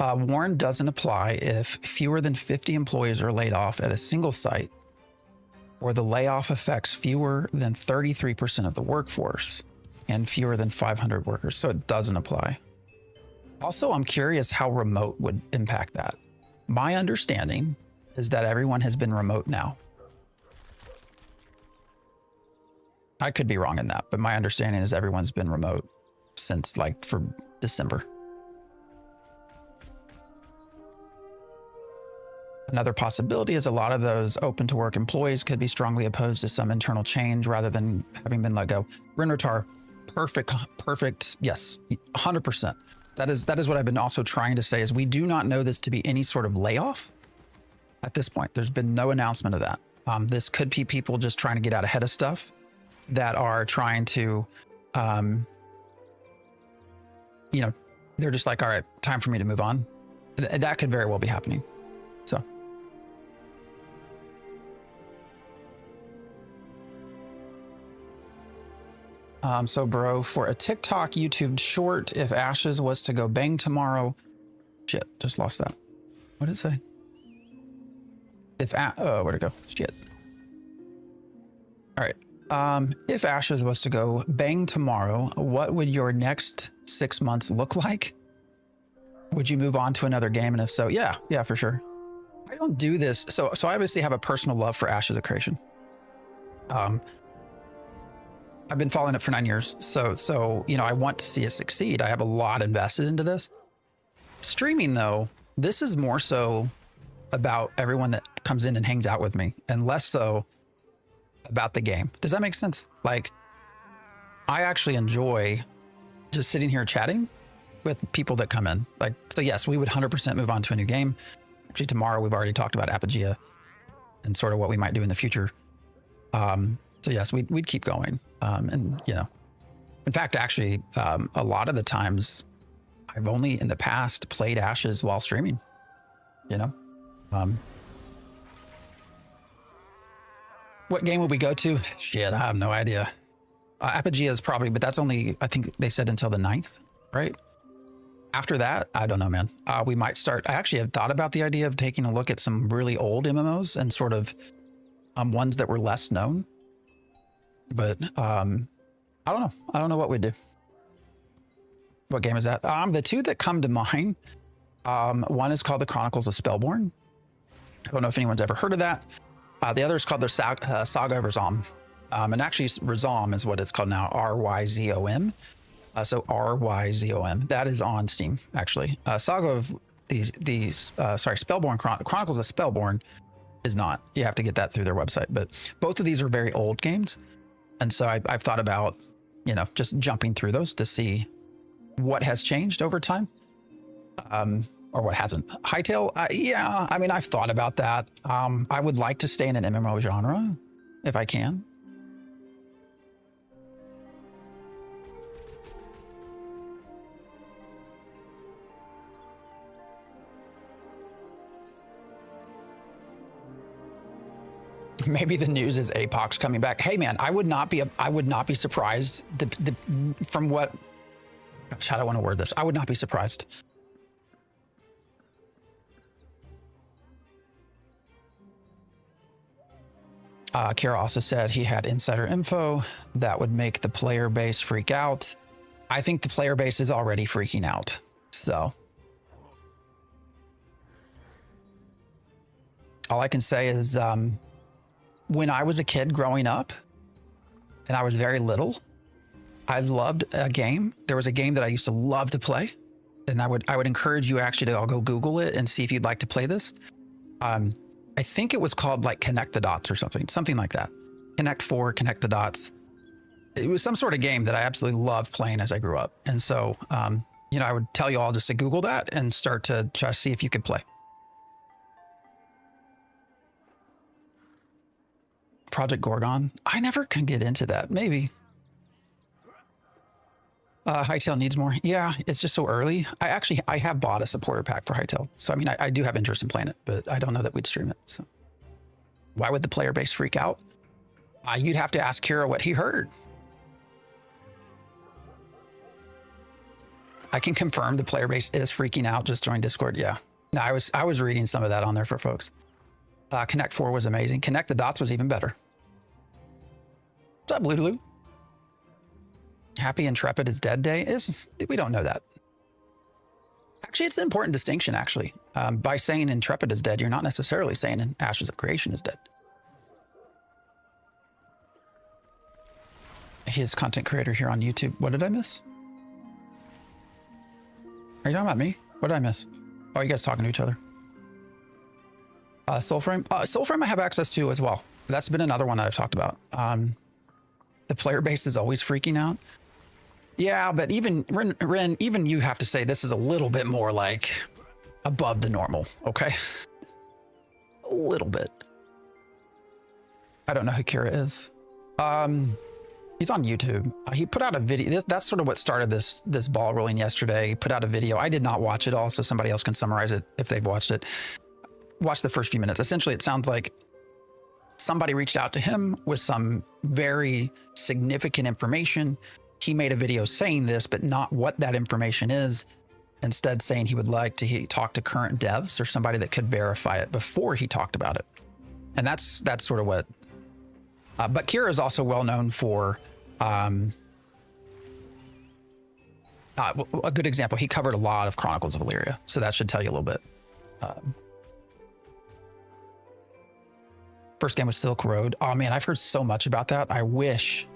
Warn doesn't apply if fewer than 50 employees are laid off at a single site, or the layoff affects fewer than 33% of the workforce and fewer than 500 workers. So it doesn't apply. Also, I'm curious how remote would impact that. My understanding is that everyone has been remote now. I could be wrong in that, but my understanding is everyone's been remote since like for December. Another possibility is a lot of those open to work employees could be strongly opposed to some internal change rather than having been let go. Rinratar, perfect. Yes, 100%. That is what I've been also trying to say is we do not know this to be any sort of layoff at this point. There's been no announcement of that. This could be people just trying to get out ahead of stuff that are trying to, they're just like, all right, time for me to move on. That could very well be happening. So. So bro, for a TikTok YouTube short, if Ashes was to go bang tomorrow, shit, just lost that. What did it say? Where'd it go? Shit. All right. If Ashes was to go bang tomorrow, what would your next 6 months look like? Would you move on to another game? And if so, yeah, for sure. I don't do this. So I obviously have a personal love for Ashes of Creation. I've been following it for 9 years. So, I want to see it succeed. I have a lot invested into this. Streaming though, this is more so about everyone that comes in and hangs out with me and less so about the game. Does that make sense? Like, I actually enjoy just sitting here chatting with people that come in. Like, so yes, we would 100% move on to a new game. Actually, tomorrow we've already talked about Apogea and sort of what we might do in the future. So yes, we'd keep going. In fact, actually, a lot of the times I've only in the past played Ashes while streaming, What game would we go to? Shit, I have no idea. Apogea is probably, but that's only, I think they said until the 9th, right? After that, I don't know, man. We might start, I actually have thought about the idea of taking a look at some really old MMOs and sort of ones that were less known. But I don't know. I don't know what we'd do. What game is that? The two that come to mind, one is called The Chronicles of Spellborn. I don't know if anyone's ever heard of that. The other is called the Saga of Rzom. And actually Rzom is what it's called now, R-Y-Z-O-M. So R-Y-Z-O-M. That is on Steam, actually. Saga of Spellborn, Chronicles of Spellborn is not. You have to get that through their website. But both of these are very old games. And so I've thought about, just jumping through those to see what has changed over time. Or what hasn't. Hytale, yeah, I mean, I've thought about that. I would like to stay in an MMO genre if I can. Maybe the news is Apox coming back. Hey man, I would not be surprised from what, gosh, how do I want to word this? I would not be surprised. Kira also said he had insider info that would make the player base freak out. I think the player base is already freaking out. So all I can say is when I was a kid growing up and I was very little, I loved a game. There was a game that I used to love to play. And I would encourage you actually to, I'll go Google it and see if you'd like to play this. I think it was called like Connect the Dots or something like that. Connect 4, Connect the Dots. It was some sort of game that I absolutely loved playing as I grew up. And so, I would tell you all just to Google that and start to try to see if you could play. Project Gorgon. I never can get into that. Maybe. Hytale needs more. Yeah, it's just so early. I have bought a supporter pack for Hytale. So, I mean, I do have interest in playing it, but I don't know that we'd stream it. So why would the player base freak out? You'd have to ask Kira what he heard. I can confirm the player base is freaking out. Just join Discord. Yeah. No, I was reading some of that on there for folks. Connect 4 was amazing. Connect the Dots was even better. What's up, Lulu? Happy Intrepid is dead day? We don't know that. Actually, it's an important distinction, actually. By saying Intrepid is dead, you're not necessarily saying Ashes of Creation is dead. He is content creator here on YouTube. What did I miss? Are you talking about me? What did I miss? Oh, you guys talking to each other? Soulframe? Soulframe I have access to as well. That's been another one that I've talked about. The player base is always freaking out. Yeah, but even Ren, even you have to say this is a little bit more like above the normal, okay? A little bit. I don't know who Kira is. He's on YouTube. He put out a video. That's sort of what started this ball rolling yesterday. He put out a video. I did not watch it all, so somebody else can summarize it if they've watched it. Watch the first few minutes. Essentially, it sounds like somebody reached out to him with some very significant information. He made a video saying this, but not what that information is. Instead, saying he would like to talk to current devs or somebody that could verify it before he talked about it. And that's sort of what. But Kira is also well known for a good example. He covered a lot of Chronicles of Illyria, so that should tell you a little bit. First game was Silk Road. Oh man, I've heard so much about that. I wish.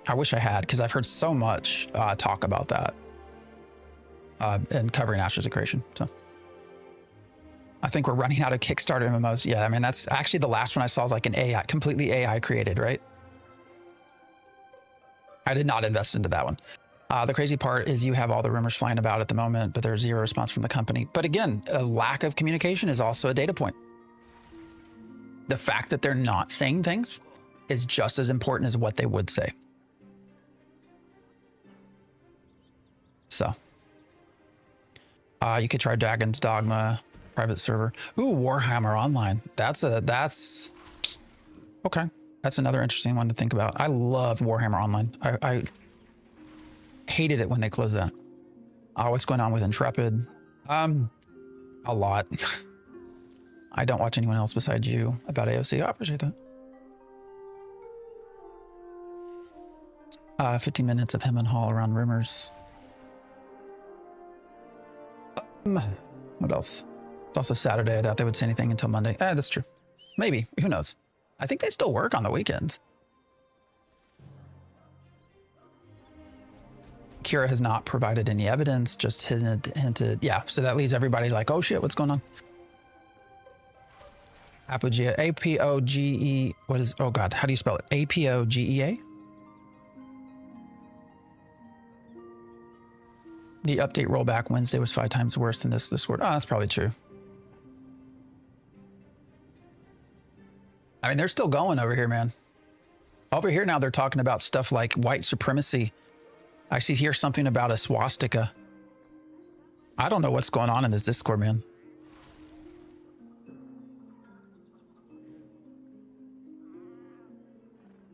I wish I had, because I've heard so much talk about that and covering Ashes of Creation. So I think we're running out of Kickstarter MMOs. Yeah, I mean, that's actually the last one I saw is like an AI, completely AI created, right? I did not invest into that one. The crazy part is you have all the rumors flying about at the moment, but there's zero response from the company. But again, a lack of communication is also a data point. The fact that they're not saying things is just as important as what they would say. So you could try Dragon's Dogma private server. Ooh, Warhammer Online. That's okay. That's another interesting one to think about. I love Warhammer Online. I hated it when they closed that. What's going on with Intrepid? A lot. I don't watch anyone else besides you about AOC. I appreciate that. 15 minutes of him and Hall around rumors. What else? It's also Saturday. I doubt they would say anything until Monday. That's true. Maybe. Who knows? I think they still work on the weekends. Kira has not provided any evidence, just hinted. Yeah, so that leaves everybody like, oh shit, what's going on? Apogea, A-P-O-G-E, what is, oh God, how do you spell it? A-P-O-G-E-A? The update rollback Wednesday was 5 times worse than this word. Oh, that's probably true. I mean, they're still going over here, man. Over here now, they're talking about stuff like white supremacy. I see here something about a swastika. I don't know what's going on in this Discord, man.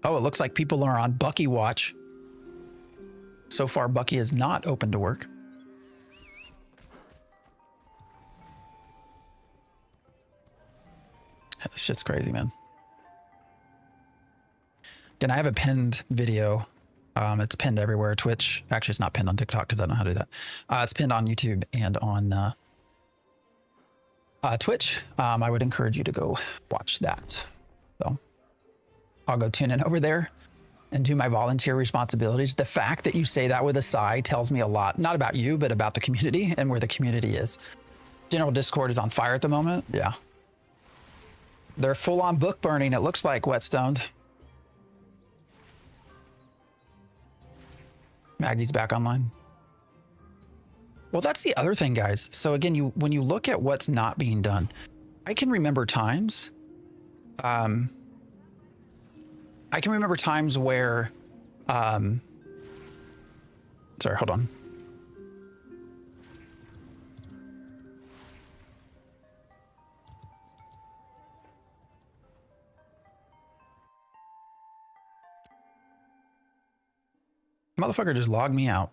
Oh, it looks like people are on Bucky watch. So far, Bucky is not open to work. This shit's crazy, man. Again, I have a pinned video. It's pinned everywhere. Twitch. Actually, it's not pinned on TikTok because I don't know how to do that. It's pinned on YouTube and on Twitch. I would encourage you to go watch that. So I'll go tune in over there and do my volunteer responsibilities. The fact that you say that with a sigh tells me a lot, not about you, but about the community and where the community is. General Discord is on fire at the moment. Yeah. They're full on book burning. It looks like Whetstone. Maggie's back online. Well, that's the other thing, guys. So again, when you look at what's not being done, I can remember times, I can remember times where, sorry, hold on. motherfucker just logged me out.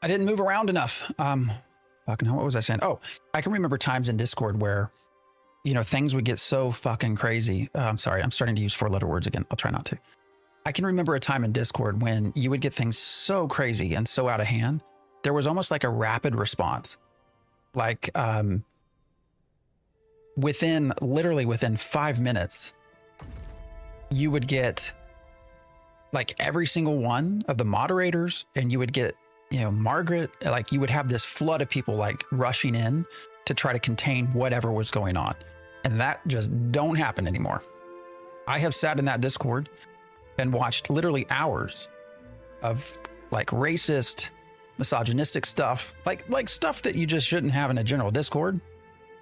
I didn't move around enough. Fucking hell, what was I saying? Oh, I can remember times in Discord where, you know, things would get so fucking crazy. I'm sorry, I'm starting to use 4-letter words again. I'll try not to. I can remember a time in Discord when you would get things so crazy and so out of hand. There was almost like a rapid response. Like, literally within 5 minutes, you would get like every single one of the moderators, and you would get, you know, Margaret, like you would have this flood of people like rushing in to try to contain whatever was going on. And that just don't happen anymore. I have sat in that Discord and watched literally hours of like racist, misogynistic stuff, like stuff that you just shouldn't have in a general Discord.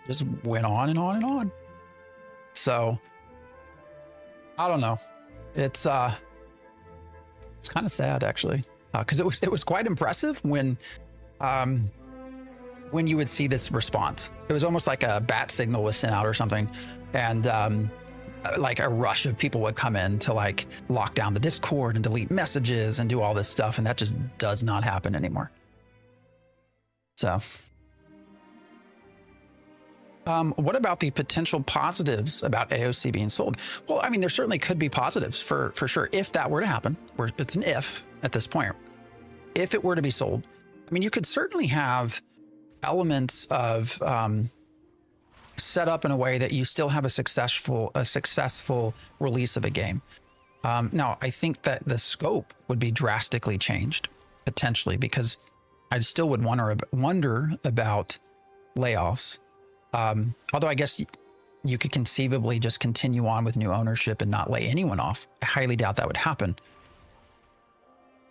Just went on and on and on. So I don't know. It's kind of sad actually, because it was quite impressive when you would see this response. It was almost like a bat signal was sent out or something, and like a rush of people would come in to like lock down the Discord and delete messages and do all this stuff, and that just does not happen anymore. So what about the potential positives about AOC being sold? Well, I mean, there certainly could be positives for sure if that were to happen. It's an if at this point. If it were to be sold, I mean, you could certainly have elements of set up in a way that you still have a successful release of a game. Now, I think that the scope would be drastically changed potentially, because I still would wonder about layoffs. Although I guess you could conceivably just continue on with new ownership and not lay anyone off. I highly doubt that would happen.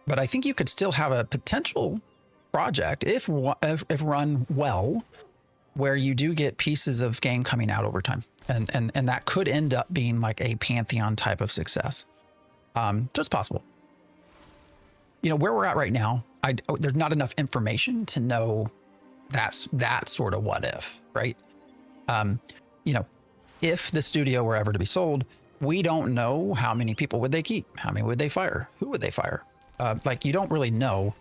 But I think you could still have a potential project if run well, where you do get pieces of game coming out over time, and that could end up being like a Pantheon type of success. So it's possible. You know, where we're at right now, there's not enough information to know that sort of what if, right? You know, if the studio were ever to be sold, we don't know how many people would they keep, how many would they fire, who would they fire? Like, you don't really know,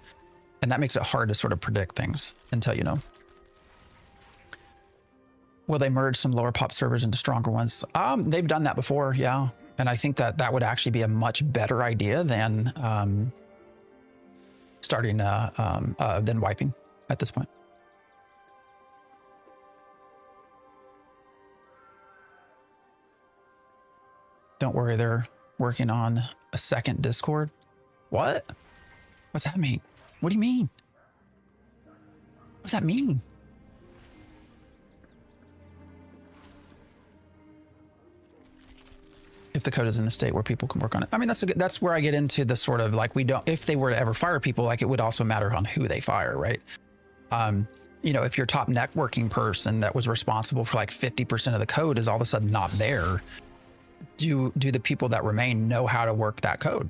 and that makes it hard to sort of predict things until you know. Will they merge some lower pop servers into stronger ones? They've done that before, yeah. And I think that would actually be a much better idea than than wiping at this point. Don't worry, they're working on a second Discord. What? What's that mean? What do you mean? What's that mean? If the code is in a state where people can work on it. I mean, that's where I get into the sort of like, if they were to ever fire people, like, it would also matter on who they fire, right? You know, if your top networking person that was responsible for like 50% of the code is all of a sudden not there, do the people that remain know how to work that code,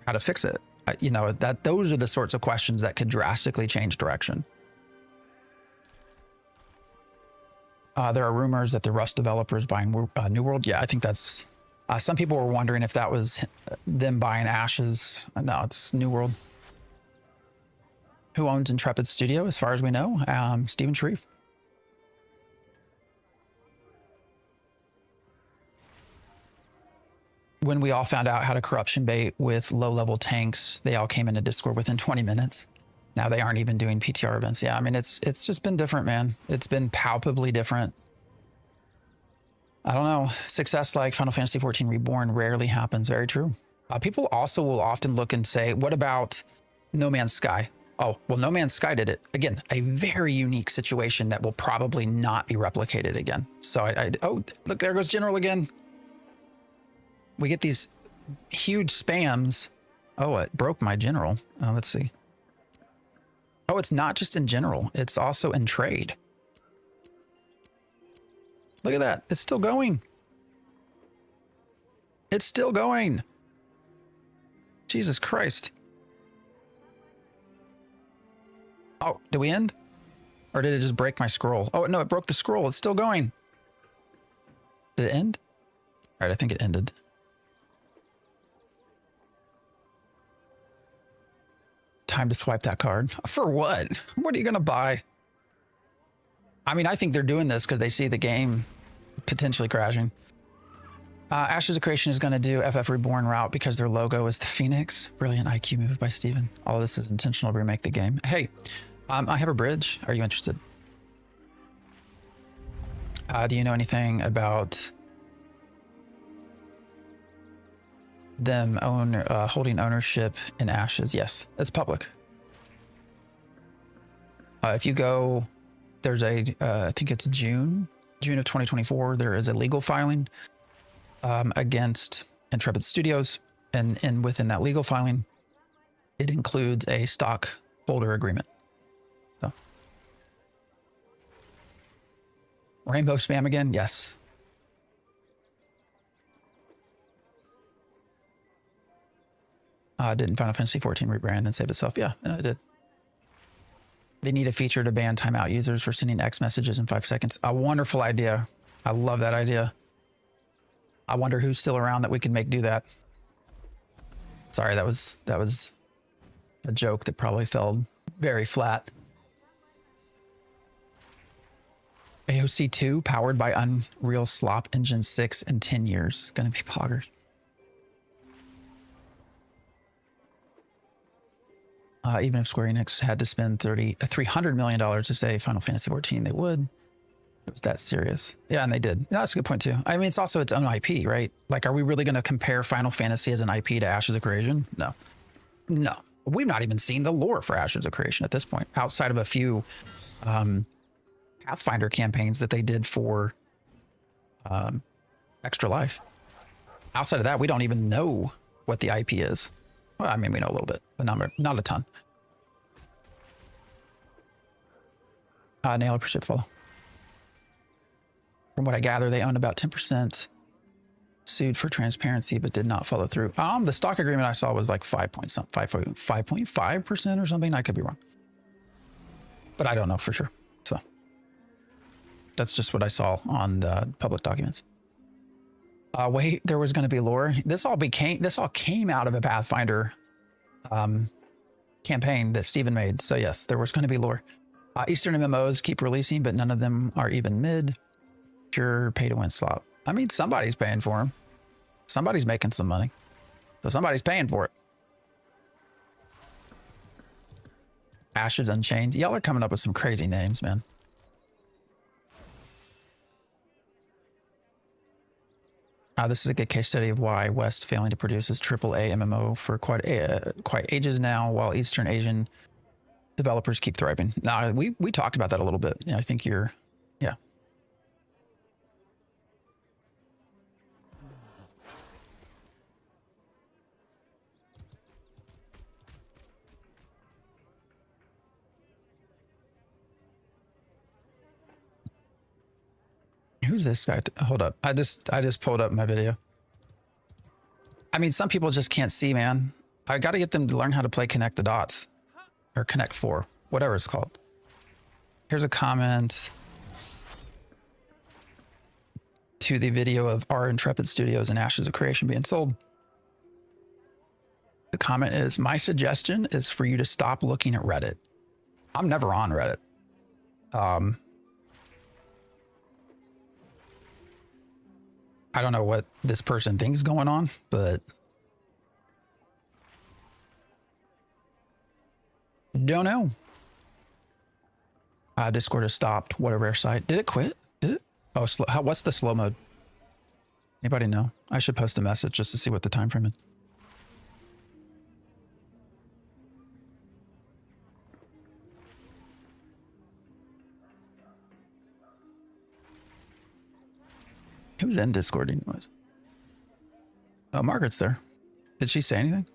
how to fix it? You know, those are the sorts of questions that could drastically change direction. There are rumors that the Rust developers buying New World. Yeah, I think that's. Some people were wondering if that was them buying Ashes. No, it's New World. Who owns Intrepid Studio, as far as we know? Stephen Shreve. When we all found out how to corruption bait with low-level tanks, they all came into Discord within 20 minutes. Now they aren't even doing PTR events. Yeah, I mean, it's just been different, man. It's been palpably different. I don't know. Success like Final Fantasy XIV Reborn rarely happens. Very true. People also will often look and say, what about No Man's Sky? Oh, well, No Man's Sky did it. Again, a very unique situation that will probably not be replicated again. So oh, look, there goes General again. We get these huge spams. Oh, it broke my General. Let's see. Oh, it's not just in General. It's also in trade. Look at that. It's still going. It's still going. Jesus Christ. Oh, did we end? Or did it just break my scroll? Oh, no, it broke the scroll. It's still going. Did it end? All right, I think it ended. time to swipe that card. For what? What are you going to buy? I mean, I think they're doing this because they see the game potentially crashing. Ashes of Creation is going to do FF Reborn route because their logo is the Phoenix. Brilliant IQ move by Steven. All of this is intentional to remake the game. Hey, I have a bridge. Are you interested? Do you know anything about them holding ownership in Ashes? Yes, it's public. If you go, there's I think it's June of 2024, there is a legal filing against Intrepid Studios, and within that legal filing, it includes a stockholder agreement. So. Rainbow spam again? Yes. Didn't Final Fantasy 14 rebrand and save itself? Yeah, it did. They need a feature to ban timeout users for sending X messages in 5 seconds. A wonderful idea. I love that idea. I wonder who's still around that we could make do that. Sorry, that was a joke that probably fell very flat. AOC 2 powered by Unreal Slop Engine 6 in 10 years. Gonna be poggers. Even if Square Enix had to spend $300 million to say Final Fantasy 14, they would. It was that serious. Yeah, and they did. That's a good point too. I mean, it's also its own IP, right? Like, are we really going to compare Final Fantasy as an IP to Ashes of Creation? No. No. We've not even seen the lore for Ashes of Creation at this point, outside of a few Pathfinder campaigns that they did for Extra Life. Outside of that, we don't even know what the IP is. Well, I mean, we know a little bit, but not a ton. Nail, appreciate the follow. From what I gather, they own about 10%, sued for transparency, but did not follow through. The stock agreement I saw was like 5.5% or something. I could be wrong, but I don't know for sure. So that's just what I saw on the public documents. Wait, there was going to be lore. This all came out of a Pathfinder campaign that Steven made. So yes, there was going to be lore. Eastern MMOs keep releasing, but none of them are even mid. Pure pay to win slot. I mean, somebody's paying for them. Somebody's making some money. So somebody's paying for it. Ashes Unchained. Y'all are coming up with some crazy names, man. This is a good case study of why West failing to produce its AAA MMO for quite ages now, while Eastern Asian developers keep thriving. Now, we talked about that a little bit. I think yeah. Who's this guy? Hold up. I just pulled up my video. I mean, some people just can't see, man. I got to get them to learn how to play Connect the Dots or Connect 4, whatever it's called. Here's a comment to the video of our Intrepid Studios and Ashes of Creation being sold. The comment is, my suggestion is for you to stop looking at Reddit. I'm never on Reddit. I don't know what this person thinks going on, but don't know. Discord has stopped whatever site. Did it quit? Did it? Oh, what's the slow mode? Anybody know? I should post a message just to see what the time frame is. Who's in Discord anyways? Oh, Margaret's there. Did she say anything?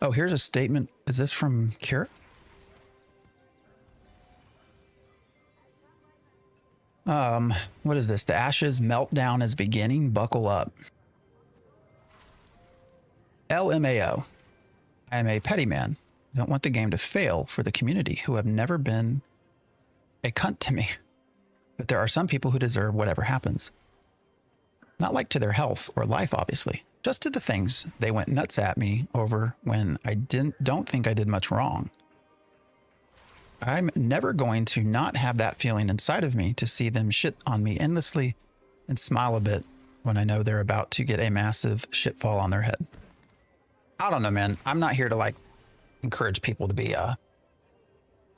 Oh, here's a statement. Is this from Kira? What is this? The Ashes meltdown is beginning. Buckle up. LMAO. I am a petty man. I don't want the game to fail for the community who have never been a cunt to me. But there are some people who deserve whatever happens. Not like to their health or life, obviously. Just to the things they went nuts at me over when I don't think I did much wrong. I'm never going to not have that feeling inside of me to see them shit on me endlessly and smile a bit when I know they're about to get a massive shitfall on their head. I don't know, man. I'm not here to like encourage people to be, I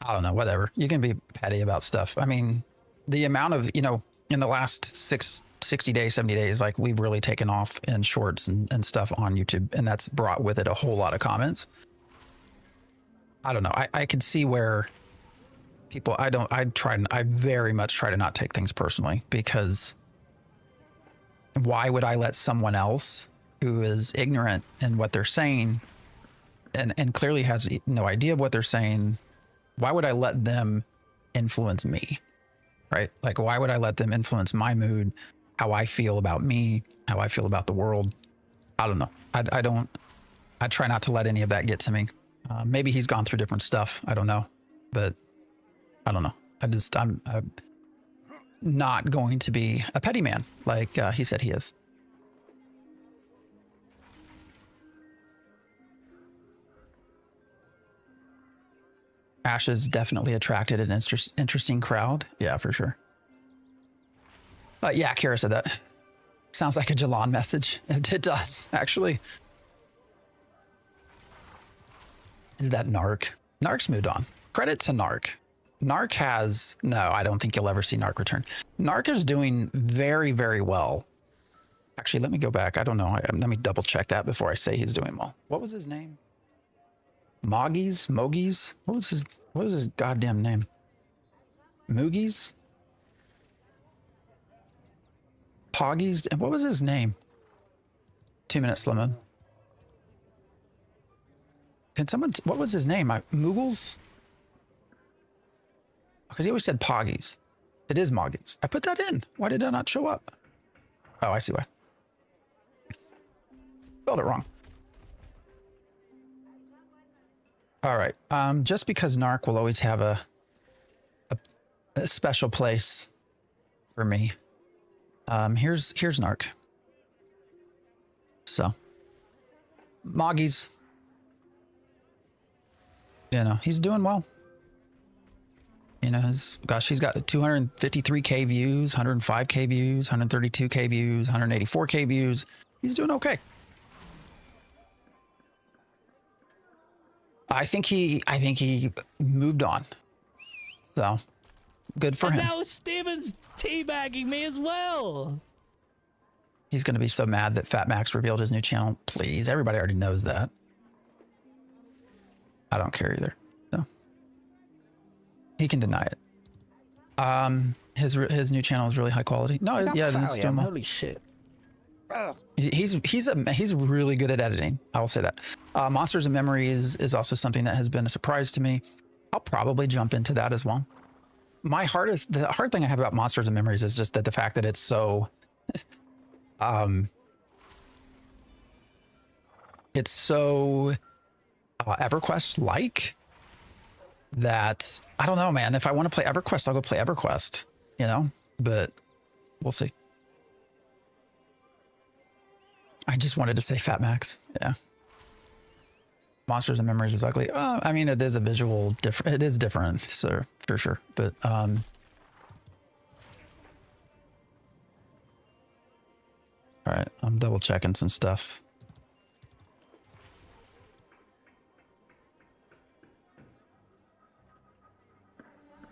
don't know, whatever. You can be petty about stuff. I mean, the amount of, you know, in the last 60 days, 70 days, like we've really taken off in shorts and stuff on YouTube, and that's brought with it a whole lot of comments. I don't know. I could see where people, I very much try to not take things personally, because why would I let someone else who is ignorant in what they're saying and clearly has no idea of what they're saying, why would I let them influence me? Right? Like, why would I let them influence my mood, how I feel about me, how I feel about the world? I don't know. I try not to let any of that get to me. Maybe he's gone through different stuff. I don't know, but I don't know. I'm not going to be a petty man like he said he is. Ashes definitely attracted an interesting crowd. Yeah, for sure. Yeah, Kira said that. Sounds like a Jalon message. It does, actually. Is that Narc? Narc's moved on. Credit to Narc. Narc has... No, I don't think you'll ever see Narc return. Narc is doing very, very well. Actually, let me go back. I don't know. Let me double check that before I say he's doing well. What was his name? Mogies? What was his goddamn name? Moogies? Poggies? And what was his name? 2 minutes, Slimmo. Can someone, what was his name? Moogles? Because he always said Poggies. It is Moggies. I put that in. Why did that not show up? Oh, I see why. Spelled it wrong. All right. Just because Narc will always have a special place for me. Here's Narc. So, Moggies. You know, he's doing well. You know, he's got 253K views, 105K views, 132K views, 184K views. He's doing okay. I think he moved on. So, good for him. Now Steven's teabagging me as well. He's going to be so mad that Fat Max revealed his new channel. Please, everybody already knows that. I don't care either. So, he can deny it. His new channel is really high quality. No, yeah, it's still holy shit. He's really good at editing. I will say that. Monsters and Memories is also something that has been a surprise to me. I'll probably jump into that as well. The hard thing I have about Monsters and Memories is just that the fact that it's so, EverQuest-like that I don't know, man. If I want to play EverQuest, I'll go play EverQuest, you know, but we'll see. I just wanted to say Fat Max. Yeah. Monsters and Memories is ugly. I mean, it is a visual different. It is different, so for sure. But all right, I'm double checking some stuff.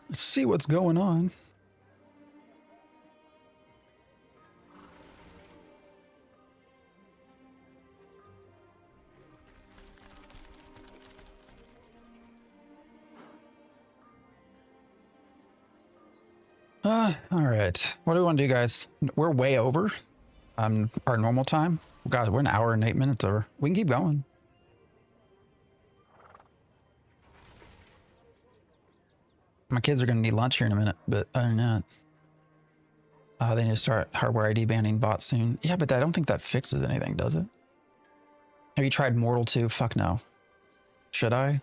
Let's see what's going on. All right. What do we want to do, guys? We're way over our normal time. God, we're an hour and 8 minutes over. We can keep going. My kids are going to need lunch here in a minute, but other than that, They need to start hardware ID banning bots soon. Yeah, but I don't think that fixes anything, does it? Have you tried Mortal 2? Fuck no. Should I?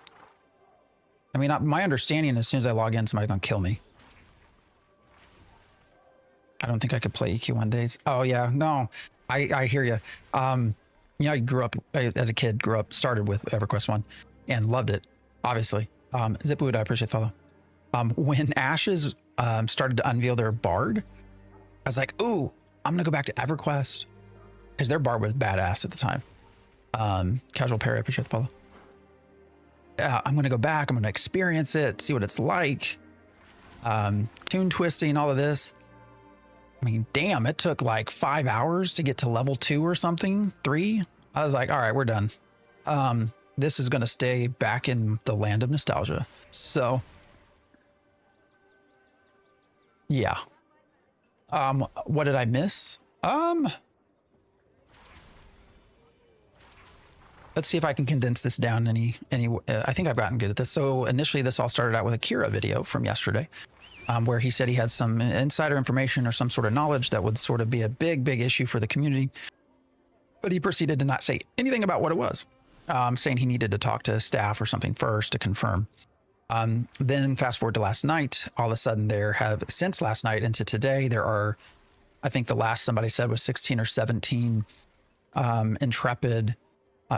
I mean, my understanding, as soon as I log in, somebody's gonna kill me. I don't think I could play EQ1 days. Oh yeah, no, I hear you. You know, I grew up as a kid, started with EverQuest 1 and loved it, obviously. Zipwood, I appreciate the follow. When Ashes started to unveil their Bard, I was like, ooh, I'm gonna go back to EverQuest because their Bard was badass at the time. Casual Perry, I appreciate the follow. I'm gonna go back, I'm gonna experience it, see what it's like. Tune twisting, all of this. I mean, damn, it took like 5 hours to get to level 2 or something, 3. I was like, all right, we're done. This is going to stay back in the land of nostalgia. So, yeah. What did I miss? Let's see if I can condense this down any I think I've gotten good at this. So initially this all started out with a Kira video from yesterday. Where he said he had some insider information or some sort of knowledge that would sort of be a big issue for the community. But he proceeded to not say anything about what it was, saying he needed to talk to staff or something first to confirm. Then fast forward to last night, all of a sudden since last night into today, there are, I think the last somebody said was 16 or 17 Intrepid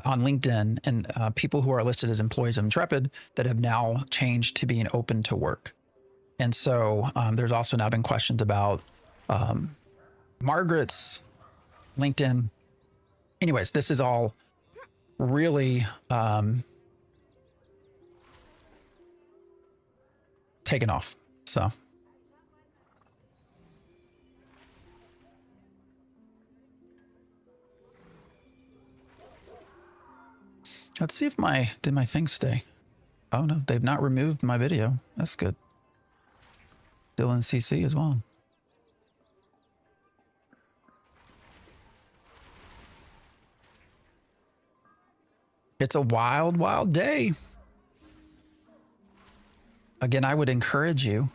on LinkedIn and people who are listed as employees of Intrepid that have now changed to being open to work. And so there's also now been questions about Margaret's LinkedIn. Anyways, this is all really taken off. So let's see if did my thing stay? Oh no, they've not removed my video. That's good. Still in CC as well. It's a wild, wild day. Again, I would encourage you.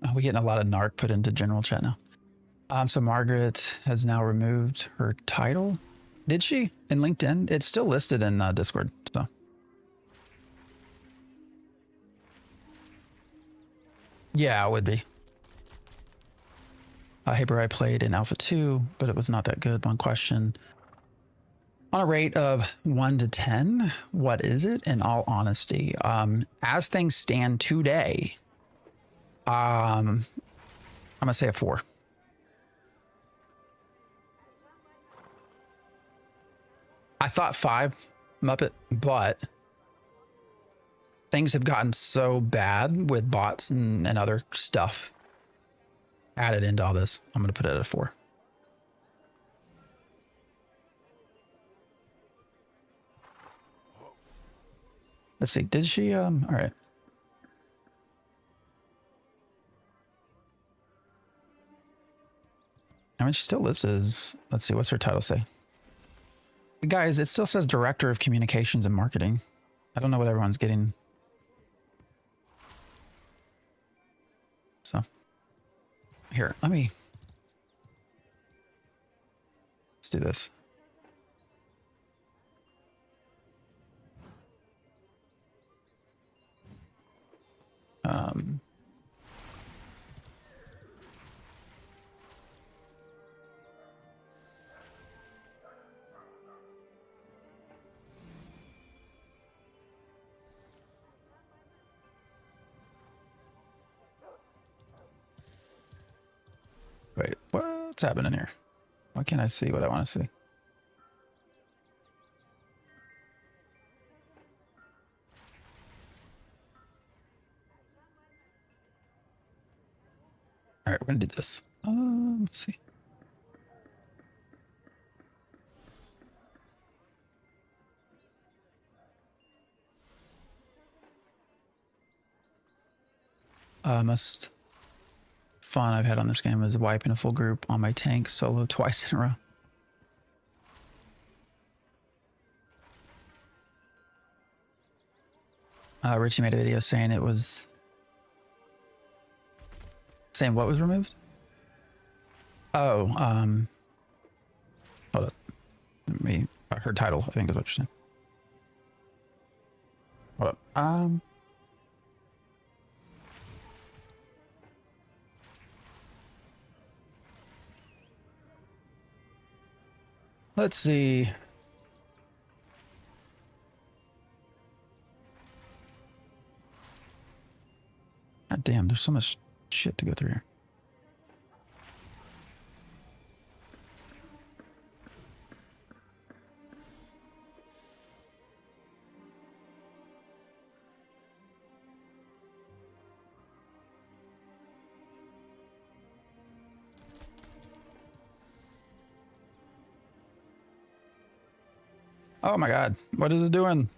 Oh, we're getting a lot of narc put into general chat now. So Margaret has now removed her title. Did she? In LinkedIn? It's still listed in Discord, so. Yeah, it would be. Haber, I played in Alpha 2, but it was not that good. One question. On a rate of 1 to 10, what is it in all honesty? As things stand today, I'm going to say a 4. I thought 5, Muppet, but things have gotten so bad with bots and other stuff added into all this. I'm going to put it at a 4. Let's see. Did she, all right. I mean, she still lists as, let's see, what's her title say? Guys, it still says Director of Communications and Marketing. I don't know what everyone's getting. So here, let's do this. Wait, what's happening here? Why can't I see what I want to see? All right, we're gonna do this. Let's see. Most fun I've had on this game is wiping a full group on my tank solo twice in a row. Richie made a video saying it was Saying what was removed? Oh, hold up. Her title, I think is what you're saying. Hold up. Let's see. God damn, there's so much shit to go through here. Oh my God, what is it doing?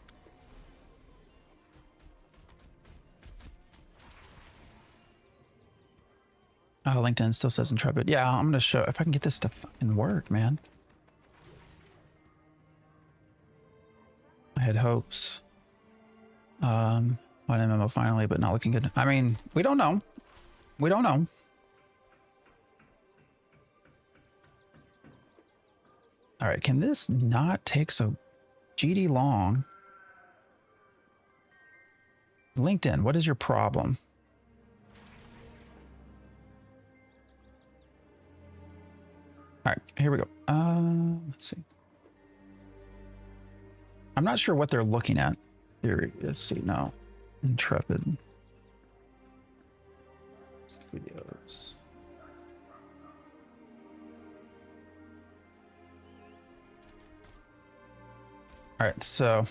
Oh, LinkedIn still says Intrepid. Yeah, I'm gonna show if I can get this to fucking work, man. I had hopes. One MMO finally, but not looking good. I mean, we don't know. We don't know. All right, can this not take so GD long? LinkedIn, what is your problem? All right, here we go. Let's see. I'm not sure what they're looking at. Here, let's see now. Intrepid. Videos. All right, so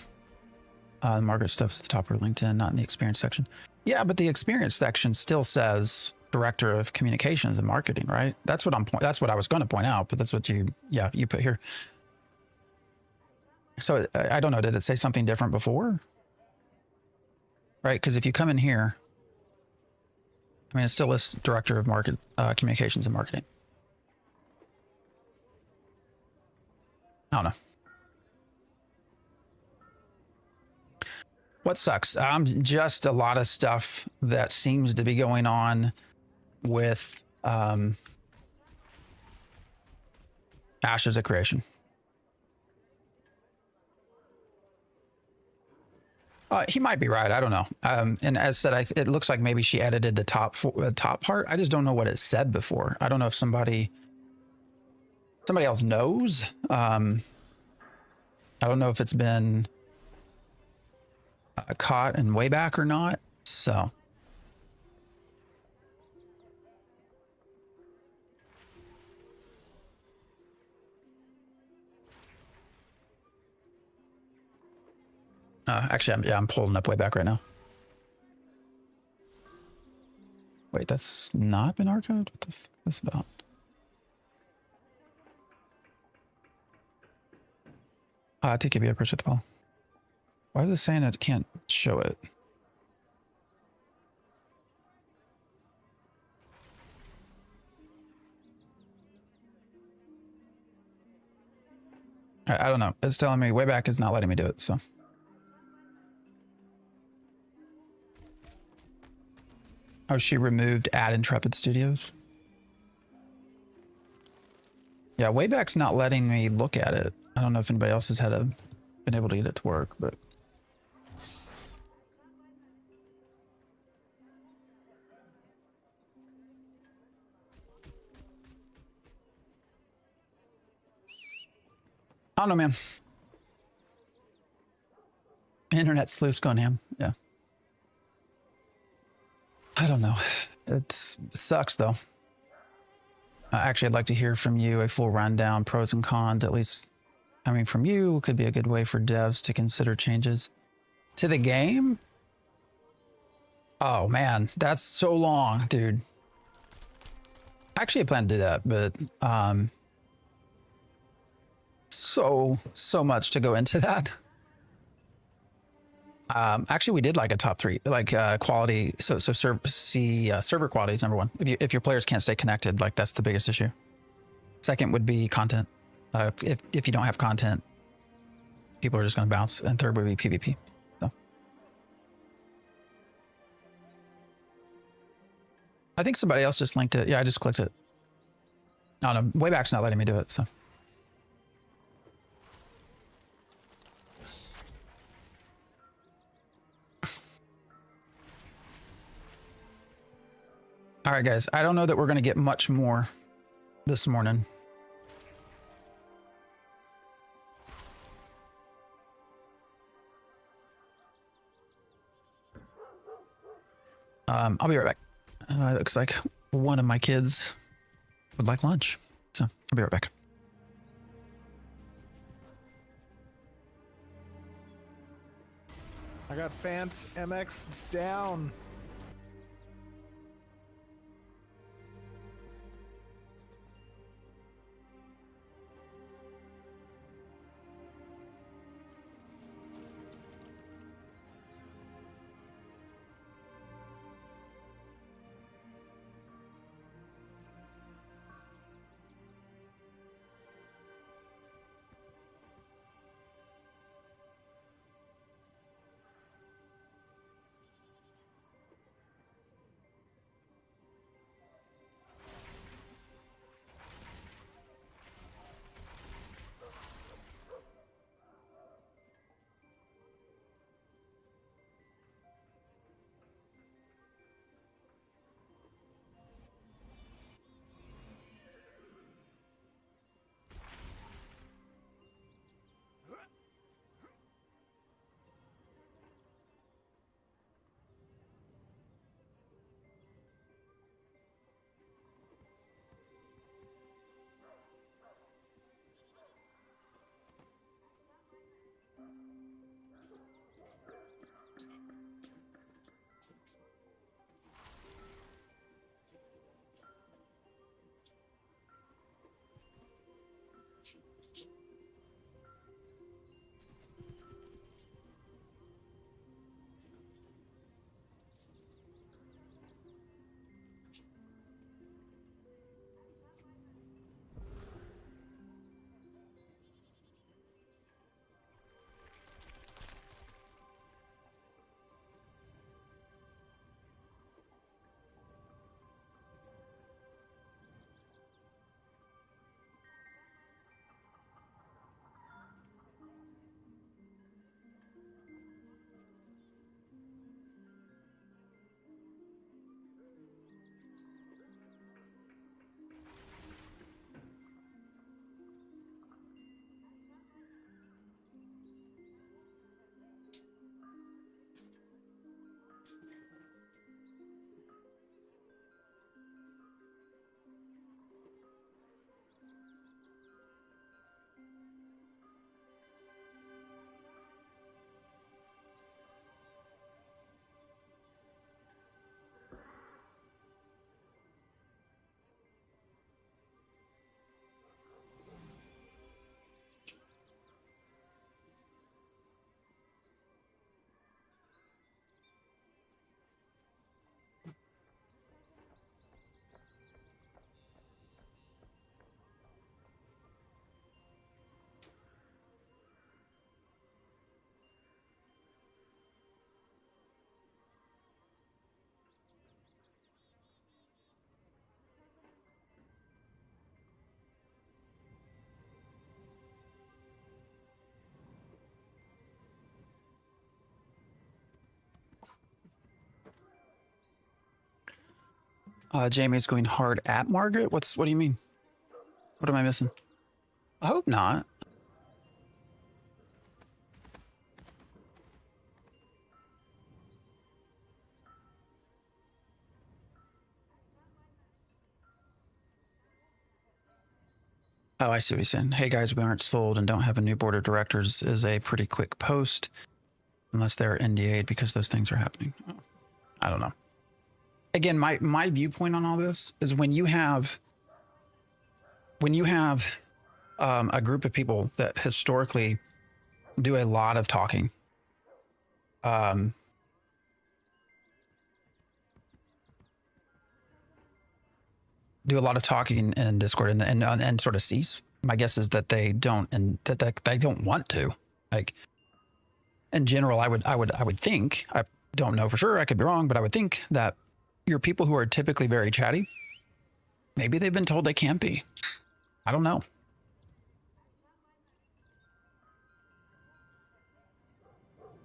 the market stuff's at the top of LinkedIn, not in the experience section. Yeah, but the experience section still says Director of Communications and Marketing, right? That's what that's what I was going to point out, but that's what you put here. So I don't know, did it say something different before? Right, because if you come in here, I mean, it still lists Director of Communications and Marketing. I don't know. What sucks? Just a lot of stuff that seems to be going on with Ashes of Creation. He might be right. I don't know. And as said, it looks like maybe she edited the top part. I just don't know what it said before. I don't know if somebody else knows. I don't know if it's been caught and way back or not. So. Actually, I'm pulling up way back right now. Wait, that's not been archived? What the fuck is this about? TKB, I appreciate the follow. Why is it saying it can't show it? I don't know. It's telling me way back is not letting me do it, so. Oh, she removed at Intrepid Studios? Yeah, Wayback's not letting me look at it. I don't know if anybody else has been able to get it to work, but. I don't know, man. Internet sleuth's gone ham. Yeah. I don't know. It sucks, though. Actually, I'd like to hear from you a full rundown, pros and cons, at least. I mean, from you could be a good way for devs to consider changes to the game. Oh, man, that's so long, dude. Actually, I plan to do that, but so much to go into that. Actually, we did like a top 3, like quality. So server quality is number 1. If your players can't stay connected, like that's the biggest issue. Second would be content. If you don't have content, people are just going to bounce. And third would be PvP. So. I think somebody else just linked it. Yeah, I just clicked it. Oh no, Wayback's not letting me do it, so. All right, guys. I don't know that we're going to get much more this morning. I'll be right back. Looks like one of my kids would like lunch, so I'll be right back. I got Fant MX down. Jamie's going hard at Margaret. What do you mean? What am I missing? I hope not. Oh, I see what you're saying. Hey guys, we aren't sold and don't have a new board of directors is a pretty quick post, unless they're NDA'd because those things are happening. Oh, I don't know. Again, my viewpoint on all this is when you have a group of people that historically do a lot of talking, in Discord and sort of cease. My guess is that they don't, and that they don't want to. Like, in general, I would think, I don't know for sure, I could be wrong, but I would think that your people who are typically very chatty, maybe they've been told they can't be. I don't know.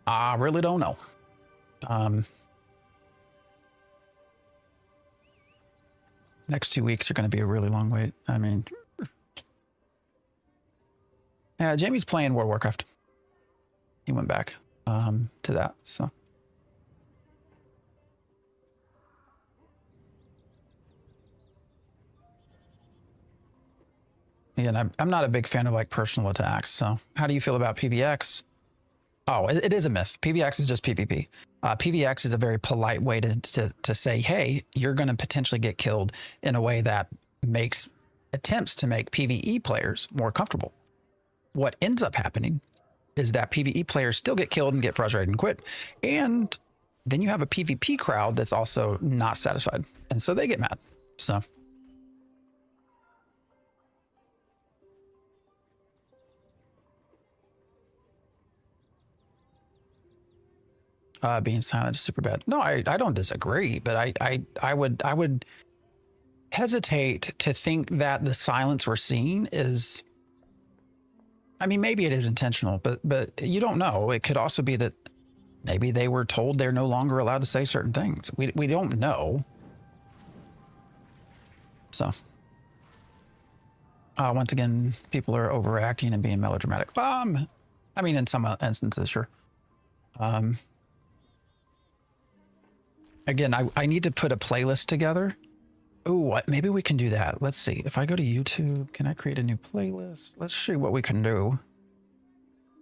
I really don't know. Next 2 weeks are going to be a really long wait. I mean, yeah, Jamie's playing World of Warcraft. He went back to that, so. Again, I'm not a big fan of like personal attacks. So how do you feel about PvX? Oh, it is a myth. PvX is just PvP. PvX is a very polite way to say, hey, you're going to potentially get killed in a way that makes attempts to make PvE players more comfortable. What ends up happening is that PvE players still get killed and get frustrated and quit. And then you have a PvP crowd that's also not satisfied. And so they get mad. So. Being silent is super bad. No, I don't disagree, but I would hesitate to think that the silence we're seeing is, I mean, maybe it is intentional, but you don't know. It could also be that maybe they were told they're no longer allowed to say certain things. We don't know. So, once again, people are overreacting and being melodramatic. I mean, in some instances, sure. Again, I need to put a playlist together. Ooh, maybe we can do that. Let's see. If I go to YouTube, can I create a new playlist? Let's see what we can do.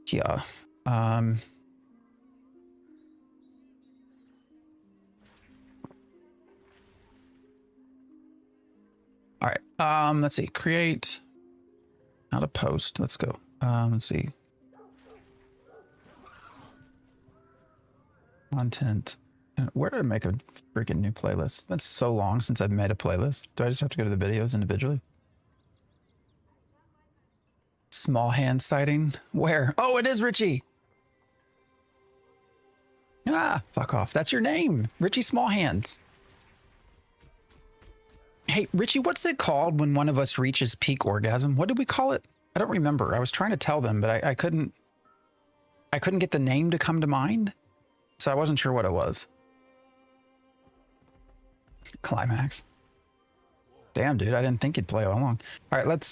Yeah. All right. Let's see. Create. How to post. Let's go. Let's see. Content. Where do I make a freaking new playlist? It's been so long since I've made a playlist. Do I just have to go to the videos individually? Small hand sighting? Where? Oh, it is Richie. Ah, fuck off. That's your name. Richie Small Hands. Hey, Richie, what's it called when one of us reaches peak orgasm? What did we call it? I don't remember. I was trying to tell them, but I couldn't get the name to come to mind. So I wasn't sure what it was. Climax. Damn, dude, I didn't think you'd play all along. All right, let's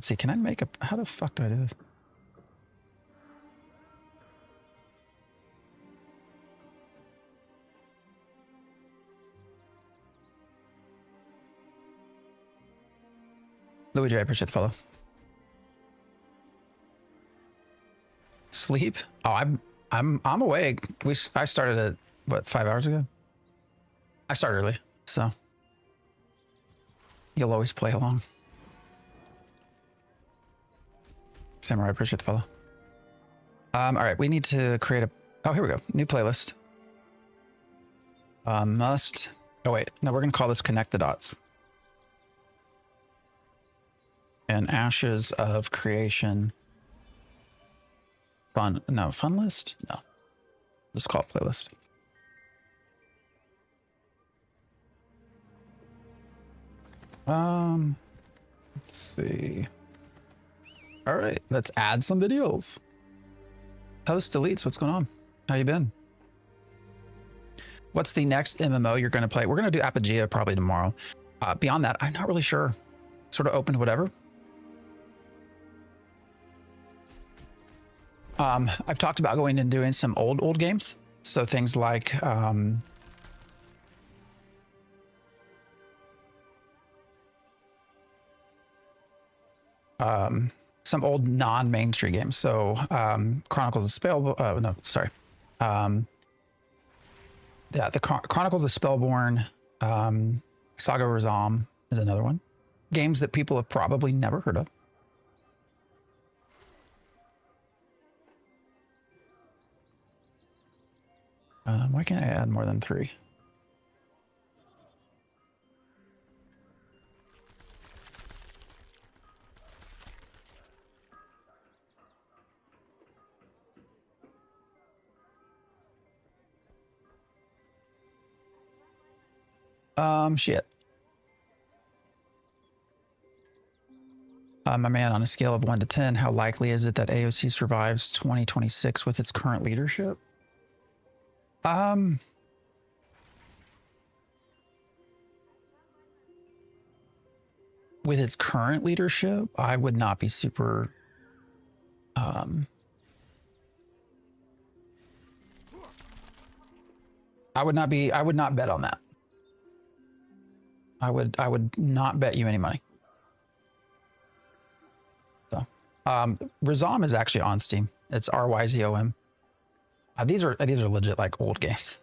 see. Can I make a? How the fuck do I do this? Luigi, I appreciate the follow. Sleep? Oh, I'm awake. I started at what, 5 hours ago? I start early, so you'll always play along. Samurai, I appreciate the follow. All right, we need to create a. Oh, here we go. New playlist. Must. Oh wait, no, we're gonna call this Connect the Dots. And Ashes of Creation. Fun list? No. Just call it playlist. Let's see. All right, let's add some videos. Post deletes, what's going on? How you been? What's the next MMO you're going to play? We're going to do Apogea probably tomorrow. Beyond that, I'm not really sure. Sort of open to whatever. I've talked about going and doing some old games. So things like some old non-mainstream games. So Chronicles of Spellborn. No, sorry. Yeah, the Chronicles of Spellborn. Saga Razam is another one. Games that people have probably never heard of. Why can't I add more than 3? Shit. My man, on a scale of 1 to 10, how likely is it that AOC survives 2026 with its current leadership? With its current leadership, I would not be super, I would not bet on that. I would not bet you any money. So, Rizom is actually on Steam. It's RYZOM. These are legit like old games.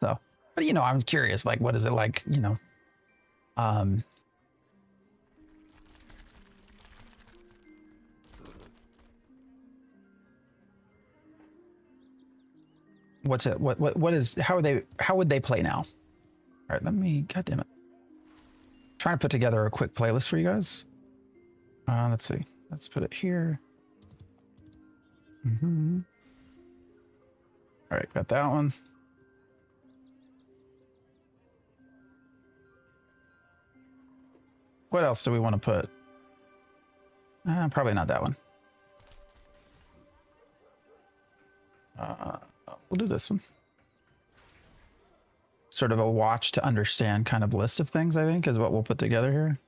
So, but you know, I'm curious, like, what is it like, you know? What's it? What is? How would they play now? All right, let me. God damn it! Trying to put together a quick playlist for you guys. Let's see. Let's put it here. All right, got that one. What else do we want to put? Probably not that one. We'll do this one. Sort of a watch to understand kind of list of things, I think, is what we'll put together here.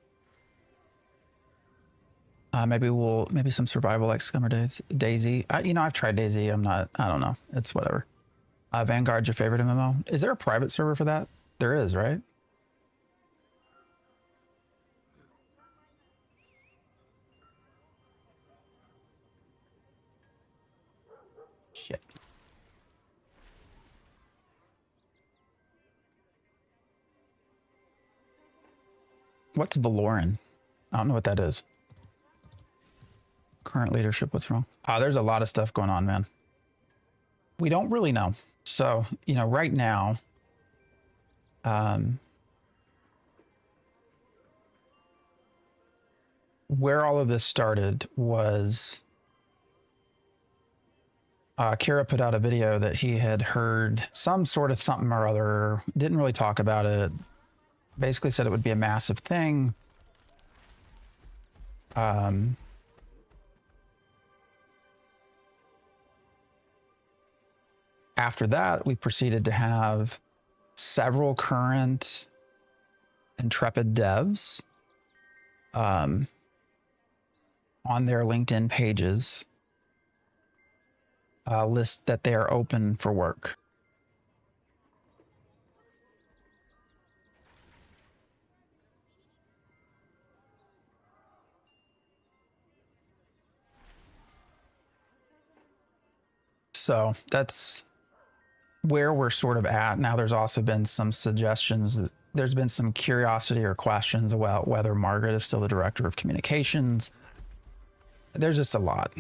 Maybe some survival like Scummer Daisy. You know, I've tried Daisy. I don't know. It's whatever. Vanguard's your favorite MMO. Is there a private server for that? There is, right? Shit. What's Valoran? I don't know what that is. Current leadership, what's wrong? There's a lot of stuff going on, man. We don't really know. So, you know, right now, where all of this started was Kira put out a video that he had heard some sort of something or other, didn't really talk about it. Basically said it would be a massive thing. After that, we proceeded to have several current Intrepid devs on their LinkedIn pages list that they are open for work. So that's where we're sort of at. Now, there's also been some suggestions that there's been some curiosity or questions about whether Margaret is still the director of communications. There's just a lot.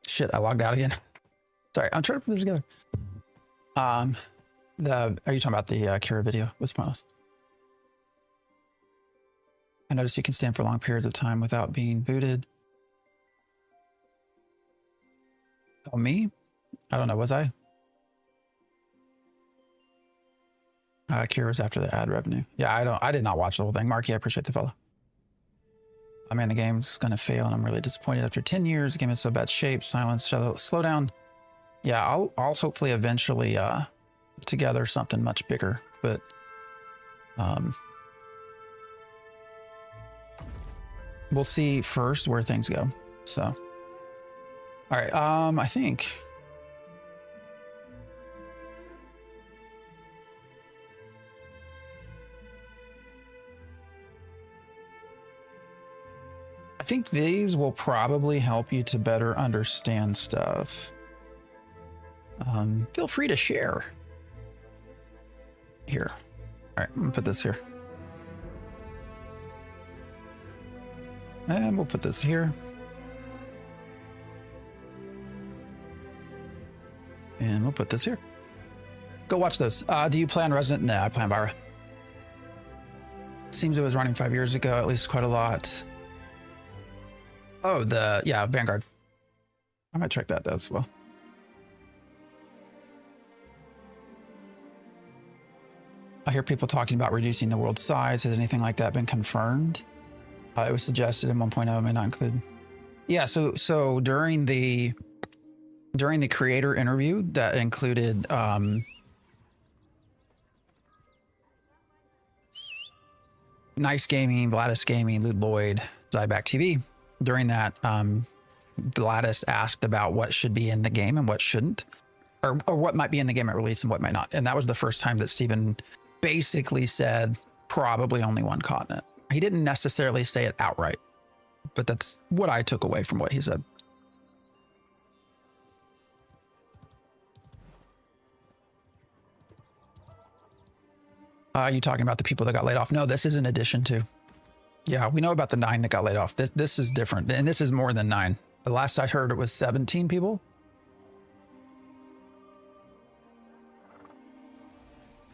Shit, I logged out again. Sorry, I'm trying to put this together. Are you talking about the Kira video? What's pointless? I noticed you can stand for long periods of time without being booted. Oh, me? I don't know, was I? Kira's after the ad revenue. Yeah, I did not watch the whole thing. Marky, I appreciate the follow. I mean, the game's gonna fail and I'm really disappointed. After 10 years, the game is so bad shape, silence, slow down. Yeah, I'll hopefully eventually put together something much bigger, but we'll see first where things go. So, all right. I think these will probably help you to better understand stuff. Feel free to share. Here. All right, I'm gonna put this here. And we'll put this here. And we'll put this here. Go watch those. Do you play on Resident? No, I play on Vira. Seems it was running 5 years ago, at least quite a lot. Oh, yeah, Vanguard. I might check that as well. I hear people talking about reducing the world size. Has anything like that been confirmed? It was suggested in 1.0 may not include. Yeah, so during the creator interview that included Nice Gaming, Vladis Gaming, Loot Lloyd, Zyback TV. During that, Vladis asked about what should be in the game and what shouldn't, or what might be in the game at release and what might not. And that was the first time that Steven basically said probably only one continent. He didn't necessarily say it outright, but that's what I took away from what he said. You talking about the people that got laid off? No, this is in addition to. Yeah, we know about the 9 that got laid off. This is different, and this is more than 9. The last I heard, it was 17 people.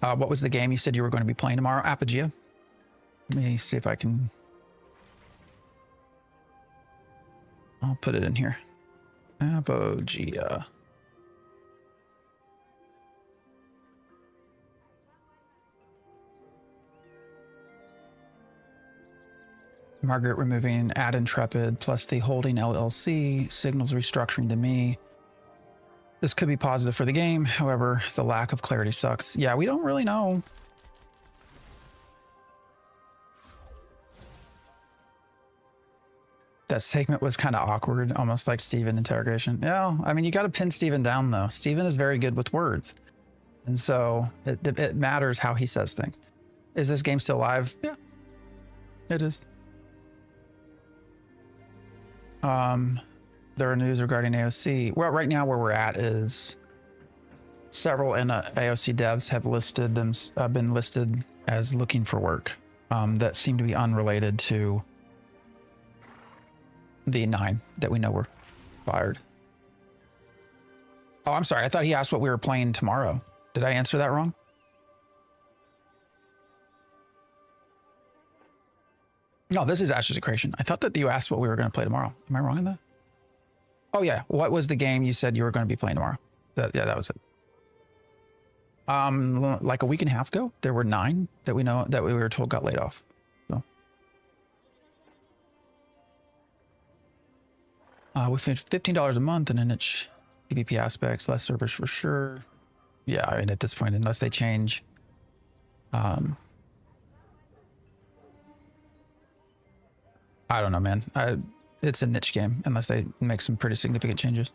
What was the game you said you were going to be playing tomorrow? Apogea. Let me see if I can. I'll put it in here. Apogea. Margaret removing add Intrepid plus the holding LLC signals restructuring to me. This could be positive for the game. However, the lack of clarity sucks. Yeah, we don't really know. That segment was kind of awkward, almost like Steven interrogation. Yeah, I mean, you got to pin Steven down though. Steven is very good with words. And so it matters how he says things. Is this game still live? Yeah, it is. There are news regarding AOC. Well, right now where we're at is several AOC devs have been listed as looking for work that seem to be unrelated to the 9 that we know were fired. Oh, I'm sorry. I thought he asked what we were playing tomorrow. Did I answer that wrong? No, this is Ashes of Creation. I thought that you asked what we were going to play tomorrow. Am I wrong in that? Oh yeah. What was the game you said you were going to be playing tomorrow? Yeah, that was it. Like a week and a half ago, there were 9 that we know that we were told got laid off. So, we spent $15 a month in niche PvP aspects, less servers for sure. Yeah, I mean at this point, unless they change, I don't know, man. It's a niche game unless they make some pretty significant changes.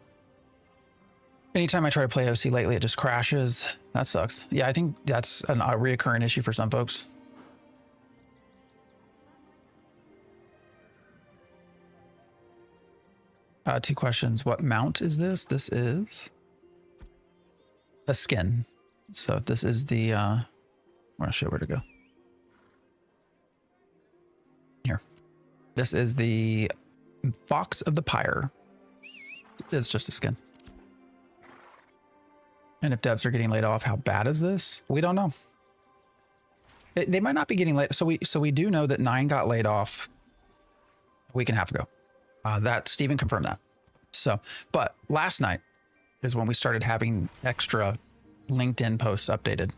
Anytime I try to play OC lately, it just crashes. That sucks. Yeah, I think that's a reoccurring issue for some folks. Two questions. What mount is this? This is a skin. So this is the, I'll show you where to go. Here. This is the Fox of the Pyre. It's just a skin. And if devs are getting laid off, how bad is this? We don't know. They might not be getting laid. So we do know that 9 got laid off a week and a half ago. That Steven confirmed that. So, but last night is when we started having extra LinkedIn posts updated.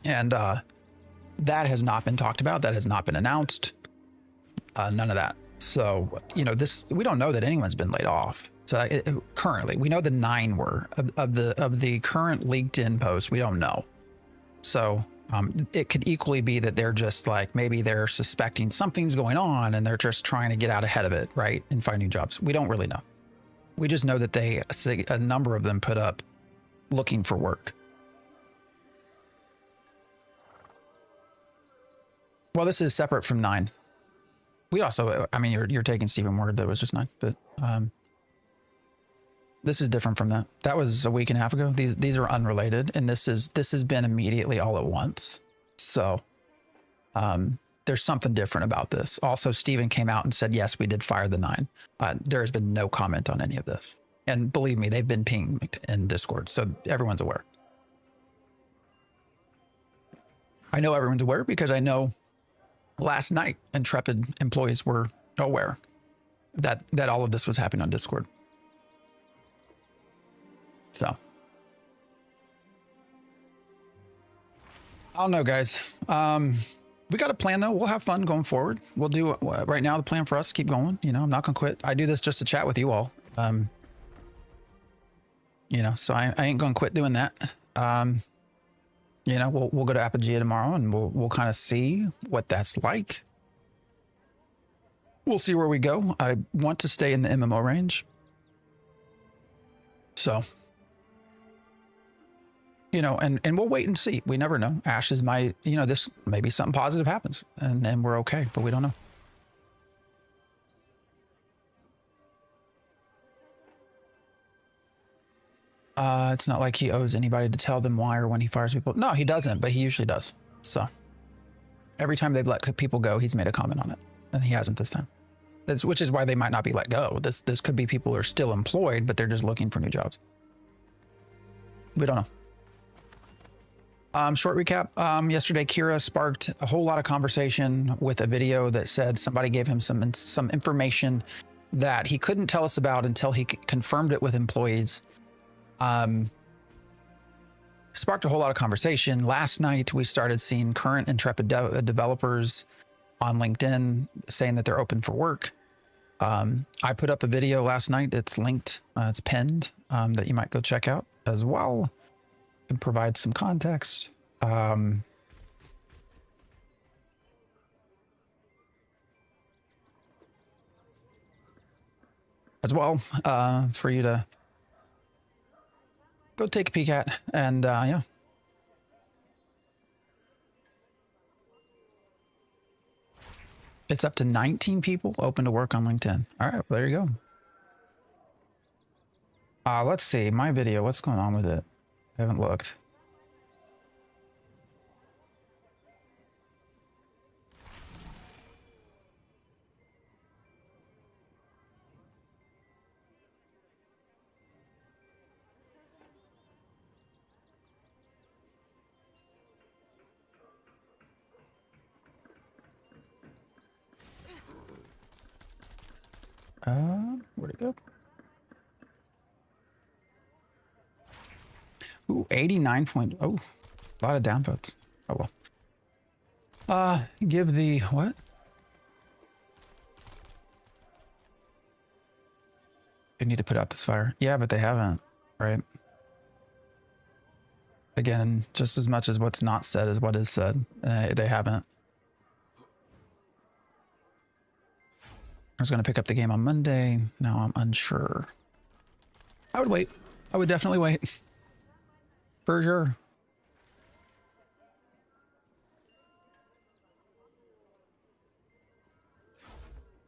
And that has not been talked about. That has not been announced. None of that. So, you know, we don't know that anyone's been laid off. So currently, we know the 9 were of the current LinkedIn posts. We don't know. So it could equally be that they're just like, maybe they're suspecting something's going on and they're just trying to get out ahead of it, right? And find new jobs. We don't really know. We just know that a number of them put up looking for work. Well, this is separate from 9. We also, I mean, you're taking Stephen word that it was just 9, but this is different from that. That was a week and a half ago. These are unrelated, and this has been immediately all at once. So there's something different about this. Also, Steven came out and said, yes, we did fire the 9. There has been no comment on any of this. And believe me, they've been pinged in Discord, so everyone's aware. I know everyone's aware because I know last night Intrepid employees were aware that all of this was happening on Discord. So I don't know, guys. We got a plan though. We'll have fun going forward. We'll do right now. The plan for us, keep going. You know, I'm not gonna quit. I do this just to chat with you all. You know, so I ain't gonna quit doing that. You know, we'll go to Apogea tomorrow and we'll kind of see what that's like. We'll see where we go. I want to stay in the MMO range. So, you know, and we'll wait and see. We never know. Ashes might, you know, this maybe something positive happens and we're okay, but we don't know. It's not like he owes anybody to tell them why or when he fires people. No, he doesn't, but he usually does. So every time they've let people go, he's made a comment on it, and he hasn't this time. Which is why they might not be let go. This could be people who are still employed, but they're just looking for new jobs. We don't know. Short recap. Yesterday, Kira sparked a whole lot of conversation with a video that said somebody gave him some information that he couldn't tell us about until he confirmed it with employees. Sparked a whole lot of conversation. Last night, we started seeing current Intrepid developers on LinkedIn saying that they're open for work. I put up a video last night. It's linked, it's pinned, that you might go check out as well and provide some context. As well, for you to go take a peek at, and yeah. It's up to 19 people open to work on LinkedIn. All right, well, there you go. Let's see, my video, what's going on with it? I haven't looked. Where'd it go? Ooh, 89 point. Oh, a lot of downvotes. Oh well. Give the what? They need to put out this fire. Yeah, but they haven't, right? Again, just as much as what's not said is what is said. They haven't. I was going to pick up the game on Monday. Now I'm unsure. I would wait. I would definitely wait. For sure.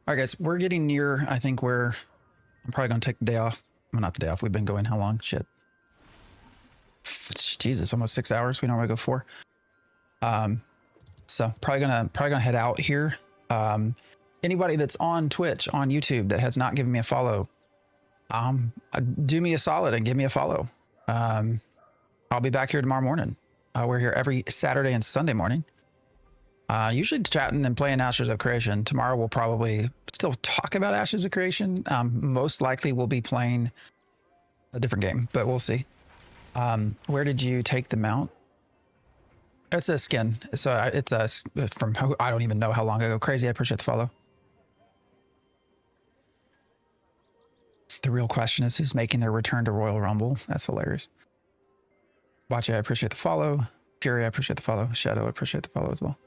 All right, guys. We're getting near, I think, where I'm probably going to take the day off. Well, not the day off. We've been going how long? Shit. Jesus, almost 6 hours. We normally go 4. So probably gonna head out here. Anybody that's on Twitch, on YouTube that has not given me a follow, do me a solid and give me a follow. I'll be back here tomorrow morning. We're here every Saturday and Sunday morning. Usually chatting and playing Ashes of Creation. Tomorrow we'll probably still talk about Ashes of Creation. Most likely we'll be playing a different game, but we'll see. Where did you take the mount? It's a skin. So it's from, I don't even know how long ago. Crazy, I appreciate the follow. The real question is who's making their return to Royal Rumble. That's hilarious. Watchy, I appreciate the follow. Fury, I appreciate the follow. Shadow, I appreciate the follow as well.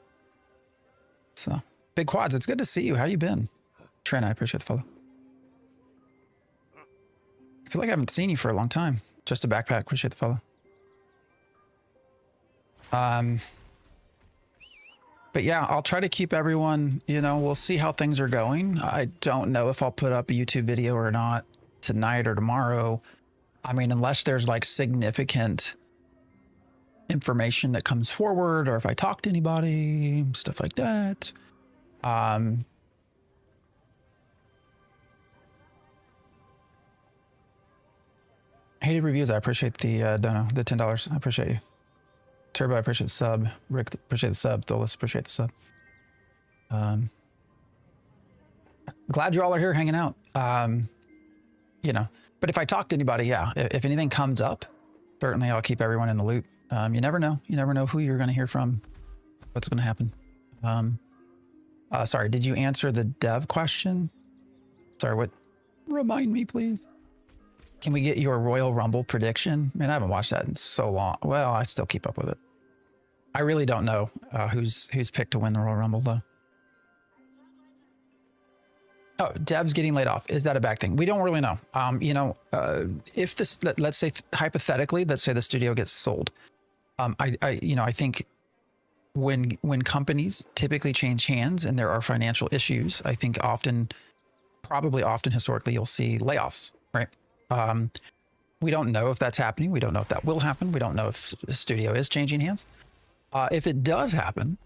So, Big Quads, it's good to see you. How you been? Trent, I appreciate the follow. I feel like I haven't seen you for a long time. Just a backpack, appreciate the follow. But yeah, I'll try to keep everyone, you know, we'll see how things are going. I don't know if I'll put up a YouTube video or not tonight or tomorrow. I mean, unless there's like significant information that comes forward, or if I talk to anybody, stuff like that. Hated reviews, I appreciate the dono, the $10. I appreciate you. Turbo, I appreciate the sub. Rick, appreciate the sub. Tholis, appreciate the sub. Glad you all are here hanging out. You know, but if I talk to anybody, yeah, if anything comes up certainly I'll keep everyone in the loop. You never know. You never know who you're going to hear from, what's going to happen. Sorry, did you answer the dev question? Sorry, what? Remind me, please. Can we get your Royal Rumble prediction? Man, I haven't watched that in so long. Well, I still keep up with it. I really don't know who's picked to win the Royal Rumble, though. Oh, devs getting laid off. Is that a bad thing? We don't really know. If this, let's say hypothetically, let's say the studio gets sold. I think when companies typically change hands and there are financial issues, I think often historically, you'll see layoffs, right? We don't know if that's happening. We don't know if that will happen. We don't know if the studio is changing hands. If it does happen,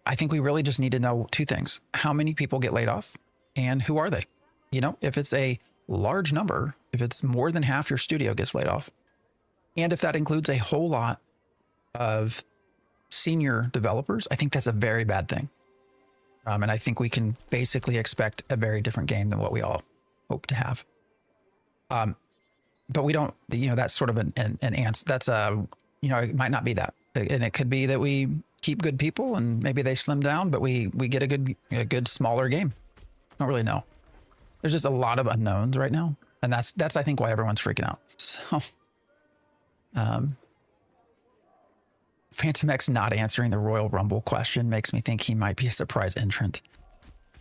I think we really just need to know two things. How many people get laid off and who are they? If it's a large number, if it's more than half your studio gets laid off, and if that includes a whole lot of senior developers, I think that's a very bad thing. And I think we can basically expect a very different game than what we all hope to have. But we don't, that's sort of an answer. That's it might not be that. And it could be that we keep good people and maybe they slim down, but we get a good smaller game. I don't really know. There's just a lot of unknowns right now. And that's I think why everyone's freaking out. So Phantom X not answering the Royal Rumble question makes me think he might be a surprise entrant.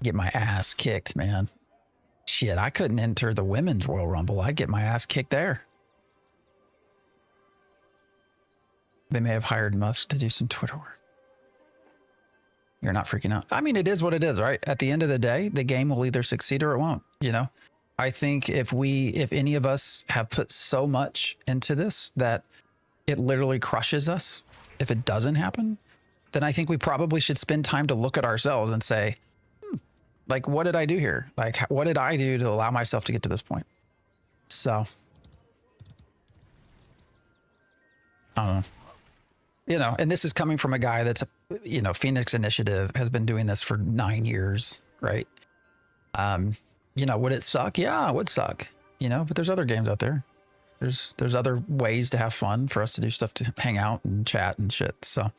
Get my ass kicked, man. Shit, I couldn't enter the women's Royal Rumble. I'd get my ass kicked there. They may have hired Musk to do some Twitter work. You're not freaking out. I mean, it is what it is, right? At the end of the day, the game will either succeed or it won't, I think if any of us have put so much into this that it literally crushes us, if it doesn't happen, then I think we probably should spend time to look at ourselves and say, like, what did I do here? Like, what did I do to allow myself to get to this point? So, I don't know. And this is coming from a guy that's, Phoenix Initiative has been doing this for 9 years, right? Would it suck? Yeah, it would suck, but there's other games out there. There's other ways to have fun, for us to do stuff, to hang out and chat and shit. So,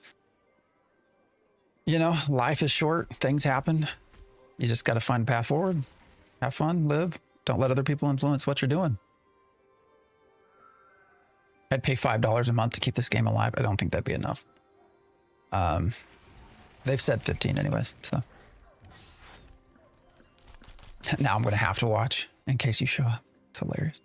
life is short. Things happen. You just got to find a path forward. Have fun, live. Don't let other people influence what you're doing. I'd pay $5 a month to keep this game alive. I don't think that'd be enough. They've said 15 anyways, so. Now I'm going to have to watch in case you show up. It's hilarious.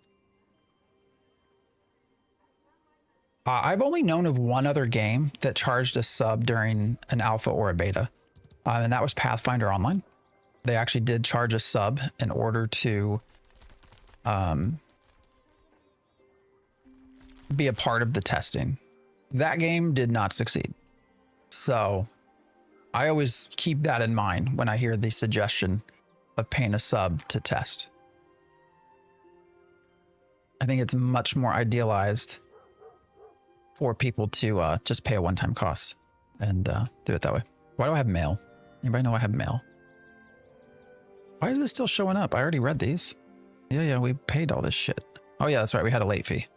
I've only known of one other game that charged a sub during an alpha or a beta, and that was Pathfinder Online. They actually did charge a sub in order to be a part of the testing. That game did not succeed. So I always keep that in mind when I hear the suggestion of paying a sub to test. I think it's much more idealized for people to just pay a one-time cost and do it that way. Why do I have mail? Anybody know I have mail? Why is this still showing up? I already read these. Yeah, we paid all this shit. Oh yeah, that's right. We had a late fee.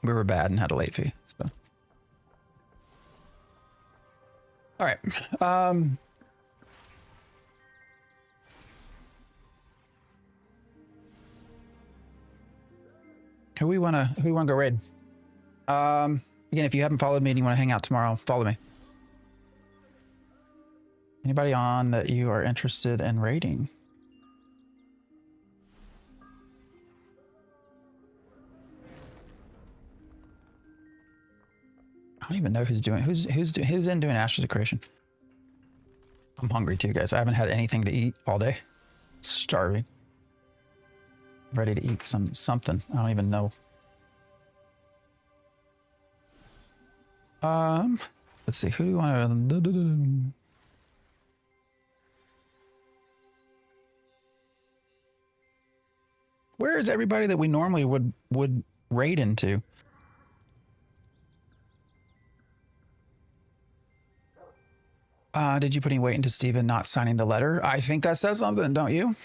We were bad and had a late fee. So. All right. Who we wanna go raid? Again, if you haven't followed me and you want to hang out tomorrow, follow me. Anybody on that you are interested in raiding? I don't even know who's in doing Ashes of Creation. I'm hungry too, guys. I haven't had anything to eat all day. Starving. Ready to eat something. I don't even know. Let's see. Who do you want to? Where is everybody that we normally would raid into? Did you put any weight into Steven not signing the letter? I think that says something, don't you?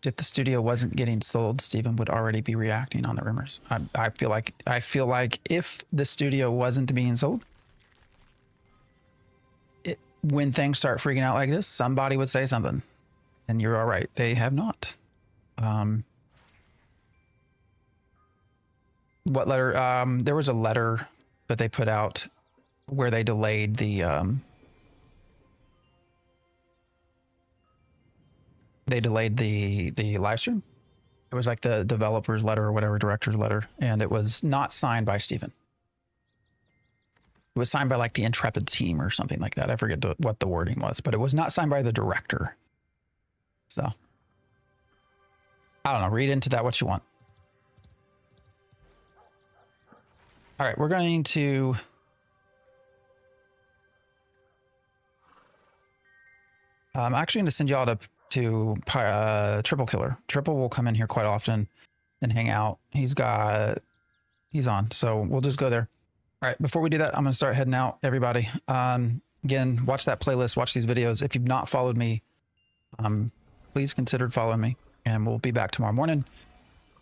if the studio wasn't getting sold, Steven would already be reacting on the rumors. I feel like if the studio wasn't being sold, when things start freaking out like this, somebody would say something. And you're all right. They have not. What letter? There was a letter that they put out where they delayed the live stream. It was like the developer's letter or whatever, director's letter, and it was not signed by Steven. It was signed by like the Intrepid team or something like that. I forget what the wording was, but it was not signed by the director. So I don't know. Read into that what you want. All right, we're going to I'm actually going to send you all to Triple Killer. Triple will come in here quite often and hang out. He's on, so we'll just go there. All right, before we do that, I'm going to start heading out, everybody. Again, watch that playlist, watch these videos. If you've not followed me, please consider following me, and we'll be back tomorrow morning.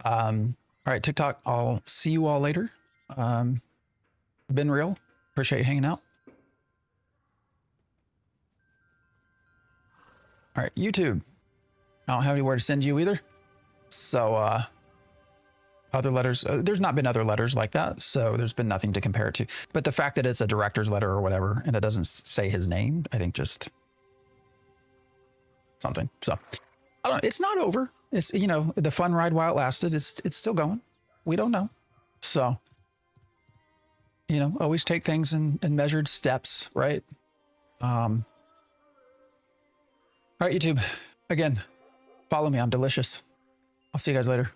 All right, TikTok, I'll see you all later. Been real. Appreciate you hanging out. All right, YouTube. I don't have anywhere to send you either. So, other letters, there's not been other letters like that. So there's been nothing to compare it to. But the fact that it's a director's letter or whatever, and it doesn't say his name, I think just something. So I don't know. It's not over. It's, you know, the fun ride while it lasted. It's still going. We don't know. So, you know, always take things in measured steps, right? All right, YouTube. Again, follow me. I'm delicious. I'll see you guys later.